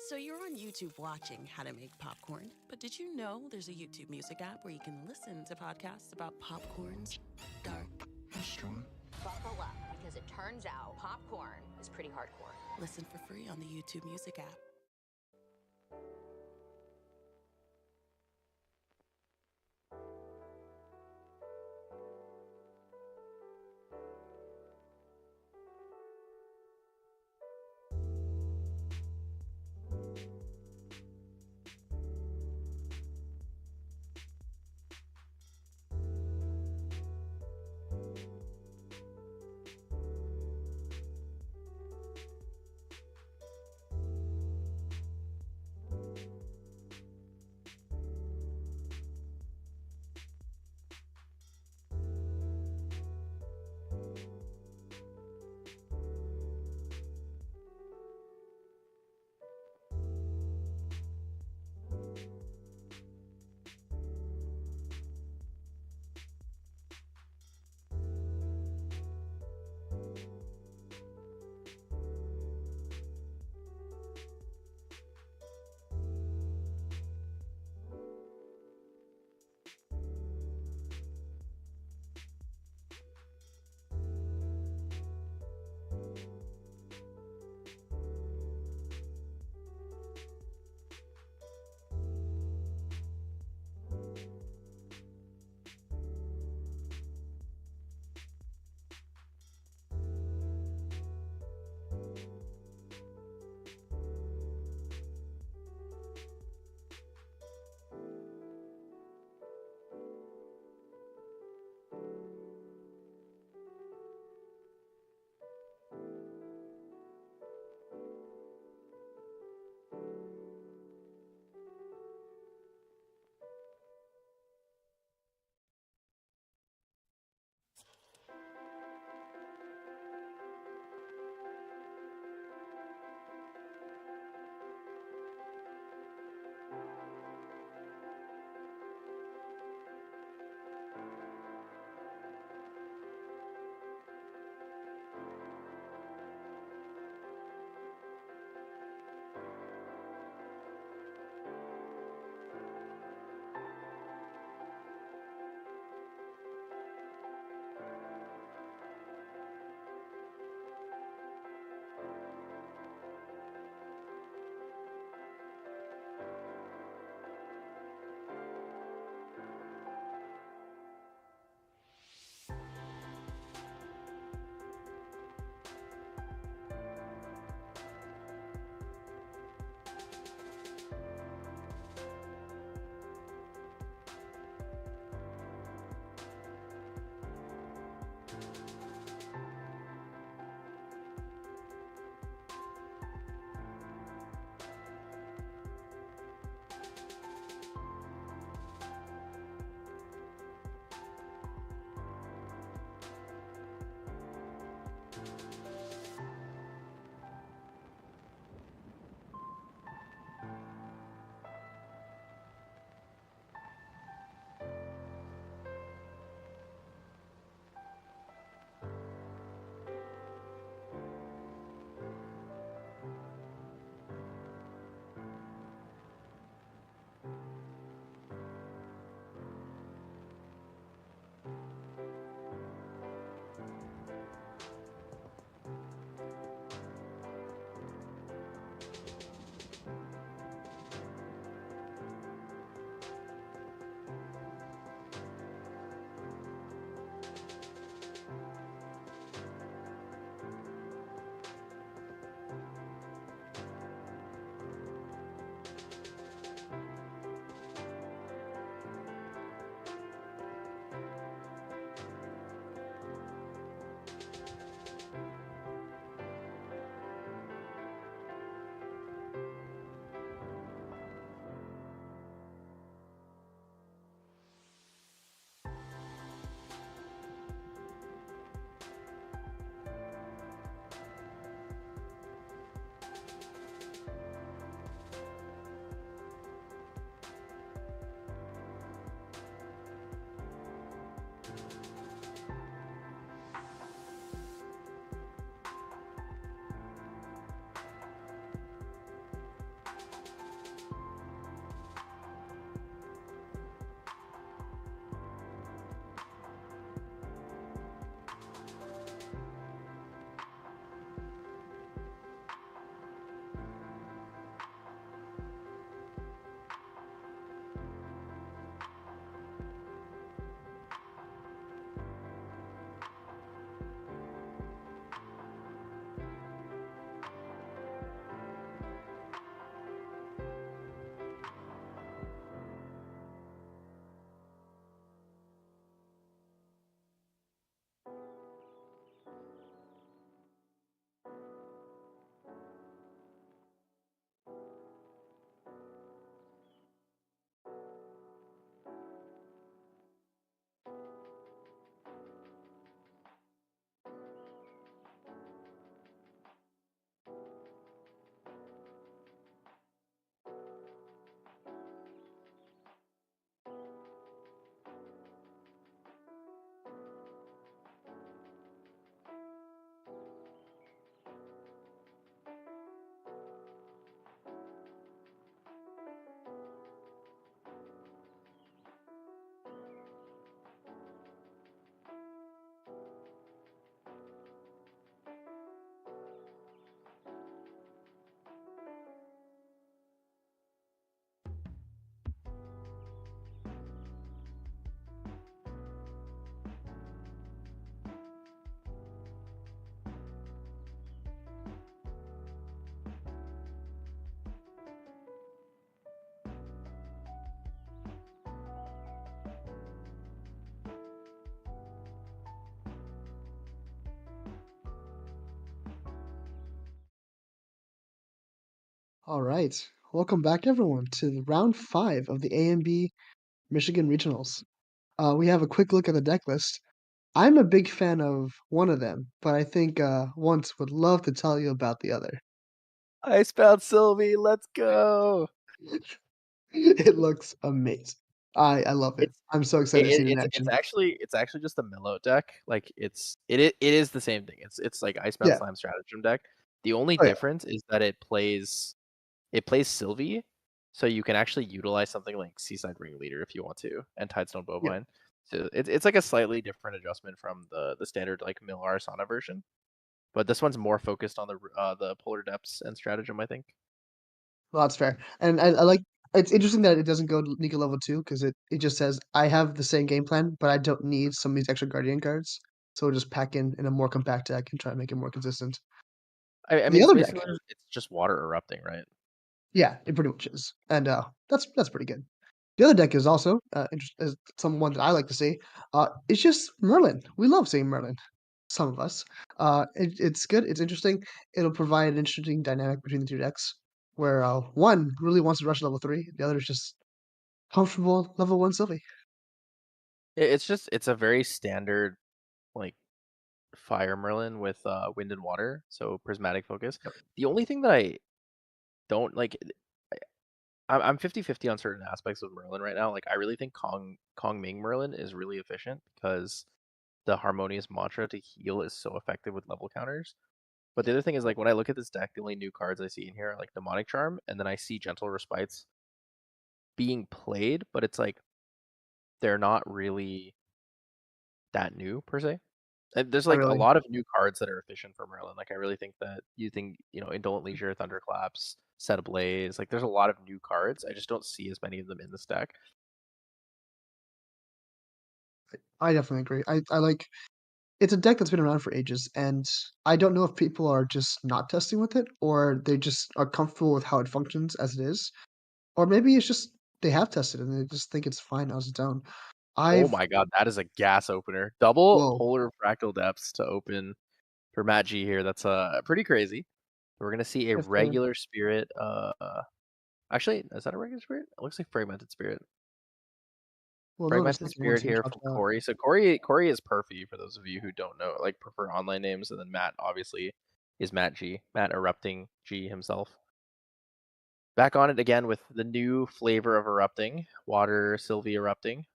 So you're on YouTube watching how to make popcorn, but did you know there's a YouTube music app where you can listen to podcasts about popcorns, dark and strong? Buckle up, because it turns out popcorn is pretty hardcore. Listen for free on the YouTube music app. All right. Welcome back, everyone, to round 5 of the AMB Michigan Regionals. We have a quick look at the deck list. I'm a big fan of one of them, but I think Once would love to tell you about the other. Icebound Sylvie, let's go. It looks amazing. I love it. It's I'm so excited to see it in it's action. actually just a mellow deck. Like it is the same thing. It's like Icebound Yeah. Slime Stratagem deck. The only Oh, yeah. difference is that it plays Sylvie, so you can actually utilize something like Seaside Ringleader if you want to, and Tidestone Yeah. Bovine. So it's like a slightly different adjustment from the standard like Mill Arsana version. But this one's more focused on the Polar Depths and Stratagem, I think. Well, that's fair. And I like it's interesting that it doesn't go to Nika level 2 because it just says I have the same game plan, but I don't need some of these extra Guardian cards. So we'll just pack in a more compact deck and try to make it more consistent. I The mean, it's other deck, basically it's just water erupting, right? yeah, it pretty much is, and that's pretty good. The other deck is also is someone that I like to see. It's just Merlin. We love seeing Merlin. Some of us. It's good. It's interesting. It'll provide an interesting dynamic between the two decks, where one really wants to rush level 3, the other is just comfortable level 1 Sylvie. It's a very standard like Fire Merlin with wind and water, so prismatic focus. Yep. The only thing that I don't like, I'm 50-50 on certain aspects of Merlin right now. Like I really think Kong Ming Merlin is really efficient because the harmonious mantra to heal is so effective with level counters. But the other thing is like when I look at this deck, the only new cards I see in here are like Demonic Charm, and then I see Gentle Respites being played, but it's like they're not really that new per se. And there's Not like a really. lot of new cards that are efficient for Merlin. Like I really think that Indolent Leisure, Thunderclaps, Set Ablaze, like there's a lot of new cards. I just don't see as many of them in this deck. I definitely agree. I like it's a deck that's been around for ages, and I don't know if people are just not testing with it, or they just are comfortable with how it functions as it is, or maybe it's just they have tested it and they just think it's fine as its own. Oh I've my god, that is a gas opener. Double Whoa, Polar Fractal Depths to open for Matt G here. That's pretty crazy. We're gonna see a if they're regular spirit. Actually, is that a regular spirit? It looks like Fragmented Spirit. well, no, the Fragmented second one Spirit seems here dropped from out. Corey. So Corey is Perfy for those of you who don't know, like prefer online names, and then Matt obviously is Matt G. Matt Erupting G himself. Back on it again with the new flavor of Erupting, Water Sylvie Erupting.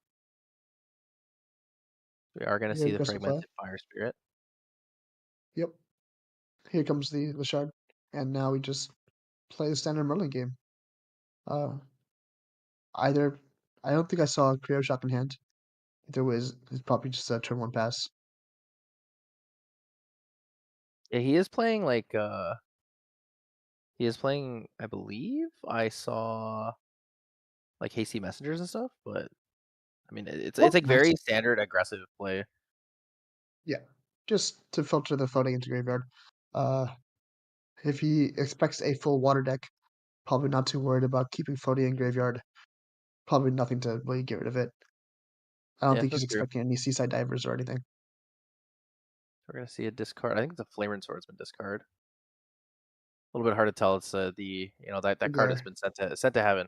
We are going to Very see the aggressive play. Fragmented Fire Spirit. Yep. Here comes the shard, and now we just play the standard Merlin game. Uh, either I don't think I saw a Creo Shock in hand. If there was, it's probably just a turn 1 pass. Yeah, he is playing like he is playing, I believe I saw like hasty messengers and stuff, but I mean it's Oh, like nice. very standard aggressive play. Yeah, just to filter the floating into graveyard. Uh, if he expects a full water deck, probably not too worried about keeping floating in graveyard. Probably nothing to really get rid of it. I don't Yeah, think he's that's true. expecting any Seaside Divers or anything. We're gonna see a discard. I think it's a Flamer Swordsman discard. A little bit hard to tell. It's that card has Glare. been sent to heaven.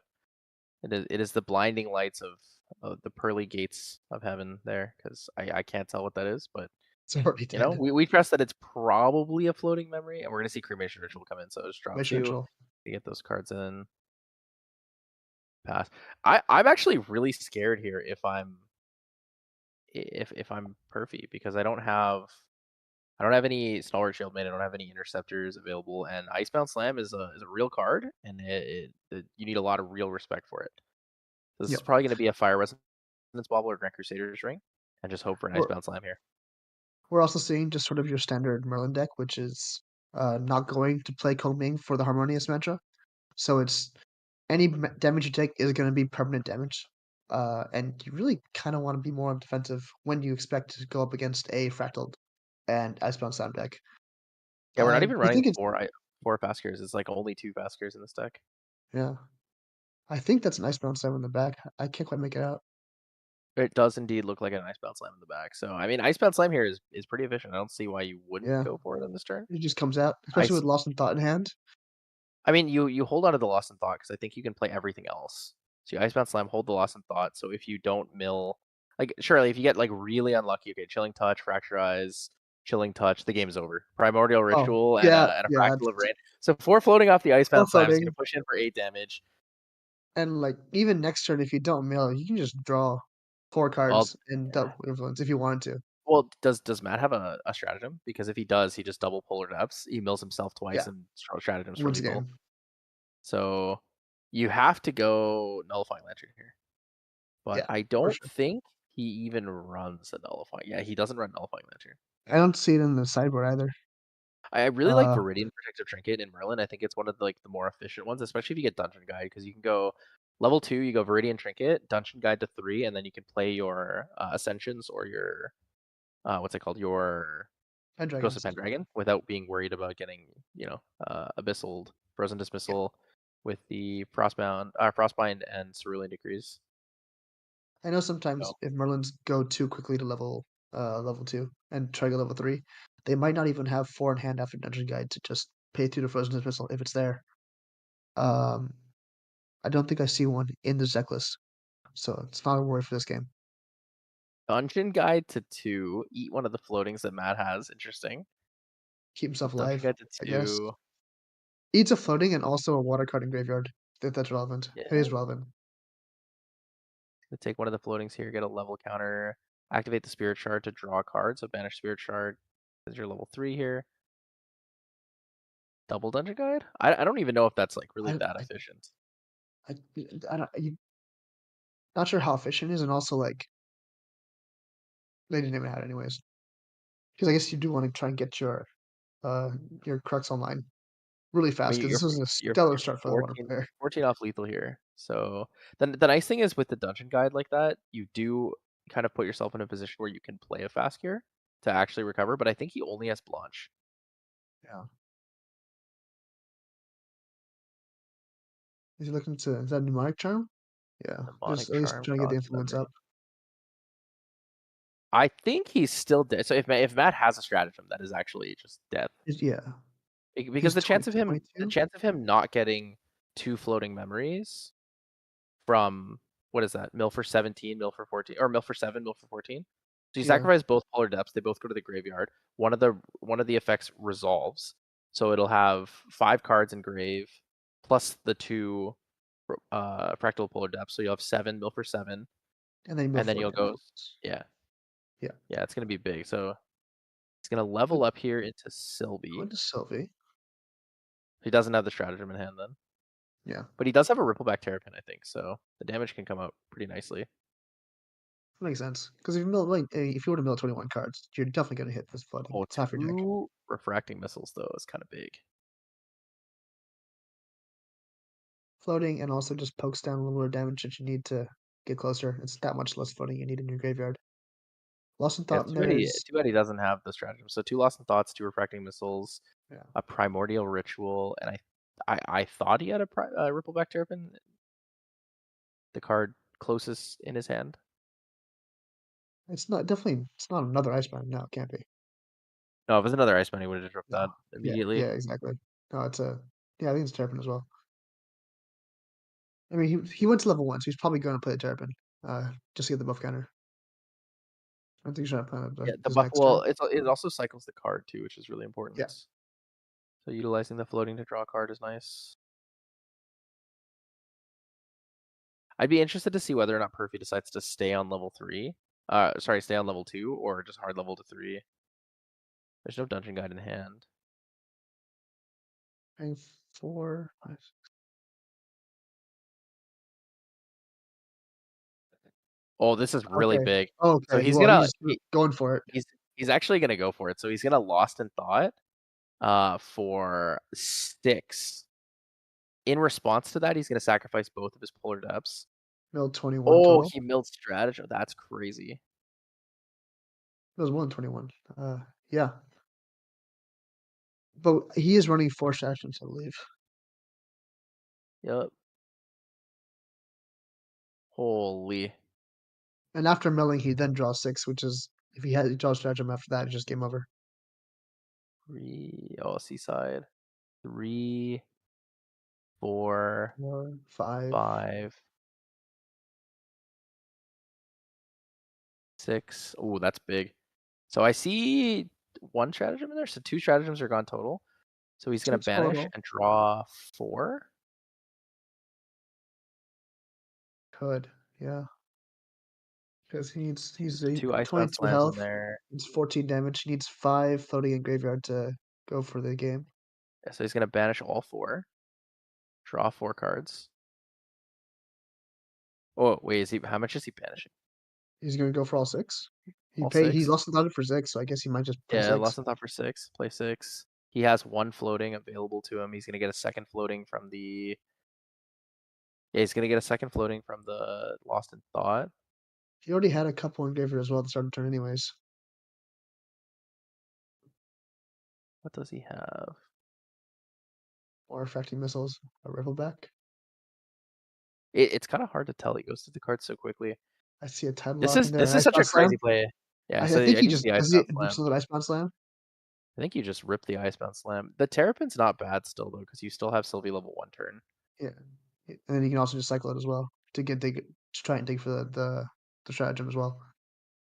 It is the blinding lights of the pearly gates of heaven there, because I can't tell what that is, but It's already dead. we trust that it's probably a floating memory, and we're gonna see Cremation Ritual come in, so just drop Mission 2 Ritual. to get those cards in. Pass. I'm actually really scared here if I'm Perfy, because I don't have any Stalwart Shieldmate. I don't have any interceptors available, and Icebound Slam is a real card, and you need a lot of real respect for it. So this is Yep. probably going to be a Fire Resonance Bauble or Grand Crusader's Ring, and just hope for an We're, Icebound Slam here. we're also seeing just sort of your standard Merlin deck, which is not going to play Combing for the Harmonious mantra. So it's any damage you take is going to be permanent damage. And you really kind of want to be more defensive when you expect to go up against a Fractaled and Icebound Slam deck. Yeah, we're not Do even you running think it's four Fastgears. It's like only 2 Fastgears in this deck. yeah? I think that's an Icebound Slam in the back. I can't quite make it out. It does indeed look like an Icebound Slam in the back. So I mean, Icebound Slam here is pretty efficient. I don't see why you wouldn't Yeah, go for it on this turn. it just comes out, especially Ice with Lost in Thought in hand. I mean, you hold on to the Lost in Thought because I think you can play everything else. So you Icebound Slam, hold the Lost in Thought. So if you don't mill, like surely if you get like really unlucky, okay, Chilling Touch, Fracture Eyes, Chilling Touch, the game's over. Primordial Oh, Ritual and yeah, a yeah. Fractal of Rain. So 4 floating off the Or Icebound Slam is going floating. to push in for 8 damage. And like even next turn, if you don't mill, you can just draw 4 Well, cards and double influence if you wanted to. well, does Matt have a stratagem? Because if he does, he just double Polar Depths. He mills himself twice Yeah. and stratagems for Wins the people. game. So you have to go Nullifying Lantern here. But Yeah, I for don't sure. think he even runs a Nullifying. Yeah, he doesn't run Nullifying Lantern. I don't see it in the sideboard either. I really like Viridian Protective Trinket in Merlin. I think it's one of the, like the more efficient ones, especially if you get Dungeon Guide, because you can go level 2, you go Viridian Trinket, Dungeon Guide to 3, and then you can play your Ascensions or your what's it called? Your Ghost of Pendragon without being worried about getting, Abyssal, Frozen Dismissal with the Frostbind and Cerulean Decrees. I know sometimes if Merlins go too quickly to level 2 and try to go level 3, they might not even have 4 in hand after Dungeon Guide to just pay through the Frozen Dismissal if it's there. I don't think I see one in the deck list, so it's not a worry for this game. Dungeon Guide to 2, eat one of the floatings that Matt has. Interesting. Keep himself Dungeon alive, Guide to I guess. 2. Eats a floating and also a water card in graveyard, if that's relevant. Yeah. It is relevant. Take one of the floatings here, get a level counter, activate the Spirit Shard to draw a card. So banish Spirit Shard as your level 3 here. Double Dungeon Guide? I don't even know if that's like really that efficient. I don't. Not sure how efficient it is, and also like they didn't even have it anyways. Because I guess you do want to try and get your Crux online really I fast mean, because this was a you're stellar start for the water 14, player. 14 off lethal here. So then the nice thing is with the Dungeon Guide like that, you do kind of put yourself in a position where you can play a fast here to actually recover. But I think he only has Blanche. Yeah. Is he looking to? Is that Mnemonic Charm? Yeah. Mnemonic Just at least Charm, trying to get the God's influence Memory. up. I think he's still dead. So if Matt has a stratagem, that is actually just death. Yeah. Because the chance of him not getting 2 floating memories from what is that? Mill for 17, mill for 14, or mill for 7, mill for 14. So you sacrifice both Polar Depths. They both go to the graveyard. One of the effects resolves, so it'll have 5 cards in grave, plus the 2 Fractal Polar Depths. So you'll have 7 mill for 7, And then you'll go. Yeah. Yeah. Yeah, it's gonna be big. So it's gonna level up here into Sylvie. Going to Sylvie. He doesn't have the stratagem in hand then. Yeah. But he does have a Rippleback Terrapin, I think, so the damage can come out pretty nicely. That makes sense. Because if you were to mill 21 cards, you're definitely going to hit this flooding. Oh, It's half your deck. 2 Refracting Missiles, though, is kind of big. Floating and also just pokes down a little more damage that you need to get closer. It's that much less floating you need in your graveyard. Lost in Thought, Too bad he doesn't have the stratagem. So 2 Lost in Thoughts, 2 Refracting Missiles, a Primordial Ritual, and I thought he had a Rippleback Terrapin, the card closest in his hand. It's not another Iceman. No, it can't be. No, if it was another Iceman, he would have dropped that immediately. Yeah, exactly. No, I think it's Terrapin as well. I mean, he went to level 1, so he's probably going to play a Terrapin, just to get the buff counter. I don't think he's trying to play The buff. Well, it also cycles the card too, which is really important. Yeah. So utilizing the floating to draw a card is nice. I'd be interested to see whether or not Perfy decides to stay on level 3. Stay on level 2, or just hard level to 3. There's no Dungeon Guide in hand. 4, 5, 6. Oh, this is really big. Okay. So he's going for it. He's actually gonna go for it. So he's gonna Lost in Thought for 6. In response to that, he's gonna sacrifice both of his Polar Depths. Milled 21 Oh, total. he milled stratagem. That's crazy. It was more than 21. Yeah. But he is running 4 stratagems, I believe. Yep. Holy. And after milling, he then draws 6, which is if he draws stratagem after that, it's just game over. 3. Oh, Seaside. 3. 4, 4, 5. 5, 6. Ooh, that's big. So I see one stratagem in there. So 2 stratagems are gone total. So he's gonna 2 banish total. and draw 4. Could, yeah. Because he's 2 Icebound 22 Slams in health. there. It's 14 damage. He needs 5 floating in graveyard to go for the game. Yeah, so he's gonna banish all 4. Draw 4 cards. Oh wait, is he? How much is he banishing? He's gonna go for all 6. He All paid. He 6. lost 1,000 for 6, so I guess he might just play Yeah, 6. lost on top for 6. Play 6. He has 1 floating available to him. He's gonna get a second floating from the. Yeah, he's gonna get a second floating from the Lost in Thought. He already had a couple in graveyard as well at the start of the turn, anyways. What does he have? Or affecting missiles, a Riffleback. It's kind of hard to tell. He goes through the cards so quickly. I see a Tide This Lock in is there. this An is such a Icebound Slam. crazy play. Yeah, I so think I he do see just the does he Icebound Slam. an Icebound Slam. I think you just rip the Icebound Slam. The Terrapin's not bad still though, because you still have Sylvie level 1 turn. Yeah, and then you can also just cycle it as well to try and dig for the stratagem as well.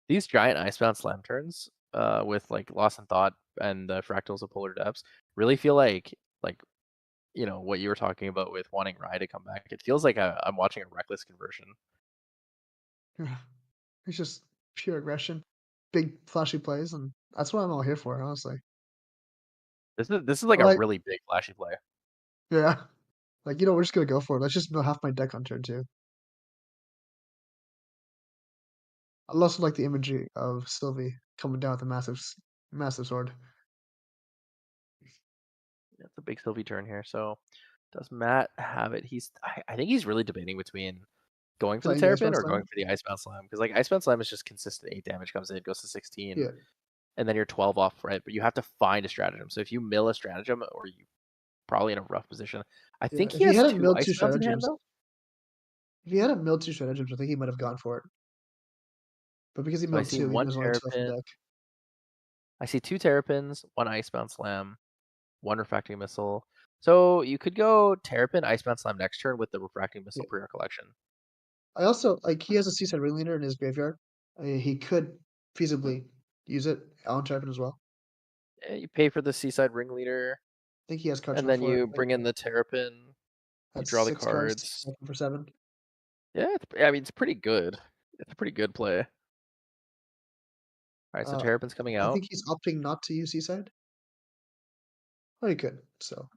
These giant Icebound Slam turns, with like Lost in Thought and the Fractals of Polar Depths, really feel like you know what you were talking about with wanting Rye to come back. It feels like I'm watching a reckless conversion. It's just pure aggression, big flashy plays, and that's what I'm all here for, honestly. This is like a Like, really big flashy play. yeah, like we're just gonna go for it. Let's just mill half my deck on turn 2. I also like the imagery of Sylvie coming down with a massive sword. It's a big Sylvie turn here. So does Matt have it? I think he's really debating between going for the Playing the Terrapin Icebound or Slam. going for the Icebound Slam. Because like Icebound Slam is just consistent 8 damage comes in, goes to 16. Yeah, And then you're 12 off, right? But you have to find a stratagem. So if you mill a stratagem, or you probably in a rough position. I yeah. think If he he has hadn't 2 milled 2 Icebounds in hand stratagems, though. if he hadn't milled 2 stratagems, I think he might have gone for it. But because he So I milled see 2, he 1 has only 2 off the Terrapin. deck. I see 2 Terrapins, 1 Icebound Slam, 1 Refracting Missile. So you could go Terrapin, Icebound Slam next turn with the Refracting Yeah. Missile pre collection. I also like he has a Seaside Ringleader in his graveyard. He could feasibly use it on Terrapin as well. Yeah, you pay for the Seaside Ringleader, I think he has cards and enough then for it. you bring in the Terrapin. You That's draw the 6 cards, cards. for 7. Yeah, I mean it's pretty good. It's a pretty good play. All right, so Terrapin's coming I out. think he's opting not to use Seaside. Oh, he could. So,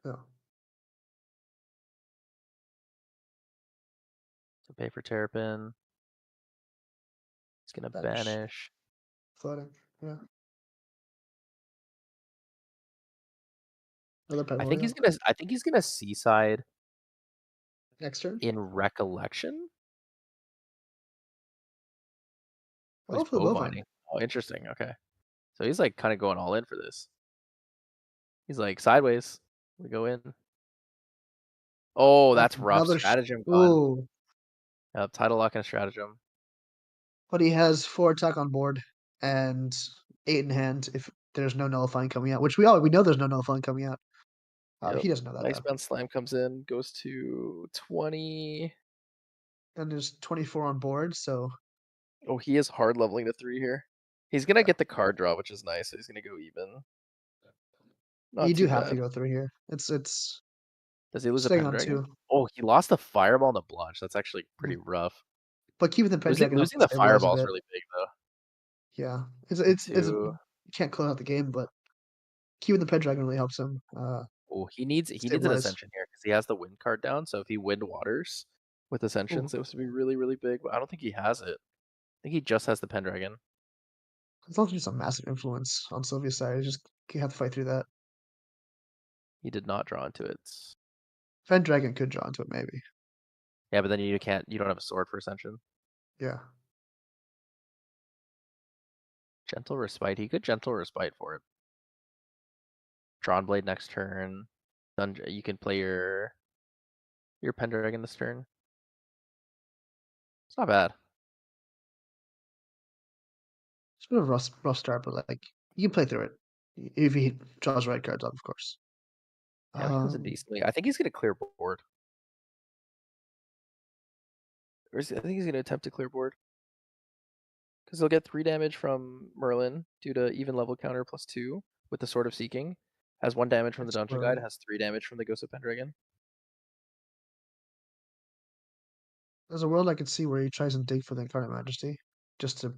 no. So pay for Terrapin. He's gonna banish. Floating. Yeah. Another I think Primordial. he's gonna Seaside Next turn. in Recollection. Oh, he's Oh, for the Bowvine. Bowvining. Oh, interesting. Okay. So he's like kind of going all in for this. He's like sideways. We go in. Oh, that's rough. Another. Stratagem gone. Ooh. Title lock and a stratagem. But he has 4 attack on board and 8 in hand if there's no nullifying coming out, which we know there's no nullifying coming out. Yep. He doesn't know that though. Icebound Slam comes in, goes to 20. And there's 24 on board, so Oh, he is hard leveling to 3 here. He's gonna get the card draw, which is nice. So he's gonna go even. Not you too do have to bad. go through here. It's Does he lose a staying on Pendragon? 2. Oh, he lost the Fireball and the Blanche. That's actually pretty rough. But keeping the Pendragon helps Losing the stabilize a Fireball is bit. really big though. Yeah. It's Two. you can't close out the game, but keeping the Pendragon really helps him Oh, he needs an stabilize. Ascension here because he has the Wind card down. So if he Wind Waters with Ascensions, it would be really, really big. But I don't think he has it. I think he just has the Pendragon. It's not just a massive influence on Sylvia's side. You just you have to fight through that. He did not draw into it. Pendragon could draw into it, maybe. Yeah, but then you don't have a sword for Ascension. Yeah. Gentle Respite. He could Gentle Respite for it. Drawn Blade next turn. You can play your Pendragon this turn. It's not bad. It's been a rough start, but like you can play through it if he draws right cards up, of course. Yeah, he comes in Um, decently. I think he's gonna clear board. I think he's gonna attempt to clear board. Because he'll get 3 damage from Merlin due to even level counter +2 with the Sword of Seeking. Has 1 damage from the It's Dungeon Merlin. Guide, has 3 damage from the Ghost of Pendragon. There's a world I could see where he tries and dig for the Incarnate Majesty, just to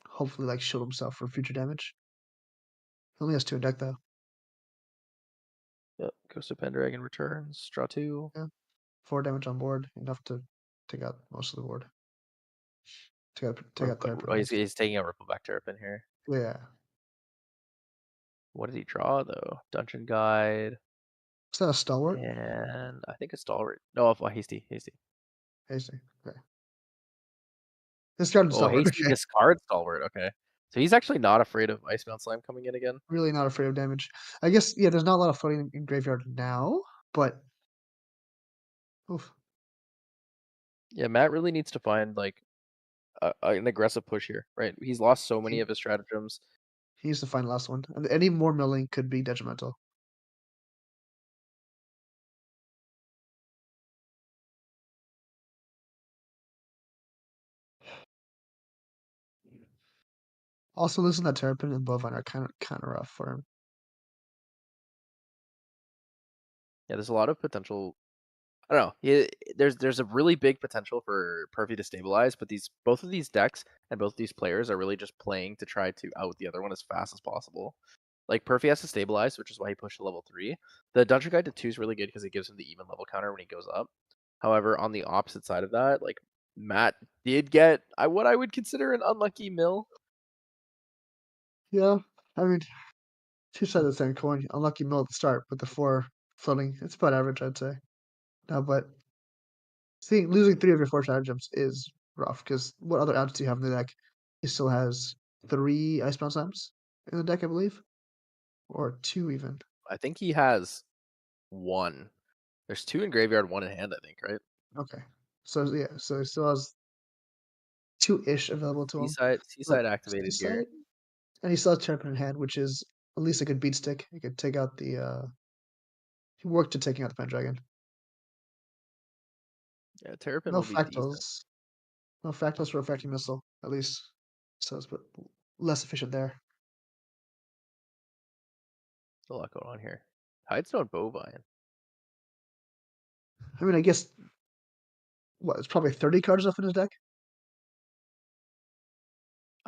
hopefully like shield himself from future damage. He only has 2 in deck though. Yep, Ghost of Pendragon returns, draw 2. Yeah. 4 damage on board, enough to take out most of the board. Take out Terrapin. He's taking out Rippleback Terrapin here. Yeah. What did he draw though? Dungeon Guide. Is that a Stalwart? And I think a Stalwart. No, Hasty. Hasty. Okay. This card is Oh, Stalwart. Hasty Okay. discard Stalwart. Okay. So he's actually not afraid of Icebound Slime coming in again. Really not afraid of damage. I guess, yeah, there's not a lot of floating in graveyard now, but oof. Yeah, Matt really needs to find like an aggressive push here, right? He's lost so many of his stratagems. He needs to find the last one. And any more milling could be detrimental. Also, losing that Terrapin and Bovine are kind of rough for him. Yeah, there's a lot of potential. I don't know. There's a really big potential for Perfy to stabilize, but both of these decks and both of these players are really just playing to try to out the other one as fast as possible. Like Perfy has to stabilize, which is why he pushed to level 3. The Dungeon Guide to 2 is really good because it gives him the even level counter when he goes up. However, on the opposite side of that, like Matt did get what I would consider an unlucky mill. Yeah, I mean, two sides of the same coin. Unlucky mill at the start, but the 4 floating, it's about average, I'd say. No, but losing 3 of your 4 stratagems is rough, because what other outs do you have in the deck? He still has 3 Icebound Slams in the deck, I believe, or 2 even. I think he has 1. There's 2 in graveyard, 1 in hand, I think, right? Okay, so yeah, so he still has 2-ish available to him. Seaside activated here. And he still has Terrapin in hand, which is at least a good beat stick. He could take out the he worked to taking out the Pendragon. Yeah, Terrapin No will be decent. fractals. No fractals for affecting missile, at least. So it's less efficient there. There's a lot going on here. Tidestone Bovine. I mean, I guess what, it's probably 30 cards left in his deck?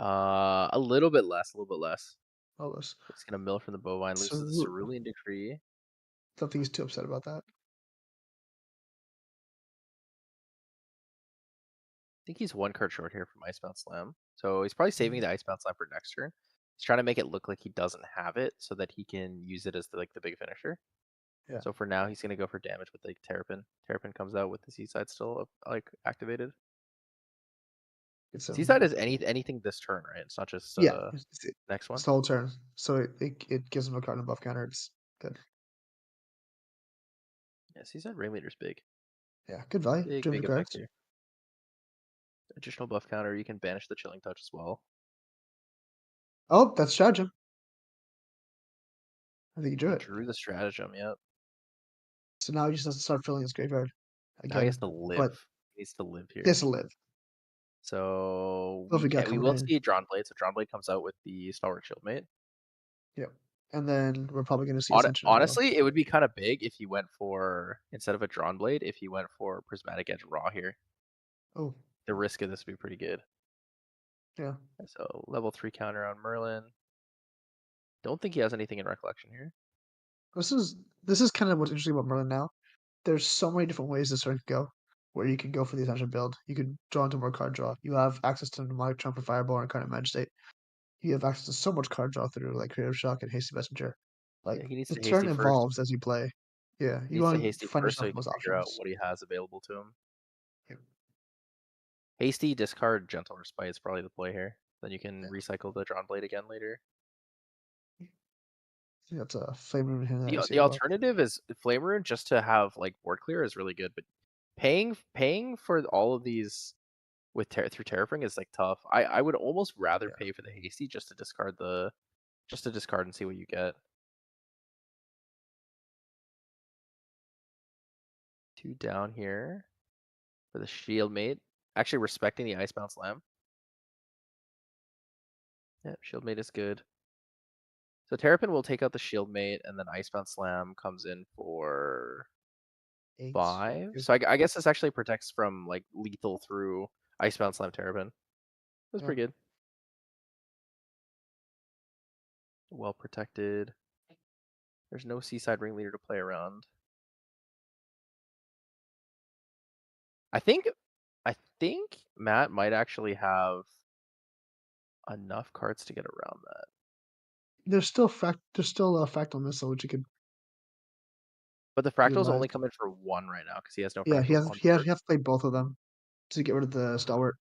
A little bit less, All this. It's gonna mill from the Bovine, loses the Cerulean Decree. Don't think he's too upset about that. I think he's 1 card short here from Icebound Slam. So he's probably saving the Icebound Slam for next turn. He's trying to make it look like he doesn't have it so that he can use it as the big finisher. Yeah. So for now, he's gonna go for damage with the Terrapin. Terrapin comes out with the Seaside still activated. Seaside is anything this turn, right? It's not just next one. It's the whole turn. So it gives him a card and buff counter. It's good. Yeah, Seaside Ringleader's big. Yeah, good value. Big effect here. Additional buff counter, you can banish the Chilling Touch as well. Oh, that's stratagem. I think he drew it. Drew the stratagem, yep. So now he just has to start filling his graveyard. Again, now he has to live. He needs to live here. He has to live. So we will see Drawn Blade. So Drawn Blade comes out with the Stalwart Shieldmate. Yep. And then we're probably going to see Ascension. Honestly, it would be kind of big if he went for, instead of a Drawn Blade, if he went for Prismatic Edge Raw here. Oh. The risk of this would be pretty good. Yeah. So level 3 counter on Merlin. Don't think he has anything in Recollection here. This is kind of what's interesting about Merlin now. There's so many different ways this turn could go. Where you can go for the Ascension build. You could draw into more card draw. You have access to Demonic Trump for Fireball and Incarnate Majesty. You have access to so much card draw through like Creative Shock and Hasty Messenger. Like he needs the to turn Hasty evolves first. as you play. Yeah, He you needs to want Hasty to find first so yourself he those can figure out options. what he has available to him. Yep. Hasty, discard Gentle Respite is probably the play here. Then you can recycle the Drawn Blade again later. I think that's a Flame Rune hand. The alternative is Flame Rune just to have like board clear is really good, but paying for all of these with through Terrapin is like tough. I would almost rather pay for the Hasty just to discard and see what you get. 2 down here for the shield mate. Actually respecting the Icebound Slam. Yep, shield mate is good. So Terrapin will take out the shield mate, and then Icebound Slam comes in for 8. 5. So I guess this actually protects from like lethal through Icebound Slam Terrapin. That's Yeah. pretty good. Well protected. There's no Seaside Ringleader to play around. I think Matt might actually have enough cards to get around that. There's still a fractal missile which you could But the fractals utilize. only come in for 1 right now because he has no Yeah, fractals on he board. has to play both of them to get rid of the stalwart.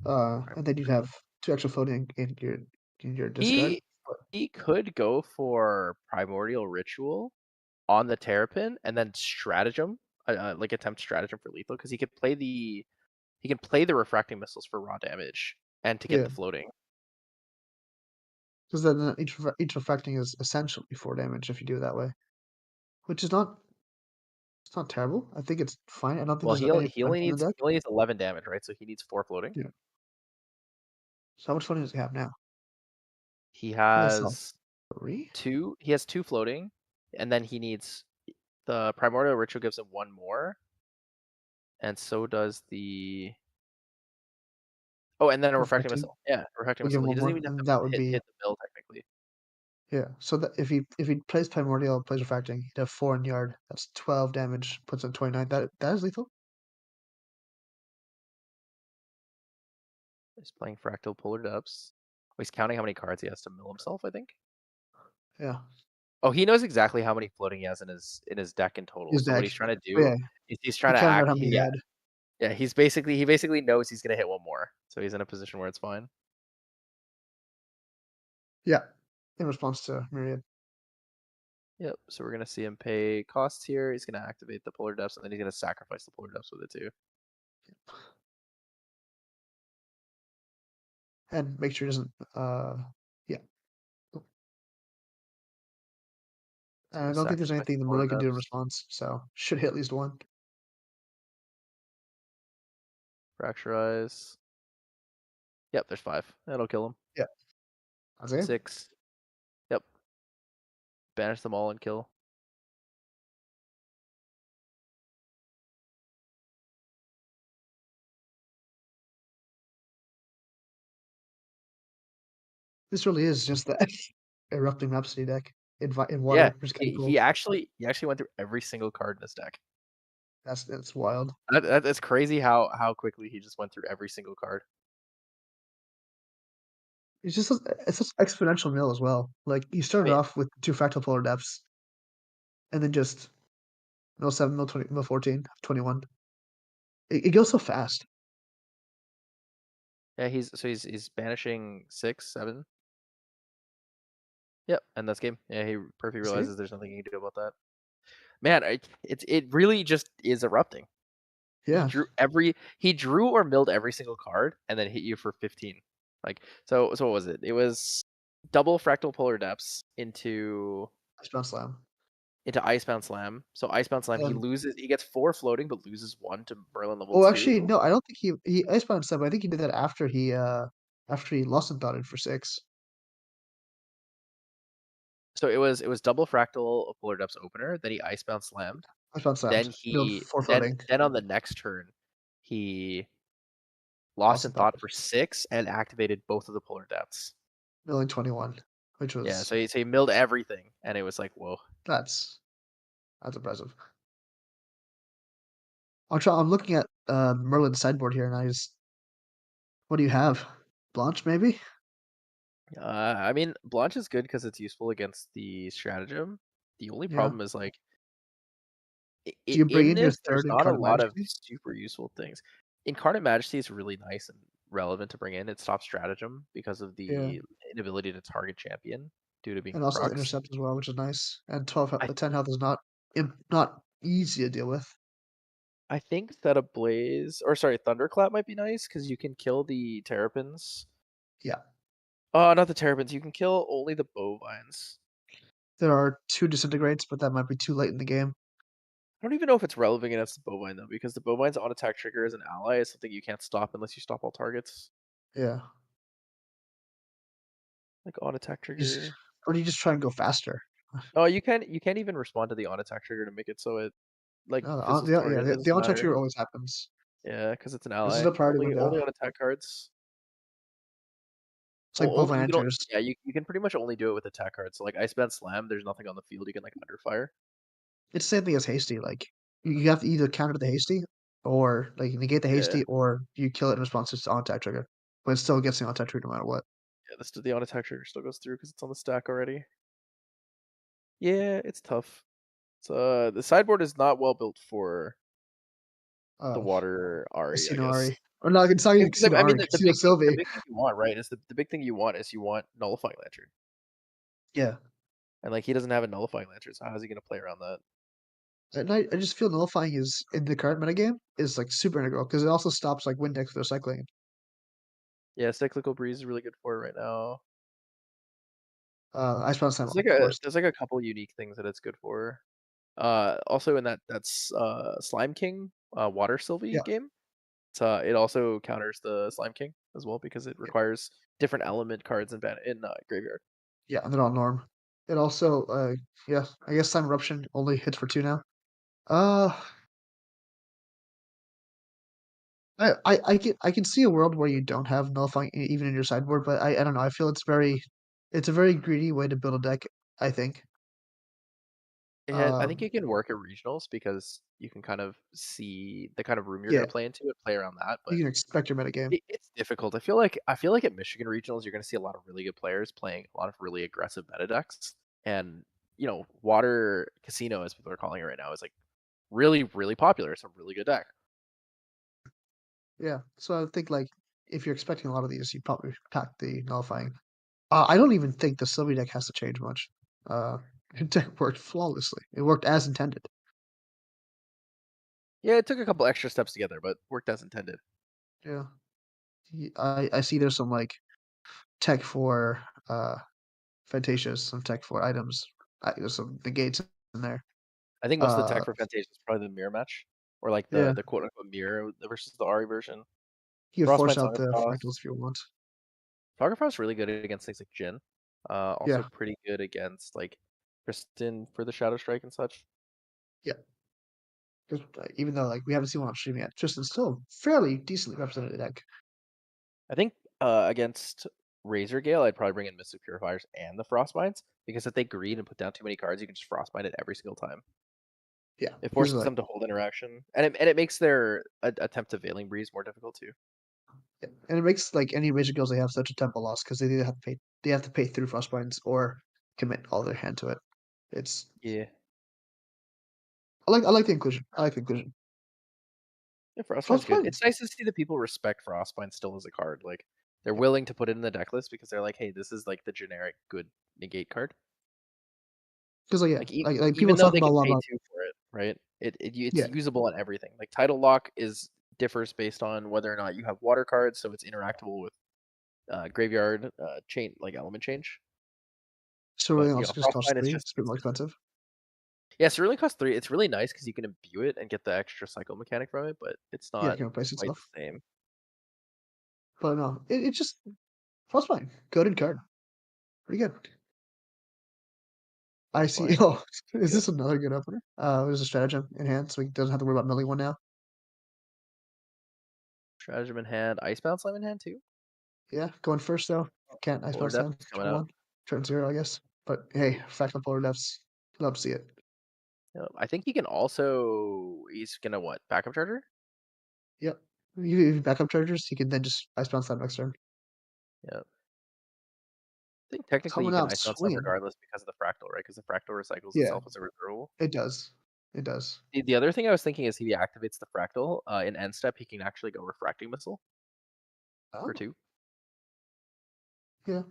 And then you'd have 2 extra floating in your discard. He could go for Primordial Ritual on the Terrapin and then stratagem, like attempt stratagem for lethal, because he can play the refracting missiles for raw damage and to get Yeah. the floating. Because then each refracting is essentially 4 damage if you do it that way, which is not terrible. I think it's fine. I don't think Well, there's any he only in the deck. needs 11 damage, right? So he needs 4 floating. Yeah. So how much floating does he have now? He Has has 3. 2. He has 2 floating, and then he needs the Primordial Ritual gives him 1 more, and so does the. Oh, and then a refracting missile. Yeah, refracting We'll give missile. him He doesn't 1 more, even have and to that would be hit the mill technically. yeah. So that if he plays primordial, plays refracting, he'd have 4 in yard. That's 12 damage. Puts him 29. That is lethal. He's playing Fractal Polar Depths. Oh, he's counting how many cards he has to mill himself, I think. Yeah. Oh, he knows exactly how many floating he has in his deck in total. His So what deck. he's trying to Oh, do yeah. is he's He trying to counted out act. how many he had. Yeah, he basically knows he's gonna hit 1 more. So he's in a position where it's fine. Yeah. In response to Myriad. Yep. So we're gonna see him pay costs here. He's gonna activate the Polar Depths, and then he's gonna sacrifice the Polar Depths with it too. And make sure he doesn't yeah. So I don't think there's sacrifice anything the the Polar Merlin can do in Depths. response, so should hit at least 1. Fracturize. Yep, there's 5. That'll kill him. Yeah. That's it. 6. Yep. Banish them all and kill. This really is just the erupting Rhapsody deck in water, Yeah, which is kind of cool. he actually went through every single card in his deck. That's wild. That's crazy how quickly he just went through every single card. It's just exponential mill as well. Like you started Wait. off with 2 fractal polar depths, and then just mill 7, mill 20, mill 14, 21. It goes so fast. Yeah, he's banishing 6, 7. Yep, and that's game. Yeah, he perfectly See? realizes there's nothing he can do about that. Man, it really just is erupting. Yeah. He drew or milled every single card and then hit you for 15. Like so what was it? It was double Fractal Polar Depths into Icebound Slam. Icebound Slam. So Icebound Slam, he gets 4 floating but loses 1 to Merlin level 2. Oh, actually, no. I don't think he Icebound Slam. I think he did that after he lost and thought for 6. So it was double Fractal Polar Depths opener. Then he Icebound Slammed. Icebound Slam. Then he then on the next turn he lost in thought for 6 and activated both of the Polar Depths. Milling 21, which was yeah. So he milled everything, and it was like, whoa. That's impressive. I'm looking at Merlin's sideboard here, and what do you have? Blanche, maybe? I mean, Blanche is good because it's useful against the stratagem. The only problem is like, Do you bring in your there's third not a Incarnate lot of Majesty? super useful things. Incarnate Majesty is really nice and relevant to bring in. It stops stratagem because of the inability to target champion due to being And also procs. intercept as well, which is nice. And 10 health is not easy to deal with. I think that Thunderclap might be nice because you can kill the Terrapins. Yeah. Not the Terrapins. You can kill only the Bovines. There are 2 disintegrates, but that might be too late in the game. I don't even know if it's relevant against the Bovine though, because the Bovine's on attack trigger as an ally is something you can't stop unless you stop all targets. Yeah. Like on attack Just, trigger. or do you just try and go faster? Oh, you can't even respond to the on attack trigger to make it so it like fizzles tornado. It The doesn't on-attack matter. trigger always happens. Yeah, because it's an This is ally. a priority Only window. on attack cards. It's like Only, bovine you don't. enters. Yeah, you can pretty much only do it with attack cards. So like Icebound Slam, there's nothing on the field you can like underfire. It's the same thing as hasty. Like you have to either counter the hasty, or like negate the Yeah, hasty, or you kill it in response to its on-attack trigger. But it still gets the on-attack trigger no matter what. yeah. The on attack trigger still goes through because it's on the stack already. Yeah, it's tough. So the sideboard is not well built for the water Ari, I Casino guess. Ari. Or no, it's not even Because Casino I mean, Ari. Casino the Sylvie. big thing you want, right, is the big thing you want is you want nullifying lantern, Yeah. and like he doesn't have a nullifying lantern, so how is he gonna play around that? And I just feel nullifying is in the current metagame is like super integral because it also stops like Windex for cycling. Yeah, cyclical breeze is really good for it right now. Icebound Slam, of course. There's like a couple unique things that it's good for. Also in that's Slime King, Water Sylvie Yeah. game. It also counters the Slime King as well because it requires different element cards in graveyard. Yeah, they're not norm. It also, yeah, I guess Slime Eruption only hits for 2 now. Uh, I can see a world where you don't have nullifying even in your sideboard, but I don't know. I feel it's a very greedy way to build a deck. I think. Yeah, I think it can work at regionals because you can kind of see the kind of room you're Yeah, going to play into and play around that. But you can expect your metagame. it's difficult. I feel like at Michigan regionals you're going to see a lot of really good players playing a lot of really aggressive meta decks, and Water Casino, as people are calling it right now, is like really popular. It's a really good deck. Yeah, so I think like if you're expecting a lot of these, you probably pack the nullifying. I don't even think the Sylvie deck has to change much. The deck worked flawlessly. It worked as intended. Yeah, it took a couple extra steps together, but worked as intended. Yeah. I see there's some like tech for Fantasias, some tech for items. There's some negates in there. I think most of the Uh tech for Fantasia is probably the mirror match, or like yeah, the quote unquote mirror versus the Ari version. you can force Frostbite out Song the of Frost. fractals if you want. Song of Frost is really good against things like Jin. Also Yeah, pretty good against like Kristen for the Shadow Strike and such. yeah. 'Cause, even though like we haven't seen one on stream yet, Tristan's still fairly decently represented the deck. I think against Razor Gale, I'd probably bring in Mystic Purifiers and the Frostbinds because if they greed and put down too many cards, you can just Frostbind it every single time. Yeah, It because forces like them to hold interaction, and it makes their attempt to Veiling Breeze more difficult too. and it makes like any Razor Girls they have such a tempo loss because they either have to pay through Frostbinds or commit all their hand to it. It's Yeah. I like the inclusion. I like the inclusion. Yeah, Frostbine's good. Frostbind. It's nice to see that people respect Frostbind still as a card. Like they're willing to put it in the deck list because they're like, hey, this is like the generic good negate card. Because like yeah, Like like people even though talk they about a can lot pay about two for it, right? It's yeah. usable on everything. Like Title Lock differs based on whether or not you have water cards, so it's interactable with graveyard chain like element change. So But really also just costs Frostbite is 3. just It's a bit more expensive. yeah, so it really costs 3. It's really nice because you can imbue it and get the extra cycle mechanic from it, but it's Yeah, it not can replace quite itself. the same. But no, it's just Frostbite. Good card. Pretty good. I see. Frostbite, Oh, is good. this another good opener? There's a stratagem in hand, so he doesn't have to worry about milling one now. Stratagem in hand, Icebound Slime in hand too. Yeah, going first though. Can't Polar Icebound Depth Slam. is coming Turn out. 1. Turn 0, I guess. But hey, fractal polar depths. Love to see it. Yeah, I think he can also. He's gonna what? Backup charger? Yep. If you backup chargers, you can then just Icebound Slam next turn. Yeah. I think technically you Coming can out Icebound Slime swinging. regardless because of the fractal, right? Because the fractal recycles Yeah, itself as a reserval. it does. It does. The other thing I was thinking is he activates the fractal in end step. He can actually go refracting missile Oh, for 2. yeah.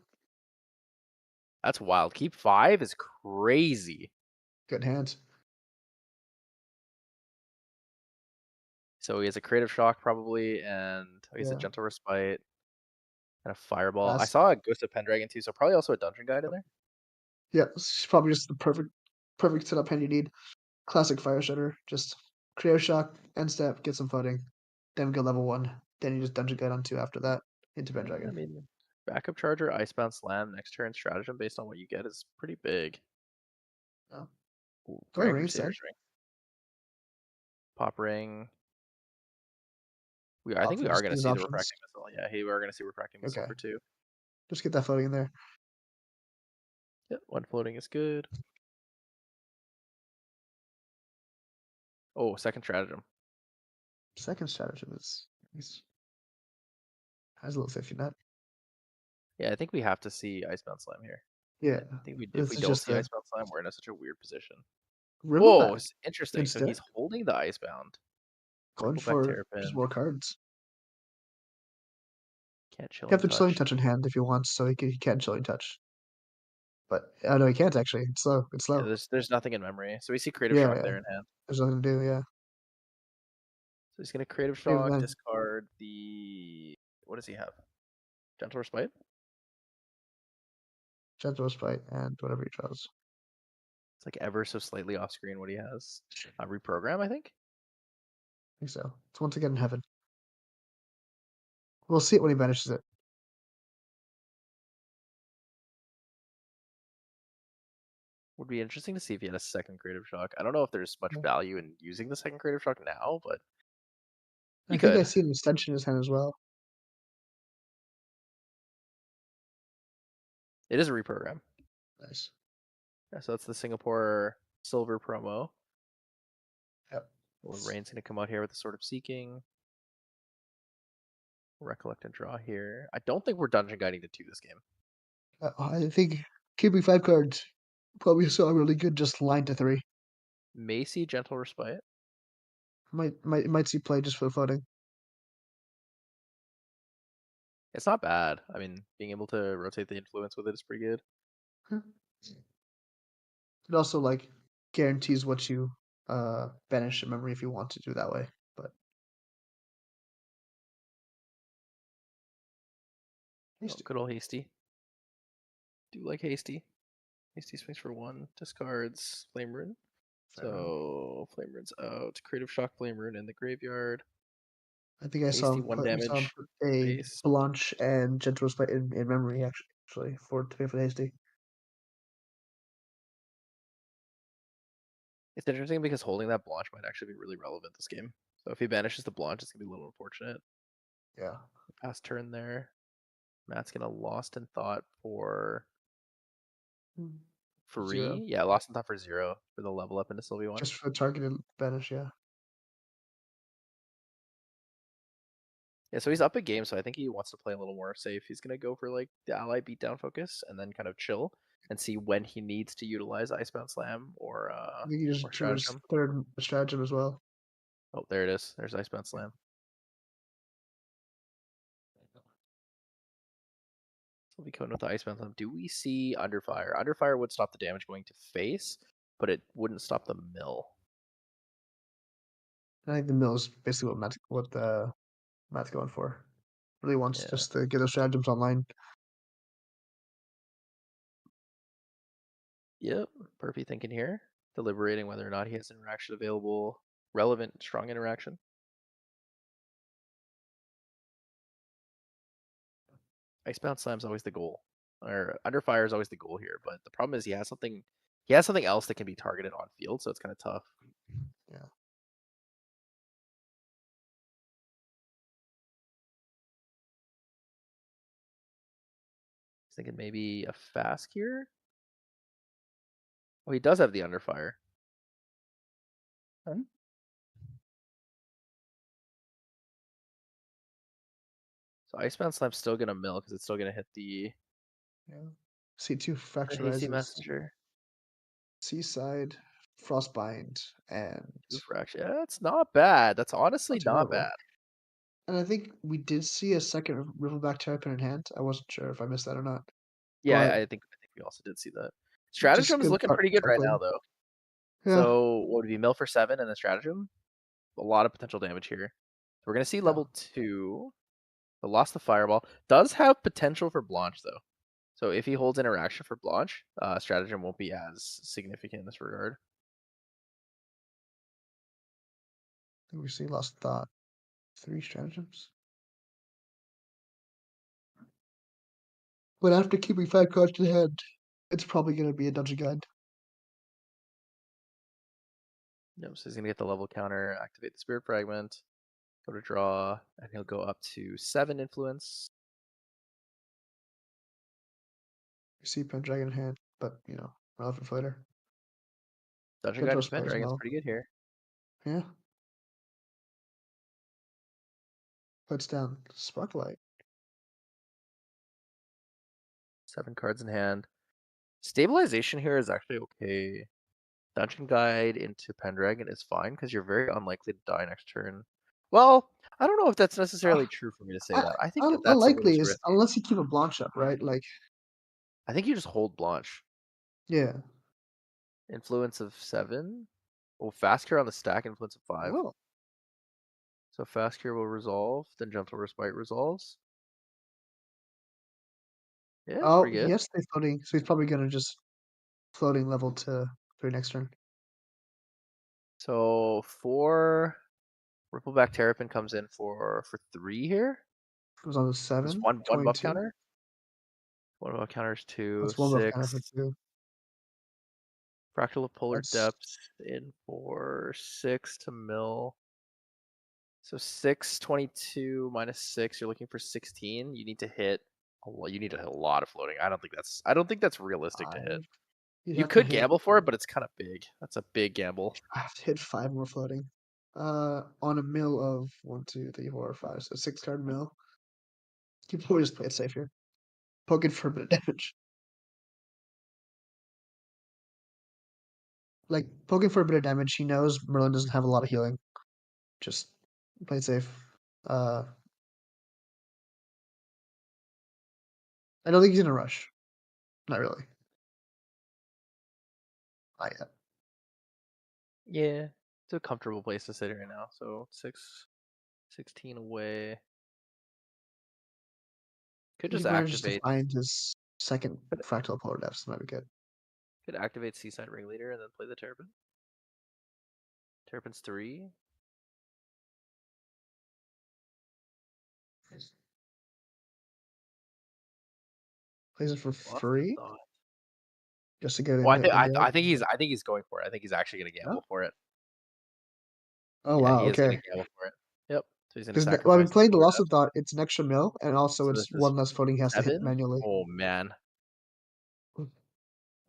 That's wild. Keep 5 is crazy. Good hand. So he has a creative shock probably, and he has a Yeah. gentle respite and a fireball. I That's saw a Ghost of Pendragon too, so probably also a dungeon guide in there. yeah, it's probably just the perfect setup hand you need. Classic Fire Shredder. Just Creative Shock, end step, get some footing, then go level 1. Then you just Dungeon Guide on 2 after that into I Pendragon. mean, backup charger, Icebound Slam, next turn stratagem based on what you get is pretty big. Oh. Ooh, Go ahead, Grand ring Crusader's side. Ring. Pop ring. I Oh, think so we are just going to these see the options. refracting missile. Yeah, hey, we are going to see refracting missile Okay. for 2. Just get that floating in there. Yep, 1 floating is good. Oh, second stratagem. Second stratagem is nice. Has a little safety net. Yeah, I think we have to see Icebound Slam here. Yeah. I think if This we is don't just see a Icebound Slam, we're in such a weird position. Whoa, Riverback it's interesting. So instead. he's holding the Icebound. Going Rippleback for Terrapin. just more cards. Can't chill Kept and the Chilling touch. Touch in hand if he wants, so he can Chilling Touch. But no, he can't actually. It's slow. It's slow. Yeah, there's nothing in memory. So we see Creative Yeah, Shock yeah. there in hand. There's nothing to do. Yeah. So he's gonna Creative Even Shock, then, discard the. What does he have? Gentle Respite? Gentle Respite and whatever he draws. It's like ever so slightly off screen what he has. Reprogram, I think. I think so. It's once again in heaven. We'll see it when he banishes it. Would be interesting to see if he had a second Creative Shock. I don't know if there's much value in using the second Creative Shock now, but I he think I could. see an extension in his hand as well. It is a reprogram. Nice. Yeah, so that's the Singapore Silver promo. Yep. Well, Rain's gonna come out here with the Sword of Seeking. Recollect and draw here. I don't think we're dungeon guiding to 2 this game. I think keeping 5 cards probably saw really good just line to 3. May see Gentle Respite. Might see play just for the floating. It's not bad. I mean, being able to rotate the influence with it is pretty good. It also like guarantees what you banish in memory if you want to do that way. But Oh, good old Hasty. Do like Hasty. Hasty swings for 1, discards Flame Rune. So Flame Rune's out. Creative Shock Flame Rune in the graveyard. I think I saw Hasty him 1 put damage. a Face. Blanche and Gentle Respite in memory actually for to pay for the hasty. It's interesting because holding that Blanche might actually be really relevant this game. So if he banishes the Blanche, it's gonna be a little unfortunate. Yeah. Past turn there. Matt's gonna Lost in Thought for 3. 0. Yeah, Lost in Thought for 0 for the level up into Sylvie 1. Just for targeted banish, yeah. Yeah, so he's up a game, so I think he wants to play a little more safe. He's gonna go for like the ally beatdown focus and then kind of chill and see when he needs to utilize Icebound Slam or I think he just drew his stratagem. third stratagem as well. Oh, there it is. There's Icebound Slam. So we come with the Icebound Slam. Do we see Underfire? Underfire would stop the damage going to face, but it wouldn't stop the mill. I think the mill is basically what Matt's going for. Really wants just to get those stratagems online. Yep, perfect thinking here. Deliberating whether or not he has interaction available, relevant, strong interaction. Icebound Slam's always the goal, or Underfire is always the goal here. But the problem is he has something else that can be targeted on field, so it's kind of tough. Yeah. He's thinking maybe a Fast here. Oh, he does have the Underfire. Okay. So Icebound Slam's still gonna mill because it's still gonna hit the C2 Fracture Hasty Rises, Messenger. Seaside, Frostbind, and 2 Fracture. Yeah, it's not bad. That's honestly not terrible. bad. And I think we did see a second Riverback Terrapin in hand. I wasn't sure if I missed that or not. Yeah, But I think we also did see that. Stratagem is good looking pretty good right now, targeting. though. Yeah. So what would it be mill for 7 and the stratagem? A lot of potential damage here. So we're gonna see level 2. But lost the fireball. Does have potential for Blanche though. So if he holds interaction for Blanche, stratagem won't be as significant in this regard. think we see Lost Thought. 3 stratagems. But after keeping 5 cards in hand, it's probably going to be a dungeon guide. Yep, so he's gonna get the level counter, activate the spirit fragment, go to draw, and he'll go up to 7 influence. We see Pendragon in hand, but relevant fighter. Dungeon Good guide draw into spell as Pendragon's well. pretty good here. Yeah. Puts down Sparklight. 7 cards in hand. Stabilization here is actually okay. Dungeon guide into Pendragon is fine because you're very unlikely to die next turn. Well, I don't know if that's necessarily true for me to say that. I think that that's something Unlikely that's is risky. unless you keep a Blanche up, right? Like, I think you just hold Blanche. yeah. Influence of 7. Oh, fast cure on the stack, influence of 5. Oh, So fast cure will resolve, then gentle respite resolves. Yeah, it's pretty good. yes, they're floating, so he's probably gonna just floating level to 3 next turn. So 4 Rippleback Terrapin comes in for 3 here. Goes on to Just 7. one buff 22. counter. One buff counter is 2, That's 1 buff counter 6. for 2. Fractal of Polar That's Depths in for 6 to mill. So 6, 22 minus 6. You're looking for 16. You need to hit. You need to hit a lot of floating. I don't think that's realistic to hit. 5. You'd You have to could hit. gamble for it, but it's kind of big. That's a big gamble. I have to hit 5 more floating. On a mill of 1, 2, 3, 4, 5, so 6 card mill. You can probably just play it safe here. Poke it for a bit of damage. Like, poking for a bit of damage, he knows Merlin doesn't have a lot of healing. Just play it safe. I don't think he's gonna rush. Not really. Not yet. Yeah, it's a comfortable place to sit right now. So 16 away. Could He just manages to activate. find his second fractal polar depths. Might be good. Could activate Seaside Ringleader and then play the Terrapin. Terrapin's 3. Plays it for Lost the free thought. just to get it Well, into I think he's going for it. I think he's actually gonna gamble for it. Oh Yeah, wow, he is okay. gonna gamble for it. Yep. So he's gonna Because sacrifice. well, I'm playing the Polar Lost of Depths. Thought. It's an extra mill, and also So it's this is one less footing he has to hit 7. manually. Oh man.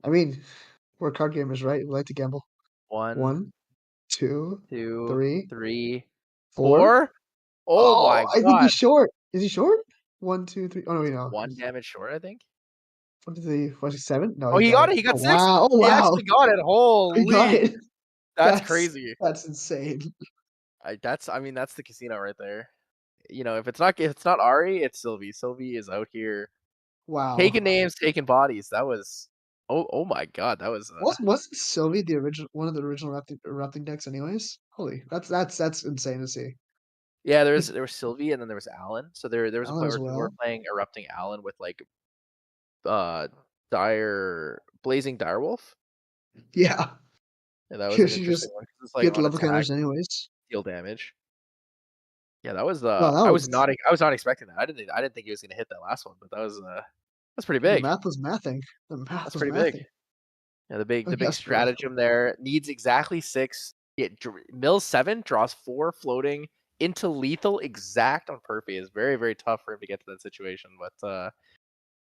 I mean, we're card gamers, right? We like to gamble. 1, 1, 2, 2, 3, 3, 4. 4. Oh my I think god. he's short. Is he short? 1, 2, 3. Oh no, wait, no. 1 damage short, I think. 1, 2, 3, 4, 6, 7. No, Oh, he got it. He Oh got 6. wow! Oh He wow! actually got it. He got Holy. it. That's crazy. That's insane. That's the casino right there. You know, if it's not Ari, it's Sylvie. Sylvie is out here Wow. taking names, taking bodies. That was oh my god, that was Wasn't Sylvie the original one of the original erupting decks anyways? Holy, that's insane to see. yeah, there was Sylvie and then there was Alan. So there was a Alan point as where people were well. playing erupting Alan with like blazing direwolf. Yeah. Yeah, that was You an should interesting just one because it's like get on level attack, counters anyways. deal damage. Yeah, that was Wow, I was not expecting that. I didn't think he was gonna hit that last one, but that's pretty the big. math was mathing. The math That's was pretty big. mathing. Yeah, the big Yes, bro. stratagem there needs exactly 6. It mills 7, draws 4 floating into lethal exact on Perfy. Is very, very tough for him to get to that situation. But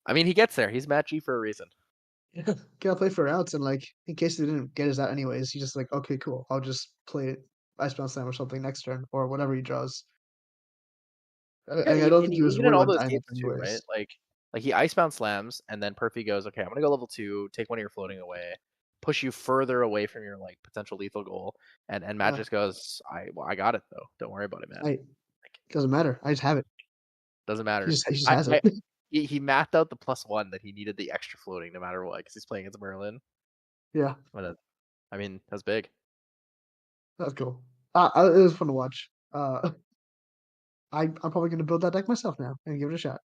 I mean, he gets there. He's Matt G for a reason. Yeah. Gotta play for outs, and like in case they didn't get his out anyways, he's just like, okay, cool. I'll just play it Icebound Slam or something next turn or whatever he draws. Yeah, I don't think he was even in worried all about those dying games up too, right? anyways. Like he icebound slams, and then Perfy goes, okay, I'm gonna go level 2, take one of your floating away, push you further away from your like potential lethal goal, and Matt Yeah. just goes, I got it though. Don't worry about it, man. Doesn't matter. I just have it. Doesn't matter. He just has it. He mathed out the +1 that he needed the extra floating no matter what because he's playing against Merlin. Yeah, But I mean, that's big. that's cool. It was fun to watch. I'm probably gonna build that deck myself now and give it a shot.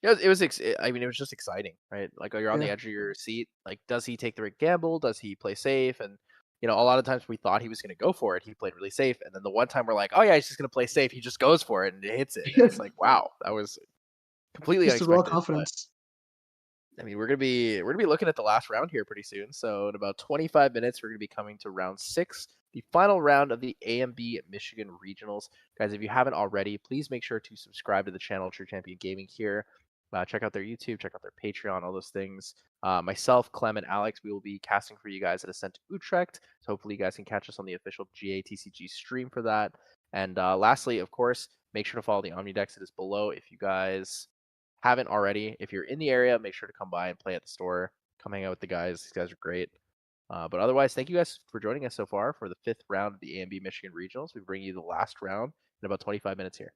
Yeah, I mean, it was just exciting, right? Like you're on the Yeah. edge of your seat. Like, does he take the right gamble? Does he play safe? And you know, a lot of times we thought he was going to go for it. He played really safe. And then the one time we're like, oh, yeah, he's just going to play safe. He just goes for it and hits it. And it's like, wow, that was completely Just the raw unexpected. But, confidence. I mean, we're gonna be looking at the last round here pretty soon. So in about 25 minutes, we're gonna be coming to round 6, the final round of the AMB Michigan Regionals. Guys, if you haven't already, please make sure to subscribe to the channel, True Champion Gaming here. Check out their YouTube, check out their Patreon, all those things. Myself, Clem, and Alex, we will be casting for you guys at Ascent to Utrecht. So hopefully you guys can catch us on the official GA TCG stream for that. And lastly, of course, make sure to follow the Omnidex. It is below if you guys haven't already. If you're in the area, make sure to come by and play at the store. Come hang out with the guys. These guys are great. But otherwise, thank you guys for joining us so far for the 5th round of the AMB Michigan Regionals. We bring you the last round in about 25 minutes here.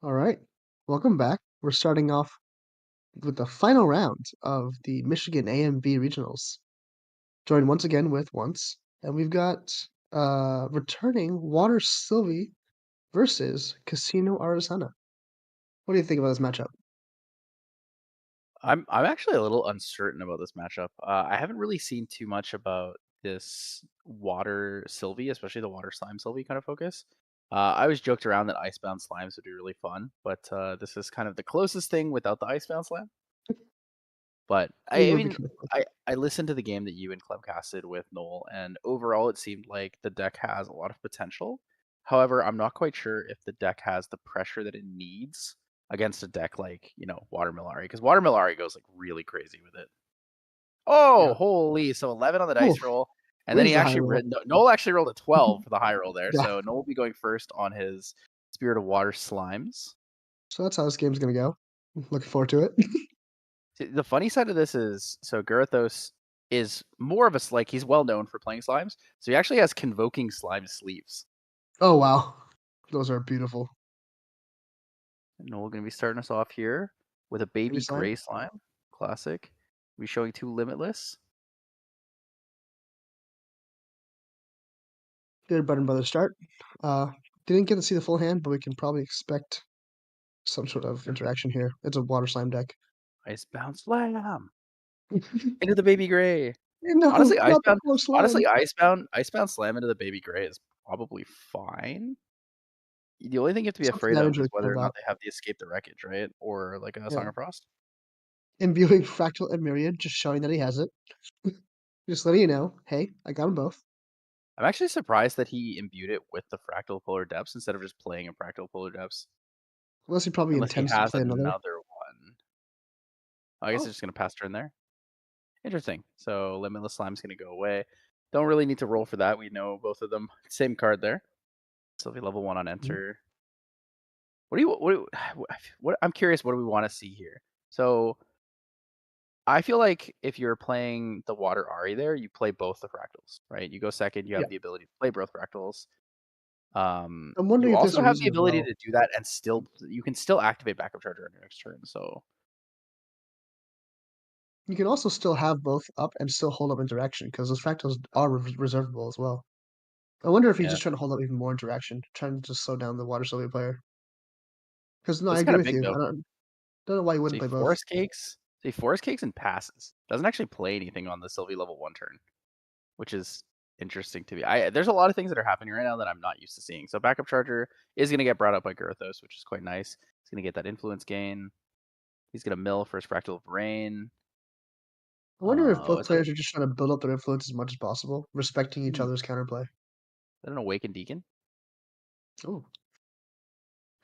All right, welcome back. We're starting off with the final round of the Michigan AMB regionals. Joined once again with Once, and we've got returning Water Sylvie versus Casino Arizona. What do you think about this matchup? I'm actually a little uncertain about this matchup. I haven't really seen too much about this water Sylvie, especially the water slime Sylvie kind of focus. I always joked around that Icebound Slimes would be really fun, but this is kind of the closest thing without the Icebound Slime. But You I would be mean, kind of I listened to the game that you and Clem casted with Noel, and overall it seemed like the deck has a lot of potential. However, I'm not quite sure if the deck has the pressure that it needs against a deck like, Water Milari, because Water Milari goes like really crazy with it. Oh, yeah. holy! So 11 on the dice Oof. roll, and then Wins he the high actually roll. Noel actually rolled a 12 for the high roll there. Yeah. So Noel will be going first on his Spirit of Water Slimes. So that's how this game's gonna go. Looking forward to it. See, the funny side of this is, so Garithos is more of a like he's well known for playing slimes, so he actually has convoking slime sleeves. Oh wow, those are beautiful. And Noel going to be starting us off here with a baby slime? gray slime, classic. We'll be showing 2 limitless. Good button brother start. Didn't get to see the full hand, but we can probably expect some sort of interaction here. It's a water slime deck. Icebound slam into the baby gray. No, Honestly, not the Icebound. poor slime. Honestly, Icebound slam into the baby gray is probably fine. The only thing you have to be Something afraid that of injury is whether or pulled not out. they have the escape the wreckage, right? Or like a Song Yeah. of Frost. Imbuing Fractal and Myriad, just showing that he has it. Just letting you know, hey, I got them both. I'm actually surprised that he imbued it with the Fractal Polar Depths instead of just playing a Fractal Polar Depths. Unless he probably Unless he intends to has play another. another one. I guess Oh. it's just going to pass turn there. Interesting. So Limitless Slime's going to go away. Don't really need to roll for that. We know both of them. Same card there. Sylvie level 1 on enter. What I'm curious, what do we want to see here? So I feel like if you're playing the Water Ari there, you play both the fractals, right? You go second, you have Yeah. the ability to play both fractals. I'm wondering You if there's also a have reason the as ability well. to do that, and you can still activate backup charger on your next turn. So You can also still have both up and still hold up interaction because those fractals are reservable as well. I wonder if he's yeah, just trying to hold up even more interaction, trying to just slow down the Water Sylvie player. Because no, I that's agree kind of with big you. though. I don't know why you So wouldn't play both. Forest cakes and passes. Doesn't actually play anything on the Sylvie level 1 turn, which is interesting to me. There's a lot of things that are happening right now that I'm not used to seeing. So backup charger is going to get brought up by Girthos, which is quite nice. He's going to get that influence gain. He's going to mill for his Fractal of Rain. I wonder if both Is that players are just trying to build up their influence as much as possible, respecting each other's counterplay. an Awakened Deacon? Oh,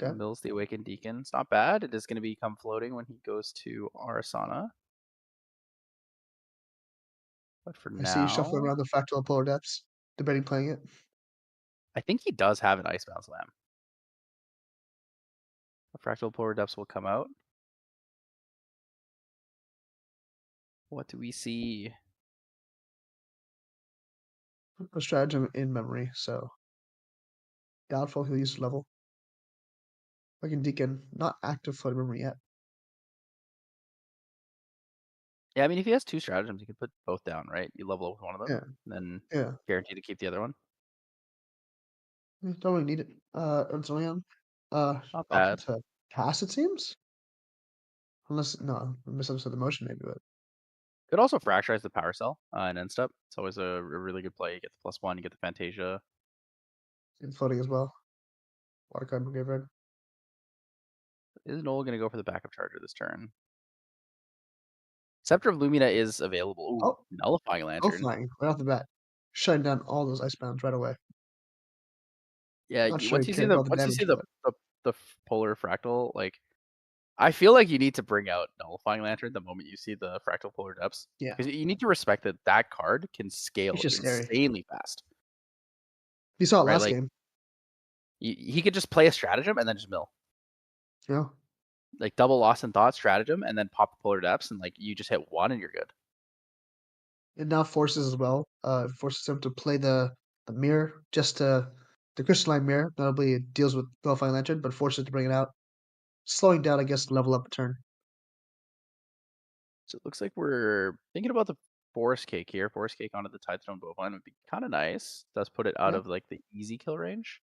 okay. Mills the Awakened Deacon. It's not bad. It is going to become floating when he goes to Arasana. But for I see you shuffling now, around the Fractal of Polar Depths, debating playing it. I think he does have an Icebound Slam. A Fractal Polar Depths will come out. What do we see? A stratagem in memory, so doubtful he'll use level. Like Deacon, not active floating memory yet. Yeah, I mean, if he has 2 stratagems, you can put both down, right? You level up with one of them, Yeah, and then yeah. guarantee to keep the other one. Don't really need it. Ernstleon, Not option bad. to pass, it seems? Unless, no, I misunderstood the motion maybe, but Could also fracturize the Power Cell and end step. It's always a really good play. You get the +1, you get the Fantasia. it's floating as well. Water card from graveyard. Is Noel going to go for the backup charger this turn? Scepter of Lumina is available. Ooh, Oh, Nullifying Lantern. flying right off the bat. Shutting down all those Icebounds right away. Yeah, Not sure once he you see cared the about the damage, but polar fractal, like I feel like you need to bring out Nullifying Lantern the moment you see the fractal polar depths. yeah, Because you need to respect that that card can scale it's just scary. insanely fast. You saw it Right, last like game. he could just play a stratagem and then just mill. You know, Like double Lost in Thought stratagem and then pop the polar depths and like you just hit 1 and you're good. it now forces as well. Forces him to play the mirror, just the crystalline mirror. Notably, it deals with Nullifying Lantern, but forces it to bring it out, slowing down, I guess, level up a turn. So it looks like we're thinking about the Forest Cake here. Forest Cake onto the Tidestone Bovine would be kind of nice. Does put it out Yeah. of like the easy kill range.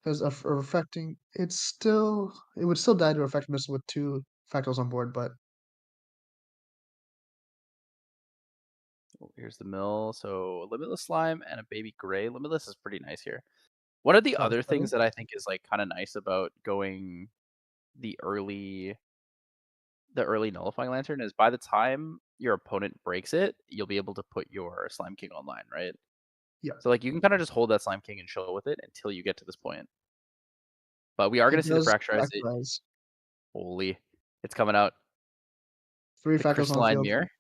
Because a reflecting, it would still die to reflect missile with 2 fractals on board, but Oh, here's the mill. So Limitless Slime and a Baby Gray. Limitless is pretty nice here. One of the other things that I think is like kind of nice about going the early Nullifying Lantern is by the time your opponent breaks it, you'll be able to put your Slime King online, right? yeah, So like you can kind of just hold that Slime King and chill with it until you get to this point. But we are going it to see the does Fracturize. fractalize. Holy, it's coming out. 3 The fractals on the Crystalline field. Mirror.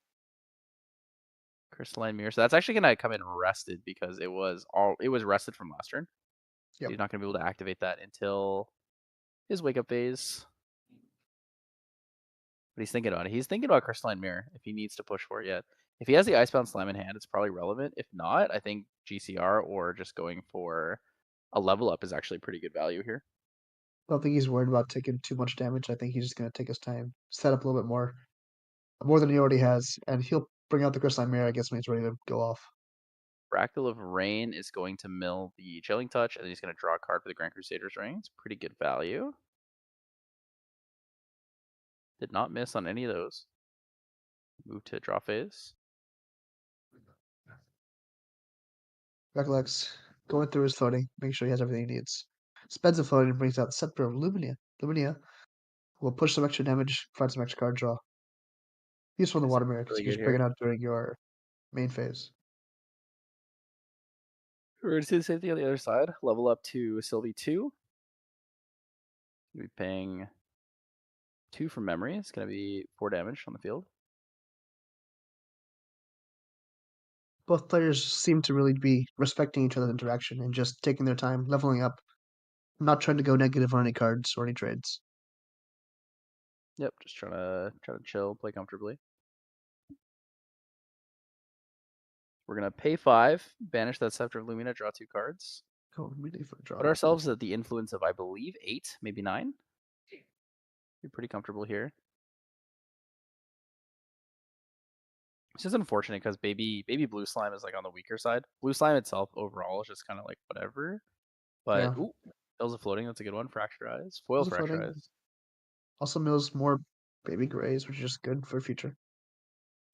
Crystalline Mirror. So that's actually going to come in rested because it was rested from last turn. Yep. He's not going to be able to activate that until his wake up phase. But he's thinking about it. He's thinking about Crystalline Mirror if he needs to push for it yet. If he has the Icebound Slime in hand, it's probably relevant. If not, I think GCR or just going for a level up is actually pretty good value here. I don't think he's worried about taking too much damage. I think he's just going to take his time, set up a little bit more than he already has, and he'll bring out the Crystalline Mirror, I guess, when he's ready to go off. Fractal of Rain is going to mill the Chilling Touch, and then he's going to draw a card for the Grand Crusader's Ring. It's pretty good value. Did not miss on any of those. Move to draw phase. Recollects going through his floating, making sure he has everything he needs. Spends the floating and brings out the Scepter of Luminia. Luminia will push some extra damage, find some extra card draw. Useful in the Water Mirror because Really you can good just bring it here. out during your main phase. We're going to see the same thing on the other side. Level up to Sylvie 2. We'll be paying 2 from memory. It's going to be 4 damage on the field. Both players seem to really be respecting each other's interaction and just taking their time, leveling up, not trying to go negative on any cards or any trades. Yep, just trying to chill, play comfortably. We're gonna pay 5, banish that Scepter of Lumina, draw 2 cards. Go immediately for a draw. Put ourselves at the influence of, I believe, 8, maybe 9. You're pretty comfortable here. It's just unfortunate because baby blue slime is like on the weaker side. Blue slime itself overall is just kind of like whatever. But Yeah. ooh, Bills of Floating, that's a good one. Fracturize, foil Bills of Floating. Fracturize. Also mills more baby grays, which is just good for future.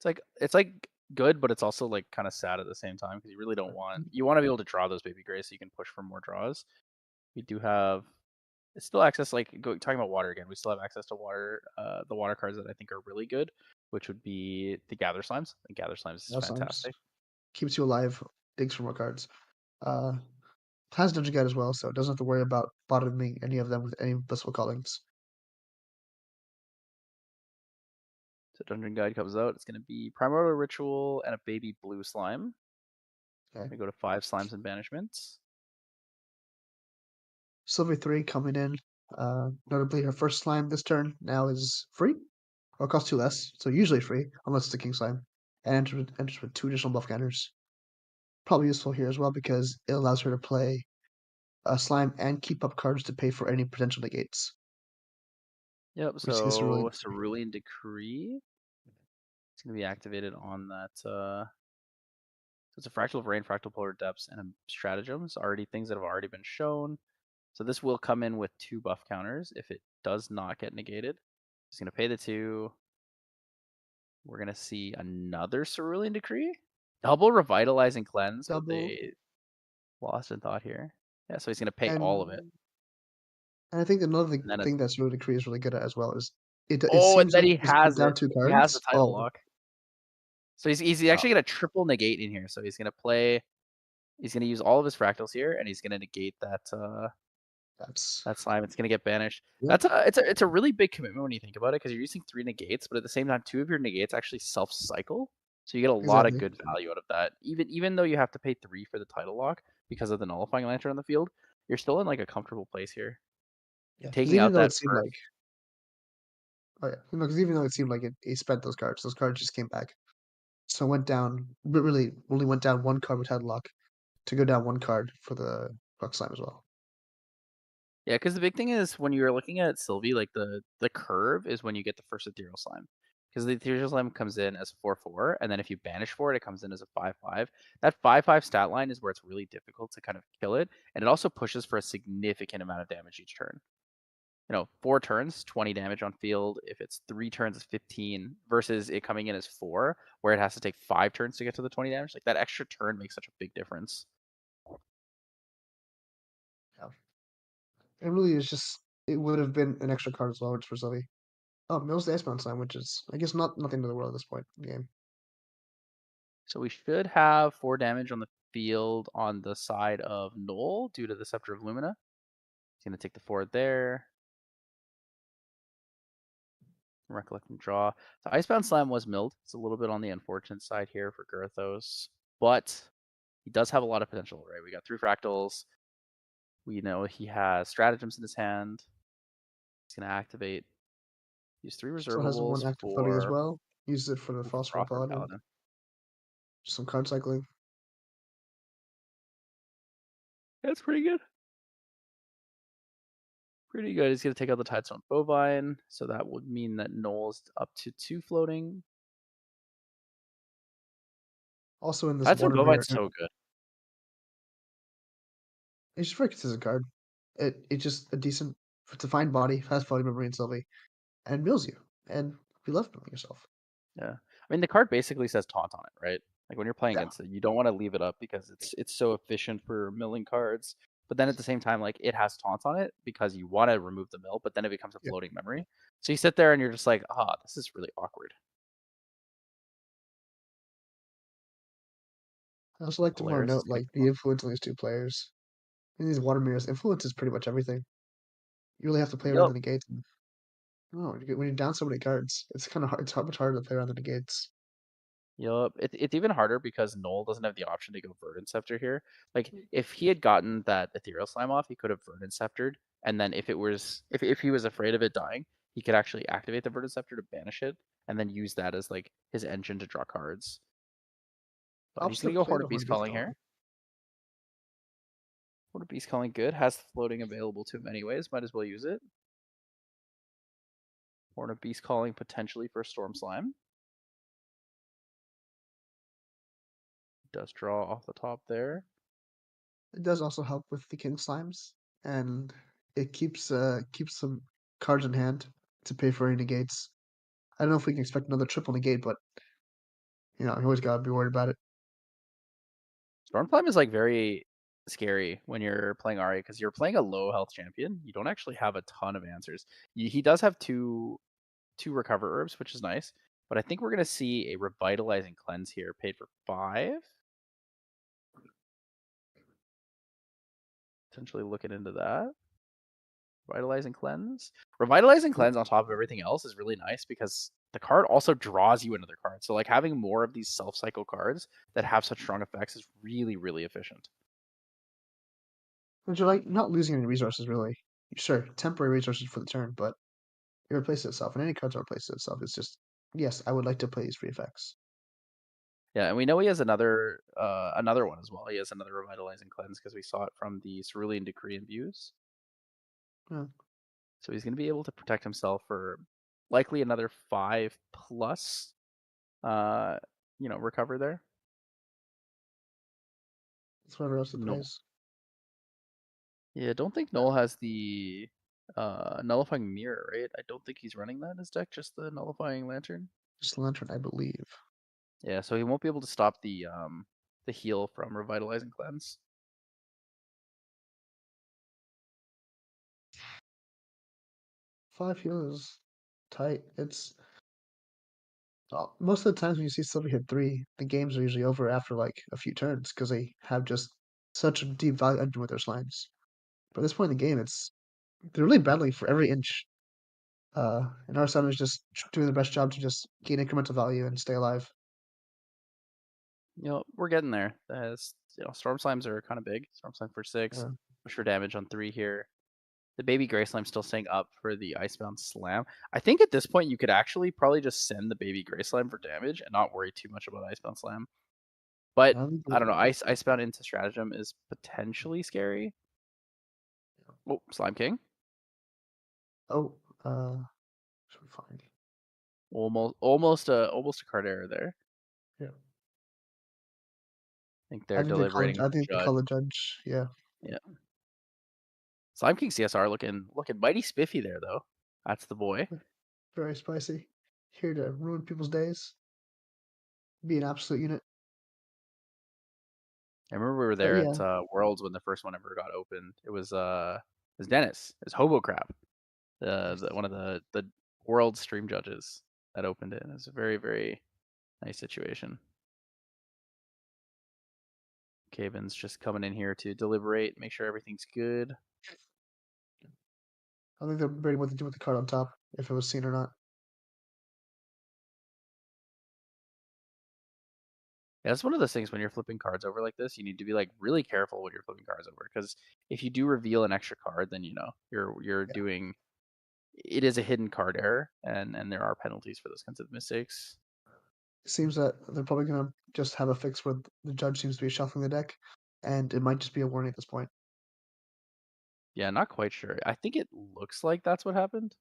It's like good, but it's also like kind of sad at the same time because you really don't want you want to be able to draw those baby grays so you can push for more draws. We do have still access talking about water again. We still have access to water, the water cards that I think are really good, which would be the Gather Slimes. The Gather Slimes is fantastic. Keeps you alive, digs for more cards. Has Dungeon Guide as well, so it doesn't have to worry about bottoming any of them with any blissful callings. So Dungeon Guide comes out. It's going to be Primordial Ritual and a baby blue slime. Okay. We go to 5 slimes and banishments. Sylvie 3 coming in. Notably, her first slime this turn now is free, or costs 2 less, so usually free, unless it's a king slime, and enters with 2 additional buff counters. Probably useful here as well because it allows her to play a slime and keep up cards to pay for any potential negates. Yep, Which is really so Cerulean Decree. It's going to be activated on that. So it's a Fractal of Rain, Fractal Polar Depths, and a Stratagems. Already things that have already been shown. So this will come in with 2 buff counters if it does not get negated. It's going to pay the 2. We're going to see another Cerulean Decree. Double Revitalizing Cleanse, but they lost in thought here. Yeah, so he's going to pay all of it. And I think another thing that Cerulean Decree is really good at as well is it and seems then like he has down it. 2 cards. He has the title lock. So he's actually going to triple negate in here. So he's going to play. He's going to use all of his fractals here, and he's going to negate that. That slime. It's going to get banished. Yep. It's a really big commitment when you think about it, because you're using 3 negates, but at the same time, 2 of your negates actually self-cycle. So you get a lot of good value out of that. Even though you have to pay 3 for the title lock because of the nullifying lantern on the field, you're still in like a comfortable place here. Yeah, taking out that. Because even though it seemed like he spent those cards just came back. So went down, but really only went down 1 card with title lock to go down 1 card for the Buck Slime as well. Yeah, because the big thing is when you're looking at Sylvie, like the curve is when you get the first Ethereal Slime. Because the Ethereal Slime comes in as 4/4, and then if you banish for it, it comes in as a 5/5. That 5/5 stat line is where it's really difficult to kind of kill it, and it also pushes for a significant amount of damage each turn. 4 turns, 20 damage on field. If it's 3 turns, it's 15, versus it coming in as 4, where it has to take 5 turns to get to the 20 damage. Like, that extra turn makes such a big difference. Yeah. It really is just, it would have been an extra card as well for Sylvie. Oh, Mills the Icebound Slime, which is, I guess, nothing to the world at this point in the game. So we should have 4 damage on the field on the side of Null due to the Scepter of Lumina. He's going to take the 4 there. Recollect and draw. The Icebound Slam was milled. It's a little bit on the unfortunate side here for Garthos, but he does have a lot of potential, right? We got 3 fractals. We know he has stratagems in his hand. He's going to activate. Use 3 reservables. So has 1 active floating as well. Uses it for the Phosphor Paladin. Some card cycling. That's pretty good. Pretty good. He's going to take out the Tidestone Bovine, so that would mean that Null's up to 2 floating. Also in this Tidestone Bovine's so good. It's just a very consistent card. It's just a decent, defined body, fast floating memory and Sylvie, and mills you. And you love milling yourself. Yeah. I mean, the card basically says taunt on it, right? Like when you're playing against it, you don't want to leave it up because it's so efficient for milling cards. But then at the same time, like it has taunt on it because you want to remove the mill, but then it becomes a floating memory. So you sit there and you're just like, this is really awkward. I also like to want to note like the influence on these 2 players. In these water mirrors, influence is pretty much everything. You really have to play around the negates. When you're down so many cards, it's kind of hard. It's much harder to play around the negates. Yup. It's even harder because Null doesn't have the option to go Verdant Scepter here. Like if he had gotten that Ethereal Slime off, he could have Verdant Sceptered, and then if he was afraid of it dying, he could actually activate the Verdant Scepter to banish it, and then use that as like his engine to draw cards. But he's gonna go Horde of Beast Calling here. Horde of Beast Calling good. Has floating available to him anyways. Might as well use it. Horde of Beast Calling potentially for Storm Slime. Does draw off the top there. It does also help with the King Slimes, and it keeps some cards in hand to pay for any negates. I don't know if we can expect another triple negate, but you always gotta be worried about it. Stormclimb is like very scary when you're playing Ari because you're playing a low health champion. You don't actually have a ton of answers. He does have two recover herbs, which is nice. But I think we're gonna see a revitalizing cleanse here, paid for 5. Potentially looking into that. Revitalizing cleanse. Revitalizing cleanse on top of everything else is really nice because the card also draws you another card. So like having more of these self-cycle cards that have such strong effects is really, really efficient. But you're like not losing any resources really. Sure, temporary resources for the turn, but it replaces itself, and any cards will replace itself. It's just yes, I would like to play these free effects. Yeah, and we know he has another one as well. He has another revitalizing cleanse because we saw it from the Cerulean Decree and Views. Yeah. So he's going to be able to protect himself for likely another 5 plus, recover there. That's whatever else it No. plays. Yeah, I don't think Noel has the nullifying mirror, right? I don't think he's running that in his deck, just the nullifying lantern. Just Lantern, I believe. Yeah, so he won't be able to stop the heal from revitalizing cleanse. Five heal is tight. It's most of the times when you see somebody hit 3, the games are usually over after like a few turns because they have just such a deep value engine with their slimes. But at this point in the game, they're really battling for every inch. And our side is just doing the best job to just gain incremental value and stay alive. We're getting there. Storm Slimes are kind of big. Storm Slime for 6. Yeah. Push for damage on 3 here. The baby Gray Slime still staying up for the Icebound Slam. I think at this point you could actually probably just send the baby Gray Slime for damage and not worry too much about Icebound Slam. But I don't know. Icebound into Stratagem is potentially scary. Oh, Slime King. Oh, should be fine. Almost a card error there. Yeah. I think they're deliberating. I think they call the judge. Yeah. Yeah. Slime King CSR looking mighty spiffy there though. That's the boy. Very spicy. Here to ruin people's days. Be an absolute unit. I remember we were there at Worlds when the first one ever got opened. It was Dennis. It was Hobo Crab. One of the World stream judges that opened it. It was a very, very nice situation. Caven's just coming in here to deliberate, make sure everything's good. I think they're debating what to do with the card on top, if it was seen or not. Yeah, that's one of those things when you're flipping cards over like this, you need to be like really careful when you're flipping cards over because if you do reveal an extra card, then you're doing it is a hidden card error and there are penalties for those kinds of mistakes. It seems that they're probably gonna just have a fix where the judge seems to be shuffling the deck, and it might just be a warning at this point. Yeah, not quite sure. I think it looks like that's what happened.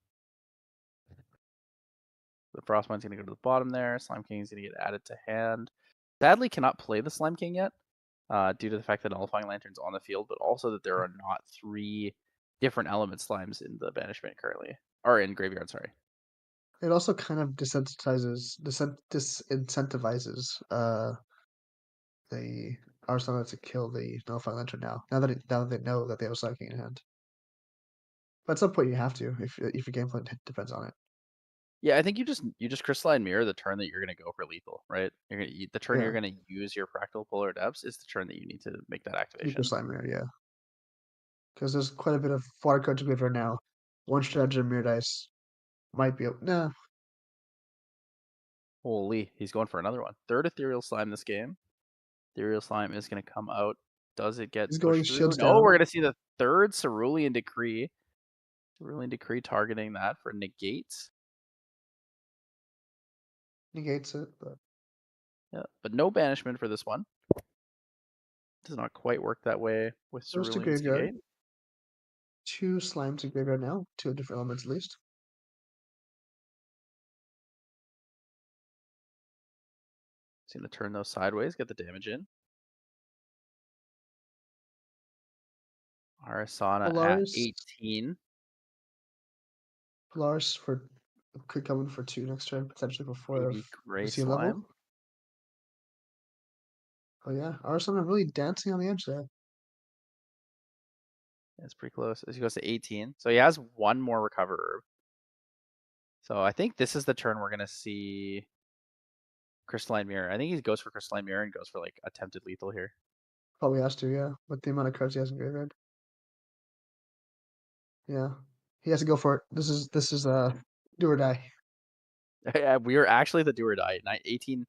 The Frostbine's going to go to the bottom there. Slime King is going to get added to hand. Sadly, cannot play the Slime King yet due to the fact that Nullifying Lantern's on the field, but also that there are not 3 different element slimes in the banishment currently. Or in graveyard, sorry. It also kind of disincentivizes the Arsenal to kill the Nullifying Lantern now that they know that they have a Slime King in hand. But at some point you have to if your game plan depends on it. Yeah, I think you just Crystalline Mirror the turn that you're going to go for lethal, right? The turn you're going to use your Fractal Polar Depths is the turn that you need to make that activation. Crystalline Mirror, yeah. Because there's quite a bit of water card to give right now. One Stratagem Mirror Dice might be no. Holy, he's going for another one. 3rd Ethereal Slime this game. Ethereal Slime is going to come out. Does it get pushed through? No, we're going to see the 3rd Cerulean Decree. Cerulean Decree targeting that for negates. Negates it, but yeah, but no banishment for this one. Does not quite work that way with Cerulean Negate. 2 slimes to graveyard now, 2 different elements at least. He's going to turn those sideways, get the damage in. Arasana Polaris, at 18. Polaris could come in for 2 next turn, potentially for 4 Baby if Gray we see a level. Slime. Oh yeah, Arslan really dancing on the edge there. It's pretty close. As he goes to 18. So he has one more recover herb. So I think this is the turn we're gonna see Crystalline Mirror. I think he goes for Crystalline Mirror and goes for like attempted lethal here. Probably has to, yeah, with the amount of cards he has in graveyard. Yeah, he has to go for it. This is do or die. We are actually the do or die. 18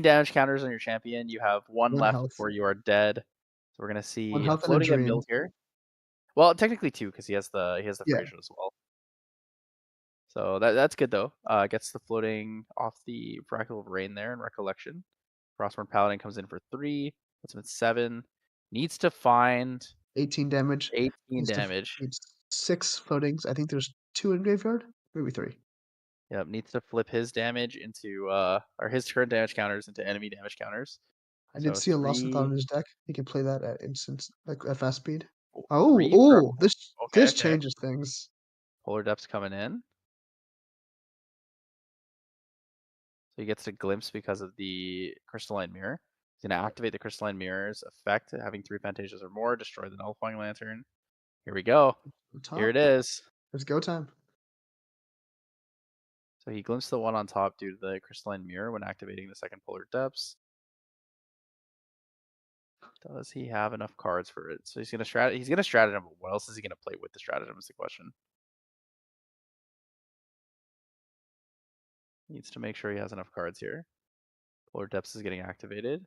damage counters on your champion. You have one 1 left health. before you are dead. So we're gonna 1 see health and a floating at dream. Mill here. Well, technically 2 because he has the Yeah. Frazier as well. So that's good though. Gets the floating off the Fractal of Rain there in Recollection. Frostborn Paladin comes in for 3. Puts him at 7. Needs to find 18 damage. 18 Needs damage. needs 6 floatings. I think there's 2 in graveyard, maybe 3. Yep, needs to flip his damage into or his current damage counters into enemy damage counters. I did So see a Lost and Thought in 3 his deck. He can play that at instance, like at fast speed. 3 Oh, this okay. changes things. Polar Depths coming in. So he gets to glimpse because of the Crystalline Mirror. He's going to activate the Crystalline Mirror's effect, having 3 Fantasias or more, destroy the Nullifying Lantern. Here we go. Here it is. It's go time. So he glimpsed the one on top due to the Crystalline Mirror when activating the second Polar Depths. Does he have enough cards for it? So he's gonna stratagem, but what else is he gonna play with the stratagem is the question. Needs to make sure he has enough cards here. Polar Depths is getting activated.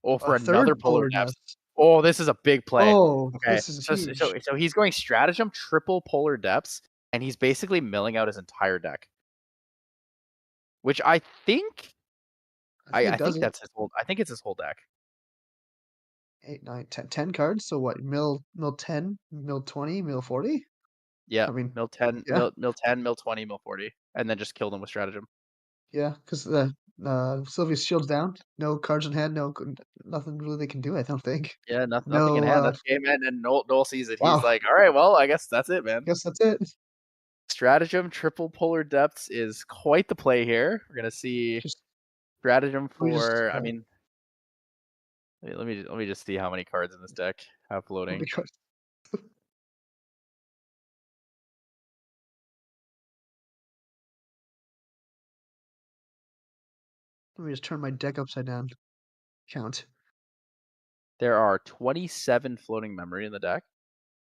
Oh, for another Polar Depths. Oh, this is a big play. Oh, okay. this is so, huge. so he's going stratagem, triple Polar Depths, and he's basically milling out his entire deck. Which I think I think that's his whole I think it's his whole deck. 8, 9, 10 cards. So what? Mill 10, mill 20, mill 40. Yeah, I mean, mill 10, yeah. mill 10, mill 20, mill 40, and then just kill them with stratagem. Yeah, because the Sylvia's shield's down. No cards in hand. Nothing really they can do. I don't think. Yeah, nothing in hand. That's game end, and Noel sees it. He's like, "All right, well, I guess that's it, man." Guess that's it. Stratagem triple Polar Depths is quite the play here. We're gonna see stratagem for. I mean, let me just see how many cards in this deck have floating. Let me just turn my deck upside down. Count. There are 27 floating memory in the deck,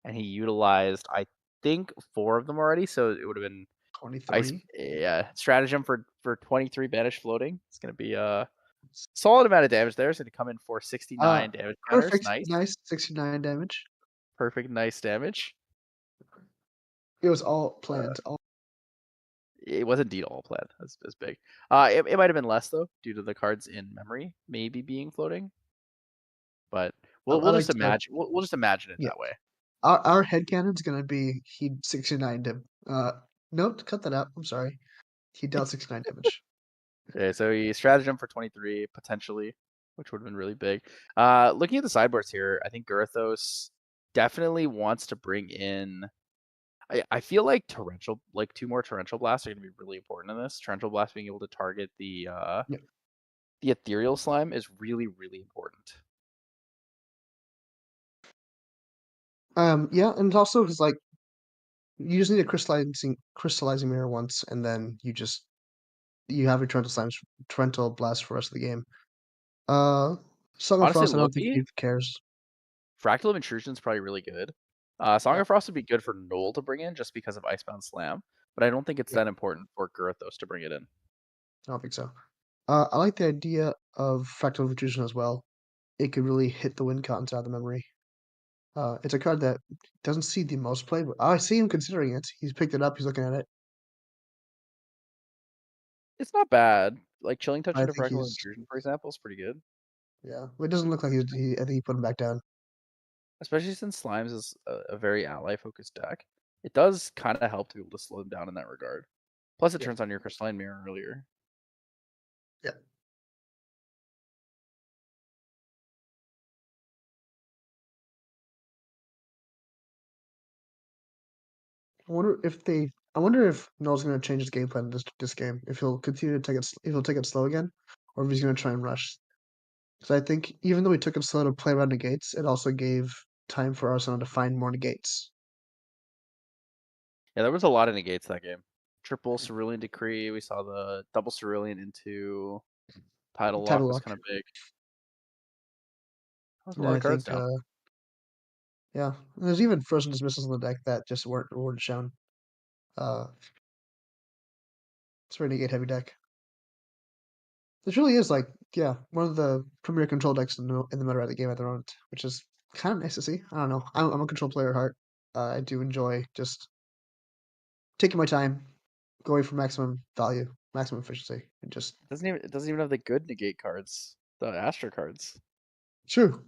and he utilized, I think, 4 of them already. So it would have been 23. Yeah, stratagem for 23 banished floating. It's gonna be a solid amount of damage there. It's gonna come in for 69 damage counters. Perfect. Nice. 69 damage. Perfect. Nice damage. It was all planned. It was indeed all planned. That's big. It might have been less though, due to the cards in memory maybe being floating. But we'll just imagine. We'll just imagine it that way. Our headcanon's gonna be he 69 nope, cut that out. I'm sorry. He dealt 69 damage. Okay, so he stratagem for 23 potentially, which would have been really big. Looking at the sideboards here, I think Garathos definitely wants to bring in. I feel like torrential, like 2 more torrential blasts are going to be really important in this. Torrential blast being able to target the ethereal slime is really important. Yeah, and also because like you just need a crystallizing mirror once, and then you have your torrential blast for the rest of the game. Song of Frost, I don't think he cares. Fractal of Intrusion is probably really good. Song of Frost would be good for Noel to bring in just because of Icebound Slam, but I don't think it's that important for Garathos to bring it in. I don't think so. I like the idea of Fractal of Intrusion as well. It could really hit the wind counts out of the memory. It's a card that doesn't see the most play, but I see him considering it. He's picked it up. He's looking at it. It's not bad. Like Chilling Touch I into think Fractal Intrusion, for example, is pretty good. Yeah, it doesn't look like I think he put him back down. Especially since Slimes is a very ally-focused deck. It does kind of help to be able to slow them down in that regard. Plus, it turns on your Crystalline Mirror earlier. Yeah. I wonder if Noel's going to change his game plan this game. If he'll continue to take it slow again, or if he's going to try and rush. So I think even though we took him slow to play around negates, it also gave time for Arsenal to find more negates. Yeah, there was a lot of negates that game. Triple Cerulean Decree. We saw the double Cerulean into Tidal Tidal Lock was Lock. kind of big. That was a And lot I of cards think, down. yeah, there's even Frozen Dismissals in the deck that just weren't shown. It's a very negate heavy deck. This really is like, yeah, one of the premier control decks in the meta at the game at the moment, which is kind of nice to see. I don't know. I'm a control player at heart. I do enjoy just taking my time, going for maximum value, maximum efficiency, and just It doesn't even have the good negate cards. The Astra cards. true.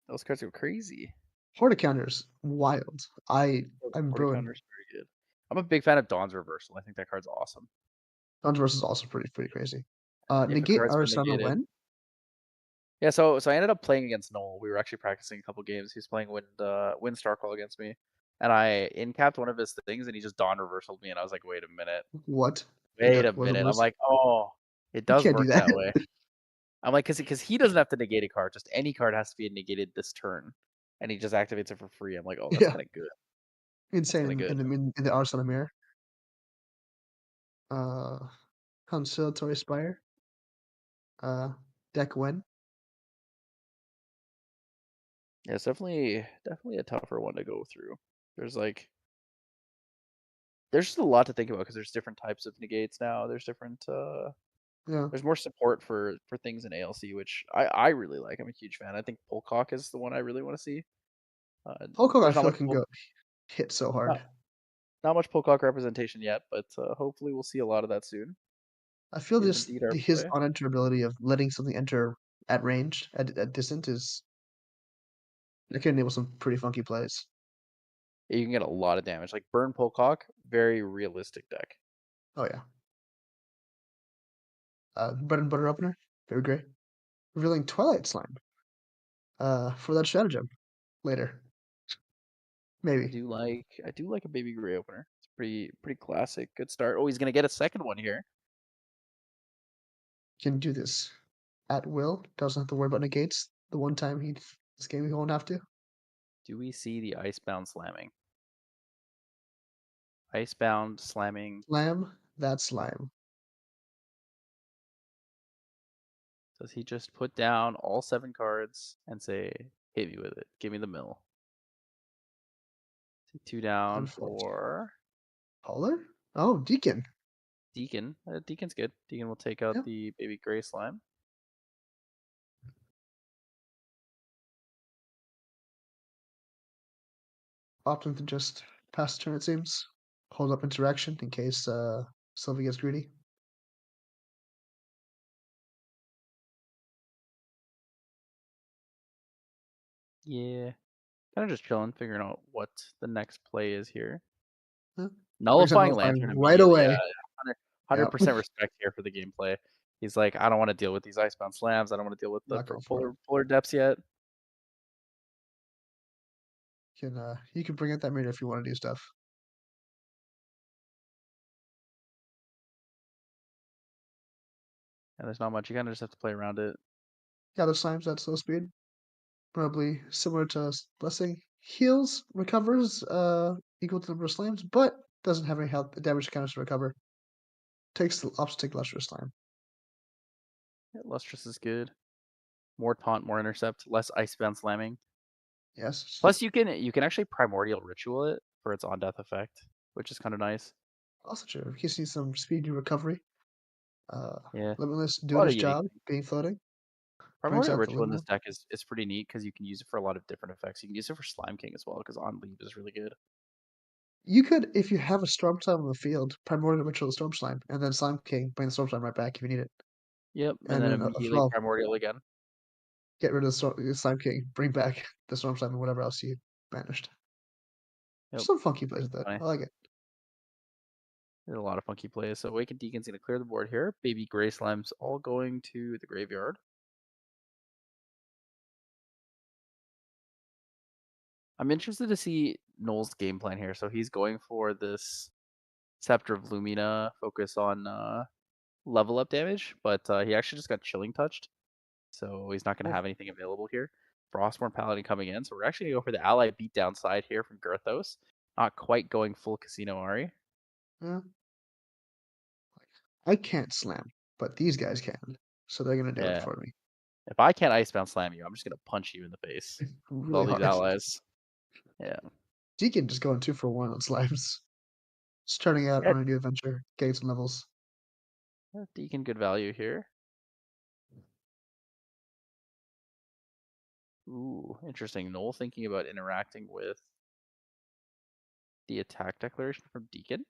Those cards go crazy. Horta counters, wild. I'm Porta brewing. counter's very good. I'm a big fan of Dawn's Reversal. I think that card's awesome. Guns versus also pretty crazy. If a Negate card's been Arsana negated. when? Yeah, so I ended up playing against Noel. We were actually practicing a couple games. He's playing Wind Starcall against me. And I in-capped one of his things and he just Dawn Reversaled me and I was like, wait a minute. What? Wait a What minute. I'm was? like, oh, it You does can't do work that. that way. I'm like, because he doesn't have to negate a card. Just any card has to be negated this turn. And he just activates it for free. I'm like, oh, that's Yeah, kind of good. insane good. in the Arsana mirror. Conciliatory Spire. Deck when? Yeah, it's definitely a tougher one to go through. There's just a lot to think about because there's different types of negates now. There's different Yeah. there's more support for things in ALC, which I really like. I'm a huge fan. I think Polcock is the one I really want to see. Polkog I There's not feel much can go hit so hard. not much Polcock representation yet, but hopefully we'll see a lot of that soon. I feel Is this indeed our his play. unenterability of letting something enter at range, at distance is that can enable some pretty funky plays. You can get a lot of damage. Like Burn Polcock, very realistic deck. Oh yeah. Bread and butter opener, very great. Revealing Twilight Slime. For that stratagem later. I Maybe. do like a Baby Gray opener. It's pretty classic. Good start. Oh, he's gonna get a second one here. Can do this at will. Doesn't have to worry about negates. The one time this game he won't have to. Do we see the Icebound slamming? Icebound slamming. Slam that slime. Does he just put down all 7 cards and say, hit me with it, give me the mill? 2 down for Polar? Oh, Deacon. Deacon. Deacon's good. Deacon will take out the Baby Gray slime. Opting to just pass the turn, it seems. Hold up interaction in case Sylvie gets greedy. Yeah. Kind of just chilling, figuring out what the next play is here. Huh? Nullifying Lantern right immediately. away. Yeah, 100% respect here for the gameplay. He's like, I don't want to deal with these Icebound slams. I don't want to deal with the polar depths yet. You can bring out that mirror if you want to do stuff. And there's not much. You kind of just have to play around it. Yeah, there's slimes at slow speed. Probably similar to Blessing. Heals, recovers equal to the number of slimes, but doesn't have any health damage counters to recover. Opts to take Lustrous Slime. Yeah, Lustrous is good. More taunt, more intercept, less Icebound slamming. Yes. Plus, you can actually Primordial Ritual it for its on death effect, which is kind of nice. Also true. In case you need some speedy recovery. Yeah. Limitless doing his job, being floating. Primordial Ritual in this deck is pretty neat because you can use it for a lot of different effects. You can use it for Slime King as well because on leave is really good. You could, if you have a Storm Slime on the field, Primordial Ritual the Storm Slime, and then Slime King, bring the Storm Slime right back if you need it. Yep, and then immediately Primordial again. Get rid of the Slime King, bring back the Storm Slime and whatever else you banished. Yep. Some funky plays with that. I like it. There's a lot of funky plays. So Awakened Deacon's going to clear the board here. Baby Gray Slime's all going to the graveyard. I'm interested to see Noel's game plan here. So he's going for this Scepter of Lumina, focus on level up damage, but he actually just got Chilling Touched. so he's not going to Oh. have anything available here. Frostborn Paladin coming in, so we're actually going to go for the ally beatdown side here from Girthos. Not quite going full Casino Ari. Yeah. I can't slam, but these guys can, so they're gonna do it Yeah. for me. If I can't Icebound Slam you, I'm just going to punch you in the face with all Really these hard. allies. Yeah. Deacon just going 2-for-1 on slimes. Starting out Yeah. on a new adventure, getting some levels. Deacon, good value here. Ooh, interesting. Noel thinking about interacting with the attack declaration from Deacon.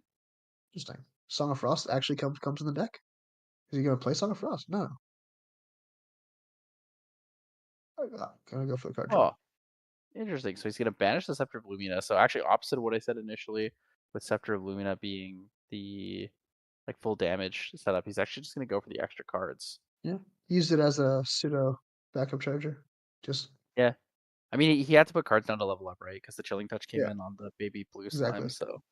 Interesting. Song of Frost actually comes in the deck. Is he gonna play Song of Frost? No. Gonna go for the card draw. Oh, interesting. So he's going to banish the Scepter of Lumina. So actually opposite of what I said initially, with Scepter of Lumina being the like full damage setup, he's actually just going to go for the extra cards. Yeah. Used it as a pseudo backup charger. Just Yeah. I mean, he had to put cards down to level up, right? Because the Chilling Touch came Yeah. in on the baby blue Exactly. slime, so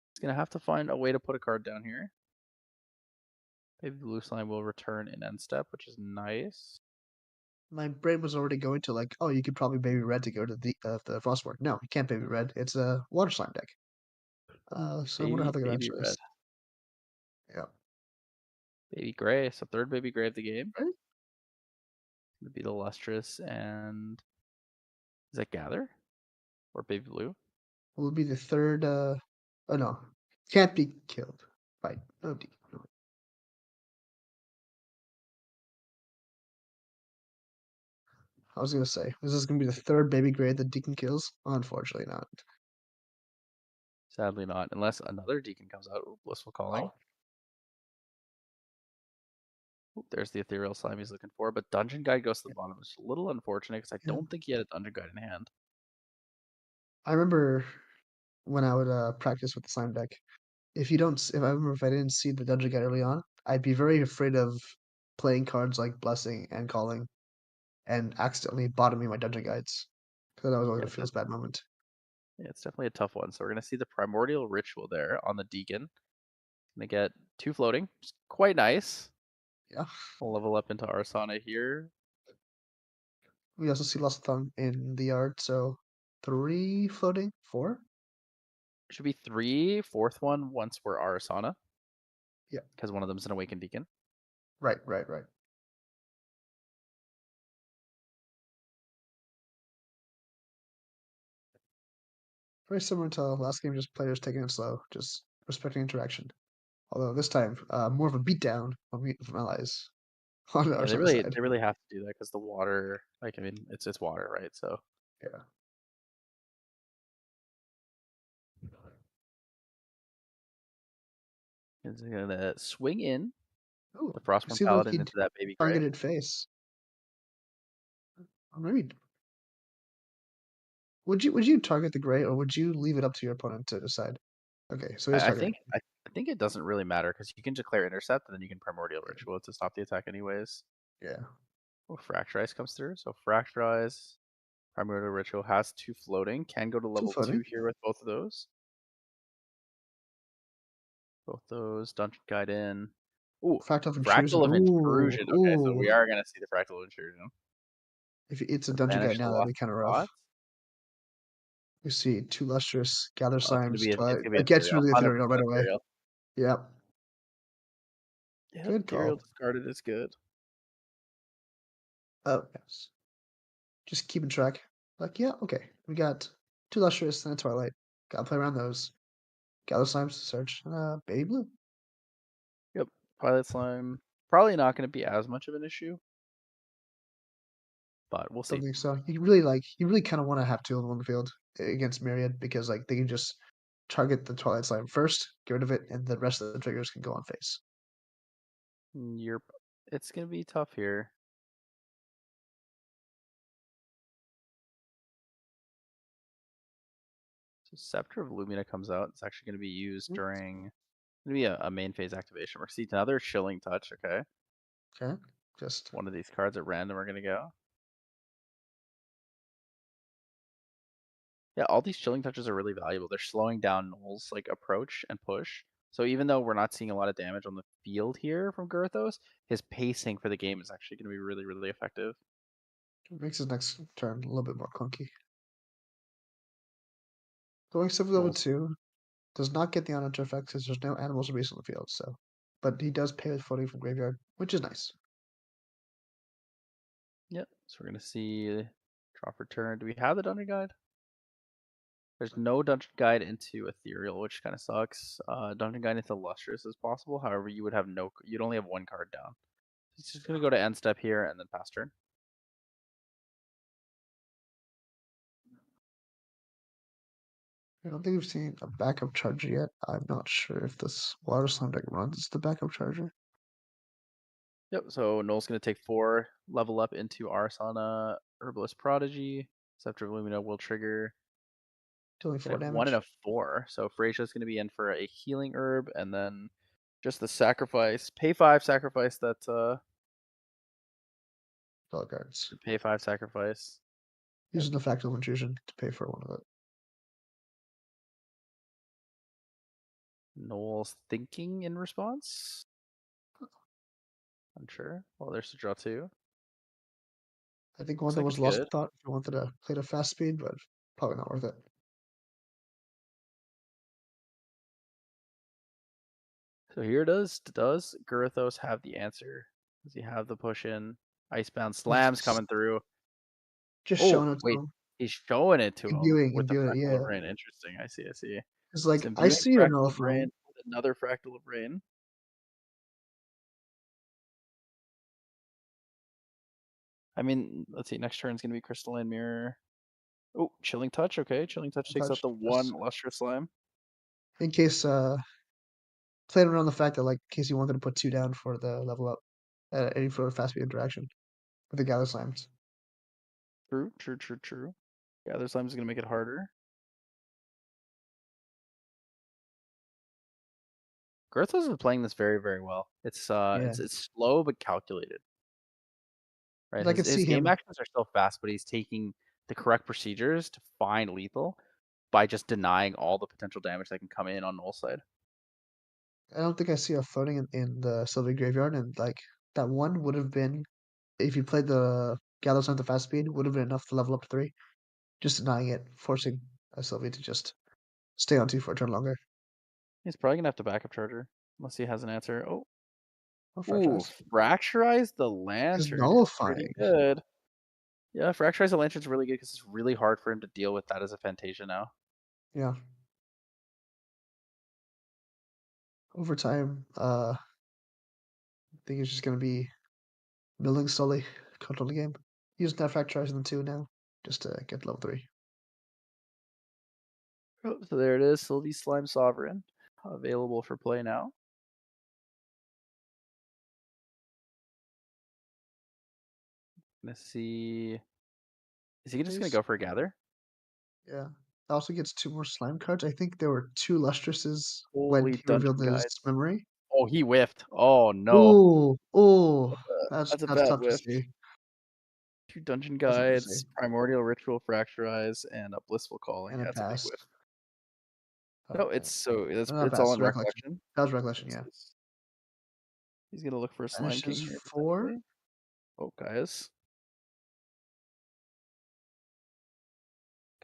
he's going to have to find a way to put a card down here. Baby blue slime will return in end step, which is nice. My brain was already going to like, oh, you could probably baby red to go to the Frostborn. No, you can't baby red. It's a water slime deck. So I wonder how they're gonna Baby answer red. this. Yeah. Baby gray. So third baby gray of the game. Right? Gonna be the lustrous and is that gather? Or baby blue? Will be the third oh no. Can't be killed. Right. Oh dear. I was gonna say, is this gonna be the third baby grade that Deacon kills? Unfortunately not. Sadly not, unless another Deacon comes out. Ooh, Blissful Calling. Ooh, there's the ethereal slime he's looking for, but Dungeon Guide goes to the bottom. It's a little unfortunate because I Yeah. don't think he had a Dungeon Guide in hand. I remember when I would practice with the slime deck. If I didn't see the dungeon guide early on, I'd be very afraid of playing cards like Blessing and Calling and accidentally bottoming my dungeon guides. Because that was always Yeah, a feels bad moment. Yeah, it's definitely a tough one. So we're gonna see the Primordial Ritual there on the Deacon. Gonna get 2 floating, which is quite nice. Yeah. We'll level up into Arsana here. We also see Lost Thumb in the yard, so 3 floating, 4? Should be 3, fourth one once we're Arsana. Yeah. Because one of them's an Awakened Deacon. Right. Very similar to last game, just players taking it slow, just respecting interaction. Although this time, more of a beatdown from allies on Yeah, our they side. really have to do that because the water, like I mean, it's water, right? So Yeah. it's gonna swing in Ooh, the Frostborn see if Paladin he into that baby gray. targeted face. Or maybe would you target the gray or would you leave it up to your opponent to decide? Okay, so he's I targeting. think I think it doesn't really matter because you can declare intercept and then you can Primordial Ritual to stop the attack anyways. Yeah. Oh, Fracturize comes through. So Fracturize, Primordial Ritual has 2 floating. Can go to level 2 floating. here with both of those. Both those. Dungeon Guide in. Ooh, Fractal of intrusion. Fractal of Ooh, Intrusion. Okay, so we ooh. are gonna see the Fractal of Intrusion. If it's a So dungeon guide banish the now, that'd be lost kind of rough. spot. We see 2 lustrous, gather Oh, it's gonna slimes, be twilight. it's gonna be It gets rid Ethereal. of the 100% ethereal right away. Ethereal. Yep. Yep, Good Ethereal call. discarded is good. Oh yes. Just keeping track. Like, yeah, okay. We got 2 lustrous and a twilight. Gotta play around those. Gather slimes to search. Baby blue. Yep, Twilight Slime. Probably not gonna be as much of an issue, but we'll see. Don't think so. You really kind of want to have 2 of them on the field against Myriad because like they can just target the Twilight Slime first, get rid of it, and the rest of the triggers can go on face. It's gonna be tough here. So Scepter of Lumina comes out. It's actually gonna be used during gonna be a main phase activation. We're seeing another Chilling Touch. Okay, Okay, just one of these cards at random are gonna go. Yeah, all these Chilling Touches are really valuable. They're slowing down Noel's like approach and push. So even though we're not seeing a lot of damage on the field here from Gyarados, his pacing for the game is actually going to be really, really effective. It makes his next turn a little bit more clunky. Going 7 level Rolls. 2 does not get the on-enter effect because there's no animals or beasts on the field, so. But he does pay with floating from graveyard, which is nice. Yep. So we're going to see drop return. Do we have the dungeon guide? There's no dungeon guide into Ethereal, which kind of sucks. Dungeon guide into Lustrous is possible. However, you would have you'd only have one card down. It's just going to go to end step here and then pass turn. I don't think we've seen a backup charger yet. I'm not sure if this water slime deck runs the backup charger. Yep, so Noel's going to take 4, level up into Arsana Herbalist Prodigy. Scepter of Lumina will trigger. Only 4 damage. 1 and a 4. So Frasia's going to be in for a healing herb, and then just the sacrifice. Pay 5, sacrifice that. Color cards. Pay 5, sacrifice. Using the Factal Intrusion to pay for one of it. Noel's thinking in response. Unsure. Well, there's the draw 2. I think one Looks that like was it's lost good. thought if you wanted to play it at fast speed, but probably not worth it. So here it is. Does Gyarados have the answer? Does he have the push in? Icebound slams coming through. Just Oh, showing it to wait. him. He's showing it to him Imbuing, with the imbuing, fractal yeah. of rain. Interesting. I see. It's It's like, I imbuing see you're fractal of rain nullifying. with another fractal of rain. I mean, let's see. Next turn is going to be Crystalline Mirror. Oh, Chilling Touch. Okay, Chilling Touch takes out the one Lustrous Slime. In case, playing around the fact that, like, in case you wanted to put 2 down for the level up, any sort of fast speed interaction with the Gather Slimes. True. Gather Slime is going to make it harder. Gyarados is playing this very, very well. It's slow but calculated. Right, I can his see game him. actions are still fast, but he's taking the correct procedures to find lethal by just denying all the potential damage that can come in on Noel's side. I don't think I see a floating in the Sylvie Graveyard, and like that one would have been, if you played the Gather Slime at fast speed, would have been enough to level up to 3. Just denying it, forcing a Sylvie to just stay on 2 for a turn longer. He's probably gonna have to backup charger unless he has an answer. Oh, Ooh, Fracturize the He's Lantern is pretty nullifying. good. Yeah, Fracturize the Lantern's really good because it's really hard for him to deal with that as a Fantasia now. Yeah. Over time, I think it's just gonna be building slowly, control the game. Using that Fracturizing them 2 now, just to get level 3. Oh, so there it is, Sylvie Slime Sovereign, available for play now. Let's see. Is he just gonna go for a gather? Yeah. It also gets 2 more slime cards. I think there were 2 Lustresses when Holy he dungeon revealed his guides. memory. Oh, he whiffed. Oh no. Ooh, that's That's a bad tough to whiff. see. 2 dungeon That's tough to guides, see. Primordial Ritual Fracturize, and a Blissful Calling. And Yeah, it it's a big passed. whiff. No, Okay. it's Not it's all passed, in recollection. recollection. That was recollection, yeah. He's gonna look for a Slime King Vanishes here. 4. Potentially. Oh,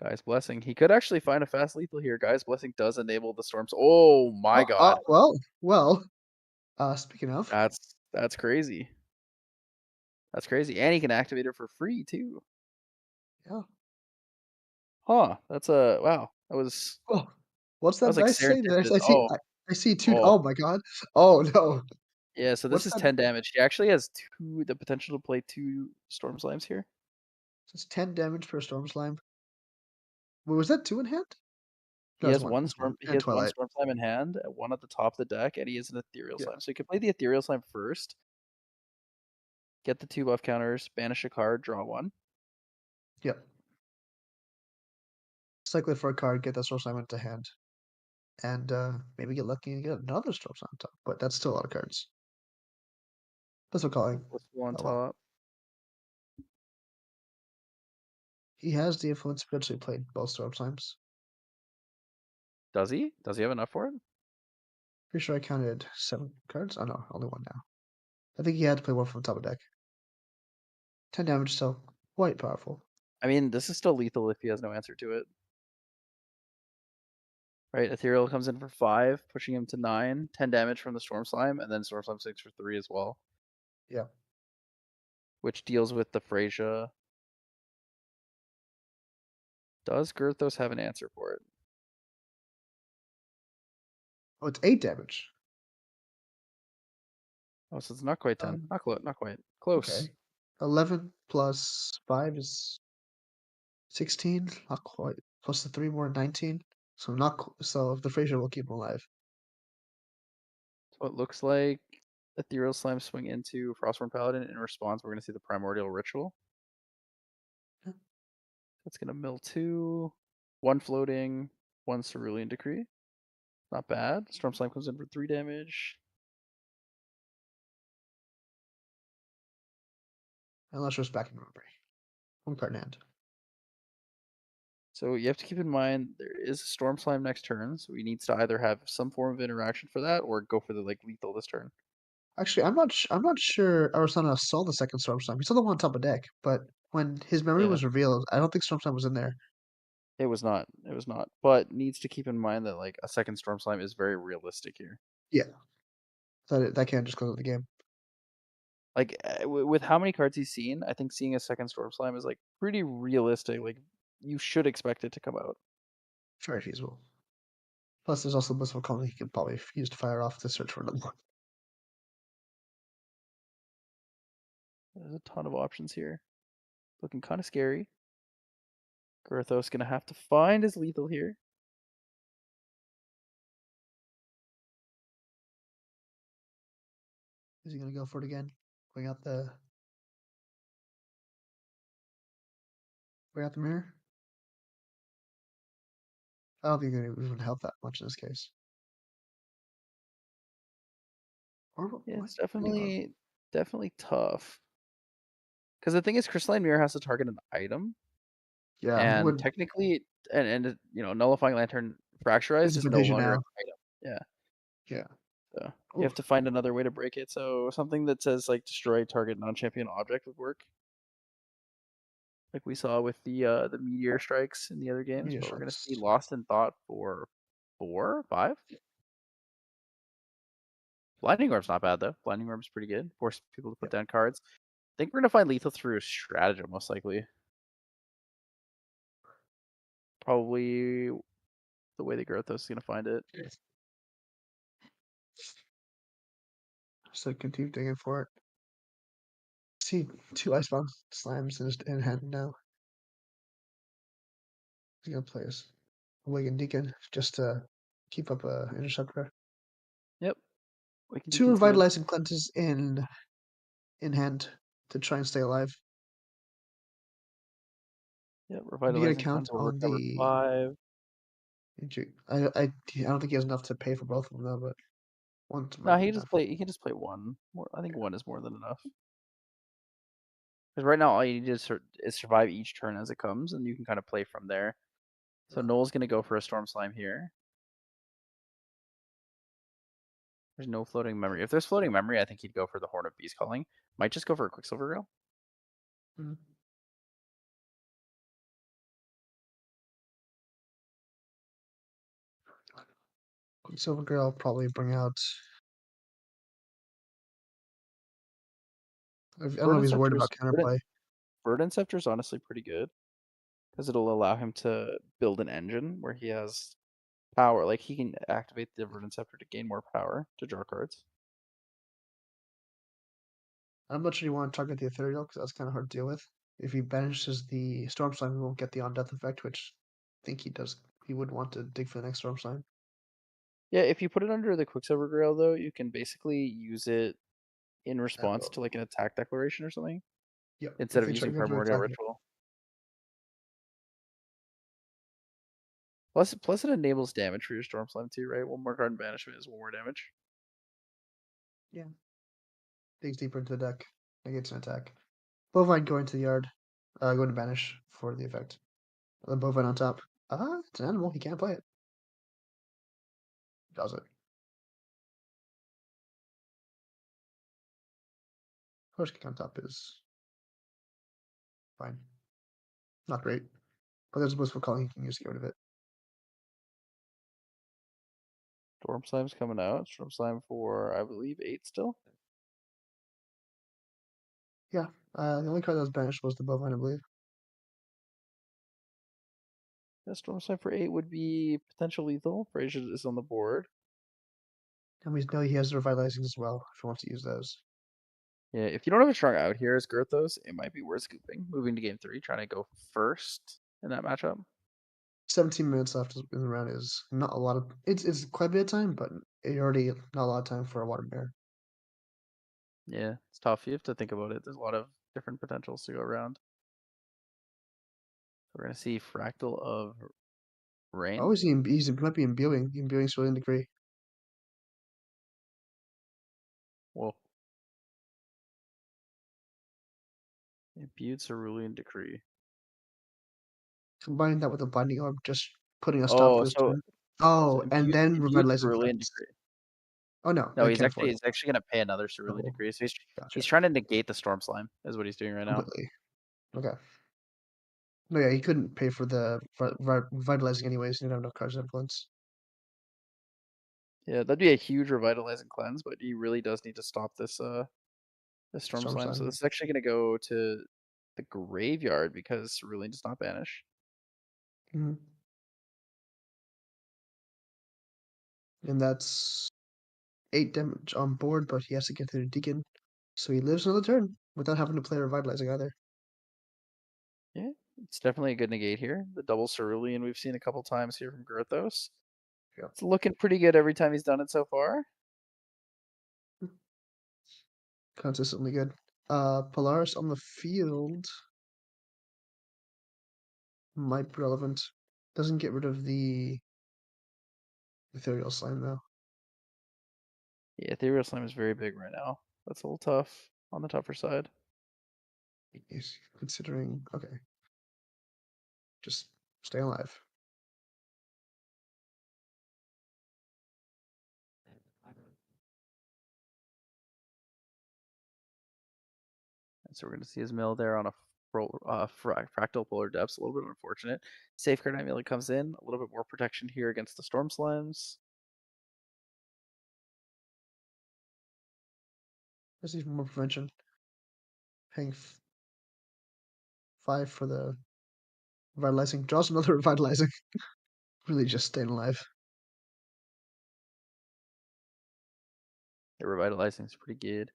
Guy's Blessing. He could actually find a fast lethal here. Guy's Blessing does enable the storms. Oh my god. Well. Speaking of, That's crazy. That's crazy. And he can activate it for free too. yeah. Huh. That's a wow. That was What's that like dice say? serendipitous. I see 2. Oh my god. Oh no. Yeah, so this What's is that? 10 damage. He actually has the potential to play 2 Storm Slimes here. It's 10 damage per Storm Slime. Wait, was that 2 in hand? He has one Storm Twilight. Slime in hand, 1 at the top of the deck, and he has an Ethereal Yeah. Slime. So he could play the Ethereal Slime first, get the 2 buff counters, banish a card, draw 1. Yep. Cycle it for a card, get that Storm Slime into hand. And maybe get lucky and get another Storm Slime on top. But that's still a lot of cards. That's what calling. Blissful on Oh, well. top. He has the influence to potentially play both Storm Slimes. Does he? Does he have enough for it? Pretty sure I counted 7 cards. Oh no, only one now. I think he had to play one from the top of deck. 10 damage, so quite powerful. I mean, this is still lethal if he has no answer to it. Right, Ethereal comes in for 5, pushing him to 9, 10 damage from the Storm Slime, and then Storm Slime 6 for 3 as well. Yeah. Which deals with the Freyja. Does Girthos have an answer for it? Oh, it's 8 damage. Oh, so it's not quite 10. Um, Not quite. Close. Okay. 11 plus 5 is 16. Not quite. Plus the 3 more, 19. So so the Fraser will keep him alive. So it looks like Ethereal Slime swing into Frostborn Paladin. In response, we're going to see the Primordial Ritual. Yeah. That's going to mill 2. 1 floating, 1 Cerulean Decree. Not bad. Storm Slime comes in for 3 damage. Unless it's back in memory. 1 card in hand. So you have to keep in mind there is a Storm Slime next turn, so he needs to either have some form of interaction for that or go for the lethal this turn. Actually, I'm not sure Arasana saw the second Storm Slime. He saw the one on top of deck, but when his memory Yeah. was revealed, I don't think Storm Slime was in there. It was not. It was not. But needs to keep in mind that a second Storm Slime is very realistic here. Yeah. That can't just go to the game. With how many cards he's seen, I think seeing a second Storm Slime is pretty realistic. You should expect it to come out. Very feasible. Plus, there's also Blissful Calm he can probably use to fire off to search for another one. There's a ton of options here. Looking kind of scary. Girthos gonna have to find his lethal here. Is he gonna go for it again? Bring out the mirror? I don't think it would help that much in this case. Yeah, it's What? definitely tough. Because the thing is, Crystalline Mirror has to target an item, Yeah, and technically, and Nullifying Lantern Fracturized It's a is no provision longer an now. item. Yeah. Yeah. So you have to find another way to break it. So something that says destroy target non-champion object would work. Like we saw with the meteor strikes in the other games, Meteor but we're gonna see strikes. Lost in Thought for 4, 5. Blinding Orb's not bad though. Blinding Orb's pretty good. Force people to put down cards. I think we're gonna find lethal through stratagem most likely. Probably the way that Grothos is gonna find it. So continue digging for it. See 2 Icebound Slams in hand now. He's gonna play his Awakened Deacon just to keep up a interceptor. Yep. 2 Revitalizing Cleanses in hand to try and stay alive. Yep, Did you get a Revitalizing count Cleanse will on recover the 5. I don't think he has enough to pay for both of them though, but one's No, might be enough. he can just play 1. I think 1 is more than enough. Because right now all you need is survive each turn as it comes, and you can kind of play from there. So Noel's gonna go for a Storm Slime here. There's no floating memory. If there's floating memory, I think he'd go for the Horn of Beast Calling. Might just go for a Quicksilver Rail. Mm-hmm. Quicksilver Girl probably bring out. I don't know if he's worried about counterplay. Verdant Scepter is honestly pretty good because it'll allow him to build an engine where he has power. Like he can activate the Verdant Scepter to gain more power to draw cards. I'm not sure you want to target the Ethereal because that's kind of hard to deal with. If he banishes the Storm Slime, he won't get the on death effect, which I think he does. He would want to dig for the next Storm Slime. Yeah, if you put it under the Quicksilver Grail, though, you can basically use it in response to an attack declaration or something. Yep. Instead of using Primordial Ritual. Plus it enables damage for your Storm Slime too, right? 1 more card in banishment is 1 more damage. Yeah. Digs deeper into the deck. Negates an attack. Bovine going to the yard. Going to banish for the effect. The Bovine on top. It's an animal. He can't play it. Does it. Horse King on top is fine. Not great. But there's a blissful calling you can use to get rid of it. Storm Slime's coming out. Storm Slime for, I believe, 8 still. Yeah. The only card that was banished was the Bovine, I believe. Yeah, Storm Slime for 8 would be potential lethal. Frazier is on the board. And we know he has the revitalizing as well if he wants to use those. Yeah, if you don't have a strong out here as Girthos, it might be worth scooping. Moving to game 3, trying to go first in that matchup. 17 minutes left in the round is not a lot of. It's quite a bit of time, but it already not a lot of time for a water bear. Yeah, it's tough. You have to think about it. There's a lot of different potentials to go around. We're gonna see Fractal of Rain. Oh, he might be imbuing. Imbuing Cerulean Decree. Whoa. Imbued Cerulean Decree. Combining that with a Binding Orb, just putting a stop Oh, to his so turn. Oh, and then imbued revitalizing Cerulean Cleanse. Decree. Oh no, No, I he's can't afford actually gonna pay another Cerulean Oh, Decree. So Gotcha. he's trying to negate the Storm Slime, is what he's doing right now. Completely. Okay. No, yeah, he couldn't pay for the revitalizing anyways. He didn't have enough cards of influence. Yeah, that'd be a huge revitalizing cleanse, but he really does need to stop this this Storm Storm Slime. So Slime. this is actually gonna go to the graveyard because Cerulean does not banish. Mhm. And that's 8 damage on board, but he has to get through the Deacon. So he lives another turn without having to play revitalizing either. Yeah, it's definitely a good negate here. The double Cerulean we've seen a couple times here from Girthos. Yeah. It's looking pretty good every time he's done it so far. Consistently good. Polaris on the field might be relevant. Doesn't get rid of the Ethereal Slime though. Yeah, Ethereal Slime is very big right now. That's a little tough on the tougher side. He's considering okay. Just stay alive. And so we're going to see his mill there on a fractal polar depths. A little bit unfortunate. Safeguard Amulet comes in. A little bit more protection here against the Storm Slimes. There's even more prevention. Paying 5 for the revitalizing. Draws another revitalizing. Really just staying alive. The revitalizing is pretty good.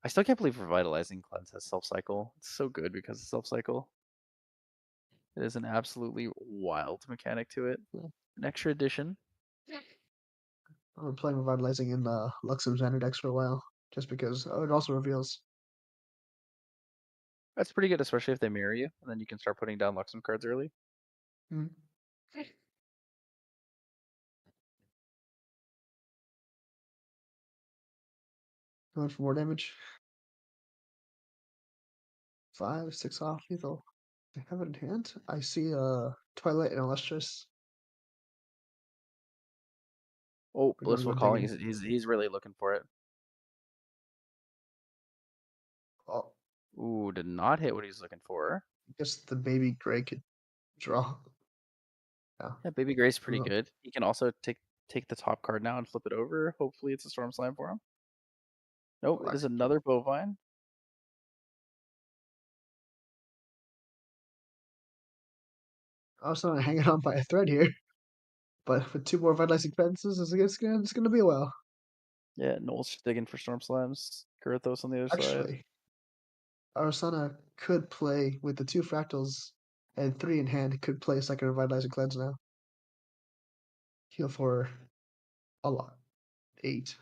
I still can't believe revitalizing cleanse has self cycle. It's so good because of self cycle. It is an absolutely wild mechanic to it. Yeah. An extra addition. I've been playing revitalizing in Luxem's Xander decks for a while, just because it also reveals. That's pretty good, especially if they mirror you, and then you can start putting down Luxem cards early. Mm. Going for more damage. 5, 6 off lethal. I have it in hand. I see Twilight and Illustrious. Oh, We're gonna Blissful go Calling. digging. He's really looking for it. Oh, Ooh, did not hit what he's looking for. I guess the baby Gray could draw. Yeah. Yeah, Baby Gray's pretty Well, good. He can also take the top card now and flip it over. Hopefully it's a Storm Slime for him. Nope, it is another Bovine. I was trying to hang it on by a thread here, but with 2 more vitalizing fences, it's gonna be a while. Yeah, Noel's just digging for Storm Slimes. Kurthos on the other side. Actually, Arasana could play with the 2 fractals and 3 in hand. Could play a second revitalizing cleanse now. Heal for a lot. 8.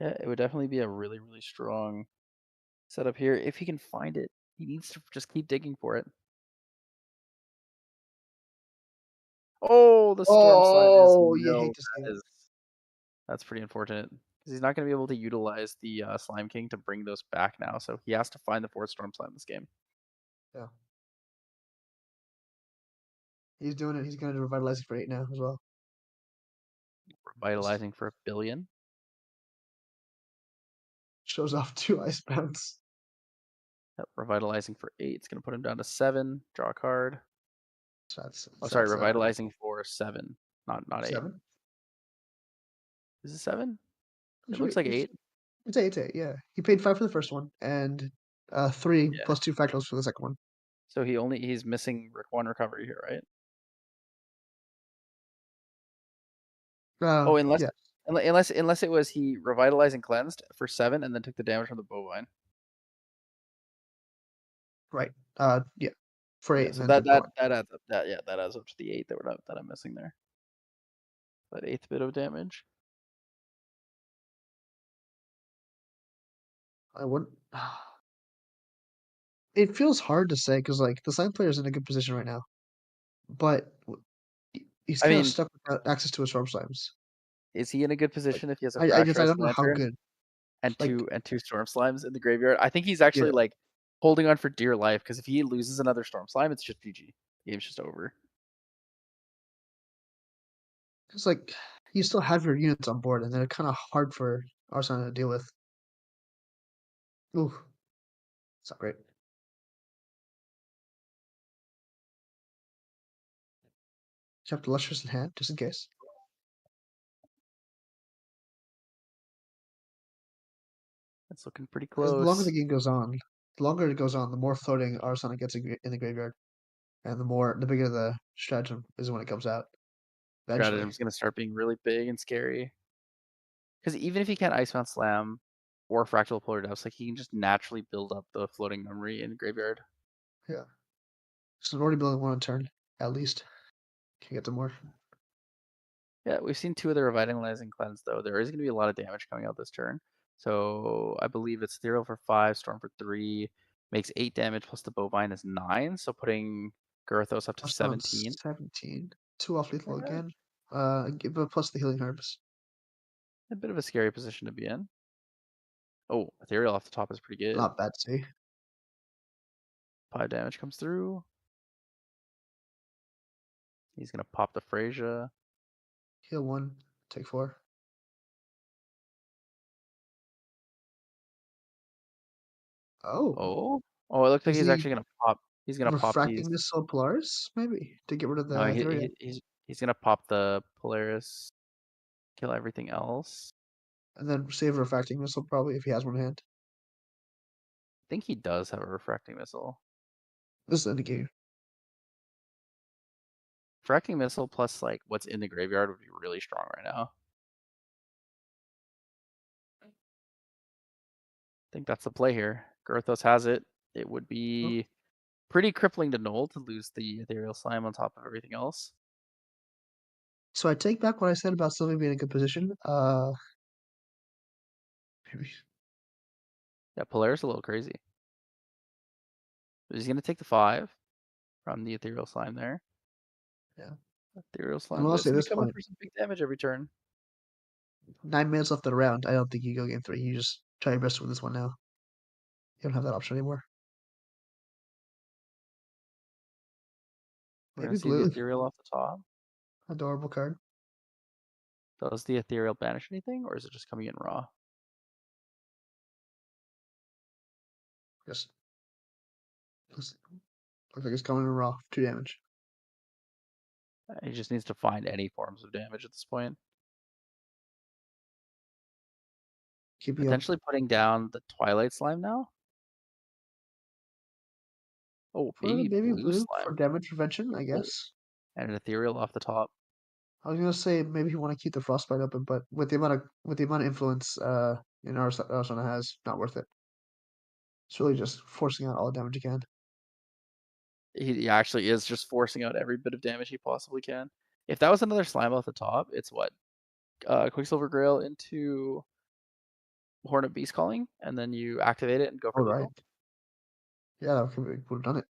Yeah, it would definitely be a really, really strong setup here. If he can find it, he needs to just keep digging for it. Oh, the Storm Slime is You hate milled. to see it. That's pretty unfortunate. Because he's not going to be able to utilize the Slime King to bring those back now. So he has to find the 4th Storm Slime this game. Yeah. He's doing it. He's gonna revitalize it for 8 now as well. Revitalizing for 1 billion. Shows off 2 Icebounds. Yep, revitalizing for 8. It's gonna put him down to 7. Draw a card. So that's Oh, sorry, revitalizing for 7, not 8. 7. Is it 7? I'm It sure looks like 8. It's 8, 8, yeah. He paid 5 for the first one, and 3 Yeah. plus 2 factors for the second one. So he's missing 1 recovery here, right? Oh, unless Yeah. unless it was he revitalized and cleansed for 7 and then took the damage from the bovine. Right. Yeah. For 8, Yeah, and so then that adds up. That adds up to the 8 that I'm missing there. That 8th bit of damage. I wouldn't. It feels hard to say because like the Sign player is in a good position right now, but he's I kind of mean, stuck without access to his Storm Slimes. is he in a good position if he has a I just I Fracturized don't know how Lantern good. and Like, two Storm Slimes in the graveyard? I think he's actually yeah, like holding on for dear life because if he loses another Storm Slime, it's just GG. The game's just over. it's like you still have your units on board, and they're kind of hard for Arsenal to deal with. Ooh, it's not great. You have the Lustrous in hand, just in case. It's looking pretty The longer close. the game goes on, the longer it goes on, the more floating Arsenal gets in the graveyard, and the bigger the stratagem is when it comes out. Eventually, Stratagem's gonna start being really big and scary. Because even if he can't Icebound Slam or Fractal Polar Depths, like he can just naturally build up the floating memory in graveyard. yeah. So already building one on turn, at least. Can get to more. Yeah, we've seen 2 of the Revitalizing Cleanse though. There is gonna be a lot of damage coming out this turn. So I believe it's Ethereal for 5, Storm for 3, makes 8 damage plus the Bovine is 9, so putting Girthos up to Plus down 17. 17. 2 off lethal Yeah. again. Give a plus the healing herbs. A bit of a scary position to be in. Oh, Ethereal off the top is pretty good. Not bad to see. 5 damage comes through. He's gonna pop the Freyja. Heal 1, take 4. Oh, Oh, it looks like is he's he actually gonna pop. He's gonna pop these. refracting missile Polaris? Maybe to get rid of the No, Ethereal. he's gonna pop the Polaris, kill everything else. And then save refracting missile probably if he has one in hand. I think he does have a refracting missile. This is indicator. Refracting missile plus like what's in the graveyard would be really strong right now. I think that's the play here. Girthos has it. It would be pretty crippling to Null to lose the Ethereal Slime on top of everything else. So I take back what I said about Sylvie being in a good position. Maybe. Yeah, Polaris a little crazy. But he's gonna take the 5 from the Ethereal Slime there. Yeah. Ethereal Slime, And but honestly, it's at gonna this come in point, for some big damage every turn. 9 minutes left of the round. I don't think you go game 3. You just try your best with this one now. You don't have that option anymore. We're Maybe gonna see the blue. Ethereal off the top. Adorable card. Does the Ethereal banish anything, or is it just coming in raw? Just looks like it's coming in raw. 2 damage. He just needs to find any forms of damage at this point. Keep you up. Potentially putting down the Twilight Slime now. Oh, For the baby blue blue slime. for damage prevention, I Oh, guess. and an Ethereal off the top. I was gonna say maybe you want to keep the frostbite open, but with the amount of influence in Arsana has, not worth it. It's really just forcing out all the damage you can. He actually is just forcing out every bit of damage he possibly can. If that was another slime off the top, it's what? Quicksilver Grail into Horn of Beast Calling, and then you activate it and go for All right. lethal. Yeah, that would have done it.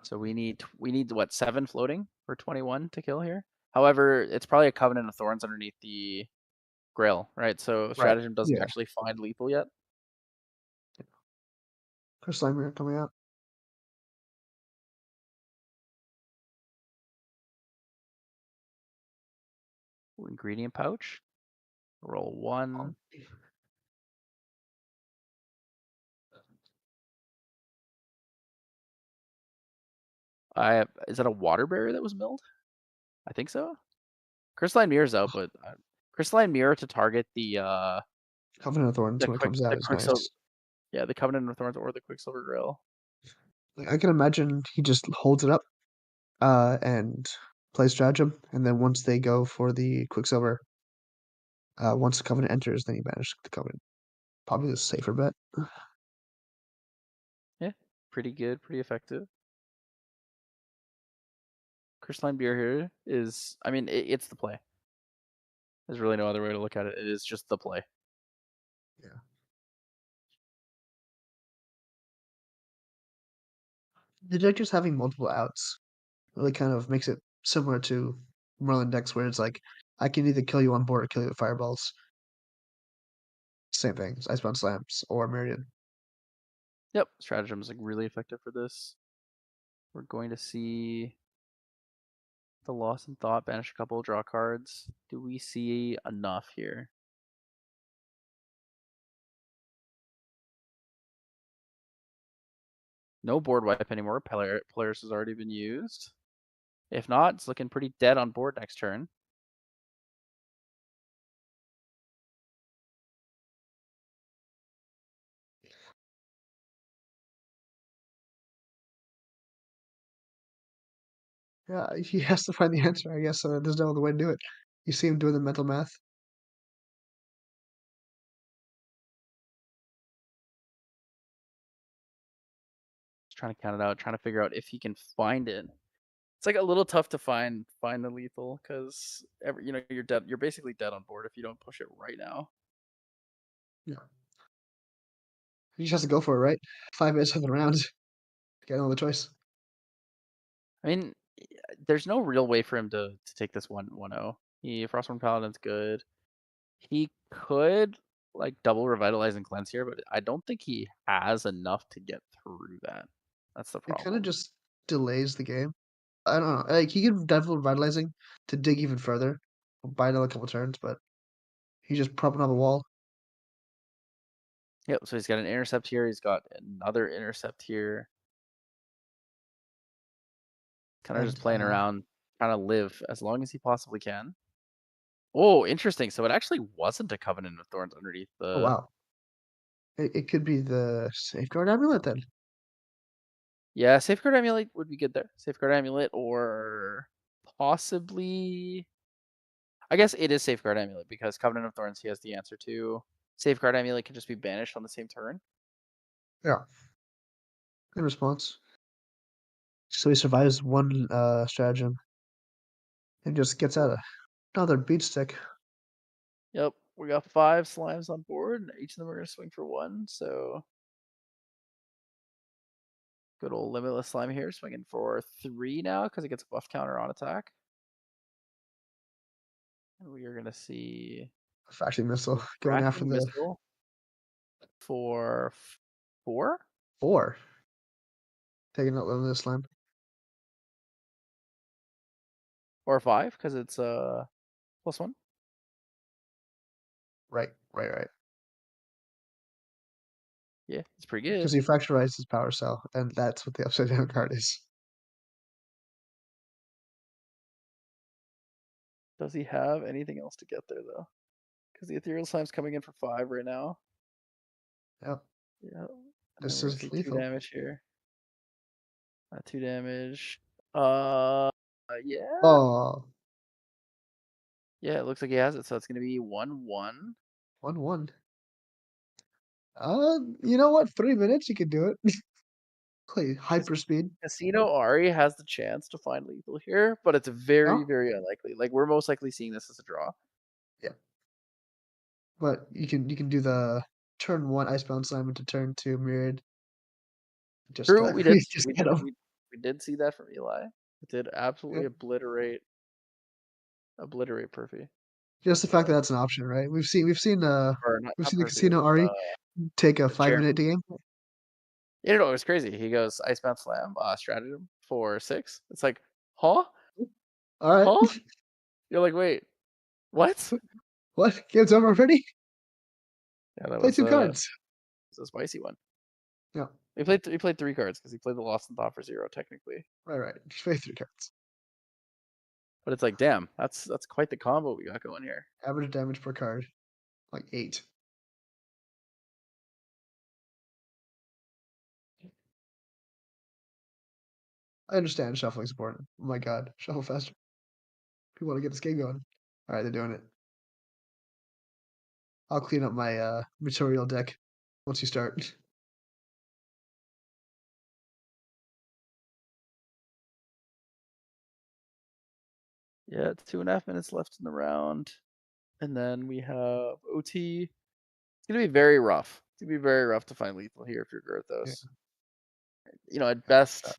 So we need what, 7 floating for 21 to kill here. However, it's probably a Covenant of Thorns underneath the Grail, right? So Stratagem doesn't Yeah. actually find lethal yet. Curse Slimer coming out. ingredient pouch. Roll 1. Is that a water berry that was milled? I think so. Crystalline Mirror's out, but Crystalline Mirror to target the Covenant of Thorns when it comes out is Quicksilver. nice. Yeah, the Covenant of Thorns or the Quicksilver Grail. Like, I can imagine he just holds it up, and plays stratagem, and then once they go for the Quicksilver, once the Covenant enters, then he banishes the Covenant. Probably the safer bet. Yeah, pretty good, pretty effective. Crystalline Beer here is, I mean, it's the play. There's really no other way to look at it. It is just the play. Yeah. The deck just having multiple outs really kind of makes it similar to Merlin decks where it's like, I can either kill you on board or kill you with fireballs. Same thing, Icebound Slams or Myriad. Yep, stratagem is like really effective for this. We're going to see the Lost in Thought, banish a couple, draw cards. Do we see enough here? No board wipe anymore. Polaris has already been used. If not, it's looking pretty dead on board next turn. Yeah, he has to find the answer, I guess. There's no other way to do it. You see him doing the mental math. Just trying to count it out, trying to figure out if he can find it. It's like a little tough to find the lethal because you're dead. You're basically dead on board if you don't push it right now. Yeah. He just has to go for it, right? 5 minutes of the round. Got no other choice. I mean, there's no real way for him to take this 1-0. Frostborn Paladin's good. He could like double revitalize and cleanse here, but I don't think he has enough to get through that. That's the It kind problem. of just delays the game. I don't know. Like, he could double revitalizing to dig even further, buy another couple turns, but he's just propping on the wall. Yep, so he's got an intercept here. He's got another intercept here. Kind of just playing around, trying to live as long as he possibly can. Oh, interesting. So it actually wasn't a Covenant of Thorns underneath the. Oh, wow. It could be the Safeguard Amulet then. Yeah, Safeguard Amulet would be good there. Safeguard Amulet or possibly. I guess it is Safeguard Amulet because Covenant of Thorns he has the answer to. Safeguard Amulet can just be banished on the same turn. Yeah. Good response. So he survives one stratagem and just gets out another beat stick. Yep, we got 5 slimes on board, and each of them are going to swing for 1, so good old Limitless Slime here, swinging for 3 now because it gets a buff counter on attack. And we are going to see Fracturing Missile going after Fracturing the Missile for 4? 4. Taking out Limitless Slime. Or 5 because it's +1. Right. Yeah, it's pretty Because good. he fracturized his power cell, and that's what the upside down card is. Does he have anything else to get there though? Because the Ethereal Slime's coming in for 5 right now. Yep. Yeah. This we're is gonna see lethal. 2 damage here. 2 damage. Yeah. Oh. Yeah, it looks like he has it, so it's gonna be 1-1. 1-1. You know what? 3 minutes, you could do it. Play hyperspeed. Casino Ari has the chance to find lethal here, but it's very, very unlikely. Like we're most likely seeing this as a draw. Yeah. But you can do the turn 1 Icebound Slime into turn 2 Myriad. Just True, we did. just We get did. him. We did see that from Eli. It did absolutely Yeah. obliterate Perfy. Just the fact that that's an option, right? We've seen Or not the Perfy, Casino it was, Ari take a Jeremy. 5-minute game. Yeah, no, it was crazy. He goes Icebound Slam, stratagem for 6. It's like, huh? All right. Huh? You're like, wait, What? What? Game's over already? Yeah, that Play was 2 cards. a spicy one. Yeah. He played 3 cards because he played the Lost in Thought for 0 technically. Right. Just play 3 cards. But it's like, damn, that's quite the combo we got going here. Average damage per card, like 8. I understand shuffling's important. Oh my god, shuffle faster. We want to get this game going. All right, they're doing it. I'll clean up my material deck once you start. Yeah, it's 2.5 minutes left in the round. And then we have OT. It's gonna be very rough. It's gonna be very rough to find lethal here if you're Girthos. You know, at best,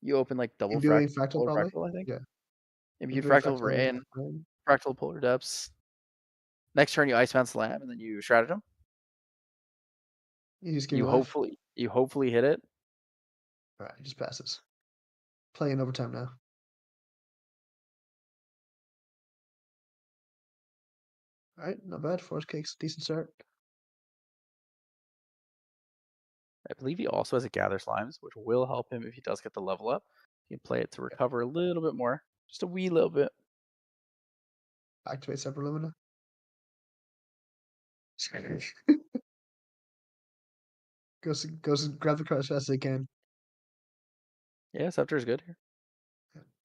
you open like double I'm doing fractal, fractal polar probably. fractal, I think. Yeah. Maybe I'm you doing fractal over in, rain. fractal polar depths. Next turn you Icebound Slam, and then you stratagem. You just give me You life. hopefully hit it. All right, just passes. Playing overtime now. All right, not bad. Forest Cakes, decent start. I believe he also has a Gather Slimes, which will help him if he does get the level up. You can play it to recover a little bit more, just a wee little bit. Activate Separate Lumina. goes grab the card as fast as they can. Yeah, Scepter is good here.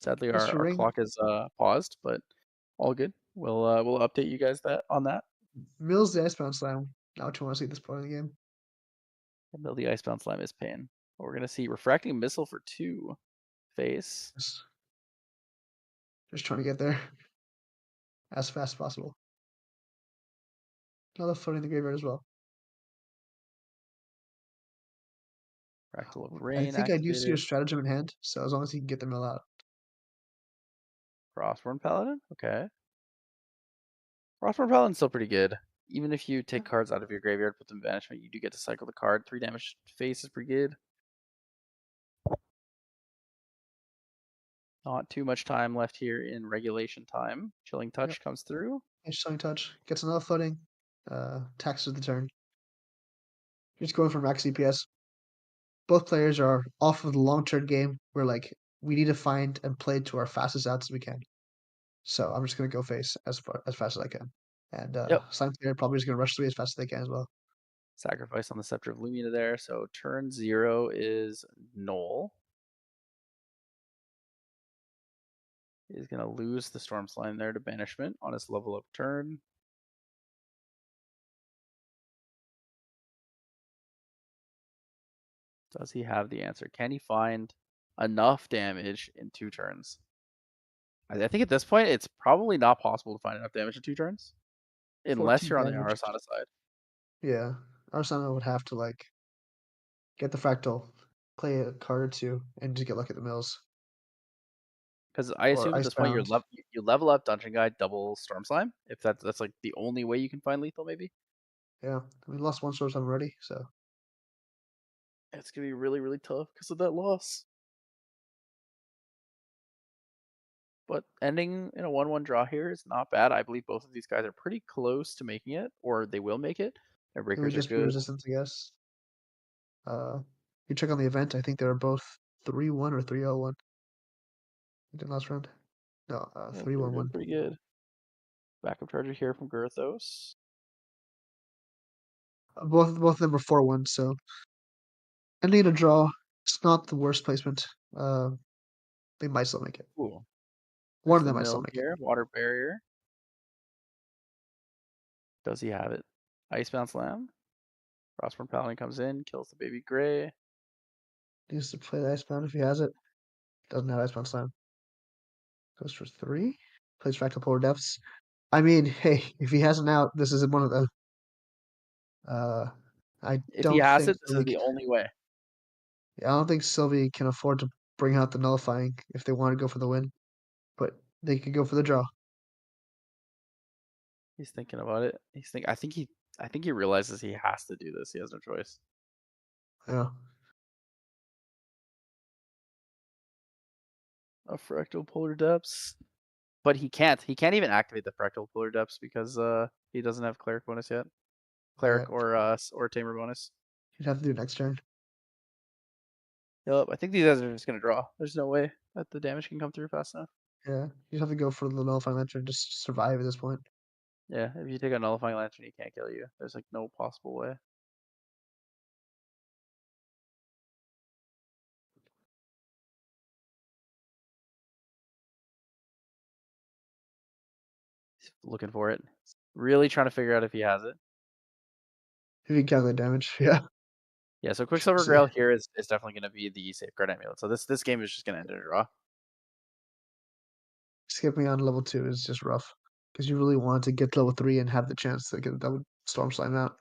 Sadly, Mr. our Ring. clock is paused, but all good. We'll update you guys on that. Mills the Icebound Slam. Now what you want to see at this point in the game. And Mill the Icebound Slime is pain. We're gonna see Refracting Missile for 2 face. Just trying to get there as fast as possible. Another floating in the graveyard as well. Fractal of I Rain think I do see a activated. stratagem in hand, so as long as he can get the mill out. Frostborn Paladin? Okay. Frostborn Paladin's still pretty good. Even if you take cards out of your graveyard, put them in banishment, you do get to cycle the card. 3 damage face is pretty good. Not too much time left here in regulation time. Chilling Touch comes through. Nice Chilling Touch. Gets another floating. Taxes the turn. Just going for max CPS. Both players are off of the long-term game. We're like, we need to find and play to our fastest outs as we can. So I'm just gonna go face as fast as I can. And Slime player probably just gonna rush 3 as fast as they can as well. Sacrifice on the Scepter of Lumina there. So turn 0 is Null. He's going to lose the Storm Slime there to banishment on his level up turn. Does he have the answer? Can he find enough damage in 2 turns? I think at this point, it's probably not possible to find enough damage in 2 turns. Unless you're on the Arasana side. Yeah. Arasana would have to like get the fractal, play a card or 2, and just get lucky at the mills. Because I assume at this point Icebound. you level up Dungeon Guide, double Storm Slime. If that's like the only way you can find lethal, maybe. Yeah, we lost 1 Storm Slime already, so It's gonna be really, really tough because of that loss. But ending in a 1-1 draw here is not bad. I believe both of these guys are pretty close to making it, or they will make it. Their it would breakers are just be good. resistance, I guess. You check on the event. I think they were both 3-1 or 3-0-1. The last round. No, Yeah, 3-1-1. pretty good. Backup charger here from Girthos. Both of them were 4-1, so ending in a draw. It's not the worst placement. They might still make it. Cool. One There's of the them might still mill make it. here, water barrier. Does he have it? Icebound Slam. Frostborn Paladin comes in, kills the baby gray. Needs to play the Icebound if he has it. Doesn't have Icebound Slam. Goes for 3. Plays Fractal Polar Depths. I mean, hey, if he has an out, this is one of the. I If he don't has think it, this is the only way. I don't think Sylvie can afford to bring out the nullifying if they want to go for the win, but they could go for the draw. He's thinking about it. I think he realizes he has to do this. He has no choice. Yeah. A fractal polar depths. but he can't. He can't even activate the Fractal Polar Depths because he doesn't have Cleric bonus yet. Cleric or Tamer bonus. You'd have to do next turn. Yep, I think these guys are just gonna draw. There's no way that the damage can come through fast enough. Yeah, you'd have to go for the Nullifying Lantern to just survive at this point. Yeah, if you take a Nullifying Lantern, he can't kill you. There's like no possible way. He's looking for it. Really trying to figure out if he has it. If you calculate damage, yeah. Yeah, so Quicksilver See. Grail here is definitely going to be the Safeguard Amulet. So this game is just going to end in a draw. Skipping on level 2 is just rough because you really want to get to level 3 and have the chance to get that would Storm Slime out.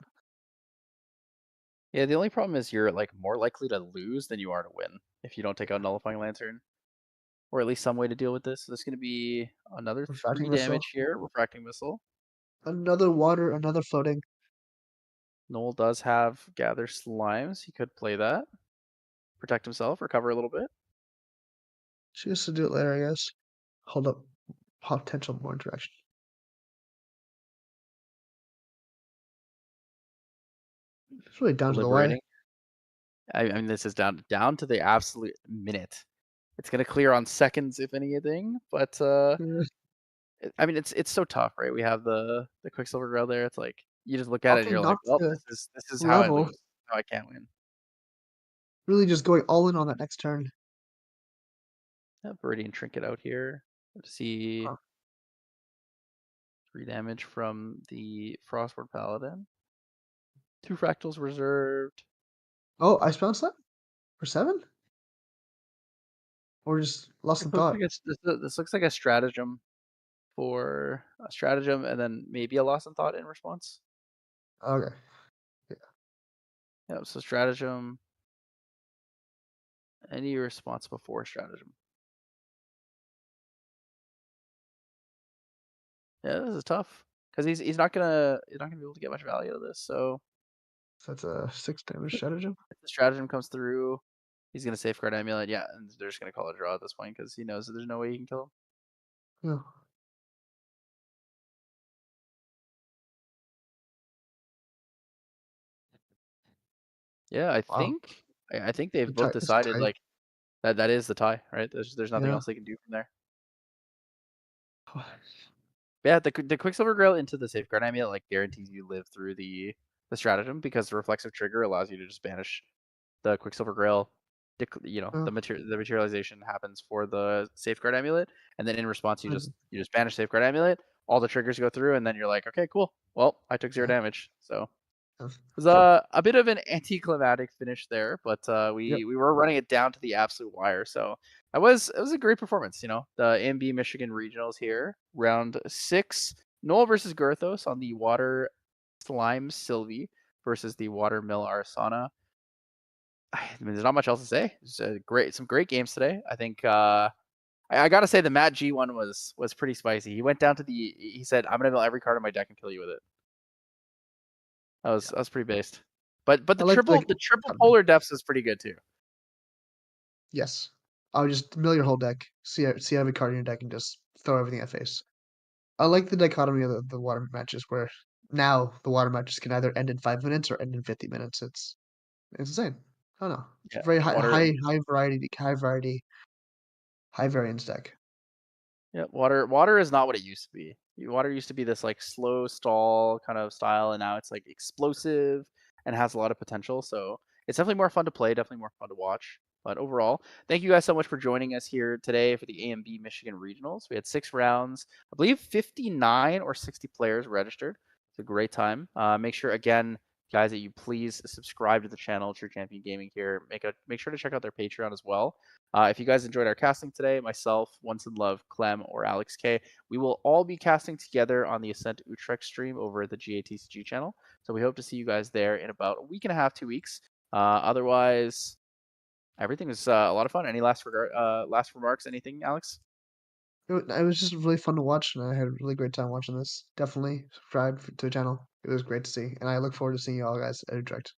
Yeah, the only problem is you're like more likely to lose than you are to win if you don't take out Nullifying Lantern. Or at least some way to deal with this. So there's going to be another Refracting 3 Missile. damage here. Refracting Missile. Another water, another floating. Noel does have Gather Slimes. He could play that. Protect himself, recover a little bit. Choose to do it later, I guess. Hold up potential more interaction. It's really down to the wire. I mean, this is down to the absolute minute. It's gonna clear on seconds, if anything. But I mean, it's so tough, right? We have the Quicksilver Grail there. It's like you just look at it and you're like, well, this is how I lose. How I can't win. Really just going all in on that next turn. Yeah, Viridian Trinket out here. Let's see. 3 damage from the Frostward Paladin. 2 Fractals reserved. Oh, Ice Bounce that? For 7? Or just lost in thought? This looks like a stratagem for a stratagem and then maybe a lost in thought in response. Okay. Yeah, so stratagem. Any response before stratagem. Yeah, this is tough. Because he's not gonna be able to get much value out of this, so that's a 6 damage stratagem. If the stratagem comes through, he's gonna Safeguard Amulet, yeah, and they're just gonna call it a draw at this point because he knows that there's no way he can kill him. Yeah. Yeah, I think they've both It's decided tight. like that is the tie, right? There's nothing else they can do from there. Yeah, the Quicksilver Grail into the Safeguard Amulet like guarantees you live through the stratagem because the Reflexive Trigger allows you to just banish the Quicksilver Grail. You know, the materialization happens for the Safeguard Amulet, and then in response you just banish Safeguard Amulet. All the triggers go through, and then you're like, okay, cool. Well, I took 0 damage, so it was a bit of an anticlimactic finish there, but we were running it down to the absolute wire. So it was a great performance. You know, the AMB Michigan Regionals here, round 6, Noel versus Girthos on the Water Slime Sylvie versus the Watermill Arsana. I mean, there's not much else to say. It's some great games today. I think I gotta say the Matt G one was pretty spicy. He went down to he said, "I'm gonna mill every card in my deck and kill you with it." That was pretty based. But the triple polar depths is pretty good too. Yes. I would just mill your whole deck, see every card in your deck, and just throw everything at face. I like the dichotomy of the water matches where now the water matches can either end in 5 minutes or end in 50 minutes. It's insane. I don't know. It's very high variance deck. Yeah, water is not what it used to be. Water used to be this like slow stall kind of style, and now it's like explosive and has a lot of potential. So it's definitely more fun to play, definitely more fun to watch. But overall, thank you guys so much for joining us here today for the AMB Michigan Regionals. We had 6 rounds. I believe 59 or 60 players registered. It's a great time. Make sure again, guys, that you please subscribe to the channel, True Champion Gaming here. Make sure to check out their Patreon as well. If you guys enjoyed our casting today, myself, Once in Love, Clem, or Alex K, we will all be casting together on the Ascent Utrecht stream over at the GATCG channel. So we hope to see you guys there in about a week and a half, 2 weeks. Otherwise, everything was a lot of fun. Any last remarks? Anything, Alex? It was just really fun to watch, and I had a really great time watching this. Definitely subscribe to the channel. It was great to see, and I look forward to seeing you all guys at Utrecht.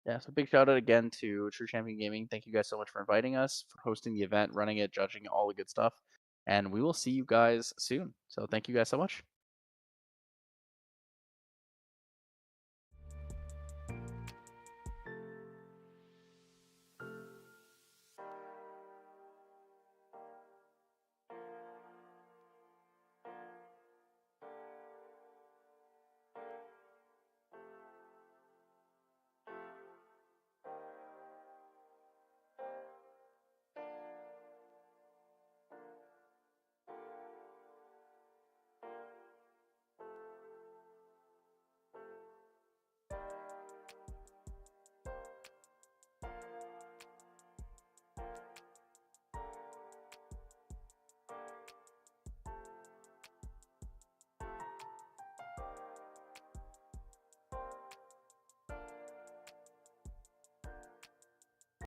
Yeah, so big shout out again to True Champion Gaming. Thank you guys so much for inviting us, for hosting the event, running it, judging, all the good stuff. and we will see you guys soon. So thank you guys so much.